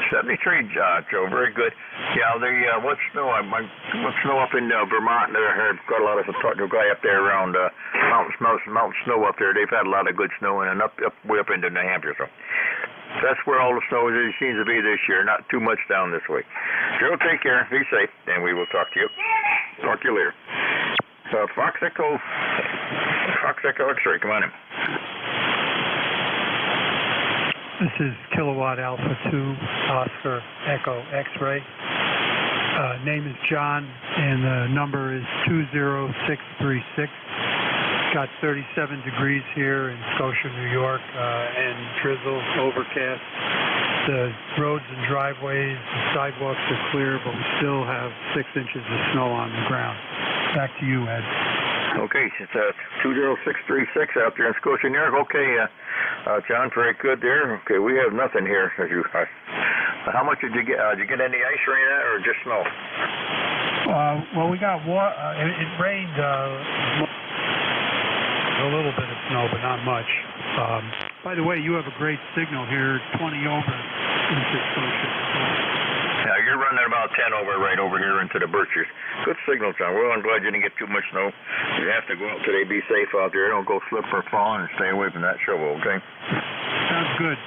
Speaker 16: 73, Joe. Very good. Yeah, what snow up in Vermont? I've got a lot of talking to a guy up there around Mountain Snow up there. They've had a lot of good snow and way up into New Hampshire. So that's where all the snow seems to be this year. Not too much down this way. Joe, take care. Be safe, and we will talk to you. Talk to you later. So Fox Echo X-ray, come on in.
Speaker 19: This is Kilowatt Alpha 2, Oscar Echo X-Ray. Name is John, and the number is 20636. Got 37 degrees here in Scotia, New York, and drizzle, overcast. The roads and driveways, the sidewalks are clear, but we still have 6 inches of snow on the ground. Back to you, Ed.
Speaker 16: Okay, it's 20636 out there in Scotia, New York. Okay, John, very good there. Okay, we have nothing here. How much did you get? Did you get any ice rain or just snow?
Speaker 19: Well, we got water. It rained a little bit of snow, but not much. By the way, you have a great signal here, 20 over into Scotia.
Speaker 16: Yeah, you're running about 10 over right over here into the Berkshires. Good signal, John. Well, I'm glad you didn't get too much snow. You have to go out today. Be safe out there. Don't go slip or fall, and stay away from that shovel, okay?
Speaker 19: Sounds good.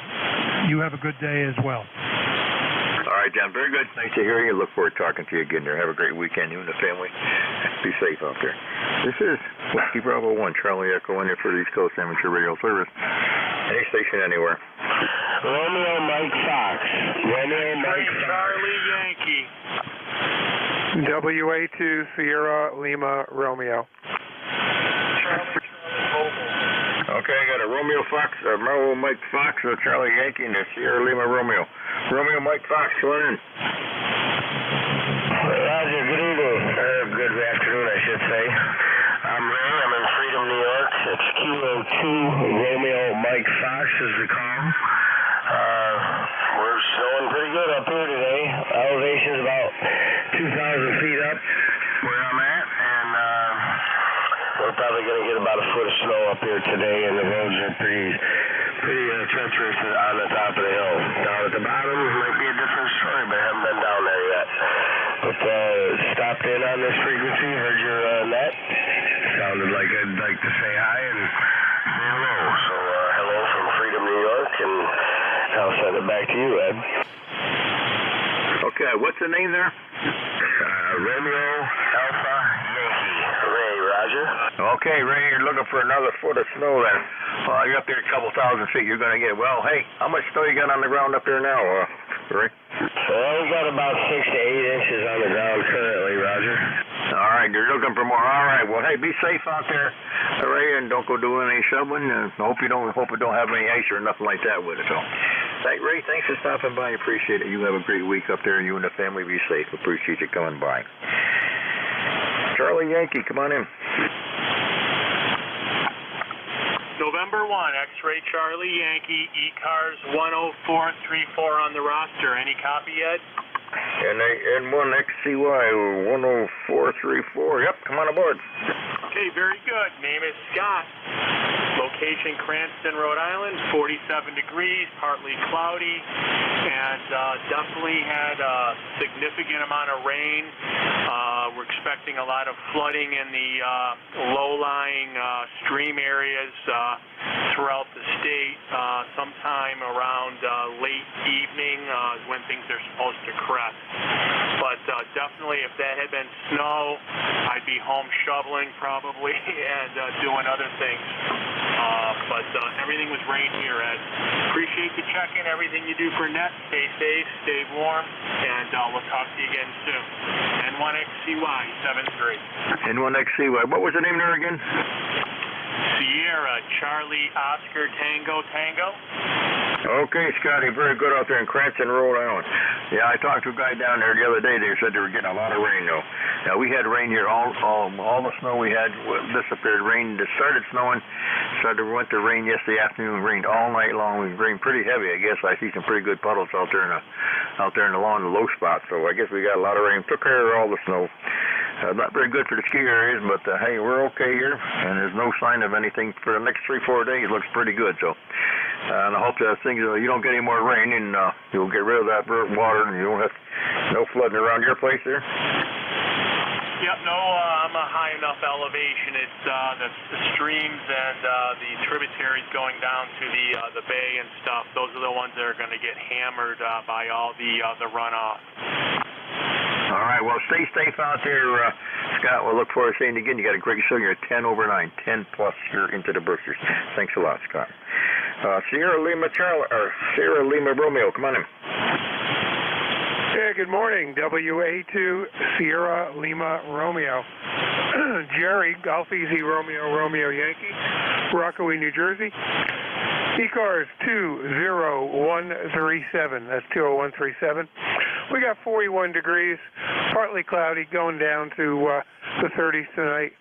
Speaker 19: You have a good day as well.
Speaker 16: All right, John. Very good. Nice to hear you. Look forward to talking to you again there. Have a great weekend, you and the family. Be safe out there. This is Whiskey Bravo 1, Charlie Echo, in here for the East Coast Amateur Radio Service. Any station anywhere.
Speaker 8: Romeo Mike Fox. Romeo Mike
Speaker 9: Charlie Yankee.
Speaker 15: WA2 Sierra Lima Romeo.
Speaker 16: Okay, I got a Romeo Fox, Romeo Mike Fox, Charlie Yankee, and a Sierra Lima Romeo. Romeo Mike Fox, go in.
Speaker 8: Roger, good evening. Good afternoon, I should say. I'm Ray. I'm in Freedom, New York. It's Kilo 2 Romeo Mike Fox is the call. We're snowing pretty good up here today. Elevation's about 2,000 feet up where I'm at, and we're probably going to get about a foot of snow up here today, and the roads are pretty treacherous on the top of the hill. Down at the bottom might be a different story, but I haven't been down there yet. But stopped in on this frequency, heard your net. Sounded like I'd like to say hi and say hello. So hello from Freedom, New York, and I'll send it back to you, Ed.
Speaker 16: Okay, what's the name there?
Speaker 8: Romeo Alpha Yankee. Ray, Roger.
Speaker 16: Okay, Ray, you're looking for another foot of snow then. You're up there a couple thousand feet. You're going to get, well, hey, how much snow you got on the ground up there now, Ray?
Speaker 8: Well, we got about 6 to 8 inches on the ground currently, Roger.
Speaker 16: All right, you're looking for more. All right, well, hey, be safe out there, Ray, and don't go doing any shoveling. Hope it don't have any ice or nothing like that with it. So, hey, Ray, thanks for stopping by. Appreciate it. You have a great week up there, and you and the family be safe. Appreciate you coming by. Charlie Yankee, come on in.
Speaker 9: November 1, X-Ray Charlie Yankee, ECARS 10434 on the roster. Any copy yet?
Speaker 16: N1XCY 10434. Yep, come on aboard.
Speaker 9: Okay, very good. Name is Scott. Location Cranston, Rhode Island, 47 degrees, partly cloudy, and definitely had a significant amount of rain. We're expecting a lot of flooding in the low-lying stream areas throughout the state sometime around late evening when things are supposed to crest. But definitely if that had been snow, I'd be home shoveling probably and doing other things. But everything was rain here, Ed. Appreciate the check-in, everything you do for net. Stay safe, stay warm, and we'll talk to you again soon. N1XCY 73.
Speaker 16: N1XCY. What was the name there again?
Speaker 9: Sierra Charlie Oscar Tango Tango.
Speaker 16: Okay, Scotty, very good out there in Cranston, Rhode Island. Yeah, I talked to a guy down there the other day. They said they were getting a lot of rain, though. Yeah, we had rain here. All the snow we had disappeared. Rain started snowing. Started went to rain yesterday afternoon. Rained all night long. It rained pretty heavy. I guess I see some pretty good puddles out there in the lawn, the low spots. So I guess we got a lot of rain. Took care of all the snow. Not very good for the ski areas, but hey, we're okay here, and there's no sign of anything for the next 3-4 days. It looks pretty good. So, and I hope that you don't get any more rain, and you'll get rid of that water, and you don't have no flooding around your place there.
Speaker 9: Yep, no, I'm a high enough elevation. It's the streams and the tributaries going down to the bay and stuff. Those are the ones that are going to get hammered by all the runoff.
Speaker 16: All right, well, stay safe out there, Scott. We'll look forward to seeing you again. You got a great show. You're at 10 over 9, 10 plus here into the Berkshires. Thanks a lot, Scott. Sierra Lima Romeo. Come on in.
Speaker 15: Yeah, good morning. WA2 Sierra Lima Romeo. Jerry, Golf Easy Romeo Yankee, Rockaway, New Jersey. ECARS 20137. That's 20137. We got 41 degrees, partly cloudy, going down to the 30s tonight.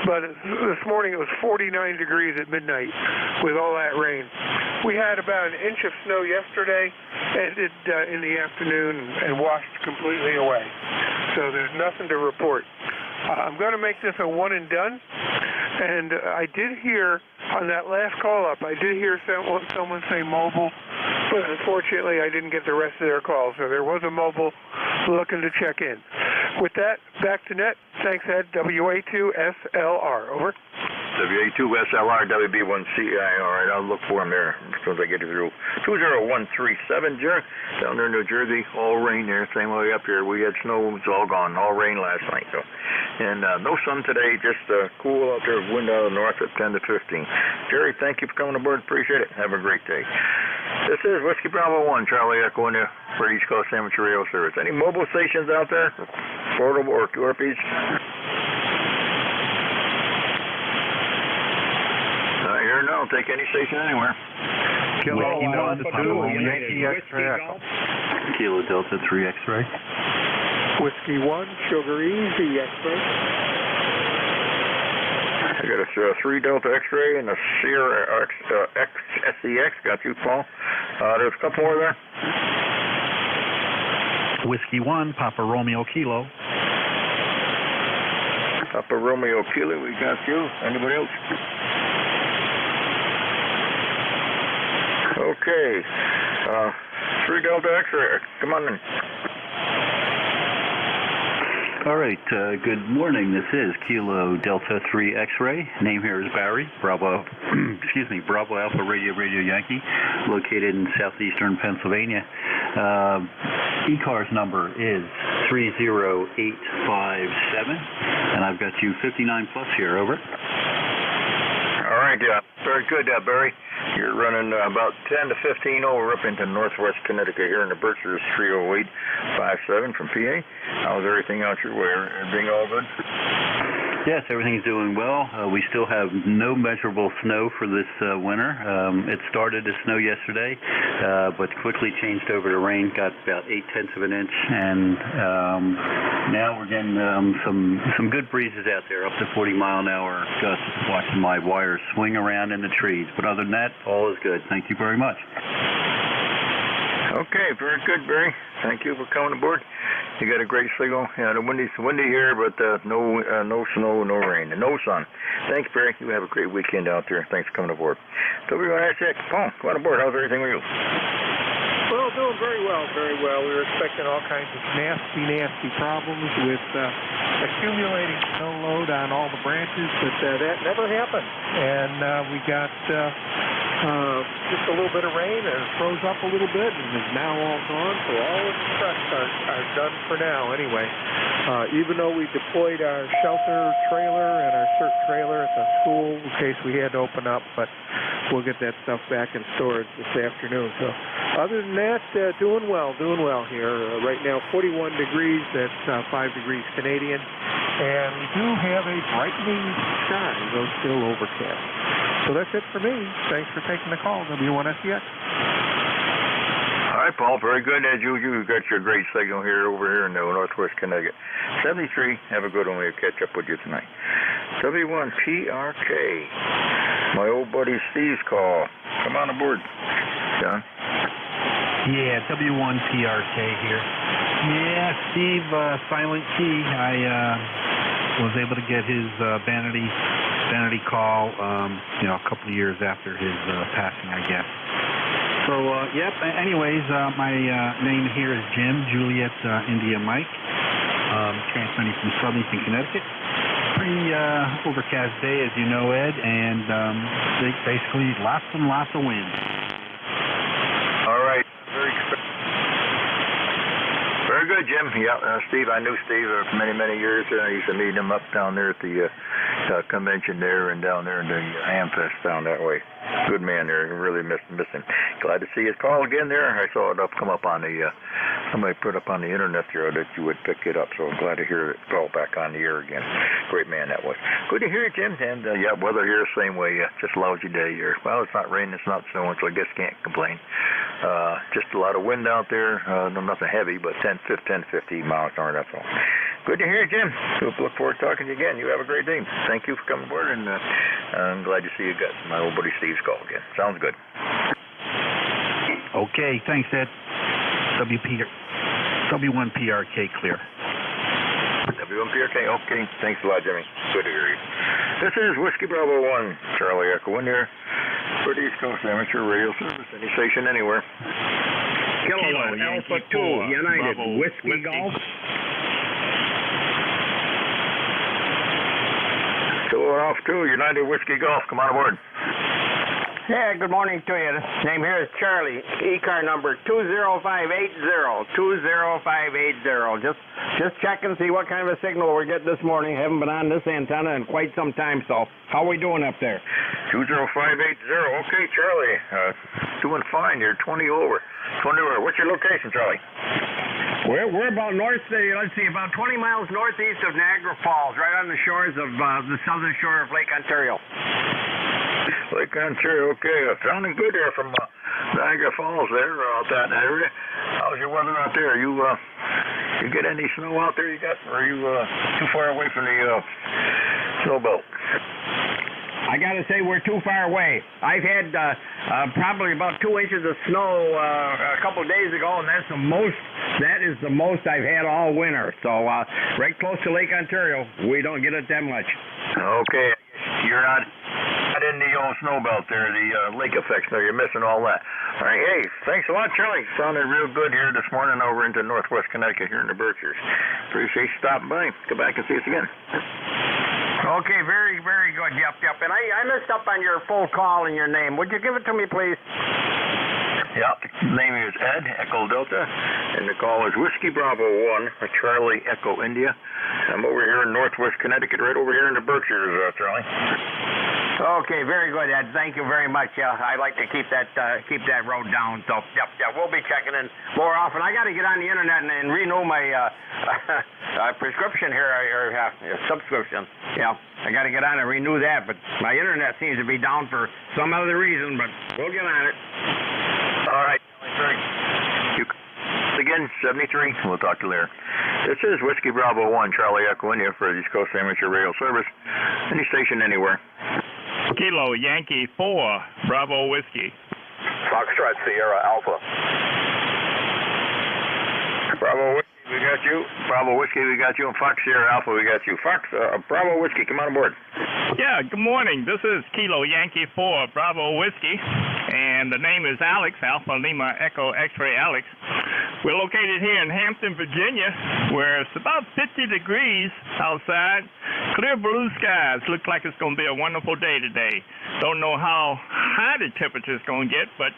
Speaker 15: But this morning it was 49 degrees at midnight with all that rain. We had about an inch of snow yesterday, ended in the afternoon and washed completely away. So there's nothing to report. I'm going to make this a one and done. And I did hear on that last call up, I did hear someone say mobile, but unfortunately I didn't get the rest of their calls. So there was a mobile looking to check in. With that, back to net. Thanks, Ed. WA2SLR. Over.
Speaker 16: WA2SLR, WB1CI. All right, I'll look for him there as soon as I get it through. 20137, Jerry. Down there in New Jersey, all rain there. Same way up here. We had snow. It's all gone. All rain last night. So, and no sun today. Just cool out there. Wind out of the north at 10 to 15. Jerry, thank you for coming aboard. Appreciate it. Have a great day. This is Whiskey Bravo 1, Charlie Echo, in the for East Coast Sandwich Radio Service. Any mobile stations out there? Portable or QRPs? Here now, take any station anywhere.
Speaker 18: Kilo
Speaker 16: Delta
Speaker 18: 2, Yankee X-ray.
Speaker 3: Kilo Delta 3 X-ray.
Speaker 15: Whiskey 1, Sugar Easy X-ray.
Speaker 16: I got a 3 Delta X-ray and a Sierra SCX. Got you, Paul. There's a couple more there.
Speaker 3: Whiskey 1, Papa Romeo Kilo.
Speaker 16: Papa Romeo Kilo, we got you. Anybody else? Okay. 3 Delta X-ray. Come on in.
Speaker 3: All right. Good morning. This is Kilo Delta 3 X-ray. Name here is Barry. Bravo. Bravo Alpha Radio Yankee, located in southeastern Pennsylvania. ECARS number is 30857, and I've got you 59 plus here. Over.
Speaker 16: All right, very good, Barry. You're running about 10 to 15 over up into northwest Connecticut here in the Berkshires, 30857 from PA. How's everything out your way? Everything all good?
Speaker 3: Yes, everything's doing well. We still have no measurable snow for this winter. It started to snow yesterday, but quickly changed over to rain, got about 0.8 of an inch, and now we're getting some good breezes out there, up to 40-mile-an-hour gusts, watching my wires swing around in the trees. But other than that, all is good. Thank you very much.
Speaker 16: Okay, very good, Barry. Thank you for coming aboard. You got a great signal. Yeah, the windy here, but no snow, no rain, and no sun. Thanks, Barry. You have a great weekend out there. Thanks for coming aboard. WISX, Paul, come on aboard. How's everything with you?
Speaker 22: Well, doing very well, very well. We were expecting all kinds of nasty problems with accumulating snow load on all the branches, but that never happened. And we got just a little bit of rain, and it froze up a little bit, and is now all gone. So all of the trucks are done for now anyway. Even though we deployed our shelter trailer and our CERT trailer at the school in case we had to open up, but we'll get that stuff back in storage this afternoon. So other than that, doing well here. Right now, 41 degrees. That's 5 degrees Canadian. And we do have a brightening sky, though still overcast. So that's it for me. Thanks for taking the call, W1SCX.
Speaker 16: All right, Paul, very good. As usual, you've got your great signal over here in the northwest Connecticut. 73, have a good one. We'll catch up with you tonight. W1PRK, my old buddy Steve's call. Come on aboard, John.
Speaker 3: Yeah, W1PRK here. Yeah, Steve, Silent Key. I was able to get his vanity call, a couple of years after his passing, I guess. So, yep. Anyways, my name here is Jim, Juliet, India Mike, transmitting from Southeastern Connecticut. Pretty overcast day, as you know, Ed, and basically lots and lots of wind.
Speaker 16: All right. Very good, Jim. Yeah, Steve, I knew Steve for many, many years. I used to meet him up down there at the convention there and down there in the Hamfest down that way. Good man there. Really missing. Glad to see his call again there. I saw it come up on the, somebody put up on the internet there that you would pick it up, so I'm glad to hear it call back on the air again. Great man that was. Good to hear you, Jim. And yeah, weather here the same way. Just a lousy day here. Well, it's not raining, it's not snowing, so I guess can't complain. Just a lot of wind out there. Nothing heavy, but 10, 15 miles an hour, that's all. Good to hear you, Jim. Look forward to talking to you again. You have a great day. Thank you for coming aboard, and I'm glad to see you got my old buddy Steve's call again. Sounds good.
Speaker 3: Okay, thanks, Ed. W1PRK clear.
Speaker 16: W1PRK, okay. Thanks a lot, Jimmy. Good to hear you. This is Whiskey Bravo 1, Charlie Echo in here for the East Coast Amateur Radio Service. Any station, anywhere.
Speaker 17: Kilo Alpha 2, United, Bravo, Whiskey Golf.
Speaker 16: Kilo Alpha 2, United Whiskey Golf. Come on aboard.
Speaker 17: Yeah, good morning to you. Name here is Charlie. ECAR number 20580. 20580. Just check and see what kind of a signal we're getting this morning. Haven't been on this antenna in quite some time, so how are we doing up there?
Speaker 16: 20580. Okay, Charlie. Doing fine. You're 20 over. 20 over. What's your location, Charlie?
Speaker 17: We're about about 20 miles northeast of Niagara Falls, right on the shores of the southern shore of Lake Ontario.
Speaker 16: Lake Ontario, okay. Sounding good there from Niagara Falls there, out that area. How's your weather out there? You get any snow out there? Or are you too far away from the snow belt?
Speaker 17: I got to say we're too far away. I've had probably about 2 inches of snow a couple of days ago, and that's the most. That is the most I've had all winter. So right close to Lake Ontario, we don't get it that much.
Speaker 16: Okay, you're not in the old snow belt there, the lake effects there. You're missing all that. All right, hey, thanks a lot, Charlie. Sounded real good here this morning over into Northwest Connecticut here in the Berkshires. Appreciate you stopping by. Come back and see us again.
Speaker 17: Okay, very, very good. Yep. And I messed up on your full call and your name. Would you give it to me, please?
Speaker 16: Yeah, his name is Ed, Echo Delta, and the call is Whiskey Bravo 1, Charlie Echo India. I'm over here in Northwest Connecticut, right over here in the Berkshires, Charlie.
Speaker 17: Okay, very good, Ed. Thank you very much. I like to keep that road down. So, yep, we'll be checking in more often. I got to get on the internet and renew my prescription here, or subscription. Yeah, I got to get on and renew that, but my internet seems to be down for some other reason, but we'll get on it.
Speaker 16: All right. Again, 73. We'll talk to you later. This is Whiskey Bravo 1, Charlie Echo India for the East Coast Amateur Radio Service. Any station, anywhere.
Speaker 23: Kilo Yankee 4, Bravo Whiskey.
Speaker 6: Foxtrot Sierra Alpha.
Speaker 16: Bravo Whiskey, we got you. Bravo Whiskey, we got you. And Fox Sierra Alpha, we got you. Fox, Bravo Whiskey, come on aboard.
Speaker 23: Yeah, good morning. This is Kilo Yankee 4, Bravo Whiskey. And the name is Alex, Alpha Lima Echo X-Ray Alex. We're located here in Hampton, Virginia, where it's about 50 degrees outside. Clear blue skies. Looks like it's going to be a wonderful day today. Don't know how high the temperature's going to get, but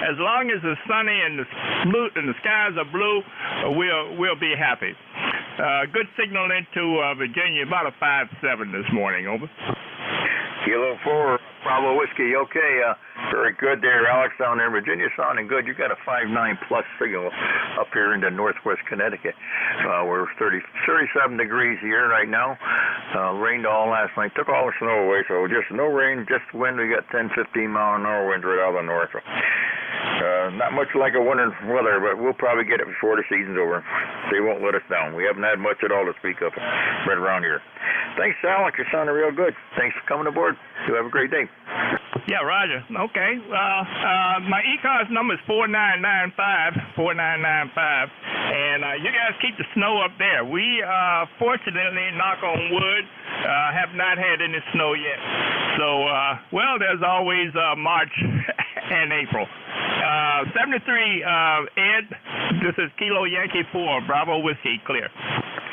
Speaker 23: as long as it's sunny and the skies are blue, we'll be happy. Good signal into Virginia, about a 5-7 this morning. Over.
Speaker 16: Kilo 4, Bravo Whiskey. Okay, very good there, Alex, down there in Virginia. Sounding good. You got a 5.9 plus signal up here into Northwest Connecticut. We're 37 degrees here right now. Rained all last night. Took all the snow away, so just no rain, just wind. We got 10, 15 mile an hour winds right out of the north. Not much like a winter weather, but we'll probably get it before the season's over. They won't let us down. We haven't had much at all to speak of right around here. Thanks, Alex. You're sounding real good. Thanks for coming aboard. You have a great day.
Speaker 23: Yeah, Roger. Okay. My ECARS number is 4995, 4995. And you guys keep the snow up there. We, fortunately, knock on wood, have not had any snow yet. So, well, there's always March and April. 73, Ed, this is Kilo Yankee 4, Bravo Whiskey, clear.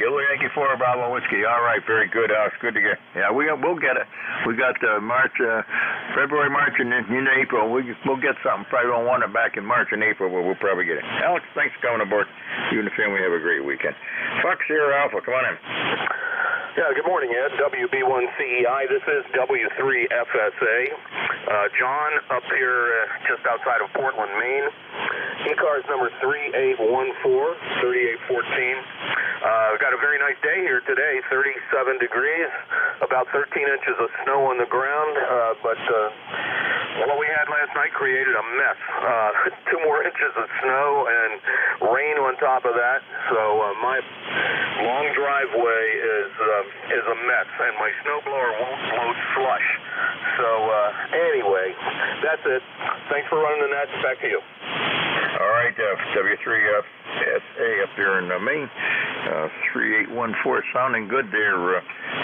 Speaker 16: Kilo Yankee 4, Bravo Whiskey. All right, very good, Alex. Good to get. Yeah, we'll get it. We got February, March, and then in April. We'll get something. Probably don't want it back in March and April, but we'll probably get it. Alex, thanks for coming aboard. You and the family have a great weekend. Fox Sierra Alpha, come on in.
Speaker 6: Yeah, good morning, Ed. WB1CEI. This is W3FSA. John up here just outside of Portland, Maine. ECARS number 3814, 3814. We've got a very nice day here today, 37 degrees, about 13 inches of snow on the ground, but what we had last night created a mess. 2 more inches of snow and rain on top of that, so my long driveway is a mess, and my snowblower won't blow slush. So anyway, that's it. Thanks for running the net. Back to you.
Speaker 16: All right, W3FSA up here in Maine, 3814, sounding good there.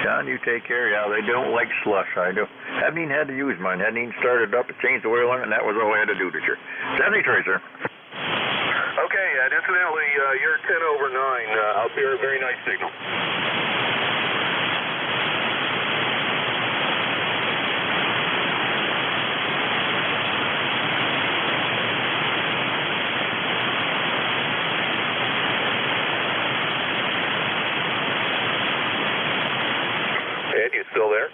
Speaker 16: John, you take care. Yeah, they don't like slush. I do. Haven't even had to use mine. Hadn't even started up. It changed the oil on it, and that was all I had to do this year. 73, sir.
Speaker 6: Okay, and incidentally, you're 10 over 9 out there. A very nice signal. Ed, you still there?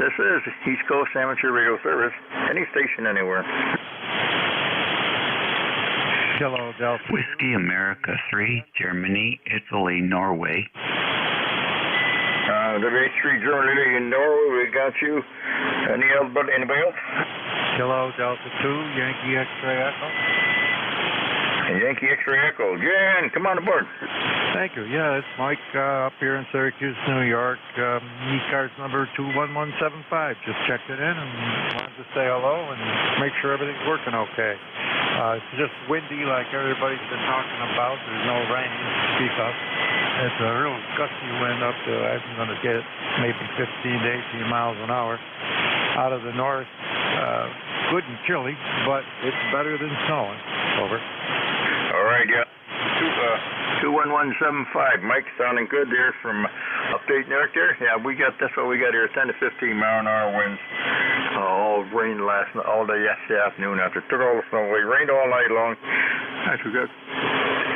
Speaker 16: This is East Coast Amateur Radio Service. Any station anywhere.
Speaker 4: Hello, Delta. Whiskey America 3, Germany, Italy, Norway.
Speaker 16: W3 Germany in Norway, we got you. Anybody else?
Speaker 4: Hello, Delta 2, Yankee X-Ray Echo.
Speaker 16: Yankee X-Ray Echo. Jan, come on aboard.
Speaker 4: Thank you. Yeah, it's Mike up here in Syracuse, New York. ECARS number 21175. Just checked it in and wanted to say hello and make sure everything's working okay. It's just windy like everybody's been talking about. There's no rain to speak of. It's a real gusty wind up to, I'm going to get maybe 15 to 18 miles an hour out of the north. Good and chilly, but it's better than snowing. Over.
Speaker 16: All right, yeah. 21175. Mike, sounding good there from upstate New York there. Yeah, we got, that's what we got here, 10 to 15 mile an hour winds. All rain all day yesterday afternoon after it took all the snow away. Rained all night long. Actually got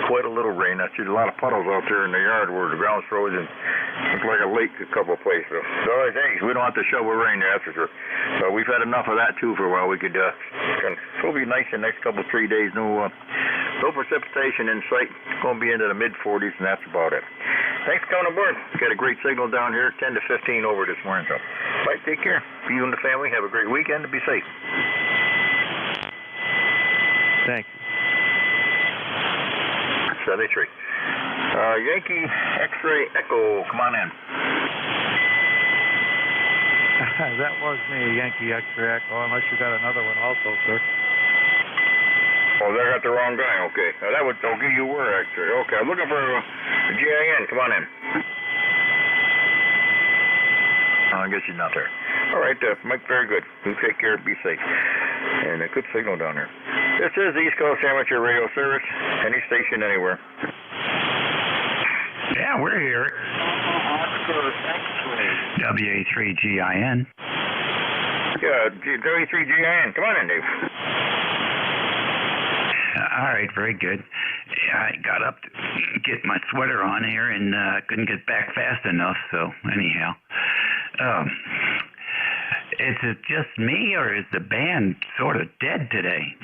Speaker 16: quite a little rain. Actually, a lot of puddles out there in the yard where the ground's frozen. It's like a lake a couple of places. So, hey, we don't have to shovel rain there, that's for sure. So we've had enough of that, too, for a while. We could, it'll be nice in the next couple of 3 days. No precipitation in sight. It's going to be into the mid-40s, and that's about it. Thanks for coming aboard. Got a great signal down here, 10 to 15 over this morning. So, Mike, take care. You and the family have a great weekend and be safe.
Speaker 4: Thank you.
Speaker 16: 73. Yankee X-Ray Echo, come on in.
Speaker 4: That was me, Yankee X-Ray Echo, unless you got another one also, sir.
Speaker 16: Oh, they got the wrong guy. Okay. That was okay. You were X-Ray. Okay. I'm looking for the GIN. Come on in. I guess he's not there. All right, Mike. Very good. You take care. Be safe. And a good signal down there. This is East Coast Amateur Radio Service. Any station, anywhere.
Speaker 4: Yeah, we're here. WA3GIN.
Speaker 16: Yeah, W3GIN. Come on in, Dave.
Speaker 4: All right, very good. Yeah, I got up to get my sweater on here and couldn't get back fast enough, so anyhow. Is it just me, or is the band sort of dead today?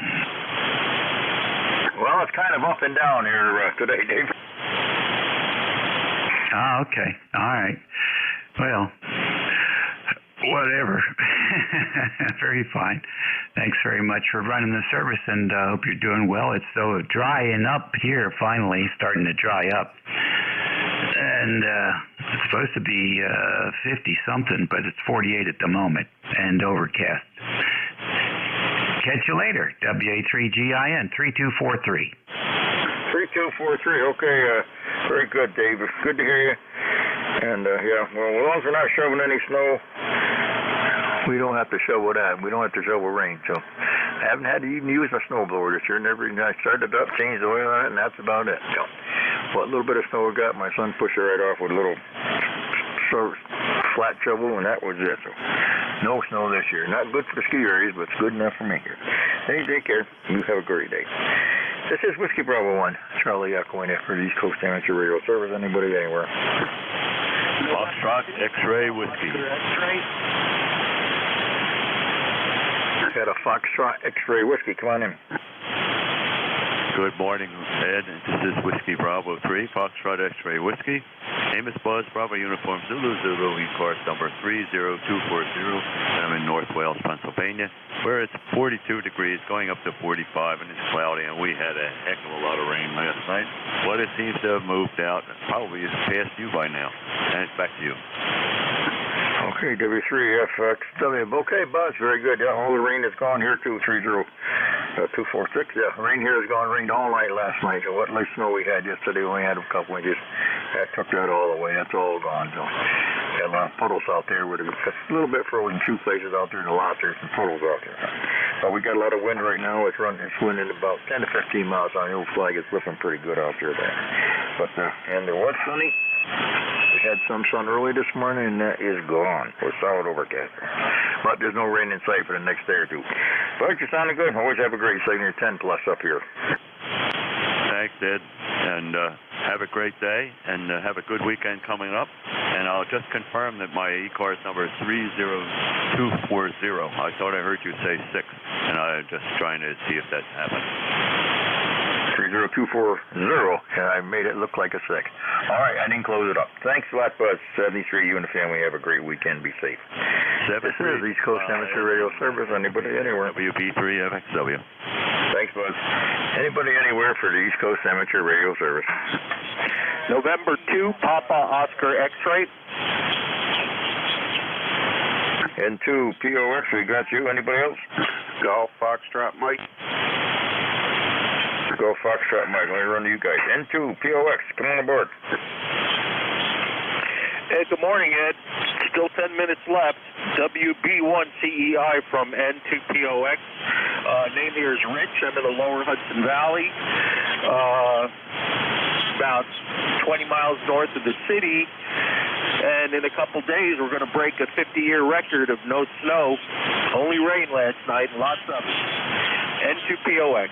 Speaker 16: Well, it's kind of up and down here today, Dave.
Speaker 4: Oh, okay. All right. Well, whatever. Very fine. Thanks very much for running the service, and I hope you're doing well. It's so drying up here, finally, starting to dry up. And it's supposed to be 50-something, but it's 48 at the moment, and overcast. Catch you later. WA3GIN 3243.
Speaker 16: 3243. Okay, very good, Dave. It's good to hear you. And, yeah, well, as long as we're not shoveling any snow, we don't have to shovel that. We don't have to shovel rain. So I haven't had to even use my snowblower this year. I started it up, changed the oil on it, and that's about it. So what little bit of snow I got, my son pushed it right off with a little flat shovel, and that was it. So no snow this year. Not good for the ski areas, but it's good enough for me here. Hey, take care. You have a great day. This is Whiskey Bravo 1, Charlie Echo in it for the East Coast Amateur Radio Service. Anybody, anywhere. Los
Speaker 10: Foxtrot X-Ray Whiskey.
Speaker 16: Had a Foxtrot X-Ray Whiskey. Come on in.
Speaker 10: Good morning, Ed. This is Whiskey Bravo 3, Foxtrot X-Ray Whiskey. Name is Buzz, Bravo Uniform Zulu Zulu, ECARS number 30240. I'm in North Wales, Pennsylvania, where it's 42 degrees, going up to 45, and it's cloudy, and we had a heck of a lot of rain last night. But it seems to have moved out, and probably is past you by now. And it's back to you.
Speaker 16: Okay, W3FXW. Okay, Buzz, very good. Yeah, all the rain is gone here, 230. 246, yeah. Rain here has gone, rained all night last night. So what light snow we had yesterday, we had a couple inches. That took that all away. That's all gone. So got a lot of puddles out there. With a little bit frozen, two places out there in the lot. There's some puddles out there. But we got a lot of wind right now. It's winding about 10 to 15 miles on the old flag. It's looking pretty good out there. But and it was sunny. We had some sun early this morning, and that is gone. We're solid overcast. But there's no rain in sight for the next day or two. But you're sounding good. Always have a great signal. 10 plus up here.
Speaker 10: Thanks, Ed. And have a great day, and have a good weekend coming up. And I'll just confirm that my ECARS number is 30240. I thought I heard you say 6, and I'm just trying to see if that happened.
Speaker 16: 30240, and I made it look like a 6. All right, I didn't close it up. Thanks a lot, Buzz. 73, you and the family have a great weekend. Be safe. This is East Coast Amateur Radio Service. Anybody anywhere?
Speaker 10: WB3FXW.
Speaker 16: Thanks, Buzz. Anybody anywhere for the East Coast Amateur Radio Service?
Speaker 20: November 2, Papa Oscar X-Ray.
Speaker 16: N2 POX, we got you. Anybody else?
Speaker 21: Golf Foxtrot Mike.
Speaker 16: Go Foxtrot Mike. Let me run to you guys. N2 POX, come on aboard.
Speaker 20: Hey, good morning, Ed. Still 10 minutes left. WB1CEI from N2POX. Name here is Rich. I'm in the lower Hudson Valley, about 20 miles north of the city. And in a couple days, we're going to break a 50-year record of no snow. Only rain last night, lots of it. N2POX.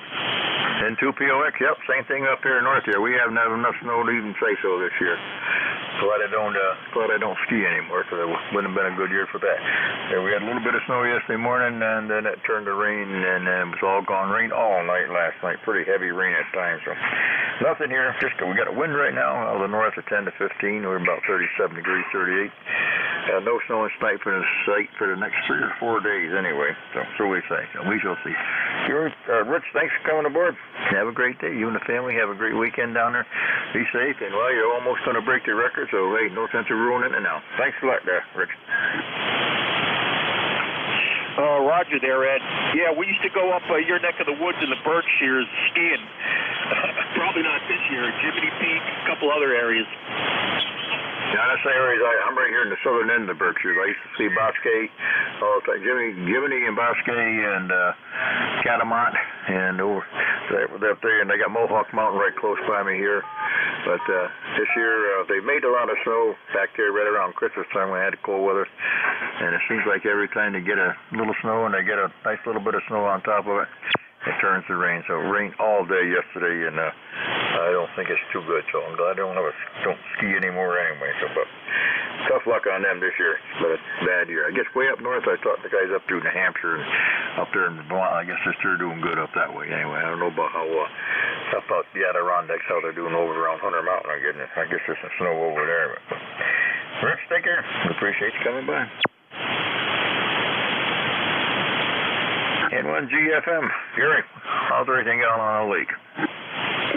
Speaker 16: N2POX, yep, same thing up here north here. We haven't had enough snow to even say so this year. Glad I don't ski anymore, so it wouldn't have been a good year for that. Yeah, we had a little bit of snow yesterday morning, and then it turned to rain, and it was all gone. Rained all night last night, pretty heavy rain at times. So nothing here. Just we got a wind right now out of the north of 10 to 15. We're about 37 degrees, 38. No snow and sight for the next 3 or 4 days anyway. So we say. So we shall see. Rich, thanks for coming aboard. Have a great day. You and the family have a great weekend down there. Be safe, and well, you're almost going to break the record, so hey, no sense of ruining it now. Thanks a lot there, Rich.
Speaker 20: Roger there, Ed. Yeah, we used to go up your neck of the woods in the Berkshires skiing. Probably not this year. Jiminy Peak, a couple other areas.
Speaker 16: Yeah, that's the areas. I'm right here in the southern end of the Berkshires. I used to see Bosque all the time. Jiminy and Bosque and Catamount, and over up there, and they got Mohawk Mountain right close by me here. But this year, they made a lot of snow back there right around Christmas time when we had the cold weather. And it seems like every time they get a little snow and they get a nice little bit of snow on top of it, it turns to rain. So it rained all day yesterday, and I don't think it's too good. So I'm glad I don't ski anymore anyway. So, but tough luck on them this year. But it's a bad year. I guess way up north, I thought the guys up through New Hampshire and up there in Vermont, I guess they're doing good up that way anyway. I don't know about how up out the Adirondacks, how they're doing over around Hunter Mountain. I guess there's some snow over there. But Rich, take care. Appreciate you coming by. N1GFM. Gary, how's everything going on the lake?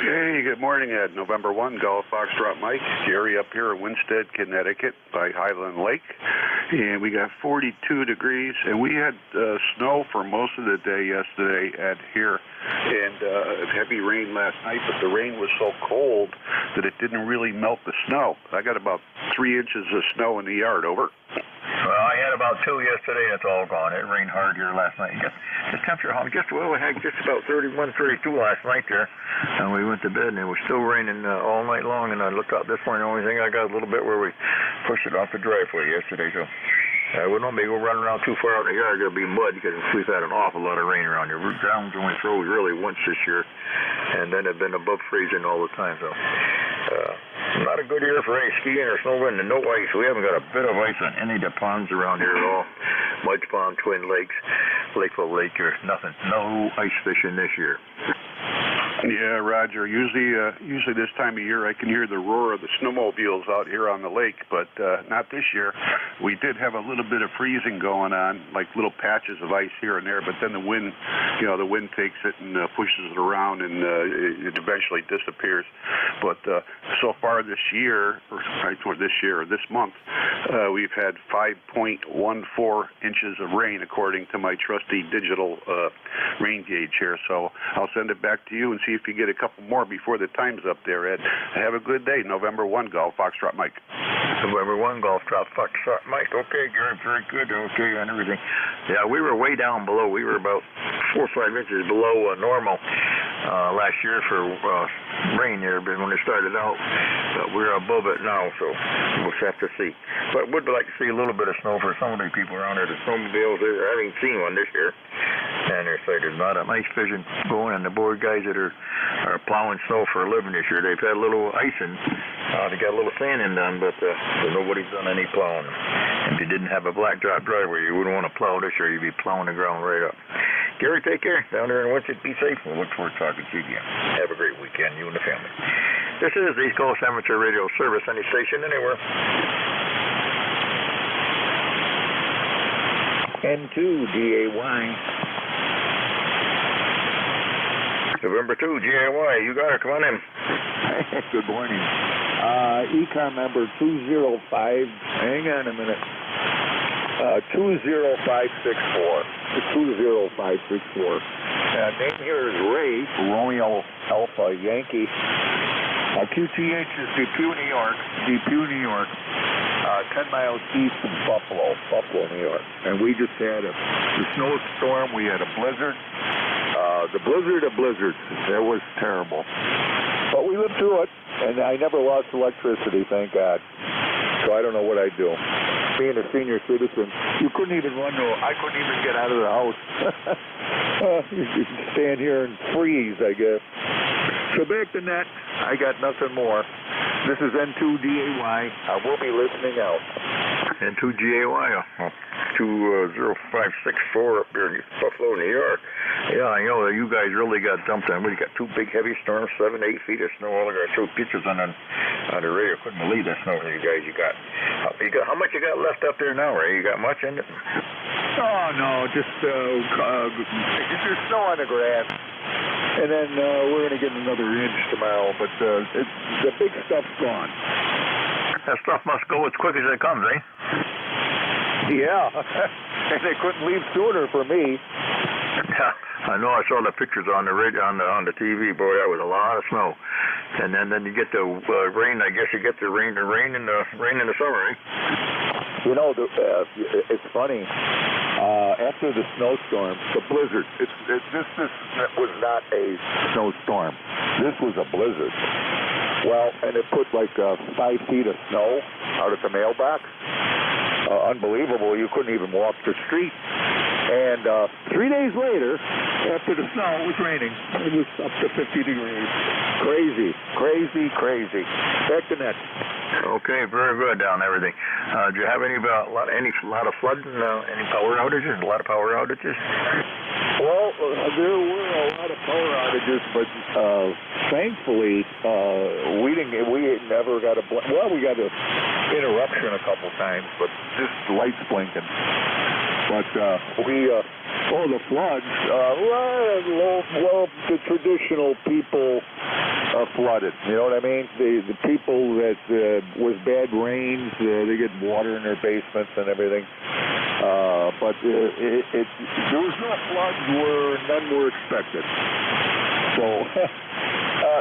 Speaker 21: Hey, good morning, Ed. November 1, Golf Foxtrot Mike. Gary up here in Winstead, Connecticut by Highland Lake. And we got 42 degrees, and we had snow for most of the day yesterday here. And heavy rain last night, but the rain was so cold that it didn't really melt the snow. I got about 3 inches of snow in the yard. Over.
Speaker 16: Well, I had about 2 yesterday, and it's all gone. It rained hard here last night. The temperature, we had just about 31, 32 last night there, and we went to bed, and it was still raining all night long, and I looked out this morning. The only thing I got a little bit where we pushed it off the driveway yesterday, so I wouldn't want me to go running around too far out in the yard. It'll be mud, because we've had an awful lot of rain around here. Root ground only froze really once this year, and then it's been above freezing all the time, so not a good year for any skiing or snowboarding and no ice. We haven't got a bit of ice on any of the ponds around here at all. Mudge Pond, Twin Lakes, Lakeville Lake, or nothing. No ice fishing this year.
Speaker 21: Yeah, Roger. Usually this time of year I can hear the roar of the snowmobiles out here on the lake, but not this year. We did have a little bit of freezing going on, like little patches of ice here and there, but then the wind takes it and pushes it around, and it eventually disappears. But so far this year, this month, we've had 5.14 inches of rain according to my trusty digital rain gauge here. So I'll send it back to you and see if you get a couple more before the time's up there, Ed. Have a good day. November 1, Golf Foxtrot Mike.
Speaker 16: November 1, Golf Foxtrot Mike. Okay, Gary, very good. Okay on everything. Yeah, we were way down below. We were about 4 or 5 inches below normal last year for rain here, but when it started out, but we're above it now, so we'll have to see. But would like to see a little bit of snow for some of the people around there. The snowmobiles, I haven't seen one this year. And there's not a nice fishing going, and the board guys that are plowing snow for a living this year, they've had a little icing. They got a little sanding done, but nobody's done any plowing. If you didn't have a black drop driveway, you wouldn't want to plow this year. You'd be plowing the ground right up. Gary, take care. Down there in Winston, be safe. We'll look forward to talking to you again. Have a great weekend, you and the family. This is the East Coast Amateur Radio Service, any station, anywhere. N2DAY. November 2, GAY. You got it. Come on in.
Speaker 5: Good morning. ECAR number 205. Hang on a minute. 20564. 20564. Name here is Ray, Romeo Alpha Yankee. QTH is Depew, New York. 10 miles east of Buffalo, New York. And we just had a snowstorm. We had a blizzard. The blizzard of blizzards. It was terrible. But we lived through it, and I never lost electricity, thank God. So I don't know what I'd do. Being a senior citizen, you couldn't even run. I couldn't even get out of the house. You could stand here and freeze, I guess. So back to net, I got nothing more. This is N2DAY. I will be listening out.
Speaker 16: N2GAY, 20564 up here in Buffalo, New York. Yeah, I know you guys really got dumped on. We got 2 big heavy storms, 7 to 8 feet of snow. All I got 2 pictures on the radio. Couldn't believe that snow you guys you got. How much you got left up there now, Ray? You got much in it?
Speaker 5: Oh no, just there's snow on the grass. And then we're going to get another inch tomorrow, but the big stuff's gone.
Speaker 16: That stuff must go as quick as it comes, eh?
Speaker 5: Yeah, and they couldn't leave sooner for me.
Speaker 16: Yeah, I know. I saw the pictures on the radio, on the TV. Boy, that was a lot of snow. And then you get the rain. I guess you get the rain in the summer, eh?
Speaker 5: You know, it's funny. After the snowstorm, the blizzard. This was not a snowstorm. This was a blizzard. Well, and it put like 5 feet of snow out at the mailbox. Unbelievable. You couldn't even walk the street. And 3 days later, after the snow, it was raining. It was up to 50 degrees. Crazy. Back to net.
Speaker 16: Okay, very good down everything. Do you have any lot of flooding? Any power outages? A lot of power outages?
Speaker 5: Well, there were a lot of power outages, but thankfully we never got we got an interruption a couple times, but just lights blinking. But the floods, the traditional people flooded. You know what I mean? The people that with bad rains, they get water in their basements and everything. But there was no floods where none were expected. So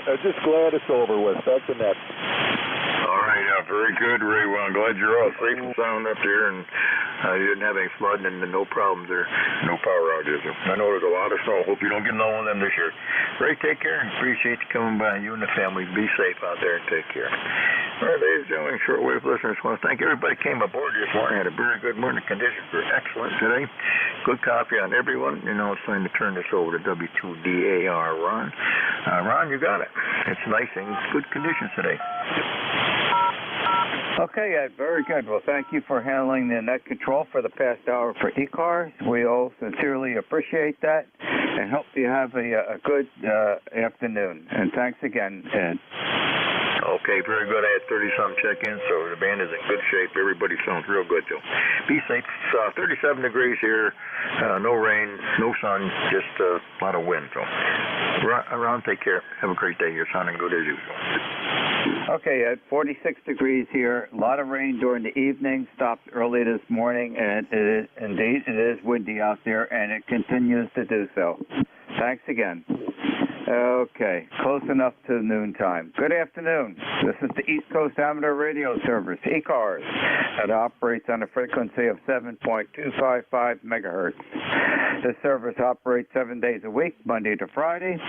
Speaker 5: I'm just glad it's over with. That's the net.
Speaker 16: All right, very good, Ray. Well, I'm glad you're all safe and sound up there, and you didn't have any flooding and no problems there, no power outages. I know there's a lot of snow. Hope you don't get none of them this year. Ray, take care. Appreciate you coming by. You and the family, be safe out there and take care. All right, ladies and gentlemen, shortwave listeners, I want to thank everybody who came aboard this morning. Had a very good morning. Conditions were excellent today. Good copy on everyone. You know, it's time to turn this over to W2DAR, Ron. Ron, you got it. It's nice and good conditions today.
Speaker 7: Okay, Ed, very good. Well, thank you for handling the net control for the past hour for ECARS. We all sincerely appreciate that and hope you have a good afternoon. And thanks again, Ed.
Speaker 16: Okay, very good. I had 30-some check-ins, so the band is in good shape. Everybody sounds real good, Joe. Be safe. It's 37 degrees here. No rain, no sun, just a lot of wind. So, Ron, take care. Have a great day. You're sounding good as usual.
Speaker 7: Okay, Ed, 46 degrees here. A lot of rain during the evening. Stopped early this morning, and it is windy out there, and it continues to do so. Thanks again. Okay, close enough to noontime. Good afternoon. This is the East Coast Amateur Radio Service, ECARS, that operates on a frequency of 7.255 megahertz. This service operates 7 days a week, Monday to Friday,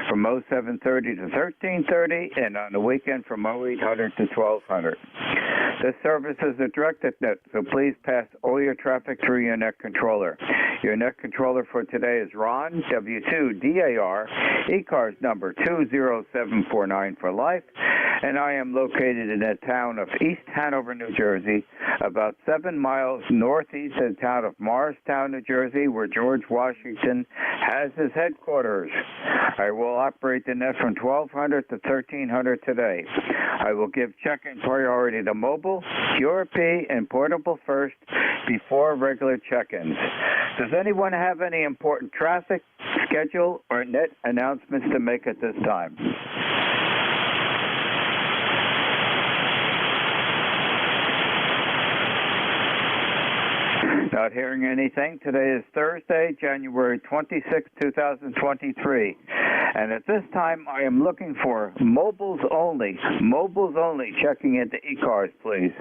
Speaker 7: from 0730 to 1330, and on the weekend from 0800 to 1200. This service is a directed net, so please pass all your traffic through your net controller. Your net controller for today is Ron, W2DAR, ECARS number 20749 for life, and I am located in the town of East Hanover, New Jersey, about 7 miles northeast of the town of Morristown, New Jersey, where George Washington has his headquarters. I will operate the net from 1200 to 1300 today. I will give check-in priority to mobile, QRP, and portable first before regular check-ins. Does anyone have any important traffic, schedule, or net announcements to make at this time? Not hearing anything. Today is Thursday, January 26, 2023. And at this time, I am looking for mobiles only. Mobiles only. Checking into ECARS, please.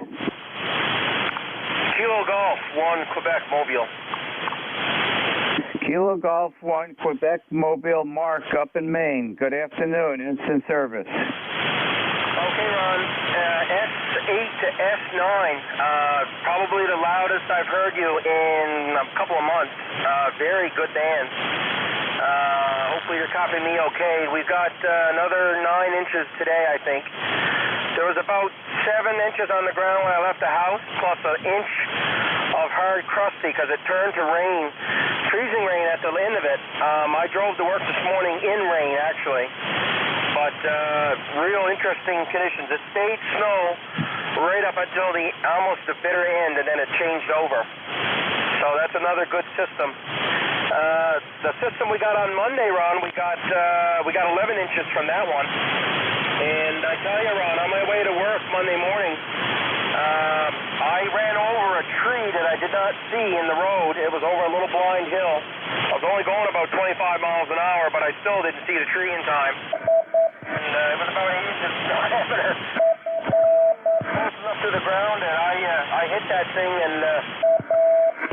Speaker 6: Kilo Golf 1, Quebec, Mobile.
Speaker 7: Kilo Golf 1, Quebec, Mobile, Mark, up in Maine. Good afternoon. Instant service.
Speaker 6: Okay, Ron. S8 to S9. Probably the loudest I've heard you in a couple of months. Very good band. Hopefully you're copying me okay. We've got another 9 inches today, I think. There was about 7 inches on the ground when I left the house, plus an inch of hard crusty because it turned to rain, freezing rain at the end of it. I drove to work this morning in rain, actually. But real interesting conditions. It stayed snow right up until almost the bitter end, and then it changed over. So that's another good system. The system we got on Monday, Ron, we got 11 inches from that one. And I tell you, Ron, on my way to work Monday morning, I ran over a tree that I did not see in the road. It was over a little blind hill. I was only going about 25 miles an hour, but I still didn't see the tree in time. And it was about 8 inches diameter. Close enough to the ground, and I hit that thing and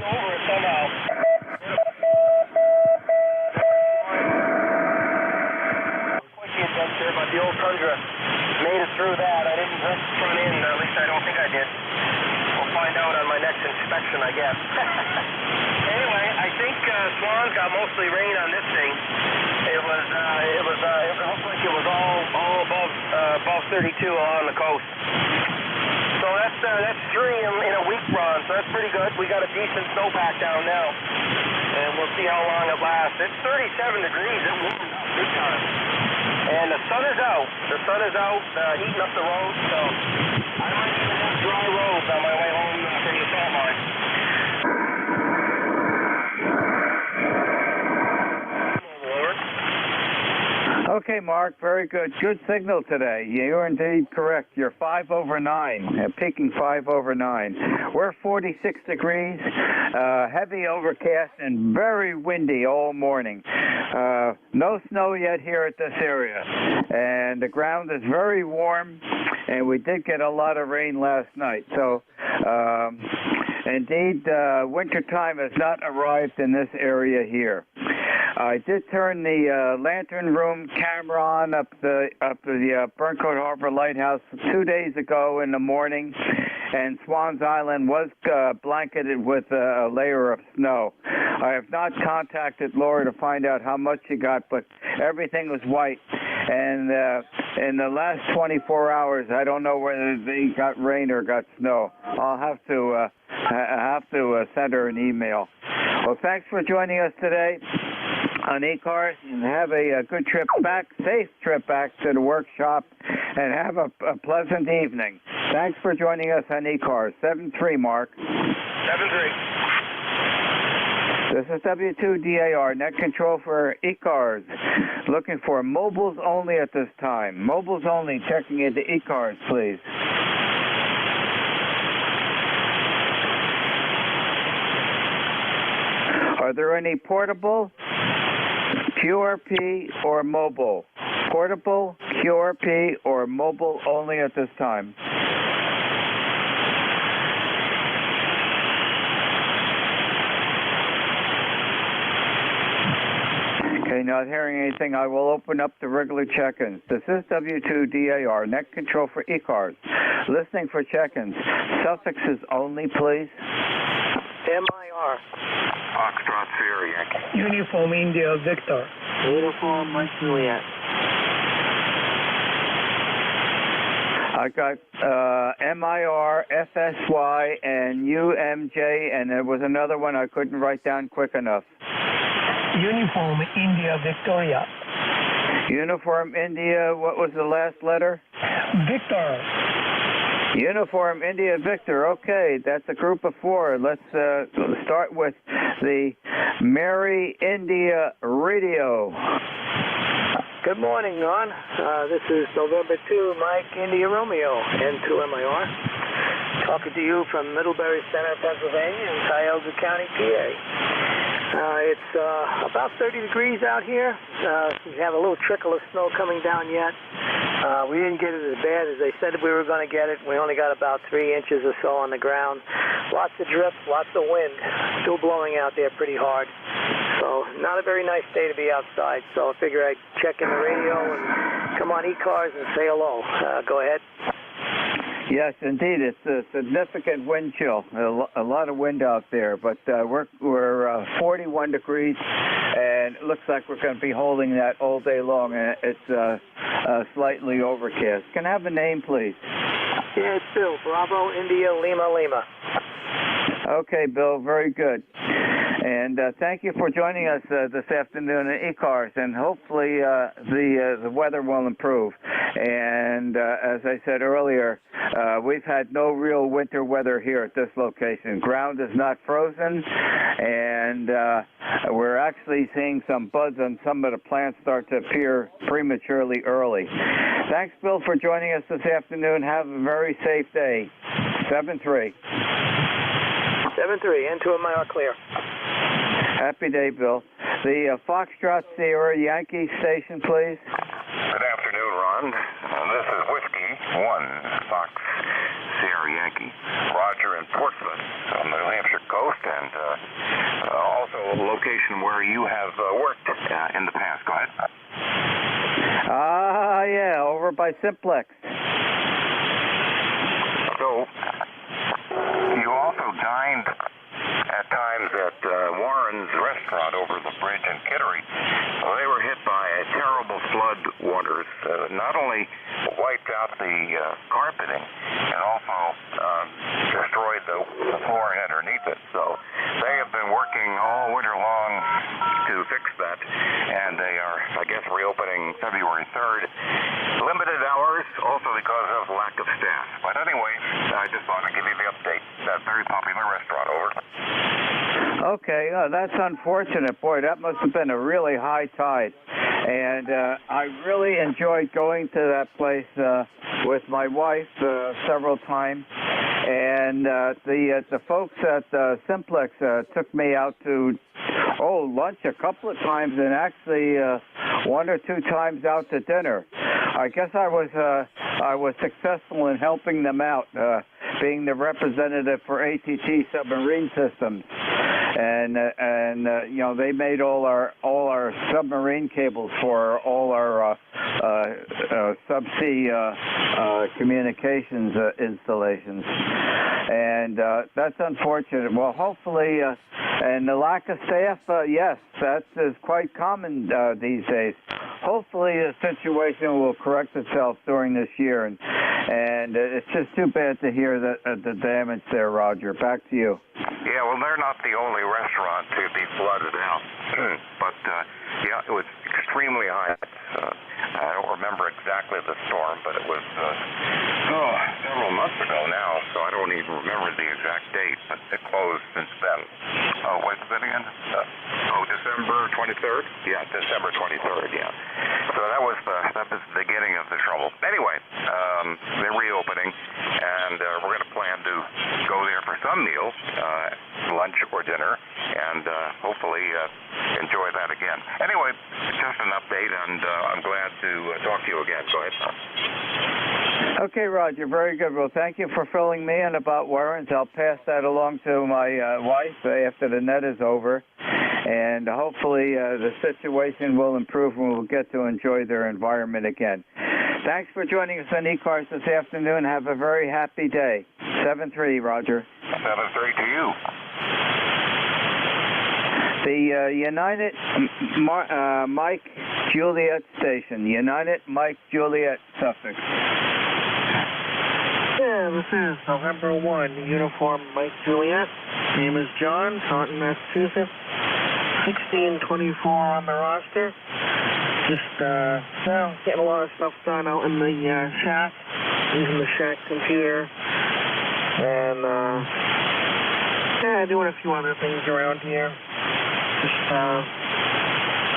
Speaker 6: over it somehow. Quite the adventure, but the old Tundra made it through that. I didn't rip the front end, at least I don't think I did. We'll find out on my next inspection, I guess. Anyway, I think Swan's got mostly rain on this thing. It looked like it was all above 32 along the coast. So that's 3 in a week, Ron. So that's pretty good. We got a decent snowpack down now, and we'll see how long it lasts. It's 37 degrees. It warmed up big time, and the sun is out. The sun is out, heating up the road. So I might even have dry roads on my way home from the salt mine.
Speaker 7: Okay, Mark, very good. Good signal today. You're indeed correct. You're 5 over 9, peaking 5 over 9. We're 46 degrees, heavy overcast, and very windy all morning. No snow yet here at this area, and the ground is very warm, and we did get a lot of rain last night. So, indeed, winter time has not arrived in this area here. I did turn the lantern room camera on up the Burncoat Harbor Lighthouse 2 days ago in the morning, and Swans Island was blanketed with a layer of snow. I have not contacted Laura to find out how much she got, but everything was white. And in the last 24 hours, I don't know whether they got rain or got snow. I'll have to send her an email. Well, thanks for joining us today on ECARS, and have a good trip back, safe trip back to the workshop, and have a pleasant evening. Thanks for joining us on ECARS. 7-3, Mark.
Speaker 6: 7-3.
Speaker 7: This is W2DAR, net control for ECARS. Looking for mobiles only at this time. Mobiles only, checking into ECARS, please. Are there any portable, QRP, or mobile? Portable, QRP, or mobile only at this time? Okay, not hearing anything. I will open up the regular check-ins. This is W2DAR, net control for ECARS. Listening for check-ins. Suffixes only, please.
Speaker 6: MIR.
Speaker 16: Foxtrot Sierra Yankee.
Speaker 2: Uniform India Victor.
Speaker 6: Uniform Mike Juliet.
Speaker 7: I got MIR, FSY, and UMJ, and there was another one I couldn't write down quick enough.
Speaker 2: Uniform India Victoria.
Speaker 7: Uniform India, what was the last letter?
Speaker 2: Victor.
Speaker 7: Uniform India Victor. Okay, that's a group of 4. Let's start with the Mary India Radio.
Speaker 6: Good morning, Ron. This is November 2, Mike India Romeo, N2MIR. Talking to you from Middlebury Center, Pennsylvania, in Cuyahoga County, PA. It's about 30 degrees out here. We have a little trickle of snow coming down yet. We didn't get it as bad as they said we were going to get it. We only got about 3 inches or so on the ground. Lots of drift, lots of wind. Still blowing out there pretty hard. So not a very nice day to be outside. So I figure I'd check in the radio and come on ECARS and say hello. Go ahead.
Speaker 7: Yes, indeed. It's a significant wind chill. A lot of wind out there, but we're 41 degrees, and it looks like we're going to be holding that all day long. It's slightly overcast. Can I have a name, please?
Speaker 6: Yeah, it's Bill. Bravo, India, Lima, Lima.
Speaker 7: Okay, Bill. Very good. And thank you for joining us this afternoon at ECARS, and hopefully the weather will improve. And as I said earlier, we've had no real winter weather here at this location. Ground is not frozen, and we're actually seeing some buds on some of the plants start to appear prematurely early. Thanks, Bill, for joining us this afternoon. Have a very safe day. 7-3.
Speaker 6: 7-3, N2MIR clear.
Speaker 7: Happy day, Bill. The Foxtrot Sierra Yankee station, please.
Speaker 16: Good afternoon, Ron. This is Whiskey 1, Fox Sierra Yankee. Roger in Portsmouth on the New Hampshire coast, and also a location where you have worked in the past. Go ahead.
Speaker 7: Yeah, over by Simplex.
Speaker 16: So, you also dined at times at Warren's restaurant over the bridge in Kittery. Well, they were hit by terrible flood waters. Not only wiped out the carpeting, and also destroyed the flooring underneath it. So they have been working all winter long to fix that, and they are, I guess, reopening February 3rd. Limited hours, also because of lack of staff. But anyway, I just wanted to give you the update. That very popular restaurant, over.
Speaker 7: Okay, that's unfortunate. Boy, that must have been a really high tide. And I really enjoyed going to that place with my wife several times. And the folks at Simplex took me out to lunch a couple of times, and actually 1 or 2 times out to dinner. I guess I was successful in helping them out, being the representative for ATT Submarine Systems. and you know, they made all our submarine cables for all our subsea communications installations, and that's unfortunate. Well, hopefully, and the lack of staff, yes, that is quite common these days. Hopefully, the situation will correct itself during this year, and it's just too bad to hear that the damage there, Roger. Back to you.
Speaker 6: Yeah, well, they're not the only restaurant to be flooded out, but yeah, it was extremely high. I don't remember exactly the storm, but it was several months ago now, so I don't even remember the exact date, but it closed since then. What's that again? December 23rd? Yeah, December 23rd, yeah. So that was the beginning of the trouble. Anyway, they're reopening, and we're going to plan to go there for some meal, lunch or dinner, and hopefully enjoy that again. Anyway, just an update, and I'm glad to talk to you again. Go ahead, Tom.
Speaker 7: Okay, Roger, very good. Well, thank you for filling me in about Warrens. I'll pass that along to my wife after the net is over, and hopefully the situation will improve and we'll get to enjoy their environment again. Thanks for joining us on ECARS this afternoon. Have a very happy day. 7-3, Roger.
Speaker 6: 7-3 to you.
Speaker 7: The United Mike Juliet Station. United Mike Juliet, Suffolk.
Speaker 11: Yeah, this is November 1, Uniform Mike Juliet. Name is John, Taunton, Massachusetts. 1624 on the roster. Just, getting a lot of stuff done out in the shack, using the shack computer. And, doing a few other things around here. Just,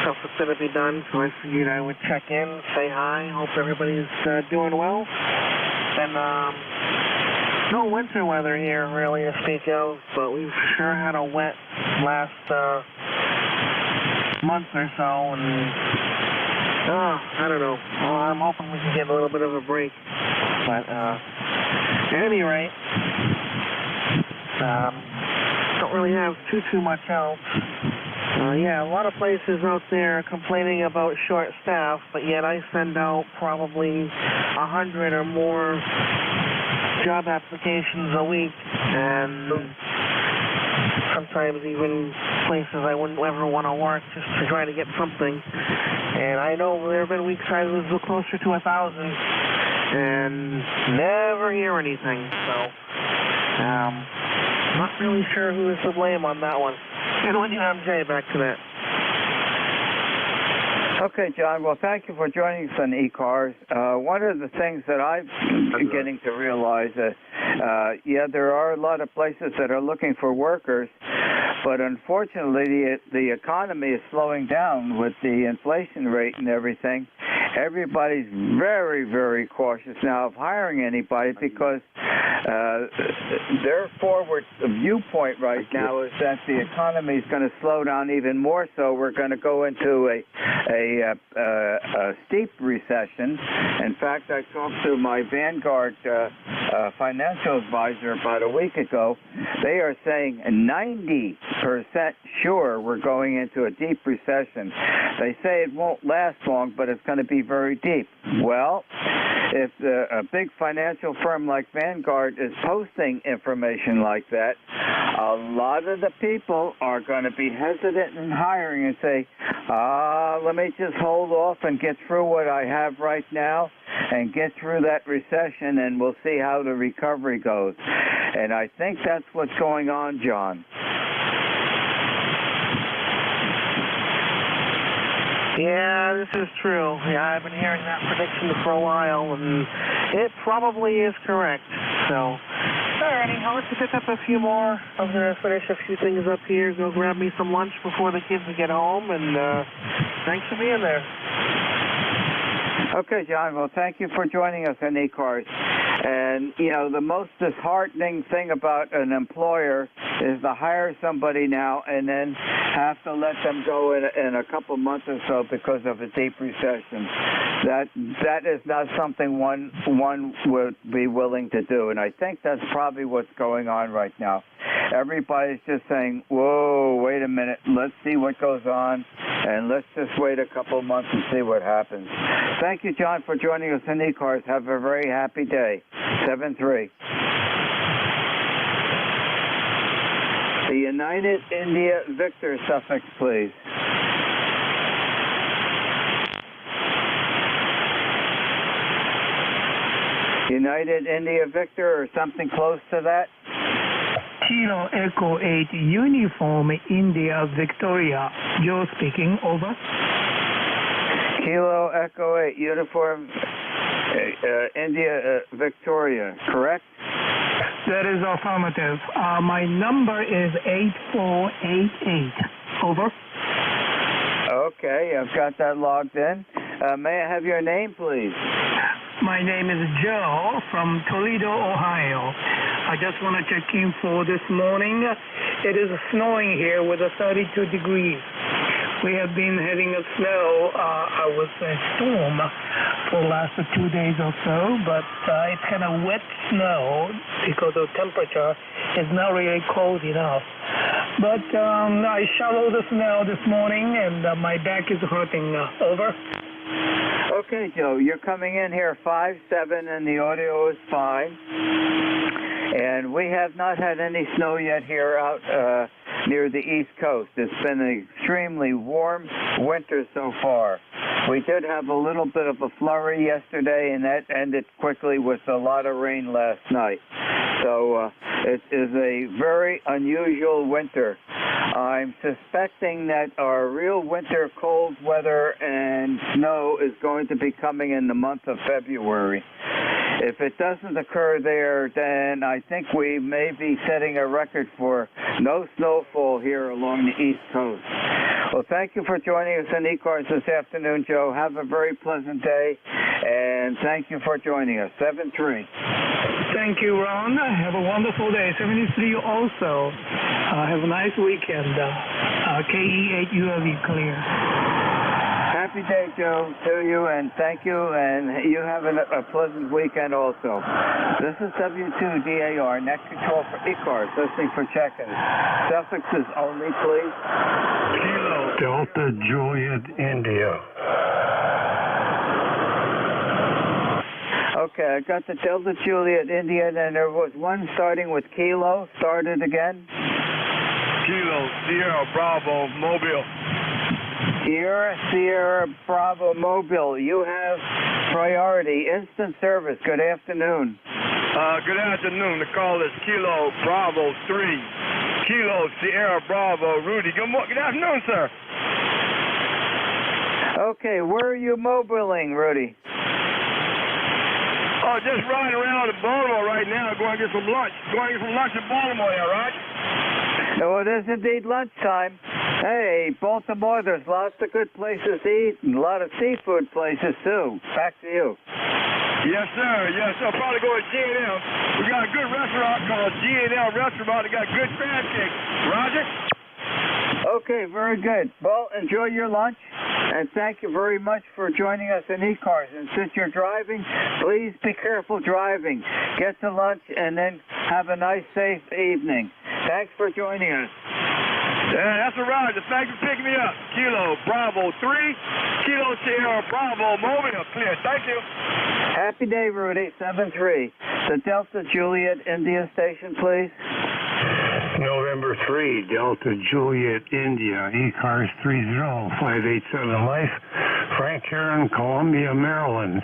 Speaker 11: stuff that's going to be done, so I figured I would check in, say hi, hope everybody's doing well. And, no winter weather here, really, to speak of, but we've sure had a wet last, month or so, and, I don't know. Well, I'm hoping we can get a little bit of a break. But, at any rate, don't really have too much else. Yeah, a lot of places out there are complaining about short staff, but yet I send out probably 100 or more job applications a week, and sometimes even places I wouldn't ever want to work just to try to get something. And I know there have been weeks I was closer to 1,000 and never hear anything. So, not really sure who is to blame on that one. And when you have Jay, back to that.
Speaker 7: Okay, John. Well, thank you for joining us on ECARS. One of the things that I'm beginning to realize that, there are a lot of places that are looking for workers, but unfortunately, the economy is slowing down with the inflation rate and everything. Everybody's very, very cautious now of hiring anybody because their forward viewpoint right now is that the economy is going to slow down even more. So we're going to go into a steep recession. In fact, I talked to my Vanguard financial advisor about a week ago. They are saying 90% sure we're going into a deep recession. They say it won't last long, but it's going to be very deep. Well, if a big financial firm like Vanguard is posting information like that, a lot of the people are going to be hesitant in hiring and say, let me just hold off and get through what I have right now and get through that recession, and we'll see how the recovery goes. And I think that's what's going on, John.
Speaker 11: Yeah, this is true. Yeah, I've been hearing that prediction for a while, and it probably is correct. So, alrighty, I'll let you pick up a few more. I'm going to finish a few things up here, go grab me some lunch before the kids get home, and thanks for being there.
Speaker 7: Okay, John. Well, thank you for joining us on ECARS. And, the most disheartening thing about an employer is to hire somebody now and then have to let them go in a couple months or so because of a deep recession. That is not something one would be willing to do, and I think that's probably what's going on right now. everybody's just saying, whoa, wait a minute, let's see what goes on, and let's just wait a couple months and see what happens. Thank you, John, for joining us in ECARS. Have a very happy day. 7-3. The United India Victor suffix, please. United India Victor or something close to that?
Speaker 2: Kilo Echo 8 Uniform India Victoria. Joe speaking, over.
Speaker 7: Kilo Echo 8 Uniform India Victoria, correct?
Speaker 2: That is affirmative. My number is 8488. Over.
Speaker 7: Okay, I've got that logged in. May I have your name, please?
Speaker 2: My name is Joe from Toledo, Ohio. I just want to check in for this morning. It is snowing here with a 32 degrees. We have been having a snow, a storm for the last 2 days or so, but it's kind of wet snow because the temperature is not really cold enough. But I shoveled the snow this morning and my back is hurting. Over.
Speaker 7: Okay, Joe, you're coming in here 5-7 and the audio is fine. And we have not had any snow yet here out near the East Coast. It's been an extremely warm winter so far. We did have a little bit of a flurry yesterday, and that ended quickly with a lot of rain last night. So it is a very unusual winter. I'm suspecting that our real winter cold weather and snow is going to be coming in the month of February. If it doesn't occur there, then I think we may be setting a record for no snowfall here along the East Coast. Well, thank you for joining us in ECARS this afternoon, Joe. Have a very pleasant day, and thank you for joining us. 7-3.
Speaker 2: Thank you, Ron. Have a wonderful day. 73 also. Have a nice weekend. KE8ULV clear.
Speaker 7: Happy day, Joe, to you, and thank you, and you have a pleasant weekend also. This is W2DAR, net control for ECARS, listening for check-in. Suffixes only, please.
Speaker 18: Kilo Delta Juliet India.
Speaker 7: Okay, I got the Delta Juliet India, and there was one starting with Kilo. Start it again.
Speaker 22: Kilo Sierra Bravo Mobile.
Speaker 7: Sierra Bravo Mobile. You have priority. Instant service. Good afternoon.
Speaker 22: Good afternoon. The call is Kilo Bravo 3. Kilo Sierra Bravo Rudy. Good afternoon, sir.
Speaker 7: Okay, where are you mobiling, Rudy?
Speaker 22: Oh, just riding around in Baltimore right now, going to get some lunch. Going to get some lunch in Baltimore, yeah, right?
Speaker 7: Oh, it is indeed lunchtime. Hey, Baltimore, there's lots of good places to eat and a lot of seafood places, too. Back to you.
Speaker 22: Yes, sir. Yes, sir. Probably go to G&M. We got a good restaurant called G&M Restaurant. They got good crab cakes. Roger?
Speaker 7: Okay, very good. Well, enjoy your lunch, and thank you very much for joining us in ECARS. And since you're driving, please be careful driving. Get to lunch, and then have a nice, safe evening. Thanks for joining us.
Speaker 22: Yeah, that's a Roger. Thanks for picking me up. Kilo Bravo 3, Kilo Sierra Bravo Mobile. Clear. Thank you.
Speaker 7: Happy day, Rudy. 7-3. The Delta Juliet India station, please.
Speaker 18: November 3, Delta Juliet India, ECARS 30587 Life, Frank here in Columbia, Maryland.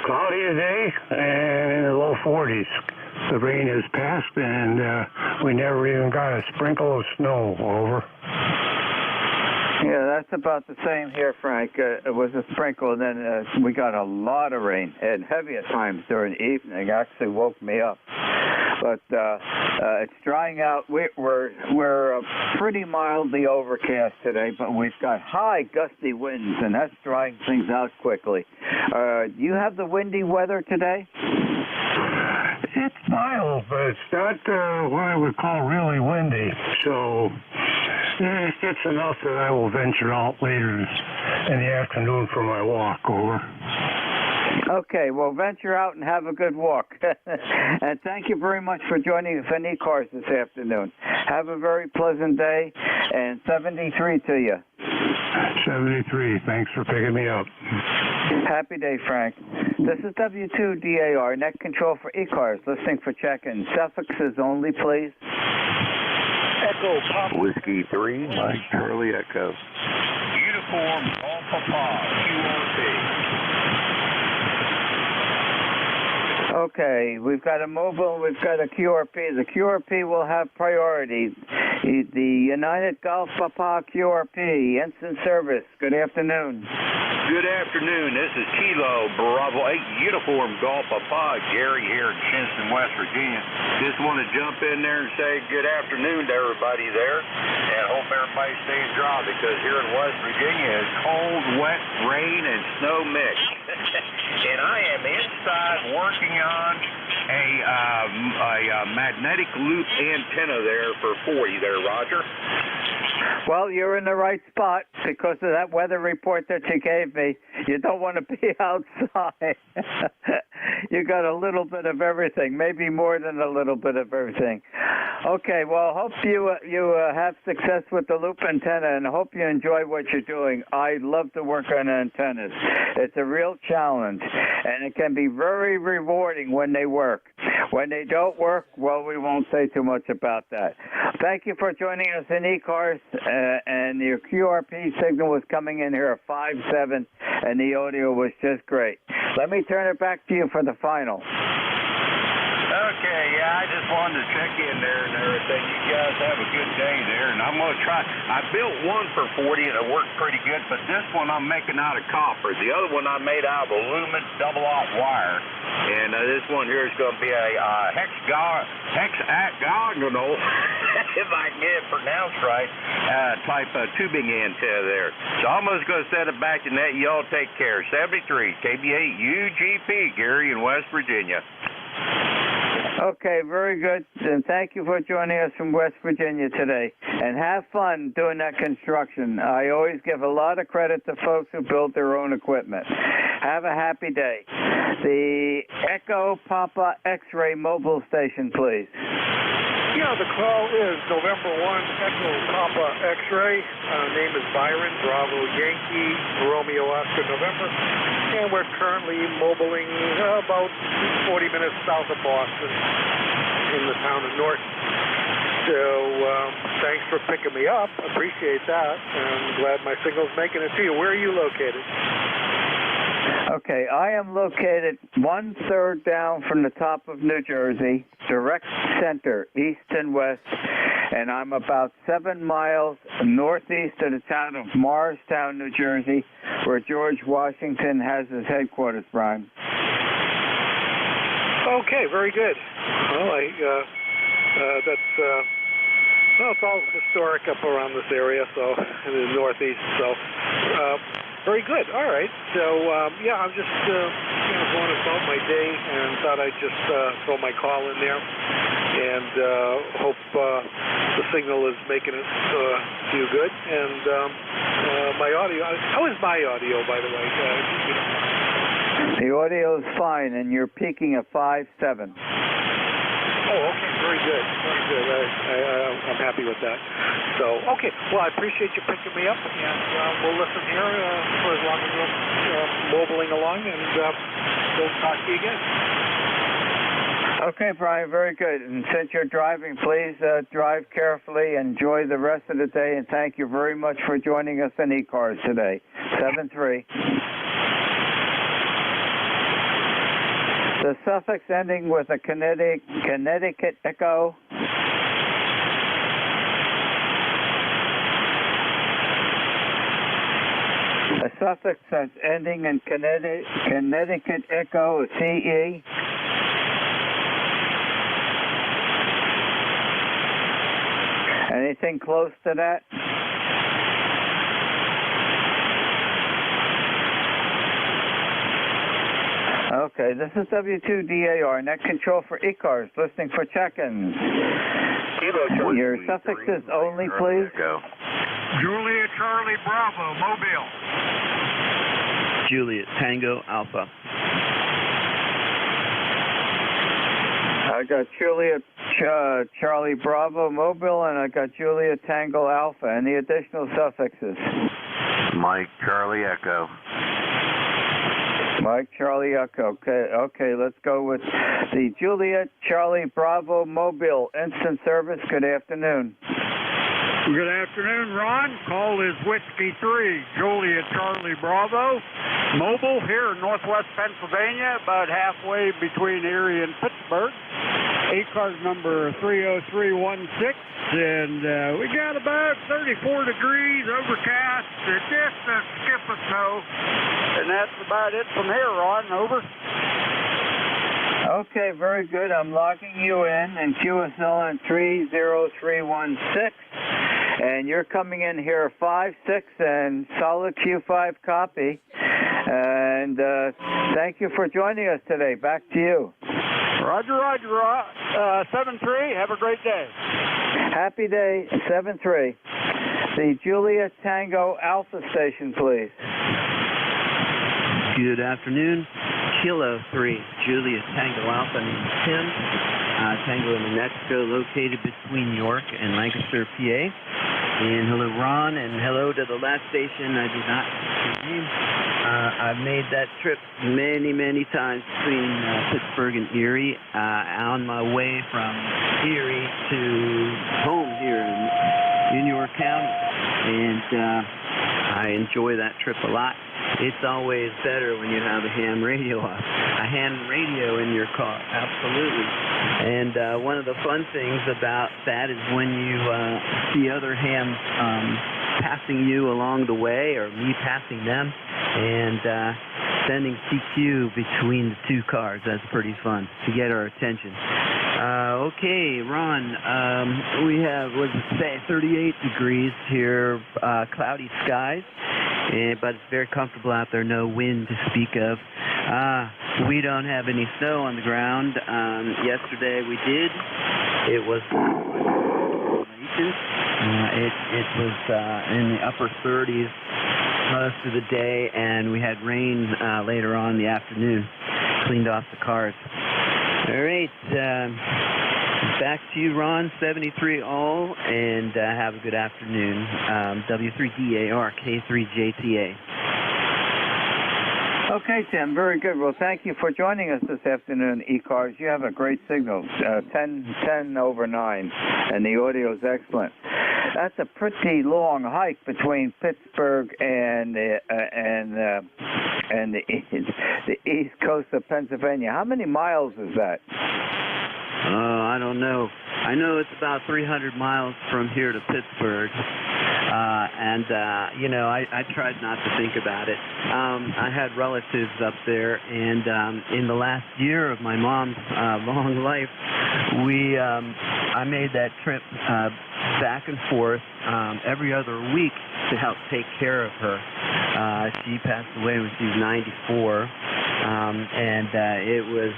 Speaker 18: Cloudy today and in the low 40s. The rain has passed and we never even got a sprinkle of snow. Over.
Speaker 7: Yeah, that's about the same here, Frank. It was a sprinkle, and then we got a lot of rain, and heavy at times during the evening. It actually woke me up. But it's drying out. We're pretty mildly overcast today, but we've got high gusty winds, and that's drying things out quickly. Do you have the windy weather today?
Speaker 18: It's mild, but it's not what I would call really windy. So it's enough that I will venture out later in the afternoon for my walk. Over.
Speaker 7: Okay, well, venture out and have a good walk. And thank you very much for joining us on ECARS this afternoon. Have a very pleasant day, and 73 to you.
Speaker 18: 73. Thanks for picking me up.
Speaker 7: Happy day, Frank. This is W2DAR, net control for ECARS, listening for check-in. Suffixes only, please.
Speaker 6: Echo Papa.
Speaker 4: Whiskey 3, Mike Charlie Echo.
Speaker 8: Uniform Golf Papa, QRP.
Speaker 7: Okay, we've got a mobile, we've got a QRP. The QRP will have priority. The United Golf Papa QRP, instant service. Good afternoon.
Speaker 8: Good afternoon. This is Kilo Bravo 8 Uniform Golf Papa, Gary here in Kinston, West Virginia. Just want to jump in there and say good afternoon to everybody there, and hope everybody stays dry, because here in West Virginia it's cold, wet, rain, and snow mixed. And I am inside working on a magnetic loop antenna there for 40 there, Roger.
Speaker 7: Well, you're in the right spot because of that weather report that you gave me. You don't want to be outside. You got a little bit of everything, maybe more than a little bit of everything. Okay, well, hope you have success with the loop antenna, and hope you enjoy what you're doing. I love to work on antennas. It's a real challenge, and it can be very rewarding when they work. When they don't work, well, we won't say too much about that. Thank you for joining us in ECARS, and your QRP signal was coming in here at 5.7, and the audio was just great. Let me turn it back to you for the final.
Speaker 8: Okay, yeah, I just wanted to check in there and everything. You guys have a good day there, and I'm going to try. I built one for 40, and it worked pretty good, but this one I'm making out of copper. The other one I made out of aluminum double-aught wire, and this one here is going to be a hexagonal, if I can get it pronounced right, type tubing antenna there. So I'm just going to set it back in that. Y'all take care. 73, KB8 UGP, Gary in West Virginia.
Speaker 7: Okay, very good. And thank you for joining us from West Virginia today. And have fun doing that construction. I always give a lot of credit to folks who build their own equipment. Have a happy day. The Echo Papa X-Ray mobile station, please.
Speaker 15: Yeah, the call is November 1, Echo Papa X-Ray. Name is Byron, Bravo Yankee, Romeo Oscar November. And we're currently mobiling about 40 minutes south of Boston in the town of Norton. So thanks for picking me up. Appreciate that. I'm glad my signal's making it to you. Where are you located?
Speaker 7: Okay, I am located 1/3 down from the top of New Jersey, direct center, east and west, and I'm about 7 miles northeast of the town of Morristown, New Jersey, where George Washington has his headquarters, Brian.
Speaker 15: Okay, very good. Well, it's all historic up around this area, so in the northeast. So, very good. All right. So, yeah, I'm just going about my day, and thought I'd just throw my call in there, and hope the signal is making it to you good. And my audio. How is my audio, by the way?
Speaker 7: The audio is fine, and you're peaking at 5.7.
Speaker 15: Oh, okay, very good, very good. I'm happy with that. So, okay, well, I appreciate you picking me up, and we'll listen here for as long as we're mobiling along, and we'll talk to you again.
Speaker 7: Okay, Brian, very good. And since you're driving, please drive carefully, enjoy the rest of the day, and thank you very much for joining us in ECARS today. 7-3. The suffix ending with a Connecticut echo. A suffix that's ending in Connecticut echo, CE. Anything close to that? Okay, this is W2DAR, net control for ECARS, listening for check-ins. Your suffixes only, please.
Speaker 12: Juliet Charlie Bravo, Mobile.
Speaker 3: Juliet Tango Alpha.
Speaker 7: I got Juliet Charlie Bravo Mobile, and I got Juliet Tango Alpha. Any additional suffixes?
Speaker 10: Mike Charlie Echo.
Speaker 7: Mike Charlie Echo. Okay, let's go with the Juliet Charlie Bravo Mobile. Instant service. Good afternoon.
Speaker 12: Good afternoon, Ron. Call is Whiskey 3, Juliet Charlie Bravo. Mobile here in northwest Pennsylvania, about halfway between Erie and Pittsburgh. ECARS number 30316, and we got about 34 degrees, overcast, just a skip of snow. And that's about it from here, Ron. Over.
Speaker 7: Okay, very good. I'm logging you in QSL 30316. And you're coming in here 5-6 and solid Q5 copy. And thank you for joining us today. Back to you.
Speaker 12: Roger, 7-3. Have a great day.
Speaker 7: Happy day, 7-3. The Juliet Tango Alpha station, please.
Speaker 1: Good afternoon. Kilo 3, Juliet Tango Alpha, named Tim. Tango in New Mexico, located between York and Lancaster, PA. And hello, Ron, and hello to the last station. I did not see your name. I've made that trip many times between Pittsburgh and Erie, on my way from Erie to home here in York County. And I enjoy that trip a lot. It's always better when you have a ham radio off. A ham radio in your car, absolutely. And one of the fun things about that is when you see other hams passing you along the way, or me passing them, and sending CQ between the two cars. That's pretty fun to get our attention. Okay, Ron, we have, 38 degrees here, cloudy skies, but it's very comfortable out there, no wind to speak of. We don't have any snow on the ground. Yesterday we did. It was it was in the upper 30s most of the day, and we had rain later on in the afternoon. Cleaned off the cars. All right, back to you, Ron, 73 all, and have a good afternoon. W3DAR, K3JTA.
Speaker 7: Okay, Tim, very good. Well, thank you for joining us this afternoon, ECARS. You have a great signal, 10 over 9, and the audio is excellent. That's a pretty long hike between Pittsburgh and the east coast of Pennsylvania. How many miles is that?
Speaker 1: I don't know. I know it's about 300 miles from here to Pittsburgh. I tried not to think about it. I had relatives up there, and in the last year of my mom's long life, I made that trip back and forth every other week to help take care of her. She passed away when she was 94, and it was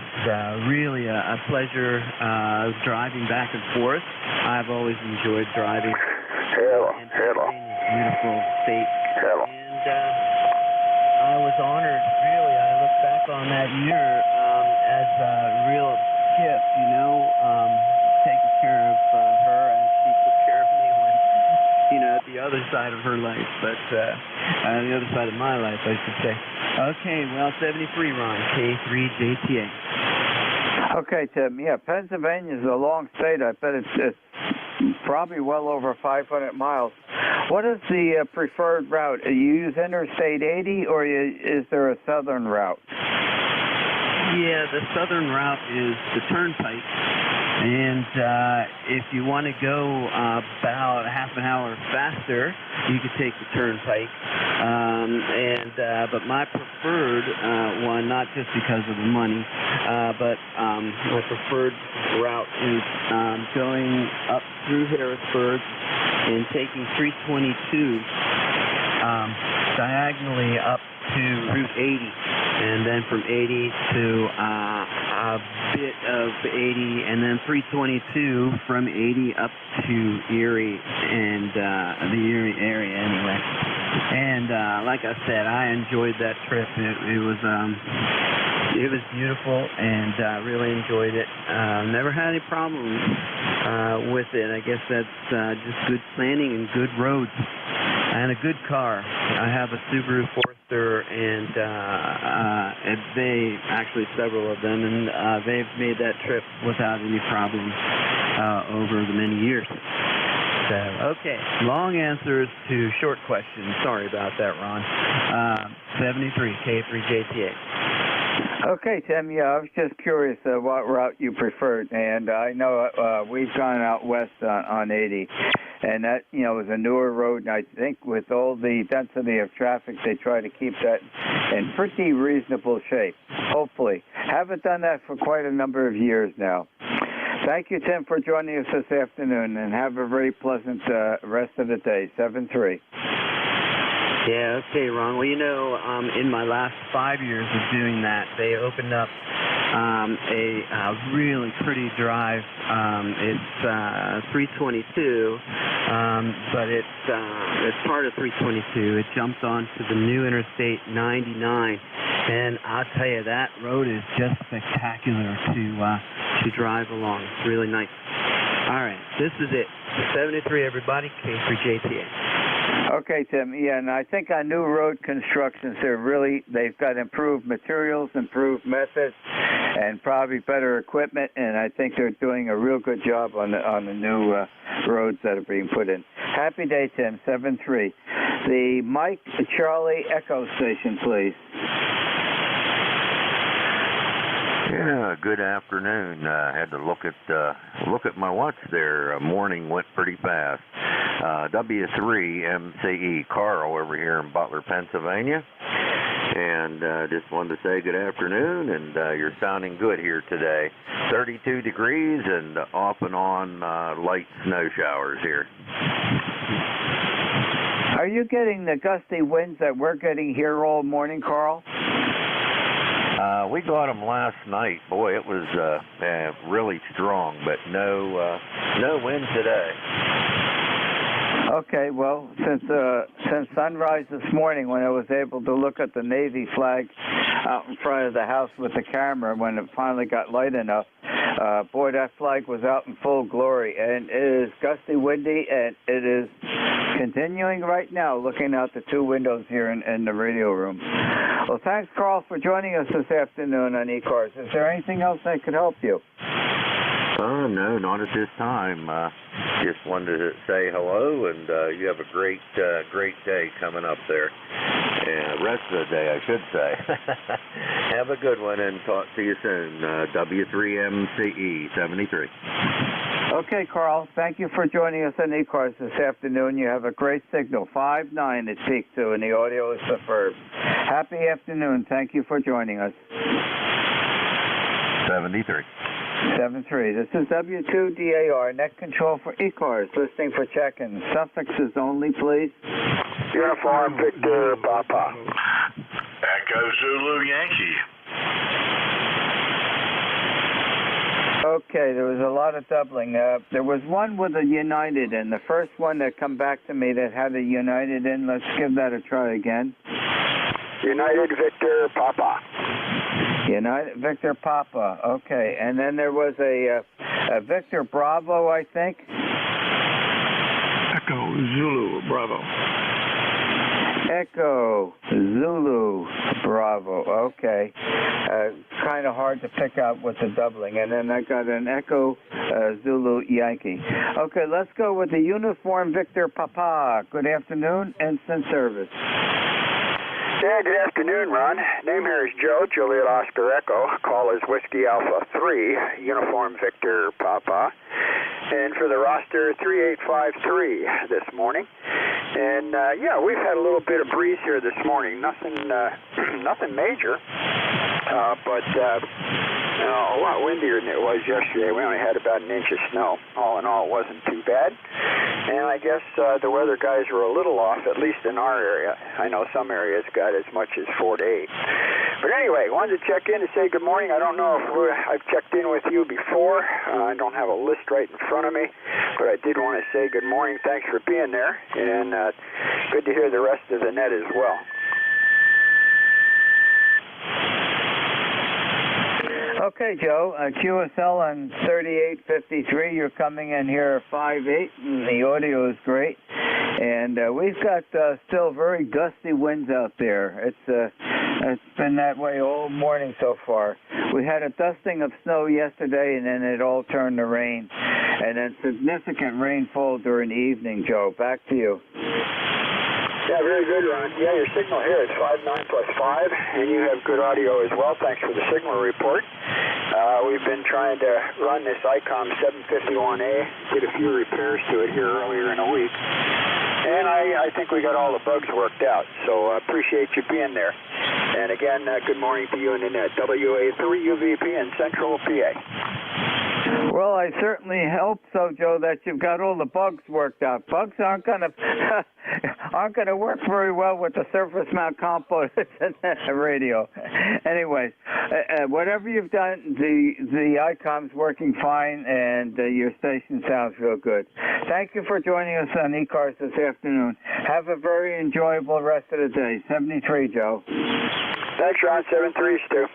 Speaker 1: really a pleasure driving back and forth. I've always enjoyed driving. Beautiful state. And I was honored, really. I look back on that year as a real gift, taking care of her, and she took care of me when, at the other side of her life, but the other side of my life, I should say. Okay, well, 73, Ron, K3JTA.
Speaker 7: Okay, Tim. Yeah, Pennsylvania is a long state. I bet it's probably well over 500 miles. What is the preferred route? You use Interstate 80, or is there a southern route?
Speaker 1: Yeah, the southern route is the Turnpike. And if you want to go about half an hour faster, you could take the Turnpike. But my preferred one, not just because of the money, but my preferred route is going up through Harrisburg and taking 322 diagonally up to Route 80, and then from 80 to a bit of 80, and then 322 from 80 up to Erie and the Erie area anyway. And like I said, I enjoyed that trip. It was It was beautiful, and really enjoyed it. Never had any problems with it. I guess that's just good planning and good roads and a good car. I have a Subaru Forester, and they actually several of them, and they've made that trip without any problems over the many years. So, okay, long answers to short questions. Sorry about that, Ron. 73 K3JTA.
Speaker 7: Okay, Tim, yeah, I was just curious what route you preferred, and I know we've gone out west on 80, and that, you know, is a newer road, and I think with all the density of traffic, they try to keep that in pretty reasonable shape, hopefully. Haven't done that for quite a number of years now. Thank you, Tim, for joining us this afternoon, and have a very pleasant rest of the day. 7-3.
Speaker 1: Yeah, okay, Ron. Well, you know, in my last 5 years of doing that, they opened up a really pretty drive. It's 322, but it's part of 322. It jumps onto the new Interstate 99, and I'll tell you, that road is just spectacular to drive along. It's really nice. All right, this is it. 73, everybody. K3JTA.
Speaker 7: Okay, Tim. Yeah, and I think on new road constructions, they've got improved materials, improved methods, and probably better equipment. And I think they're doing a real good job on the new roads that are being put in. Happy day, Tim. 7-3. The Mike Charlie Echo station, please.
Speaker 16: Yeah, good afternoon. I had to look at my watch there. Morning went pretty fast. W3MCE Carl over here in Butler, Pennsylvania. And just wanted to say good afternoon, and you're sounding good here today. 32 degrees and off and on light snow showers here.
Speaker 7: Are you getting the gusty winds that we're getting here all morning, Carl?
Speaker 16: We got them last night. Boy, it was really strong, but no wind today.
Speaker 7: Okay, well, since sunrise this morning, when I was able to look at the Navy flag out in front of the house with the camera, when it finally got light enough, boy, that flag was out in full glory, and it is gusty, windy, and it is continuing right now, looking out the two windows here in the radio room. Well, thanks, Carl, for joining us this afternoon on ECARS. Is there anything else I could help you?
Speaker 16: No, not at this time. Just wanted to say hello, and you have a great day coming up there. And rest of the day, I should say. Have a good one, and talk to you soon. W3MCE 73.
Speaker 7: Okay, Carl, thank you for joining us on ECARS this afternoon. You have a great signal. 5.9 at peak 2, and the audio is superb. Happy afternoon. Thank you for joining us.
Speaker 16: 73.
Speaker 7: 7-3. This is W2DAR, net control for ECARS, listening for check-in. Suffixes only, please.
Speaker 5: Uniform Victor Papa.
Speaker 13: Echo Zulu Yankee.
Speaker 7: Okay, there was a lot of doubling. There was one with a United in. The first one that come back to me that had a United in. Let's give that a try again.
Speaker 5: United Victor Papa.
Speaker 7: United Victor Papa. Okay, and then there was a Victor Bravo, I think.
Speaker 21: Echo Zulu Bravo.
Speaker 7: Echo Zulu Bravo. Okay. Kind of hard to pick out with the doubling. And then I got an Echo Zulu Yankee. Okay, let's go with the Uniform Victor Papa. Good afternoon, Instant Service.
Speaker 5: Yeah, good afternoon, Ron. Name here is Joe, Juliet Oscar Echo. Call is Whiskey Alpha 3, Uniform Victor Papa. And for the roster, 3853 this morning. And yeah, we've had a little bit of breeze here this morning. Nothing major, but a lot windier than it was yesterday. We only had about an inch of snow. All in all, it wasn't too bad. And I guess the weather guys were a little off, at least in our area. I know some areas got as much as 4 to 8. But anyway, wanted to check in to say good morning. I don't know if I've checked in with you before. I don't have a list right in front of me, but I did want to say good morning. Thanks for being there, and good to hear the rest of the net as well.
Speaker 7: Okay, Joe, QSL on 3853. You're coming in here at 5.8, and the audio is great. And we've got still very gusty winds out there. It's been that way all morning so far. We had a dusting of snow yesterday, and then it all turned to rain. And then significant rainfall during the evening, Joe. Back to you.
Speaker 9: Yeah, very good, Ron. Yeah, your signal here is 59 plus 5, and you have good audio as well. Thanks for the signal report. We've been trying to run this ICOM 751A, did a few repairs to it here earlier in the week, and I think we got all the bugs worked out, so I appreciate you being there. And again, good morning to you and Annette, WA3UVP in Central PA.
Speaker 7: Well, I certainly hope so, Joe, that you've got all the bugs worked out. Bugs aren't going to work very well with the surface mount compo and the radio. Anyways, whatever you've done, the ICOM's working fine, and your station sounds real good. Thank you for joining us on ECARS this afternoon. Have a very enjoyable rest of the day. 73, Joe.
Speaker 9: Thanks, Ron. 73, Stu.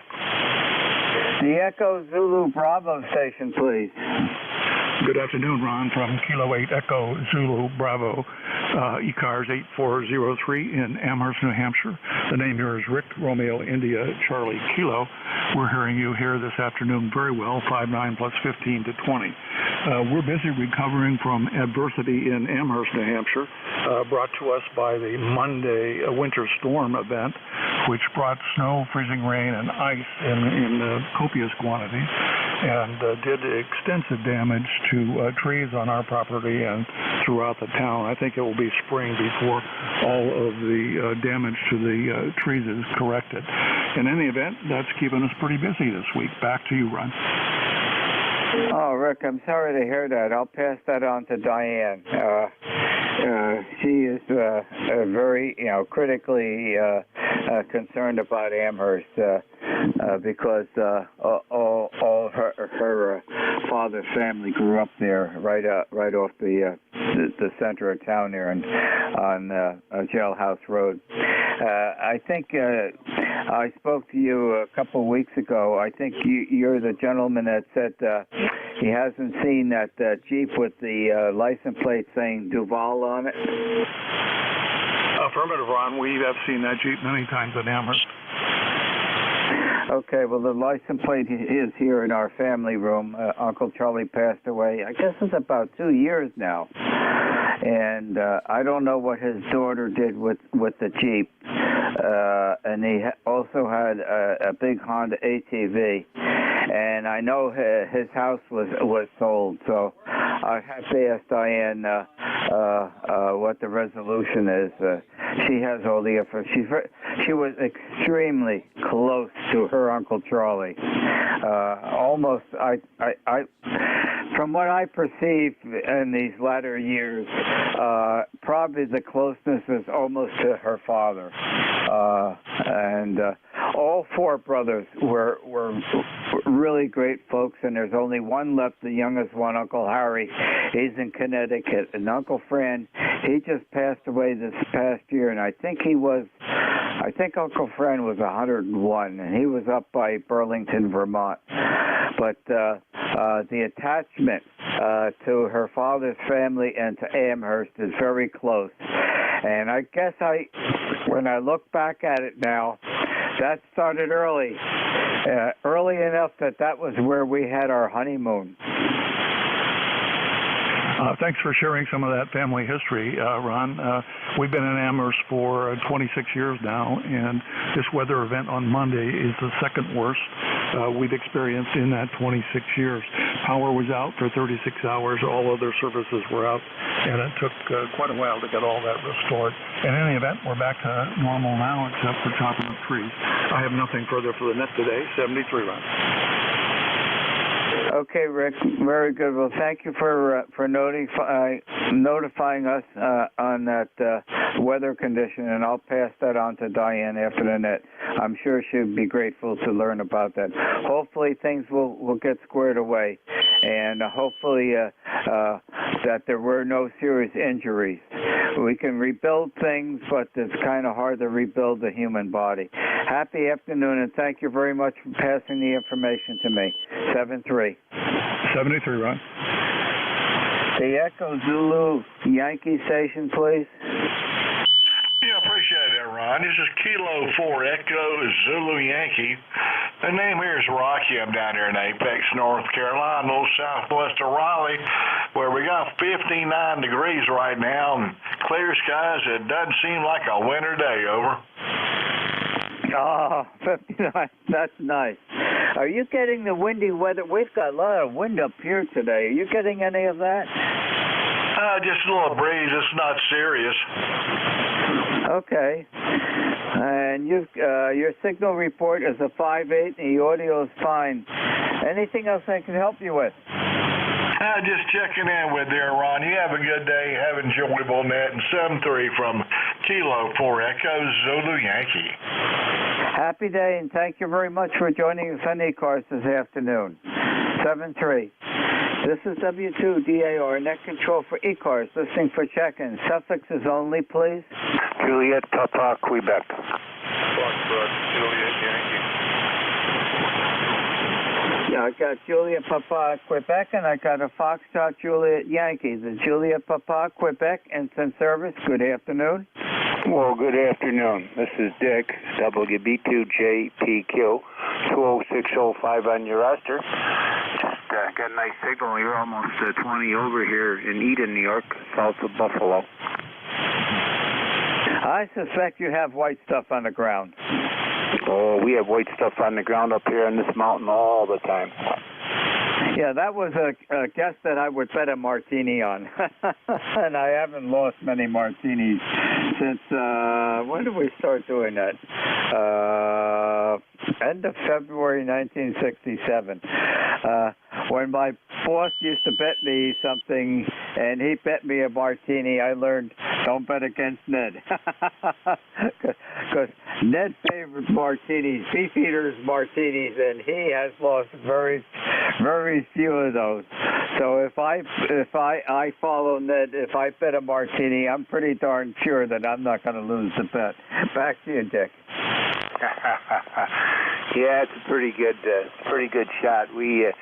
Speaker 7: The Echo Zulu Bravo station, please.
Speaker 14: Good afternoon, Ron, from Kilo 8 Echo Zulu Bravo, ECARS 8403 in Amherst, New Hampshire. The name here is Rick Romeo India Charlie Kilo. We're hearing you here this afternoon very well, 59 plus 15 to 20. We're busy recovering from adversity in Amherst, New Hampshire, brought to us by the Monday winter storm event, which brought snow, freezing rain, and ice in copious quantities, and did extensive damage to trees on our property and throughout the town. I think it will be spring before all of the damage to the trees is corrected. In any event, that's keeping us pretty busy this week. Back to you, Ron.
Speaker 7: Oh, Rick, I'm sorry to hear that. I'll pass that on to Diane. She is very, critically concerned about Amherst because all her father's family grew up there, right off the center of town there, and on Jailhouse Road. I think I spoke to you a couple of weeks ago. I think you're the gentleman that said he hasn't seen that Jeep with the license plate saying Duval on it.
Speaker 14: Affirmative, Ron. We have seen that Jeep many times in Amherst.
Speaker 7: Okay, well, the license plate is here in our family room. Uncle Charlie passed away, I guess it's about 2 years now. And I don't know what his daughter did with the Jeep. And he also had a big Honda ATV. And I know his house was sold, so I have to ask Diane what the resolution is. She has all the information. She was extremely close to her Uncle Charlie. Almost, from what I perceive in these latter years, probably the closeness is almost to her father. And all four brothers were really great folks, and there's only one left, the youngest one, Uncle Harry. He's in Connecticut. And Uncle Fran, he just passed away this past year, and I think Uncle Fran was 101, and he was up by Burlington, Vermont. But the attachment to her father's family and to Amherst is very close. And I guess when I look back at it now, that started early enough that was where we had our honeymoon.
Speaker 14: Thanks for sharing some of that family history, Ron. We've been in Amherst for 26 years now, and this weather event on Monday is the second worst we've experienced in that 26 years. Power was out for 36 hours. All other services were out, and it took quite a while to get all that restored. In any event, we're back to normal now, except for chopping of trees. I have nothing further for the net today. 73, Ron.
Speaker 7: Okay, Rick, very good. Well, thank you for notifying us on that weather condition, and I'll pass that on to Diane after the net. I'm sure she'd be grateful to learn about that. Hopefully things will get squared away, and hopefully that there were no serious injuries. we can rebuild things, but it's kind of hard to rebuild the human body. Happy afternoon, and thank you very much for passing the information to me. 7-3.
Speaker 14: 73, Ron.
Speaker 7: The Echo Zulu Yankee station, please.
Speaker 13: Yeah, appreciate that, Ron. This is Kilo 4 Echo Zulu Yankee. The name here is Rocky. I'm down here in Apex, North Carolina, a little southwest of Raleigh, where we got 59 degrees right now and clear skies. It doesn't seem like a winter day, over.
Speaker 7: Oh, 59. That's nice. Are you getting the windy weather? We've got a lot of wind up here today. Are you getting any of that?
Speaker 13: Just a little breeze. It's not serious.
Speaker 7: Okay. And your signal report is a 5.8, and the audio is fine. Anything else I can help you with?
Speaker 13: Just checking in with there, Ron. You have a good day. Have enjoyable net. And 7-3 from Kilo 4 Echo Zulu Yankee.
Speaker 7: Happy day, and thank you very much for joining us on ECARS this afternoon. 7-3. This is W2DAR, net control for ECARS, listening for check-in. Suffixes only, please.
Speaker 16: Juliet, Papa, Quebec.
Speaker 5: Foxtrot, Juliet, Yankee.
Speaker 7: Yeah, I got Juliet, Papa, Quebec, and I got a Foxtrot, Juliet, Yankee. The Juliet, Papa, Quebec, instant service. Good afternoon.
Speaker 17: Well, good afternoon. This is Dick, WB2JPQ, 20605 on your roster. Just got a nice signal. You're almost 20 over here in Eden, New York, south of Buffalo.
Speaker 7: I suspect you have white stuff on the ground.
Speaker 17: Oh, we have white stuff on the ground up here on this mountain all the time.
Speaker 7: Yeah, that was a guess that I would bet a martini on. And I haven't lost many martinis since, when did we start doing that? End of February 1967. When my boss used to bet me something, and he bet me a martini, I learned, don't bet against Ned. Because Ned favored martinis, beef eaters martinis, and he has lost very, very few of those. So if I follow Ned, if I bet a martini, I'm pretty darn sure that I'm not going to lose the bet. Back to you, Dick.
Speaker 17: Yeah, it's a pretty good shot. We're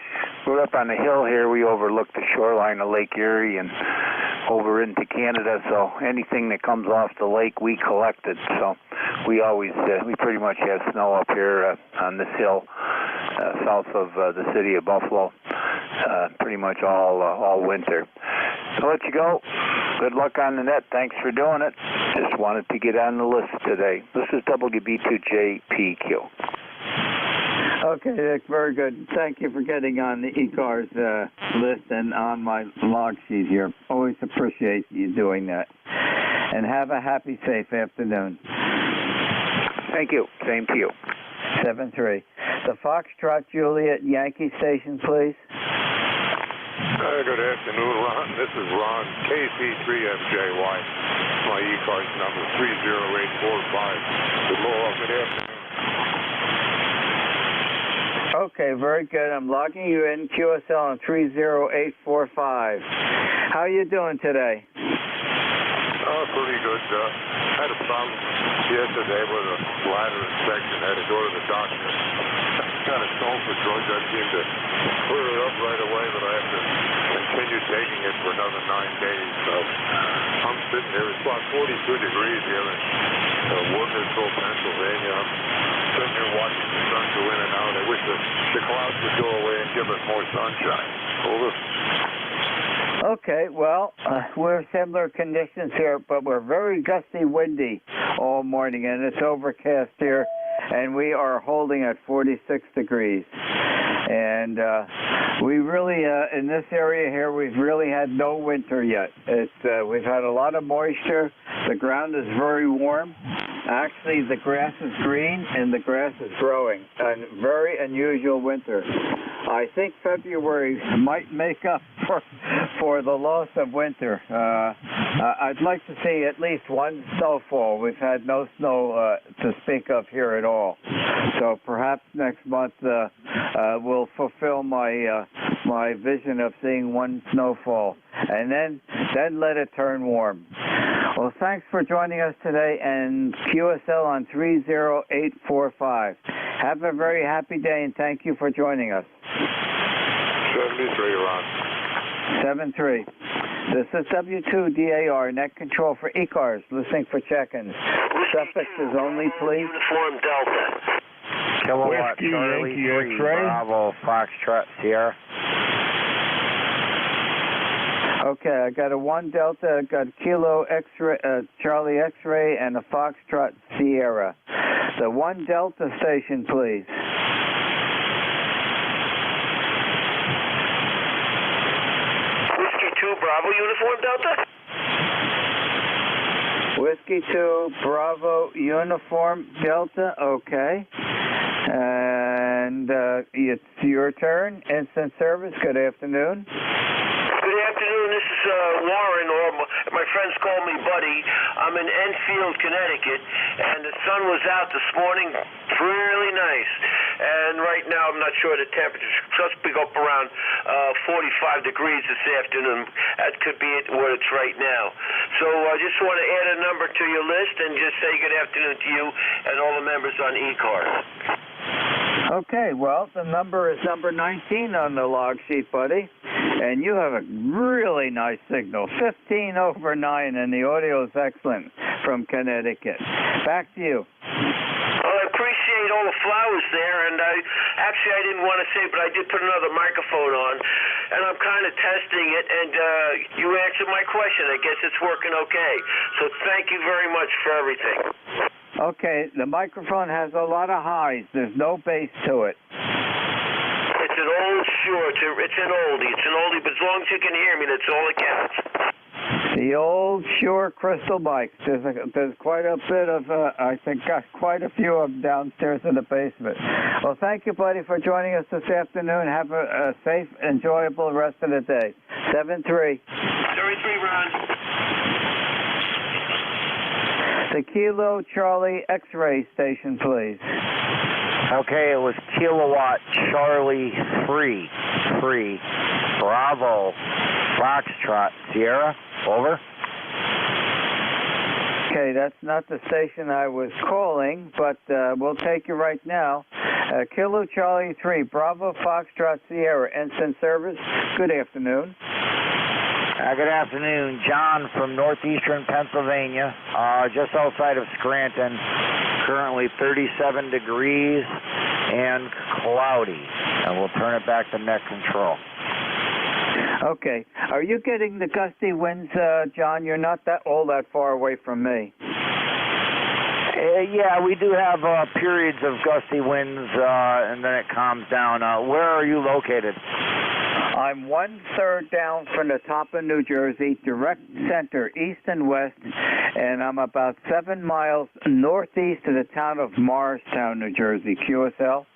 Speaker 17: up on the hill here. We overlook the shoreline of Lake Erie and over into Canada. So anything that comes off the lake, we collect it. So we pretty much have snow up here on this hill south of the city of Buffalo, pretty much all winter. So I'll let you go. Good luck on the net. Thanks for doing it. Just wanted to get on the list today. This is WB2JPQ.
Speaker 7: Okay, Dick, very good. Thank you for getting on the ECARS list and on my log sheet here. Always appreciate you doing that. And have a happy, safe afternoon.
Speaker 17: Thank you. Same to you.
Speaker 7: 7-3. The Foxtrot Juliet Yankee station, please.
Speaker 5: Good afternoon, Ron. This is Ron, KC3FJY. My ECARS number 30845. Good afternoon.
Speaker 7: Okay, very good. I'm logging you in, QSL on 30845. How are you doing today?
Speaker 5: Pretty good. Had a problem yesterday with a bladder infection. Had to go to the doctor. Got a stone for drugs. I seem to clear it up right away, but I have to continue taking it for another 9 days. So I'm sitting here. It's about 42 degrees here in Workersville, Pennsylvania. I'm sitting here watching the sun go in and out. I wish the clouds would go away and give us more sunshine. Over.
Speaker 7: Okay, well, we're similar conditions here, but we're very gusty, windy all morning, and it's overcast here, and we are holding at 46 degrees. And we really, in this area here, we've really had no winter yet. We've had a lot of moisture. The ground is very warm. Actually, the grass is green and the grass is growing. A very unusual winter. I think February might make up for the loss of winter. I'd like to see at least one snowfall. We've had no snow to speak of here at all. So perhaps next month will fulfill my vision of seeing one snowfall, and then let it turn warm. Well, thanks for joining us today, and QSL on 30845. Have a very happy day, and thank you for joining us.
Speaker 5: 73, Ron.
Speaker 7: 73. This is W2DAR, net control for ECARS, listening for check-ins. Suffixes only, please.
Speaker 8: Uniform Delta.
Speaker 17: Kilowatt
Speaker 21: Whiskey,
Speaker 17: Charlie
Speaker 21: Yankee
Speaker 17: 3,
Speaker 21: X-ray.
Speaker 17: Bravo, Foxtrot, Sierra.
Speaker 7: Okay, I got a 1 Delta, I got Kilo X-ray, Charlie X-ray, and a Foxtrot Sierra. The 1 Delta station, please.
Speaker 8: Whiskey 2 Bravo Uniform Delta.
Speaker 7: Whiskey 2 Bravo Uniform Delta, okay. And it's your turn. Instant service, good afternoon.
Speaker 8: Good afternoon. This is Warren, or my friends call me Buddy. I'm in Enfield, Connecticut, and the sun was out this morning, really nice. And right now, I'm not sure the temperature just pick up around 45 degrees this afternoon. That could be what it's right now. So I just want to add a number to your list and just say good afternoon to you and all the members on ECARS.
Speaker 7: Okay, well, the number is number 19 on the log sheet, buddy. And you have a really nice signal, 15 over 9, and the audio is excellent from Connecticut. Back to you.
Speaker 8: Well, I appreciate all the flowers there, and I didn't want to say, but I did put another microphone on, and I'm kind of testing it, and you answered my question. I guess it's working okay. So thank you very much for everything.
Speaker 7: Okay, the microphone has a lot of highs. There's no bass to it.
Speaker 8: It's an old Shure. It's an oldie, but as long as you can hear me, that's all that counts.
Speaker 7: The old Shure crystal mics. There's quite a bit of, I think, got quite a few of them downstairs in the basement. Well, thank you, buddy, for joining us this afternoon. Have a safe, enjoyable rest of the day. 7-3.
Speaker 8: 33, Ron.
Speaker 7: The Kilo Charlie X-ray station, please.
Speaker 17: Okay, it was Kilowatt Charlie 3, Bravo, Foxtrot, Sierra, over.
Speaker 7: Okay, that's not the station I was calling, but we'll take you right now. Kilo Charlie 3, Bravo, Foxtrot, Sierra, instant service. Good afternoon.
Speaker 17: Good afternoon, John from northeastern Pennsylvania, just outside of Scranton. Currently 37 degrees and cloudy, and we'll turn it back to net control.
Speaker 7: Okay. Are you getting the gusty winds, John? You're not all that far away from me.
Speaker 17: Yeah, we do have periods of gusty winds, and then it calms down. Where are you located?
Speaker 7: I'm 1/3 down from the top of New Jersey, direct center, east and west, and I'm about 7 miles northeast of the town of Morristown, New Jersey. QSL?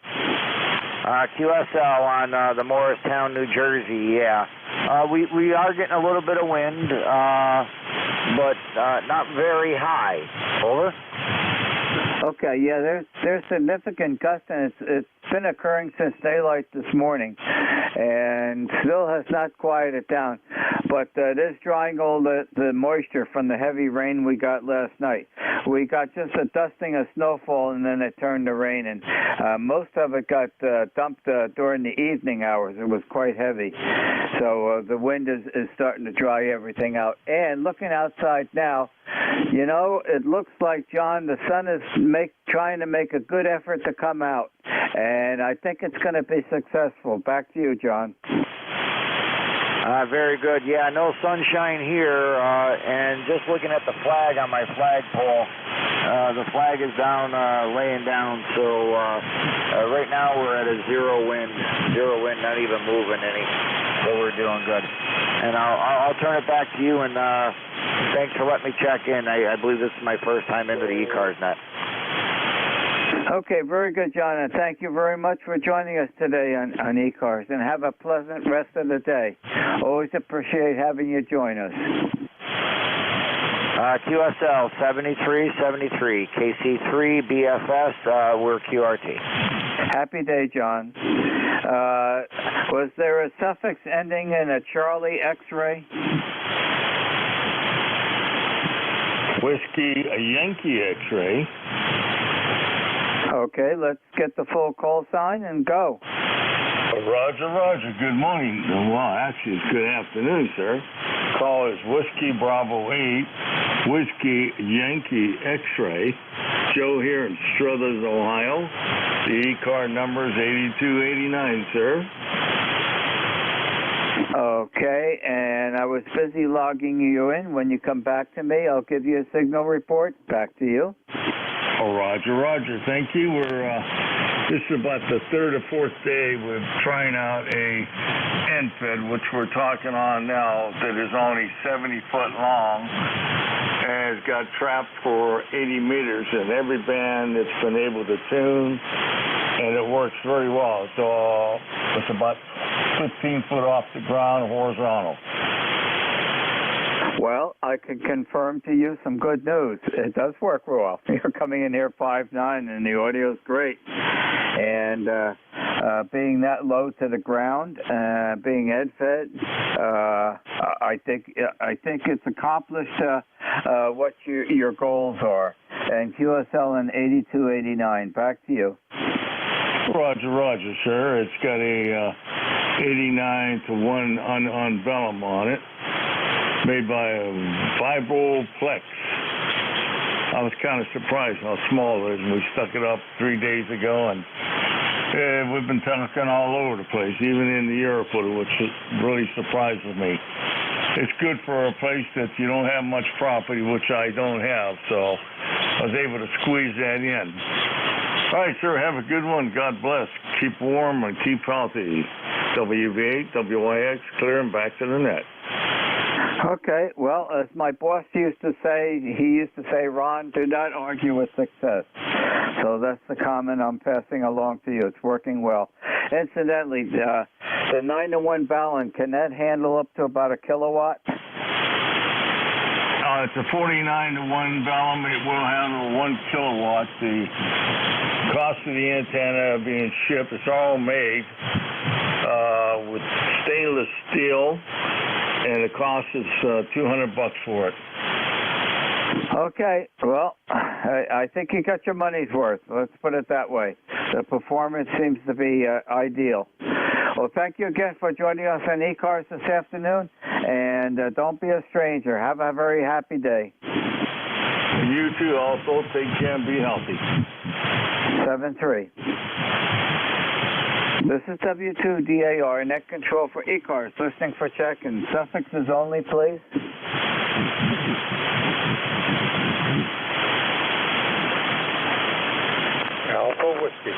Speaker 17: QSL on the Morristown, New Jersey, yeah. We are getting a little bit of wind, but not very high. Over?
Speaker 7: Okay, yeah, there's significant gusts, and it's been occurring since daylight this morning, and still has not quieted down. But it is drying all the moisture from the heavy rain we got last night. We got just a dusting of snowfall, and then it turned to rain, and most of it got dumped during the evening hours. It was quite heavy. So the wind is starting to dry everything out. And looking outside now, you know, it looks like, John, the sun is trying to make a good effort to come out. And I think it's going to be successful. Back to you, John.
Speaker 17: Very good. Yeah, no sunshine here. And just looking at the flag on my flagpole, the flag is down, laying down. So right now we're at a zero wind, not even moving any. So we're doing good. And I'll turn it back to you. And thanks for letting me check in. I believe this is my first time into the ECARS net.
Speaker 7: Okay, very good, John, and thank you very much for joining us today on ECARS, and have a pleasant rest of the day. Always appreciate having you join us.
Speaker 17: QSL 7373, KC3, BFS, we're QRT.
Speaker 7: Happy day, John. Was there a suffix ending in a Charlie X-ray?
Speaker 19: Whiskey Yankee X-ray.
Speaker 7: Okay, let's get the full call sign and go.
Speaker 19: Roger, Roger. Good morning. Well, actually, it's good afternoon, sir. Call is Whiskey Bravo 8, Whiskey Yankee X-ray. Joe here in Struthers, Ohio. The E-card number is 8289, sir.
Speaker 7: Okay, and I was busy logging you in. When you come back to me, I'll give you a signal report. Back to you.
Speaker 19: Oh, Roger, Roger. Thank you. This is about the third or fourth day we're trying out a end fed, which we're talking on now, that is only 70 foot long and has got traps for 80 meters in every band it's been able to tune, and it works very well. It's about 15 foot off the ground, horizontal.
Speaker 7: Well, I can confirm to you some good news. It does work well. You're coming in here 5'9", and the audio's great. And being that low to the ground, being ED-fed, I think it's accomplished what your goals are. And QSL in 8289. Back to you.
Speaker 19: Roger, Roger, sir. It's got a 89 to 1 on vellum on it, made by a Vibroplex. I was kind of surprised how small it is. We stuck it up 3 days ago, and we've been tucking all over the place, even in the airport, which really surprises me. It's good for a place that you don't have much property, which I don't have, so I was able to squeeze that in. All right, sir, have a good one. God bless. Keep warm and keep healthy. WV8, WYX, clear and back to the net.
Speaker 7: Okay, well, as my boss used to say, Ron, do not argue with success. So that's the comment I'm passing along to you. It's working well. Incidentally, the 9-to-1 Ballon, can that handle up to about a kilowatt?
Speaker 19: It's a 49-to-1 Ballon. It will handle 1 kilowatt. The cost of the antenna being shipped, it's all made with stainless steel, and the cost is $200 for it.
Speaker 7: Okay, well, I think you got your money's worth. Let's put it that way. The performance seems to be ideal. Well, thank you again for joining us on ECARS this afternoon, and don't be a stranger. Have a very happy day.
Speaker 19: You too also. Take care and be healthy.
Speaker 7: 7-3. This is W2DAR, net control for ECARS, listening for check-in. Suffixes only, please.
Speaker 21: Alpha Whiskey.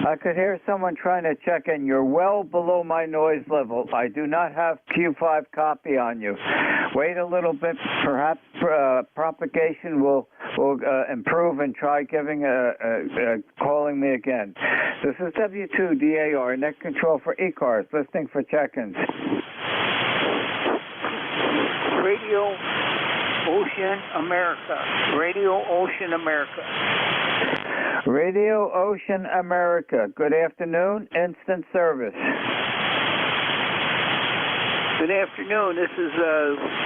Speaker 7: I could hear someone trying to check in. You're well below my noise level. I do not have Q5 copy on you. Wait a little bit. Perhaps propagation will improve and try calling me again. This is W2DAR, net control for ECARS, listening for check-ins.
Speaker 2: Radio Ocean America. Radio Ocean America.
Speaker 7: Radio Ocean America. Good afternoon. Instant service.
Speaker 2: Good afternoon. This is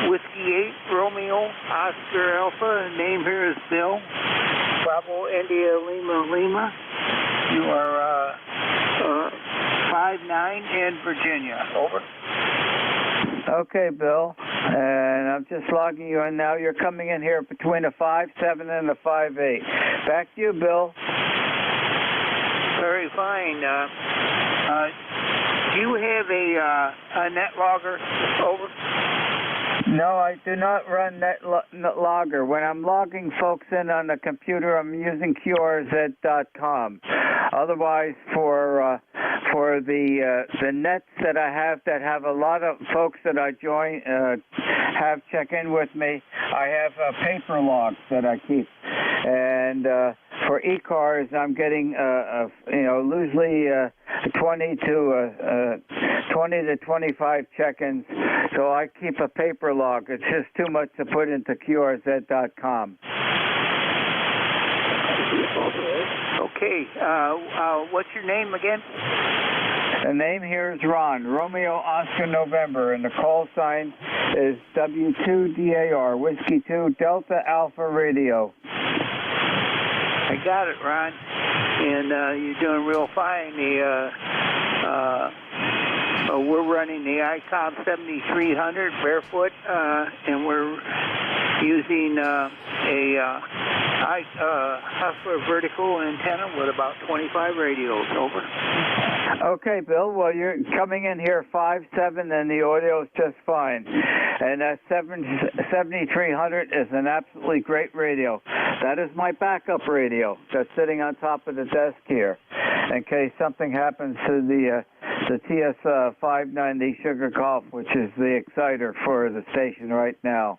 Speaker 2: Whiskey 8, Romeo, Oscar Alpha. Name here is Bill. Bravo, India, Lima. You are 5'9" in Virginia. Over.
Speaker 7: Okay, Bill. And I'm just logging you in now. You're coming in here between a 5'7" and a 5'8". Back to you, Bill.
Speaker 2: Very fine. Do you have a net logger? Over.
Speaker 7: No, I do not run net logger. When I'm logging folks in on the computer, I'm using QRZ.com. Otherwise, for the nets that I have that have a lot of folks that I join have check in with me, I have paper logs that I keep. And for ECARS, I'm getting loosely 20 to 25 check-ins. So I keep a paper log. It's just too much to put into QRZ.com.
Speaker 2: Okay. What's your name again?
Speaker 7: The name here is Ron, Romeo Oscar November, and the call sign is W2DAR, Whiskey 2 Delta Alpha Radio.
Speaker 17: I got it, Ron. And you're doing real fine. We're running the ICOM 7300 barefoot, and we're using a Hustler vertical antenna with about 25 radios. Over.
Speaker 7: Okay, Bill. Well, you're coming in here 5.7, and the audio is just fine. And that 7300 is an absolutely great radio. That is my backup radio that's sitting on top of the desk here, in case something happens to the TS 590 Sugar Golf, which is the exciter for the station right now.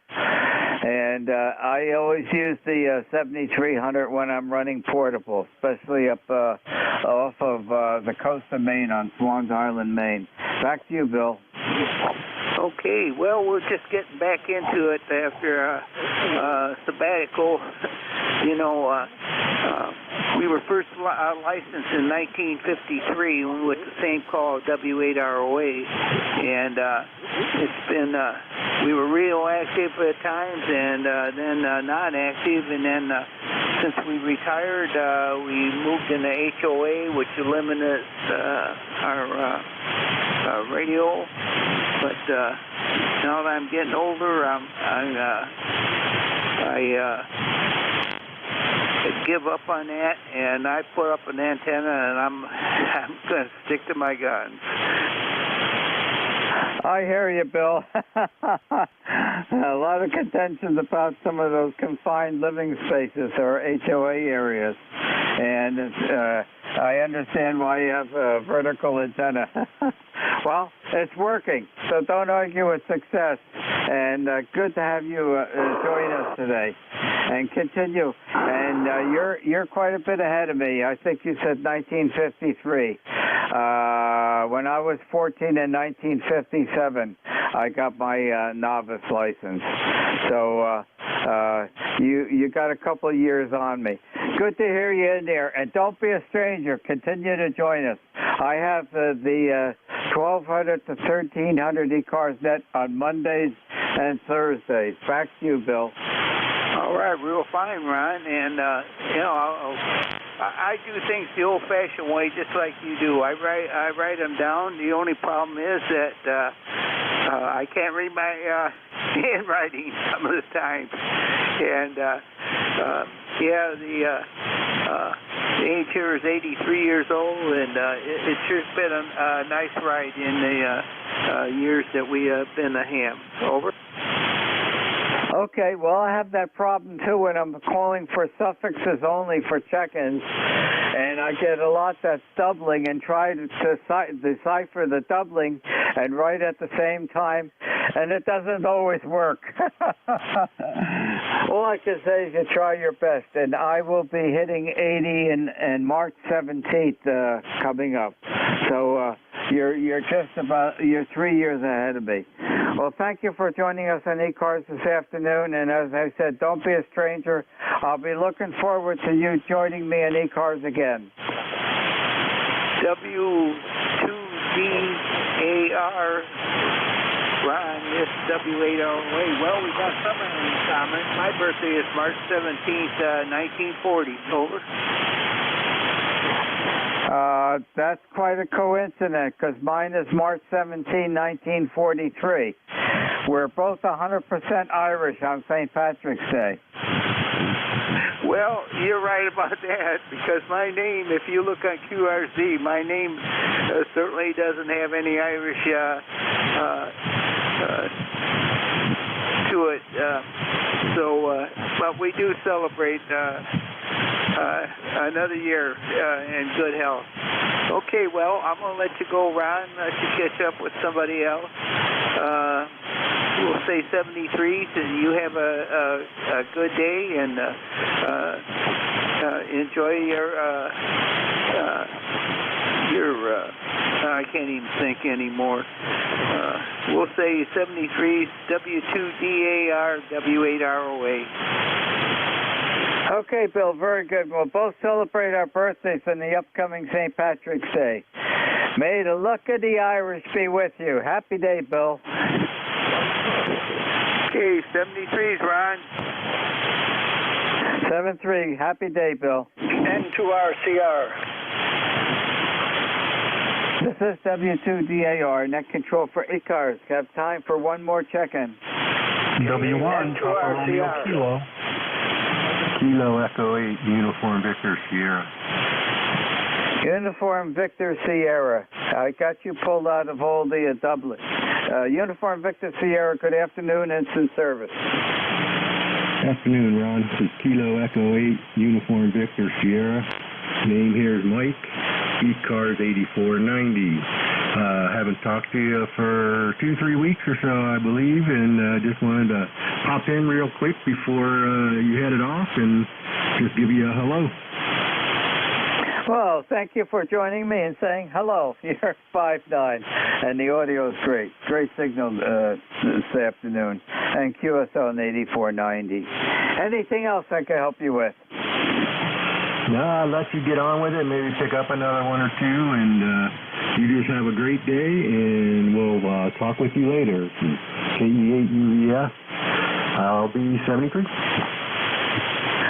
Speaker 7: And I always use the 7300 when I'm running portable, especially up off of the coast of Maine on Swans Island, Maine. Back to you, Bill.
Speaker 17: Okay, well, we're just getting back into it after a sabbatical. You know, we were first licensed in 1953 with the same call, W8ROA, and it's been, we were real active at times and then non-active, and then since we retired, we moved into HOA, which eliminates our radio. But now that I'm getting older, I give up on that, and I put up an antenna, and I'm going to stick to my guns.
Speaker 7: I hear you, Bill. A lot of contentions about some of those confined living spaces or HOA areas, and I understand why you have a vertical antenna. Well, it's working, so don't argue with success. And good to have you join us today. And continue. And you're quite a bit ahead of me. I think you said 1953. When I was 14 in 1957, I got my novice license. So you got a couple of years on me. Good to hear you in there. And don't be a stranger. Continue to join us. I have the 1200 to 1300 ECARS net on Mondays and Thursdays. Back to you, Bill.
Speaker 17: All right, real fine, Ron. And, you know, I do things the old-fashioned way, just like you do. I write them down. The only problem is that I can't read my handwriting some of the time. And, yeah, the age here is 83 years old, and it's sure been a nice ride in the years that we have been a ham. Over.
Speaker 7: Okay, well, I have that problem, too, when I'm calling for suffixes only for check-ins, and I get a lot that's doubling and try to decipher the doubling and write at the same time, and it doesn't always work. All I can say is you try your best, and I will be hitting 80 and March 17th coming up. So you're 3 years ahead of me. Well, thank you for joining us on ECARS this afternoon, and as I said, don't be a stranger. I'll be looking forward to you joining me on ECARS again.
Speaker 17: W2DAR, Ron, this W8ROA. Well, we got something in common. My birthday is March 17th, 1940. Over.
Speaker 7: That's quite a coincidence, because mine is March 17, 1943. We're both 100% Irish on St. Patrick's Day.
Speaker 17: Well, you're right about that, because my name, if you look on QRZ, my name certainly doesn't have any Irish to it. But we do celebrate another year in good health. Okay, well, I'm going to let you go, Ron. I should catch up with somebody else. We'll say 73, and you have a good day, and enjoy your I can't even think anymore. We'll say 73, W2DAR, W8ROA.
Speaker 7: Okay, Bill, very good. We'll both celebrate our birthdays on the upcoming St. Patrick's Day. May the luck of the Irish be with you. Happy day, Bill.
Speaker 17: Okay, 73s, Ron.
Speaker 7: 7-3. Happy day, Bill.
Speaker 9: N2RCR.
Speaker 7: This is W2DAR, net control for ECARS. Have time for one more check-in.
Speaker 3: W1, Papa Romeo Kilo.
Speaker 11: Kilo Echo 8, Uniform Victor Sierra.
Speaker 7: Uniform Victor Sierra. I got you pulled out of all the doublet. Uniform Victor Sierra, good afternoon, instant service.
Speaker 11: Afternoon, Ron. This is Kilo Echo 8, Uniform Victor Sierra. Name here is Mike. ECARS 8490. Haven't talked to you for 2-3 weeks or so, I believe, and just wanted to pop in real quick before you headed off and just give you a hello.
Speaker 7: Well, thank you for joining me and saying hello. You're 5'9", and the audio is great. Great signal this afternoon. And QSO on 8490. Anything else I can help you with?
Speaker 11: No, I'll let you get on with it, maybe pick up another one or two, and you just have a great day, and we'll talk with you later. KE8UES, I'll be 73.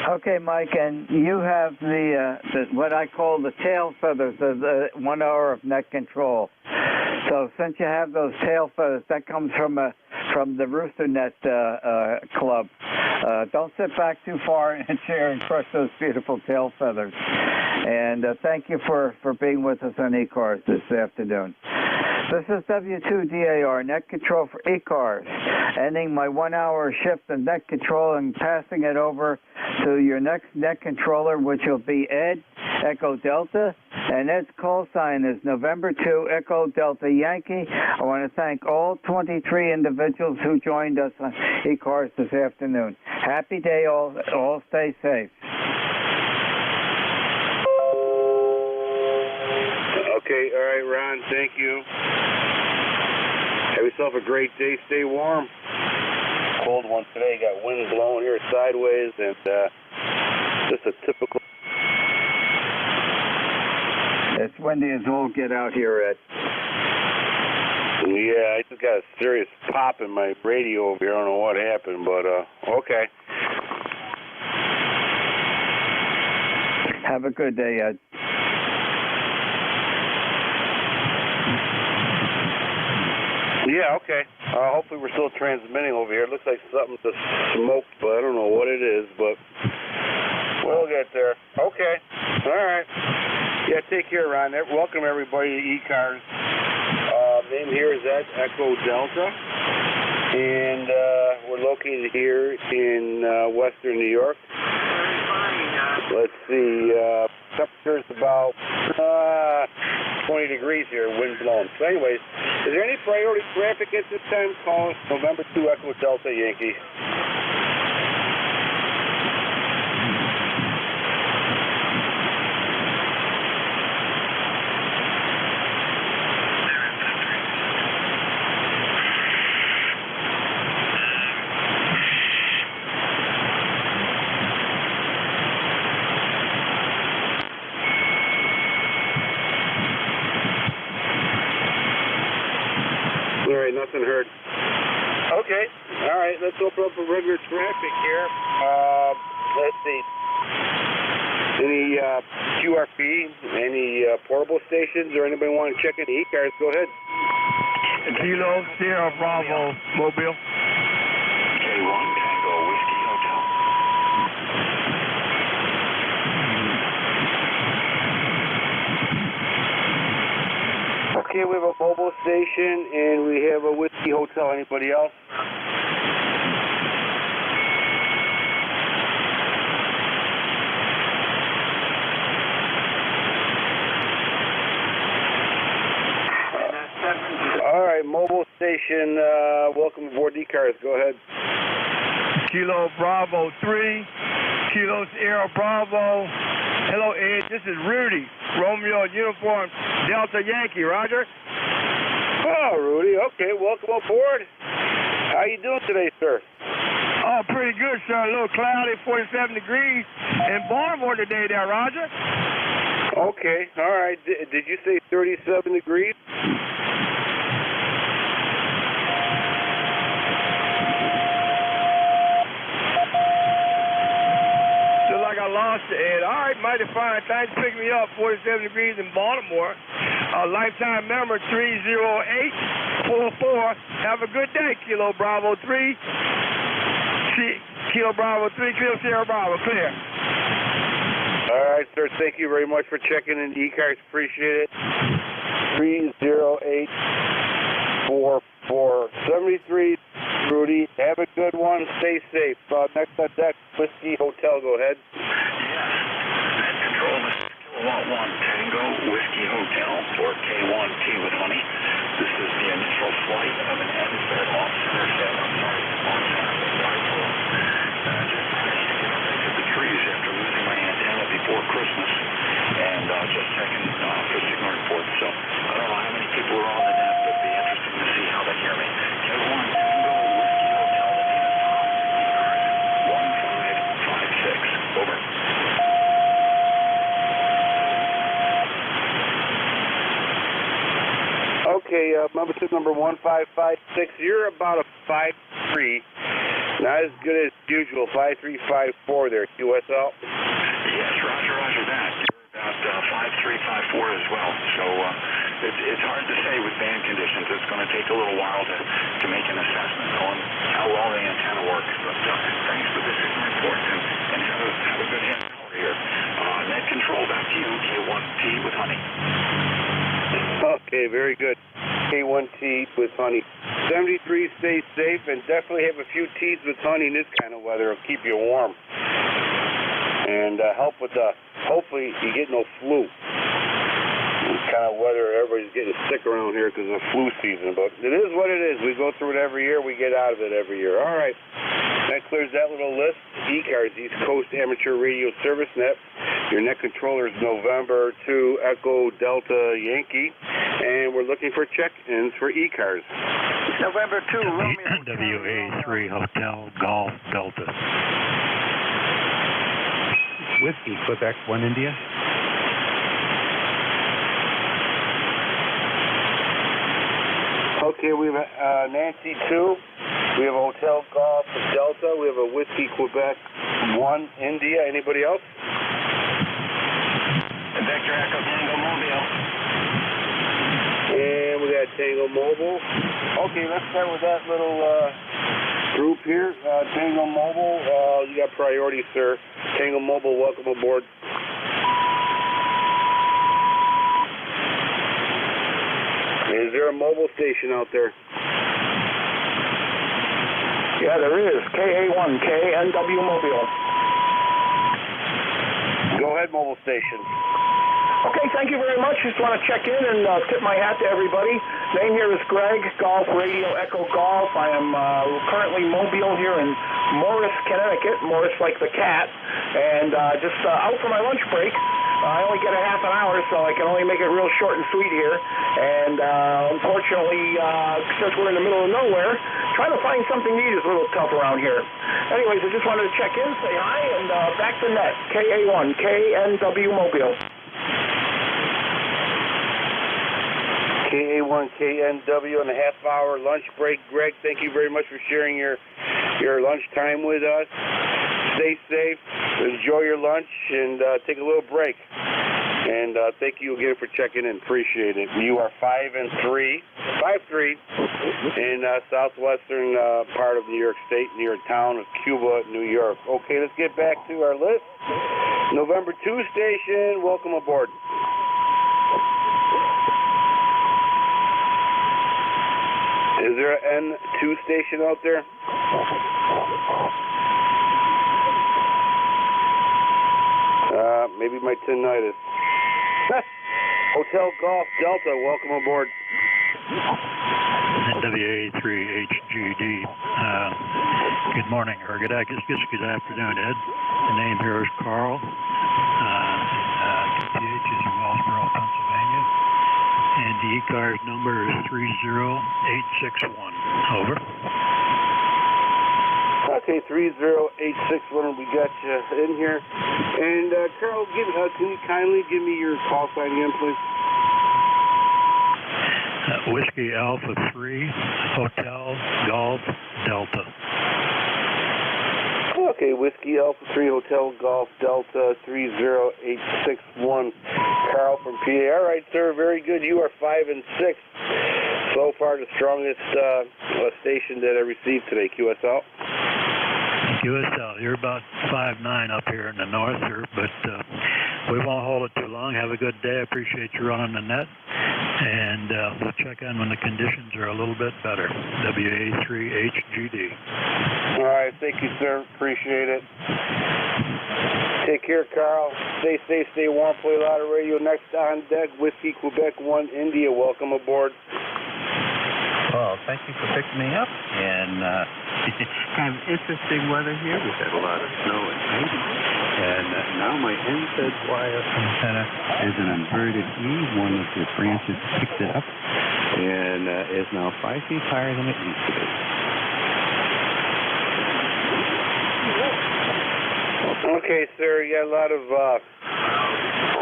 Speaker 7: Okay, Mike, and you have the what I call the tail feathers, the 1 hour of net control. So since you have those tail feathers, that comes from the Rooster Net Club. Don't sit back too far in a chair and crush those beautiful tail feathers. And thank you for being with us on ECARS this afternoon. This is W2DAR, net control for ECARS, ending my 1 hour shift of net control and passing it over to your next net controller, which will be Ed, Echo Delta, and Ed's call sign is November 2, Echo Delta Yankee. I want to thank all 23 individuals who joined us on ECARS this afternoon. Happy day, all stay safe.
Speaker 21: Okay, all right, Ron, thank you. Have yourself a great day. Stay warm. Cold one today. Got wind blowing here sideways, and just a typical.
Speaker 7: It's windy as all get out here, Ed.
Speaker 21: Yeah, I just got a serious pop in my radio over here. I don't know what happened, but okay.
Speaker 7: Have a good day, Ed.
Speaker 21: Yeah, okay. Hopefully we're still transmitting over here. It looks like something just smoked, but I don't know what it is, but we'll get there. Okay. All right. Yeah, take care, Ron. Welcome, everybody, to ECARS. Name here is Ed, Echo Delta, and we're located here in western New York. Let's see, temperature's about 20 degrees here, wind blowing. So anyways, is there any priority traffic at this time? Call us November 2 Echo Delta Yankee. All right, nothing heard. Okay, all right, let's open up for regular traffic here. Let's see. Any QRP, any portable stations, or anybody want to check in the ECARS, go ahead.
Speaker 12: Kilo Sierra Bravo, Mobile.
Speaker 21: J1 Tango Whiskey Hotel. Okay, we have a mobile station, and we have a Whiskey Hotel. Anybody else? All right, mobile station, welcome aboard ECARS. Go ahead.
Speaker 12: Kilo Bravo 3, Kilo Sierra Bravo. Hello, Ed. This is Rudy, Romeo Uniform Delta Yankee. Roger.
Speaker 21: Oh, Rudy. Okay, welcome aboard. How you doing today, sir?
Speaker 12: Oh, pretty good, sir. A little cloudy, 47 degrees in Baltimore today there, Roger.
Speaker 20: Okay, all right. Did you say 37 degrees?
Speaker 22: Looks like I lost it, Ed. All right, mighty fine. Thanks for picking me up. 47 degrees in Baltimore. Lifetime member 30844. Have a good day, Kilo Bravo 3. Kilo Bravo 3, Kilo Sierra Bravo. Clear.
Speaker 20: All right, sir. Thank you very much for checking in. ECARS, appreciate it. 3084473. Rudy, have a good one. Stay safe. Next on deck, Whiskey Hotel. Go ahead.
Speaker 23: Control, this is Kilowatt 1 Tango Whiskey Hotel for K1T with honey. This is the initial flight of an NZ officer said, I'm sorry, on Saturday, April. Just crashed into the trees after losing my antenna before Christmas, and just checking for signal reports. So I don't know how many people are on the net, but it'd be interesting to see how they hear me. K1 Tango Whiskey Hotel, the name is ECARS 1556. Over.
Speaker 20: Okay, membership number 1556. You're about a 5'3". Not as good as usual. 5354 there. QSL.
Speaker 23: Yes, roger that. You're about 5354 as well. So it's hard to say with band conditions. It's going to take a little while to make an assessment on how well the antenna works. But thanks for the signal report and have a good hand here. Net control back to you, K1T with honey.
Speaker 20: Okay, very good. K1T with honey. 73, stay safe, and definitely have a few teas with honey in this kind of weather. It'll keep you warm. And help with hopefully you get no flu. This kind of weather, everybody's getting sick around here because of flu season. But it is what it is. We go through it every year. We get out of it every year. All right. That clears that little list. ECARS, East Coast Amateur Radio Service Net. Your net controller is November 2 Echo Delta Yankee. And we're looking for check-ins for ECARS.
Speaker 22: November 2, Romeo.
Speaker 24: WA3 Hotel Golf Delta.
Speaker 3: Whiskey, Quebec 1 India.
Speaker 20: Okay, we have Nancy 2. We have a Hotel Golf Delta. We have a Whiskey Quebec 1 India. Anybody else?
Speaker 23: Vector Echo Tango Mobile.
Speaker 20: And we got Tango Mobile. Okay, let's start with that little group here. Tango Mobile, you got priority, sir. Tango Mobile, welcome aboard. Is there a mobile station out there?
Speaker 22: Yeah, there is. KA1, KNW Mobile.
Speaker 20: Go ahead, mobile station.
Speaker 22: Okay, thank you very much. Just want to check in and tip my hat to everybody. Name here is Greg, Golf Radio Echo Golf. I am currently mobile here in Morris, Connecticut. Morris like the cat. And just out for my lunch break. I only get a half an hour, so I can only make it real short and sweet here. And unfortunately, since we're in the middle of nowhere, trying to find something to eat is a little tough around here. Anyways, I just wanted to check in, say hi, and back to net. KA1, KNW Mobile.
Speaker 20: KA1, KNW on a half-hour lunch break. Greg, thank you very much for sharing your lunch time with us. Stay safe, enjoy your lunch, and take a little break. And thank you again for checking in. Appreciate it. You are 5'3" in southwestern part of New York State, near a town of Cuba, New York. Okay, let's get back to our list. November 2 station, welcome aboard. Is there an N2 station out there? Maybe my tinnitus. Hotel Golf Delta, welcome aboard.
Speaker 24: WA3HGD. Good morning, or good afternoon, Ed. The name here is Carl. KPH is in Wellsboro, Pennsylvania. And the ECARS number is 30861. Over.
Speaker 20: That's Okay, 30861, we got you in here. And Carl, can you kindly give me your call sign again, please?
Speaker 24: Whiskey Alpha 3, Hotel, Golf, Delta.
Speaker 20: Okay, Whiskey Alpha 3, Hotel, Golf, Delta, 30861. Carl from PA. All right, sir, very good. You are 5 and 6. So far, the strongest station that I received today, QSL.
Speaker 24: QSL, you're about 5'9" up here in the north, sir, but we won't hold it too long. Have a good day. I appreciate you running the net, and we'll check in when the conditions are a little bit better. WA3HGD.
Speaker 20: All right, thank you, sir. Appreciate it. Take care, Carl. Stay safe, stay warm. Play a lot of radio. Next on deck, Whiskey Quebec 1 India. Welcome aboard.
Speaker 4: Well, thank you for picking me up, and kind of interesting weather here. We've had a lot of snow and ice, and now my NZ2US antenna is an inverted E. One of the branches picked it up, and is now 5 feet higher than it used to be.
Speaker 20: Okay, sir, you got a lot of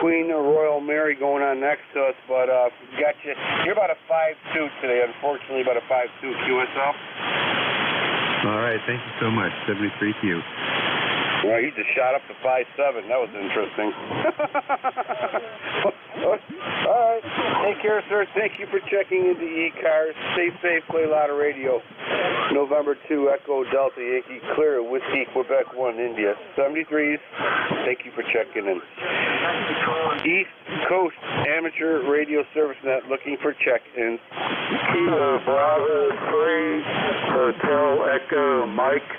Speaker 20: Queen Royal Mary going on next to us, but got you. You're about a 5'2" today, unfortunately, about a 5'2" QSL.
Speaker 4: All right, thank you so much. 73Q.
Speaker 20: Well, you just shot up to 5'7". That was interesting. All right, take care, sir. Thank you for checking into ECARS. Stay safe, play a lot of radio. November 2, Echo Delta Yankee, clear, Whiskey Quebec 1 India. 73s. Thank you for checking in. East Coast Amateur Radio Service Net looking for check-ins.
Speaker 21: Kilo Bravo 3, Hotel Echo Mike.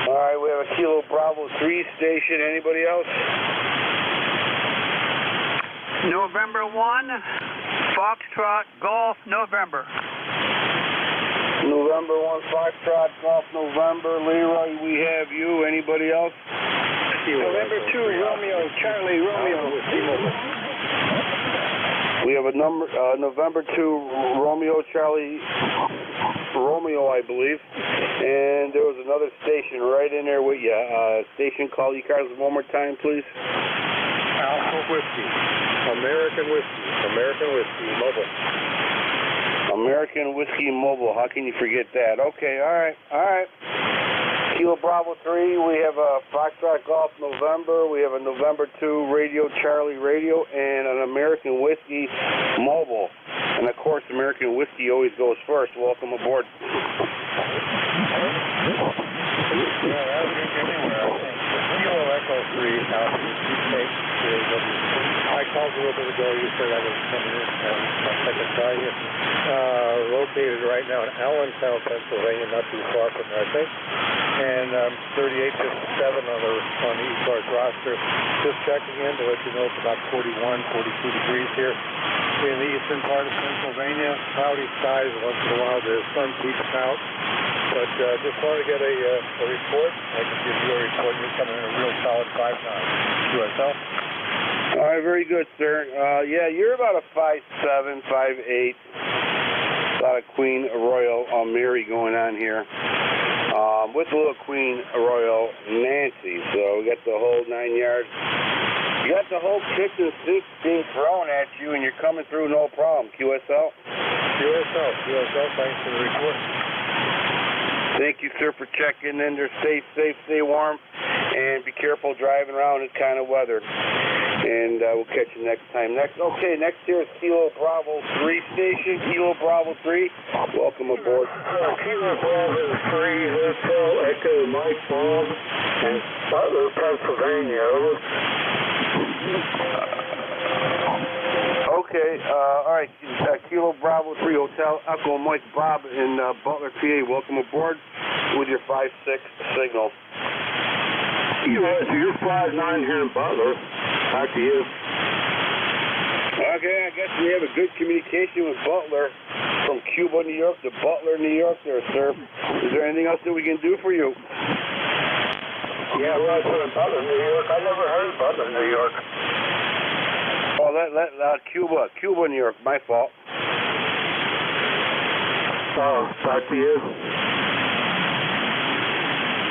Speaker 20: All right, we have a Kilo Bravo 3 station. Anybody else?
Speaker 6: November 1, Foxtrot Golf November.
Speaker 20: November 1, Foxtrot Golf November. Leroy, we have you. Anybody else?
Speaker 22: November 2, Romeo, Charlie, Romeo.
Speaker 20: We have a November 2, Romeo, Charlie, Romeo, I believe. And there was another station right in there with you. Station call ECARS one more time, please.
Speaker 21: Alpha Whiskey. American Whiskey, Mobile.
Speaker 20: American Whiskey Mobile. How can you forget that? Okay, all right. Kilo Bravo 3, we have a Foxtrot Golf November. We have a November 2 Radio Charlie Radio and an American Whiskey Mobile. And of course, American Whiskey always goes first. Welcome aboard.
Speaker 21: Kilo Echo 3, I called a little bit ago. You said I was coming in. I can try you. Located right now in Allentown, Pennsylvania, not too far from there, I think. And 3857 on the ECARS roster. Just checking in to let you know it's about 41, 42 degrees here in the eastern part of Pennsylvania. Cloudy skies. Once in a while the sun peeks out. But just wanted to get a report. I can give you a report. You're coming in a real solid 5'9". QSL.
Speaker 20: All right, very good, sir. Yeah, you're about a 5'7", 5'8". A lot of Queen Royal Mary going on here. With a little Queen Royal Nancy. So we got the whole 9 yards. You got the whole kitchen sink being thrown at you, and you're coming through no problem. QSL?
Speaker 21: QSL, thanks for the report.
Speaker 20: Thank you, sir, for checking in there. Stay safe, stay warm, and be careful driving around this kind of weather. And we'll catch you next time. Next here is Kilo Bravo 3 station. Kilo Bravo 3, welcome aboard.
Speaker 21: Kilo Bravo 3, Hotel Echo Mike Bob, in Butler, Pennsylvania.
Speaker 20: Okay, all right, Kilo Bravo 3 Hotel Echo Mike Bob in Butler, PA. Welcome aboard with your 5-6 signal.
Speaker 21: You're 5'9" here in Butler. Back to you.
Speaker 20: Okay, I guess we have a good communication with Butler from Cuba, New York to Butler, New York there, sir. Is there anything else that we can do for you?
Speaker 21: Yeah, well, Butler, New York. I never heard Butler, New York.
Speaker 20: Oh, Cuba, New York. My fault.
Speaker 5: call. Talk to you.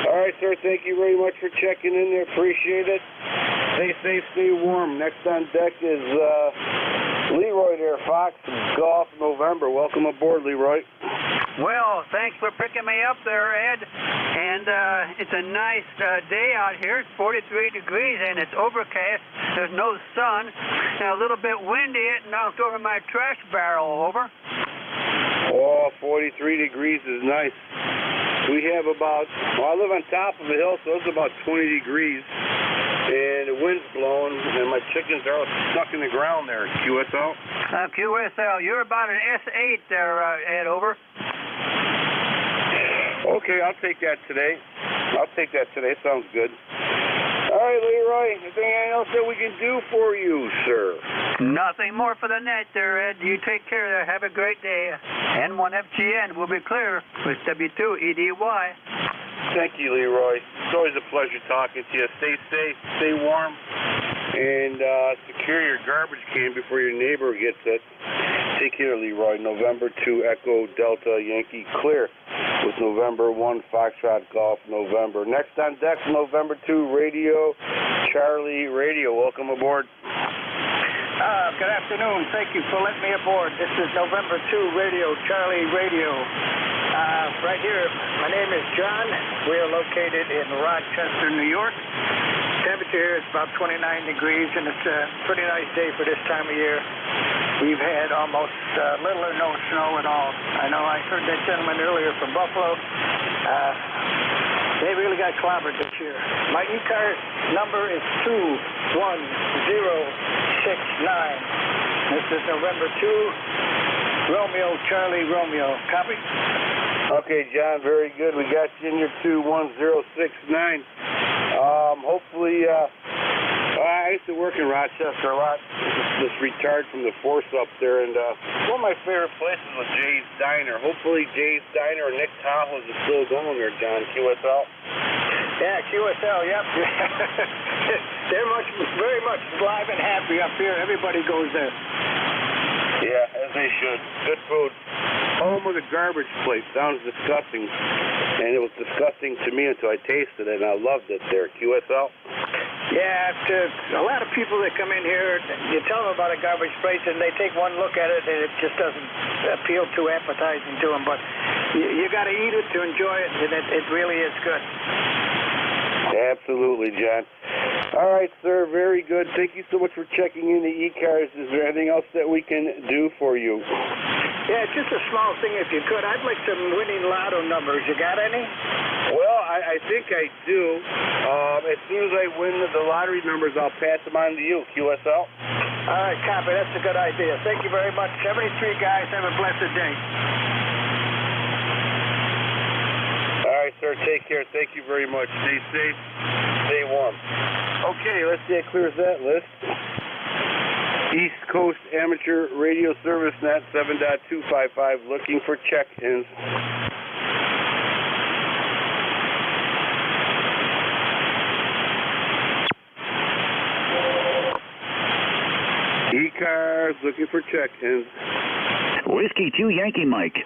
Speaker 20: All right, sir. Thank you very much for checking in there. Appreciate it. Stay safe, stay warm. Next on deck is Leroy there, Fox Golf November. Welcome aboard, Leroy.
Speaker 6: Well, thanks for picking me up there, Ed. And it's a nice day out here. It's 43 degrees and it's overcast. There's no sun and a little bit windy. It knocked over my trash barrel over.
Speaker 20: Oh, 43 degrees is nice. We have about, well, I live on top of a hill, so it's about 20 degrees. And the wind's blowing, and my chickens are all stuck in the ground there. QSL?
Speaker 6: QSL, you're about an S8 there, Ed, over.
Speaker 20: Okay, I'll take that today. Sounds good. All right, Leroy, is there anything else that we can do for you, sir?
Speaker 6: Nothing more for the net there, Ed. You take care there. Have a great day. N1FGN will be clear with W2EDY.
Speaker 20: Thank you, Leroy. It's always a pleasure talking to you. Stay safe, stay warm, and secure your garbage can before your neighbor gets it. Take care, Leroy. November 2 Echo Delta Yankee clear with November 1 Foxtrot Golf November. Next on deck, November 2 Radio Charlie Radio. Welcome aboard.
Speaker 1: Good afternoon. Thank you for letting me aboard. This is November 2 Radio Charlie Radio. Right here, my name is John. We are located in Rochester, New York. Temperature here is about 29 degrees, and it's a pretty nice day for this time of year. We've had almost little or no snow at all. I know I heard that gentleman earlier from Buffalo. They really got clobbered this year. My ECARS number is 21069. This is November 2, Romeo, Charlie, Romeo. Copy?
Speaker 20: Okay, John, very good. We got you in your 21069. Hopefully, I used to work in Rochester a lot. This retired from the force up there, and one of my favorite places was Jay's Diner. Hopefully, Jay's Diner or Nick Tahoe's is still going there, John. QSL?
Speaker 1: Yeah, QSL, yep. They're very much live and happy up here. Everybody goes there.
Speaker 20: Yeah, as they should. Good food. Home of the garbage plate. Sounds disgusting. And it was disgusting to me until I tasted it, and I loved it there. QSL?
Speaker 1: Yeah, a lot of people that come in here, you tell them about a garbage plate, and they take one look at it, and it just doesn't appeal too appetizing to them. But you got to eat it to enjoy it, and it really is good.
Speaker 20: Absolutely, John. All right, sir. Very good. Thank you so much for checking in the ECARS. Is there anything else that we can do for you?
Speaker 1: Yeah, just a small thing if you could. I'd like some winning lotto numbers. You got any?
Speaker 20: Well, I think I do. As soon as I win the lottery numbers, I'll pass them on to you. QSL?
Speaker 1: All right, copy. That's a good idea. Thank you very much. 73 guys. Have a blessed day.
Speaker 20: All right, sir. Take care. Thank you very much. Stay safe. Stay warm. Okay, let's see. It clears that list. East Coast Amateur Radio Service Net 7.255 looking for check-ins. ECARS looking for check-ins.
Speaker 10: Whiskey 2 Yankee Mike.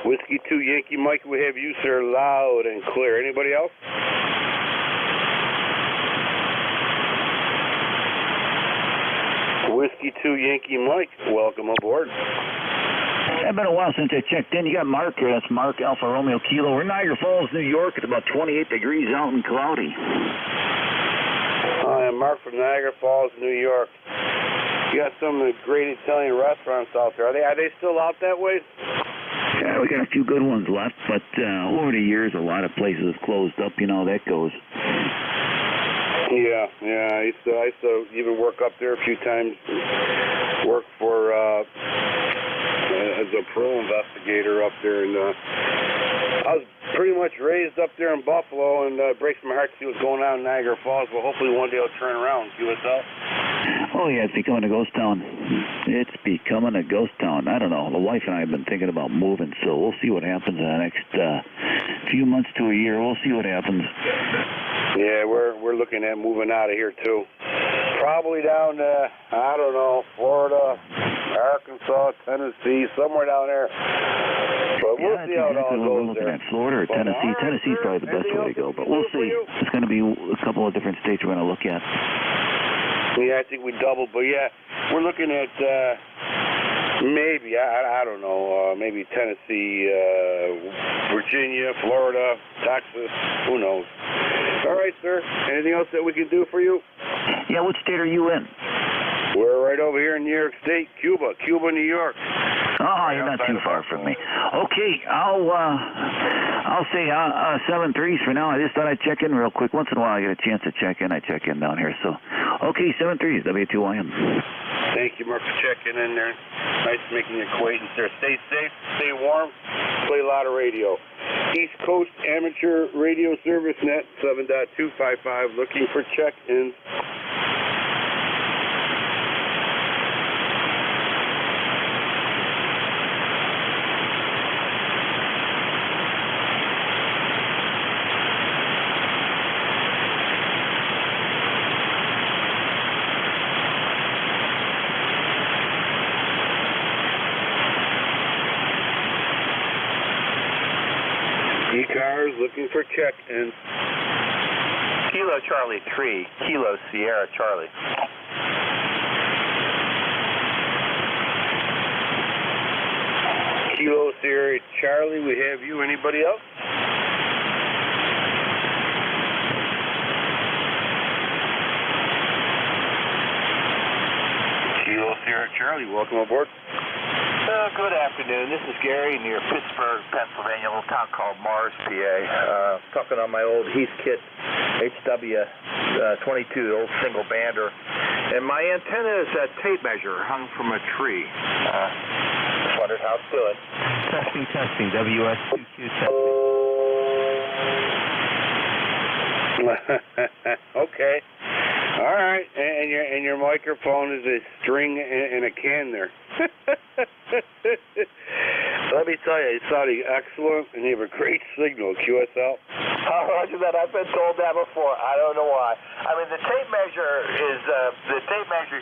Speaker 20: Whiskey 2 Yankee Mike, we have you, sir, loud and clear. Anybody else? Whiskey 2 Yankee Mike, welcome aboard.
Speaker 10: It's been a while since I checked in. You got Mark here. That's Mark Alpha Romeo Kilo. We're in Niagara Falls, New York. It's about 28 degrees out and cloudy.
Speaker 20: I am Mark from Niagara Falls, New York. You got some of the great Italian restaurants out there. Are they still out that way?
Speaker 10: Yeah, we got a few good ones left, but over the years, a lot of places closed up. You know how that goes.
Speaker 20: Yeah. I used to even work up there a few times. Work for as a parole investigator up there, and I was pretty much raised up there in Buffalo, and it breaks my heart to see what's going on in Niagara Falls. But hopefully one day I'll turn around. QSL?
Speaker 10: Oh yeah, it's becoming a ghost town. It's becoming a ghost town. I don't know. The wife and I have been thinking about moving, so we'll see what happens in the next few months to a year. We'll see what happens.
Speaker 20: Yeah, we're looking at moving out of here too. Probably down, I don't know, Florida, Arkansas, Tennessee, somewhere down there. But we'll see how it all goes.
Speaker 10: We're looking at Florida or Tennessee. Tennessee's probably the best way to go, but we'll see. It's going to be a couple of different states we're going to look at.
Speaker 20: Yeah, I think we doubled, but yeah, we're looking at maybe, I don't know, maybe Tennessee, Virginia, Florida, Texas, who knows. All right, sir. Anything else that we can do for you?
Speaker 10: Yeah, what state are you in?
Speaker 20: We're right over here in New York State, Cuba, New York.
Speaker 10: Oh, you're not too far from me. Okay, I'll say 7-3s for now. I just thought I'd check in real quick. Once in a while I get a chance to check in. I check in down here. So, okay, 7-3s, W2YM.
Speaker 20: Thank you, Mark, for checking in there. Nice making your acquaintance there. Stay safe, stay warm, play a lot of radio. East Coast Amateur Radio Service Net 7.255, looking for check-ins. ECARS looking for check-in.
Speaker 13: Kilo Charlie 3, Kilo Sierra Charlie.
Speaker 20: Kilo Sierra Charlie, we have you. Anybody else? Kilo Sierra Charlie, welcome aboard.
Speaker 13: Good afternoon. This is Gary near Pittsburgh, Pennsylvania, a little town called Mars, PA. Talking on my old Heathkit HW22, the old single bander. And my antenna is a tape measure hung from a tree. Just wondered how it's doing.
Speaker 3: Testing, WS2Q testing.
Speaker 20: Okay. All right. And your microphone is a string and a can there. Let me tell you, it sounded excellent, and you have a great signal, QSL.
Speaker 13: Oh, Roger that. I've been told that before. I don't know why. I mean, the tape measure is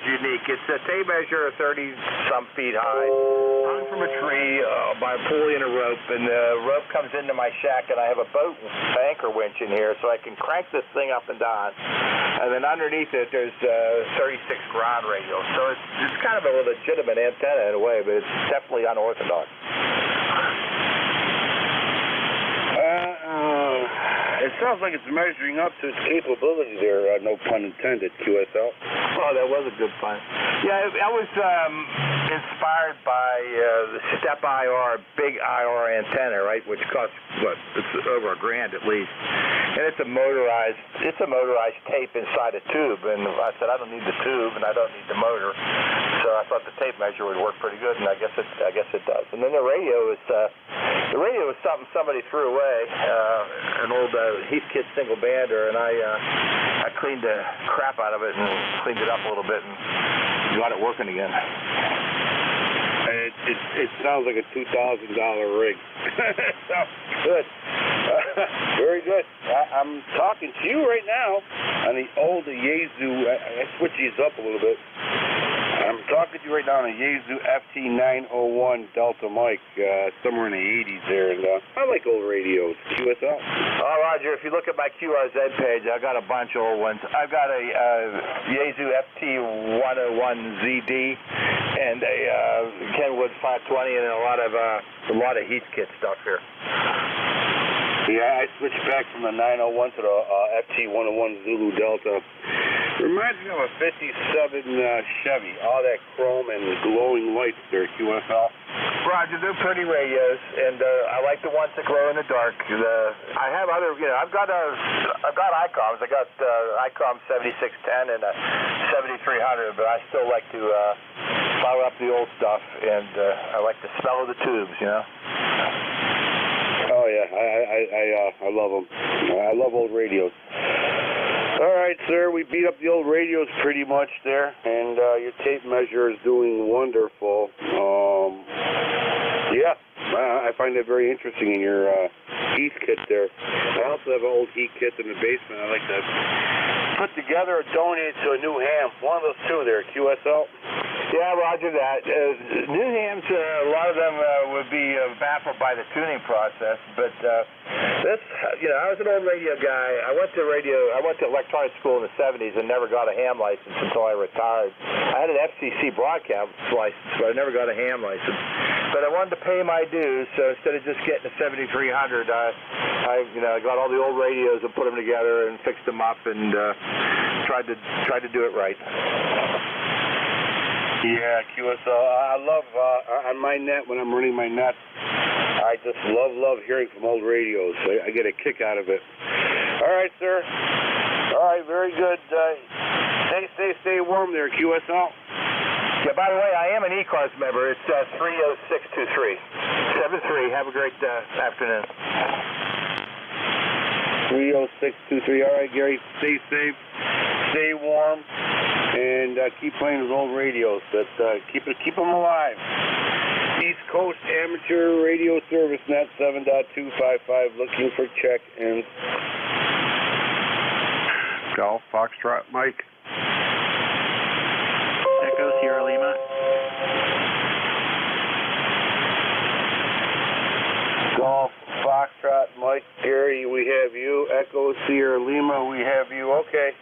Speaker 13: unique. It's a tape measure 30-some feet high, hung from a tree by a pulley and a rope, and the rope comes into my shack, and I have a boat anchor winch in here, so I can crank this thing up and down. And then underneath it, there's 36 ground radio. So it's kind of a legitimate antenna in a way, but it's definitely unorthodox.
Speaker 20: It sounds like it's measuring up to its capability there, no pun intended, QSL.
Speaker 13: Oh, that was a good pun. Yeah, I was inspired by the Step IR, big IR antenna, right, which costs, it's over $1,000 at least. And it's a motorized tape inside a tube, and I said, I don't need the tube, and I don't need the motor. So I thought the tape measure would work pretty good, and I guess it does. And then the radio is something somebody threw away, an old Heathkit single bander, and I cleaned the crap out of it and cleaned it up a little bit and got it working again.
Speaker 20: It sounds like a $2,000 rig. Sounds good. Very good. I'm talking to you right now on the old Yaesu. I switched these up a little bit. I'm talking to you right now on a Yaesu FT901 Delta mic, somewhere in the 80s there, and I like old radios. QSL.
Speaker 13: Oh, Roger, if you look at my QRZ page, I've got a bunch of old ones. I've got a Yaesu FT101ZD and a Kenwood 520 and a lot of Heathkit stuff here.
Speaker 20: Yeah, I switched back from the 901 to the FT101 Zulu Delta. Reminds me of a 57 Chevy. All that chrome and glowing lights there, QSL.
Speaker 13: Roger, they're pretty radios, and I like the ones that glow in the dark. I have other, I've got ICOMs. I got ICOM 7610 and a 7300, but I still like to fire up the old stuff, and I like the smell of the tubes,
Speaker 20: Oh yeah, I love them. I love old radios. All right, sir, we beat up the old radios pretty much there, and your tape measure is doing wonderful. Yeah, I find that very interesting in your heat kit there. I also have an old heat kit in the basement. I like to put together or donate to a new ham. One of those two there, QSL.
Speaker 13: Yeah, roger that. New hams, a lot of them would be baffled by the tuning process, but this, I was an old radio guy. I went to electronic school in the 70s and never got a ham license until I retired. I had an FCC broadcast license, but I never got a ham license. But I wanted to pay my dues, so instead of just getting a 7300, I got all the old radios and put them together and fixed them up and tried to do it right.
Speaker 20: Yeah, QSL. I love on my net when I'm running my net. I just love hearing from old radios. I get a kick out of it. All right, sir. All right, very good. Stay warm there, QSL.
Speaker 13: Yeah. By the way, I am an ECARS member. It's 30623 73. Have a great afternoon.
Speaker 20: 30623. All right, Gary. Stay safe. Stay warm. And keep playing those old radios. Keep them alive. East Coast Amateur Radio Service Net 7.255 looking for check-ins.
Speaker 21: Golf Foxtrot Mike.
Speaker 14: Echo Sierra Lima.
Speaker 20: Golf Foxtrot Mike. Gary, we have you. Echo Sierra Lima, we have you. Okay.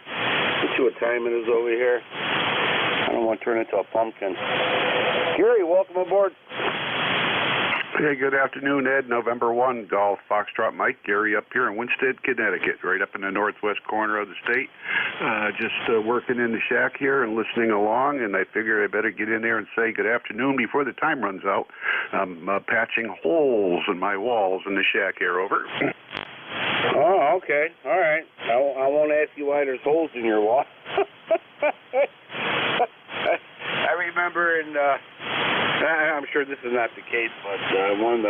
Speaker 20: Let's see what time it is over here. I don't want to turn into a pumpkin. Gary, welcome aboard.
Speaker 21: Hey, good afternoon, Ed. November 1, Golf Foxtrot Mike. Gary up here in Winsted, Connecticut, right up in the northwest corner of the state. Just working in the shack here and listening along, and I figured I better get in there and say good afternoon before the time runs out. I'm patching holes in my walls in the shack here, over.
Speaker 20: Oh, okay. All right. I won't ask you why there's holes in your wall. I remember I'm sure this is not the case, but one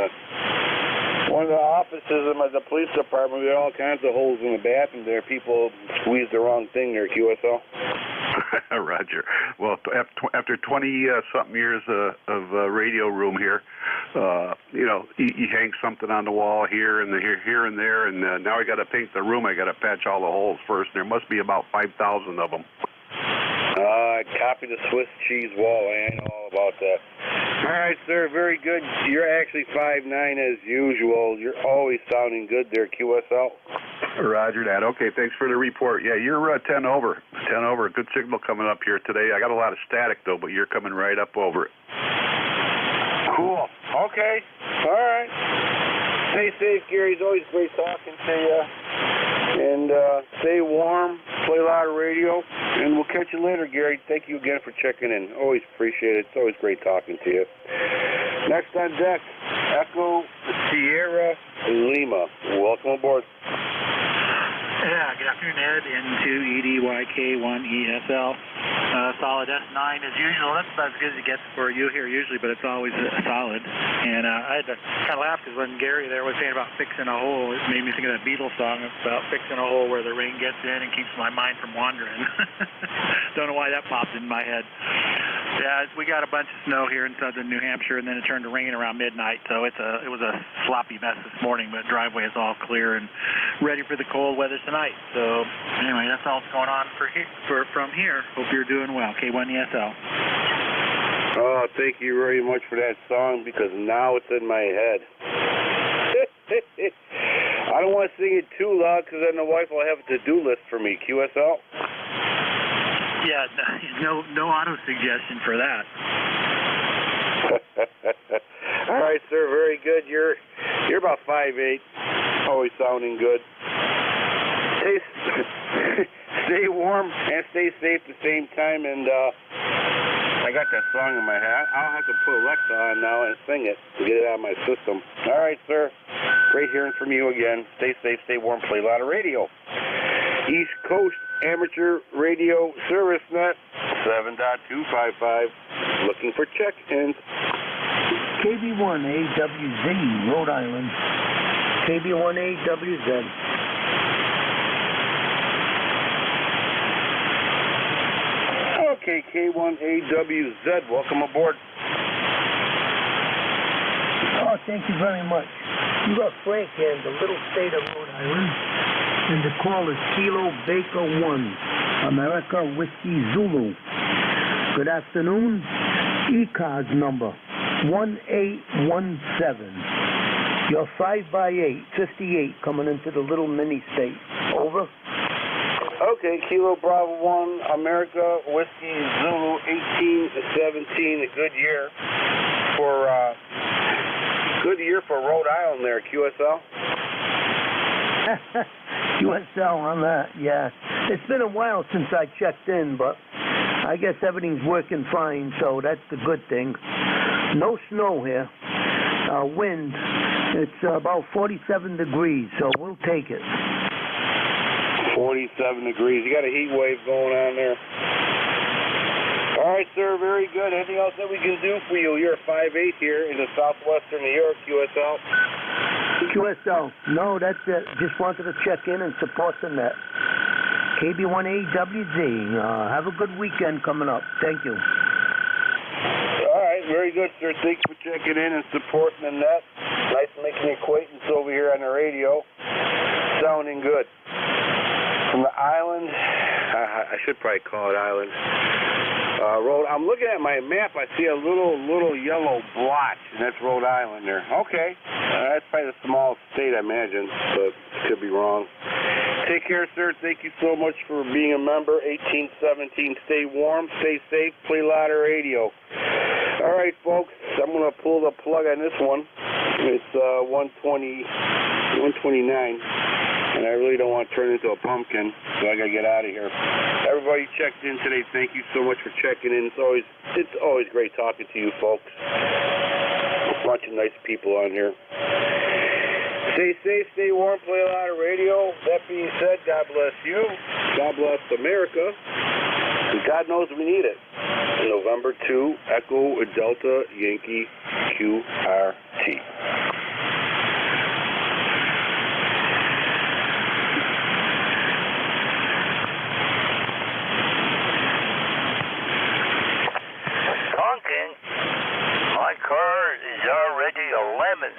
Speaker 20: of the offices of the police department, we had all kinds of holes in the bathroom there. People squeezed the wrong thing there, QSL.
Speaker 21: Roger. Well, after 20-something years of radio room here, you hang something on the wall here and there, and now I got to paint the room. I got to patch all the holes first. There must be about 5,000 of them.
Speaker 20: Copy the Swiss cheese wall. I know all about that. All right, sir. Very good. You're actually 5'9" as usual. You're always sounding good there, QSL.
Speaker 21: Roger that. Okay, thanks for the report. Yeah, you're 10 over. 10 over. Good signal coming up here today. I got a lot of static, though, but you're coming right up over it.
Speaker 20: Cool. Okay. All right. Stay safe, Gary. It's always great talking to you. And stay warm, play a lot of radio, and we'll catch you later, Gary. Thank you again for checking in. Always appreciate it. It's always great talking to you. Next on deck, Echo Sierra Lima. Welcome aboard.
Speaker 14: Yeah, good afternoon, Ed. N2EDYK1ESL. Solid S9 as usual. That's about as good as it gets for you here usually, but it's always solid. And I had to kind of laugh because when Gary there was saying about fixing a hole, it made me think of that Beatles song about fixing a hole where the rain gets in and keeps my mind from wandering. Don't know why that popped in my head. Yeah, we got a bunch of snow here in southern New Hampshire, and then it turned to rain around midnight, so it was a sloppy mess this morning, but driveway is all clear and ready for the cold weather tonight. So anyway, that's all that's going on from here. Hope you're doing well. K1ESL.
Speaker 20: Oh, thank you very much for that song, because now it's in my head. I don't want to sing it too loud, because then the wife will have a to-do list for me. QSL?
Speaker 14: Yeah, no auto suggestion for that.
Speaker 20: All right, sir. Very good. You're about 5'8", always sounding good. Stay warm and stay safe at the same time. And I got that song in my head. I'll have to put Alexa on now and sing it to get it out of my system. All right, sir. Great hearing from you again. Stay safe, stay warm, play a lot of radio. East Coast Amateur Radio Service Net 7.255. Looking for check-ins.
Speaker 15: KB1AWZ, Rhode Island. KB1AWZ.
Speaker 20: Okay, K1AWZ, welcome aboard.
Speaker 15: Oh, thank you very much. You got Frank here in the little state of Rhode Island, and the call is Kilo Baker 1, America Whiskey Zulu. Good afternoon. ECARS number 1817. You're 5x8, 58, coming into the little mini state. Over.
Speaker 20: Okay, Kilo Bravo 1, America Whiskey Zulu 1817. A good year for Rhode Island there, QSL.
Speaker 15: QSL on that, yeah. It's been a while since I checked in, but I guess everything's working fine, so that's the good thing. No snow here. Wind, it's about 47 degrees, so we'll take it.
Speaker 20: 47 degrees. You got a heat wave going on there. All right, sir, very good. Anything else that we can do for you? You're 5'8" here in the southwestern New York, QSL.
Speaker 15: QSL, no, that's it. Just wanted to check in and support the net. KB1AWZ, have a good weekend coming up. Thank you.
Speaker 20: All right, very good, sir. Thanks for checking in and supporting the net. Nice making your acquaintance over here on the radio. Sounding good. From the island, I should probably call it island. I'm looking at my map. I see a little yellow blotch, and that's Rhode Island there. Okay, that's probably the smallest state, I imagine, but could be wrong. Take care, sir. Thank you so much for being a member. 1817. Stay warm, stay safe, play louder radio. All right, folks, I'm going to pull the plug on this one. It's 129. And I really don't want to turn into a pumpkin, so I got to get out of here. Everybody checked in today. Thank you so much for checking in. It's always great talking to you, folks. A bunch of nice people on here. Stay safe, stay warm, play a lot of radio. That being said, God bless you. God bless America. And God knows we need it. November 2, Echo Delta Yankee QRT.
Speaker 8: My car is already a lemon.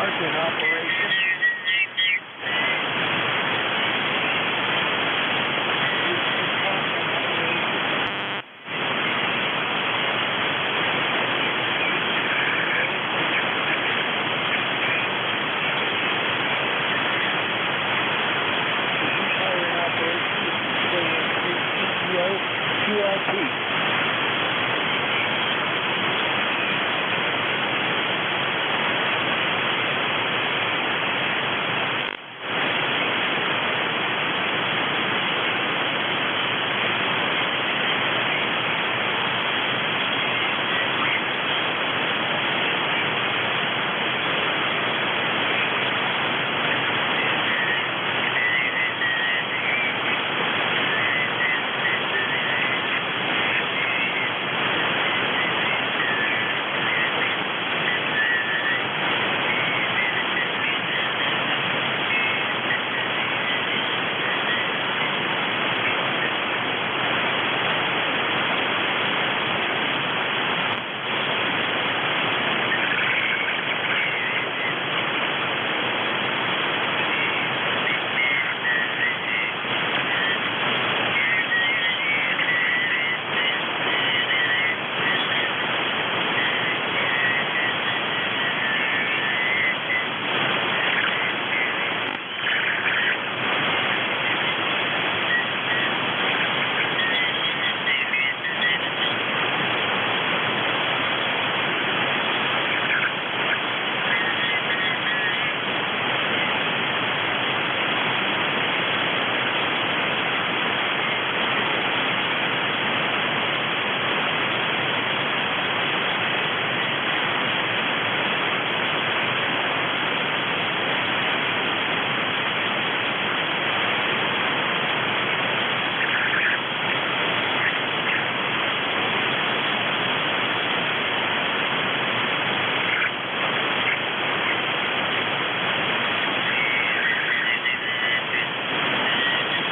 Speaker 1: Sergeant operator.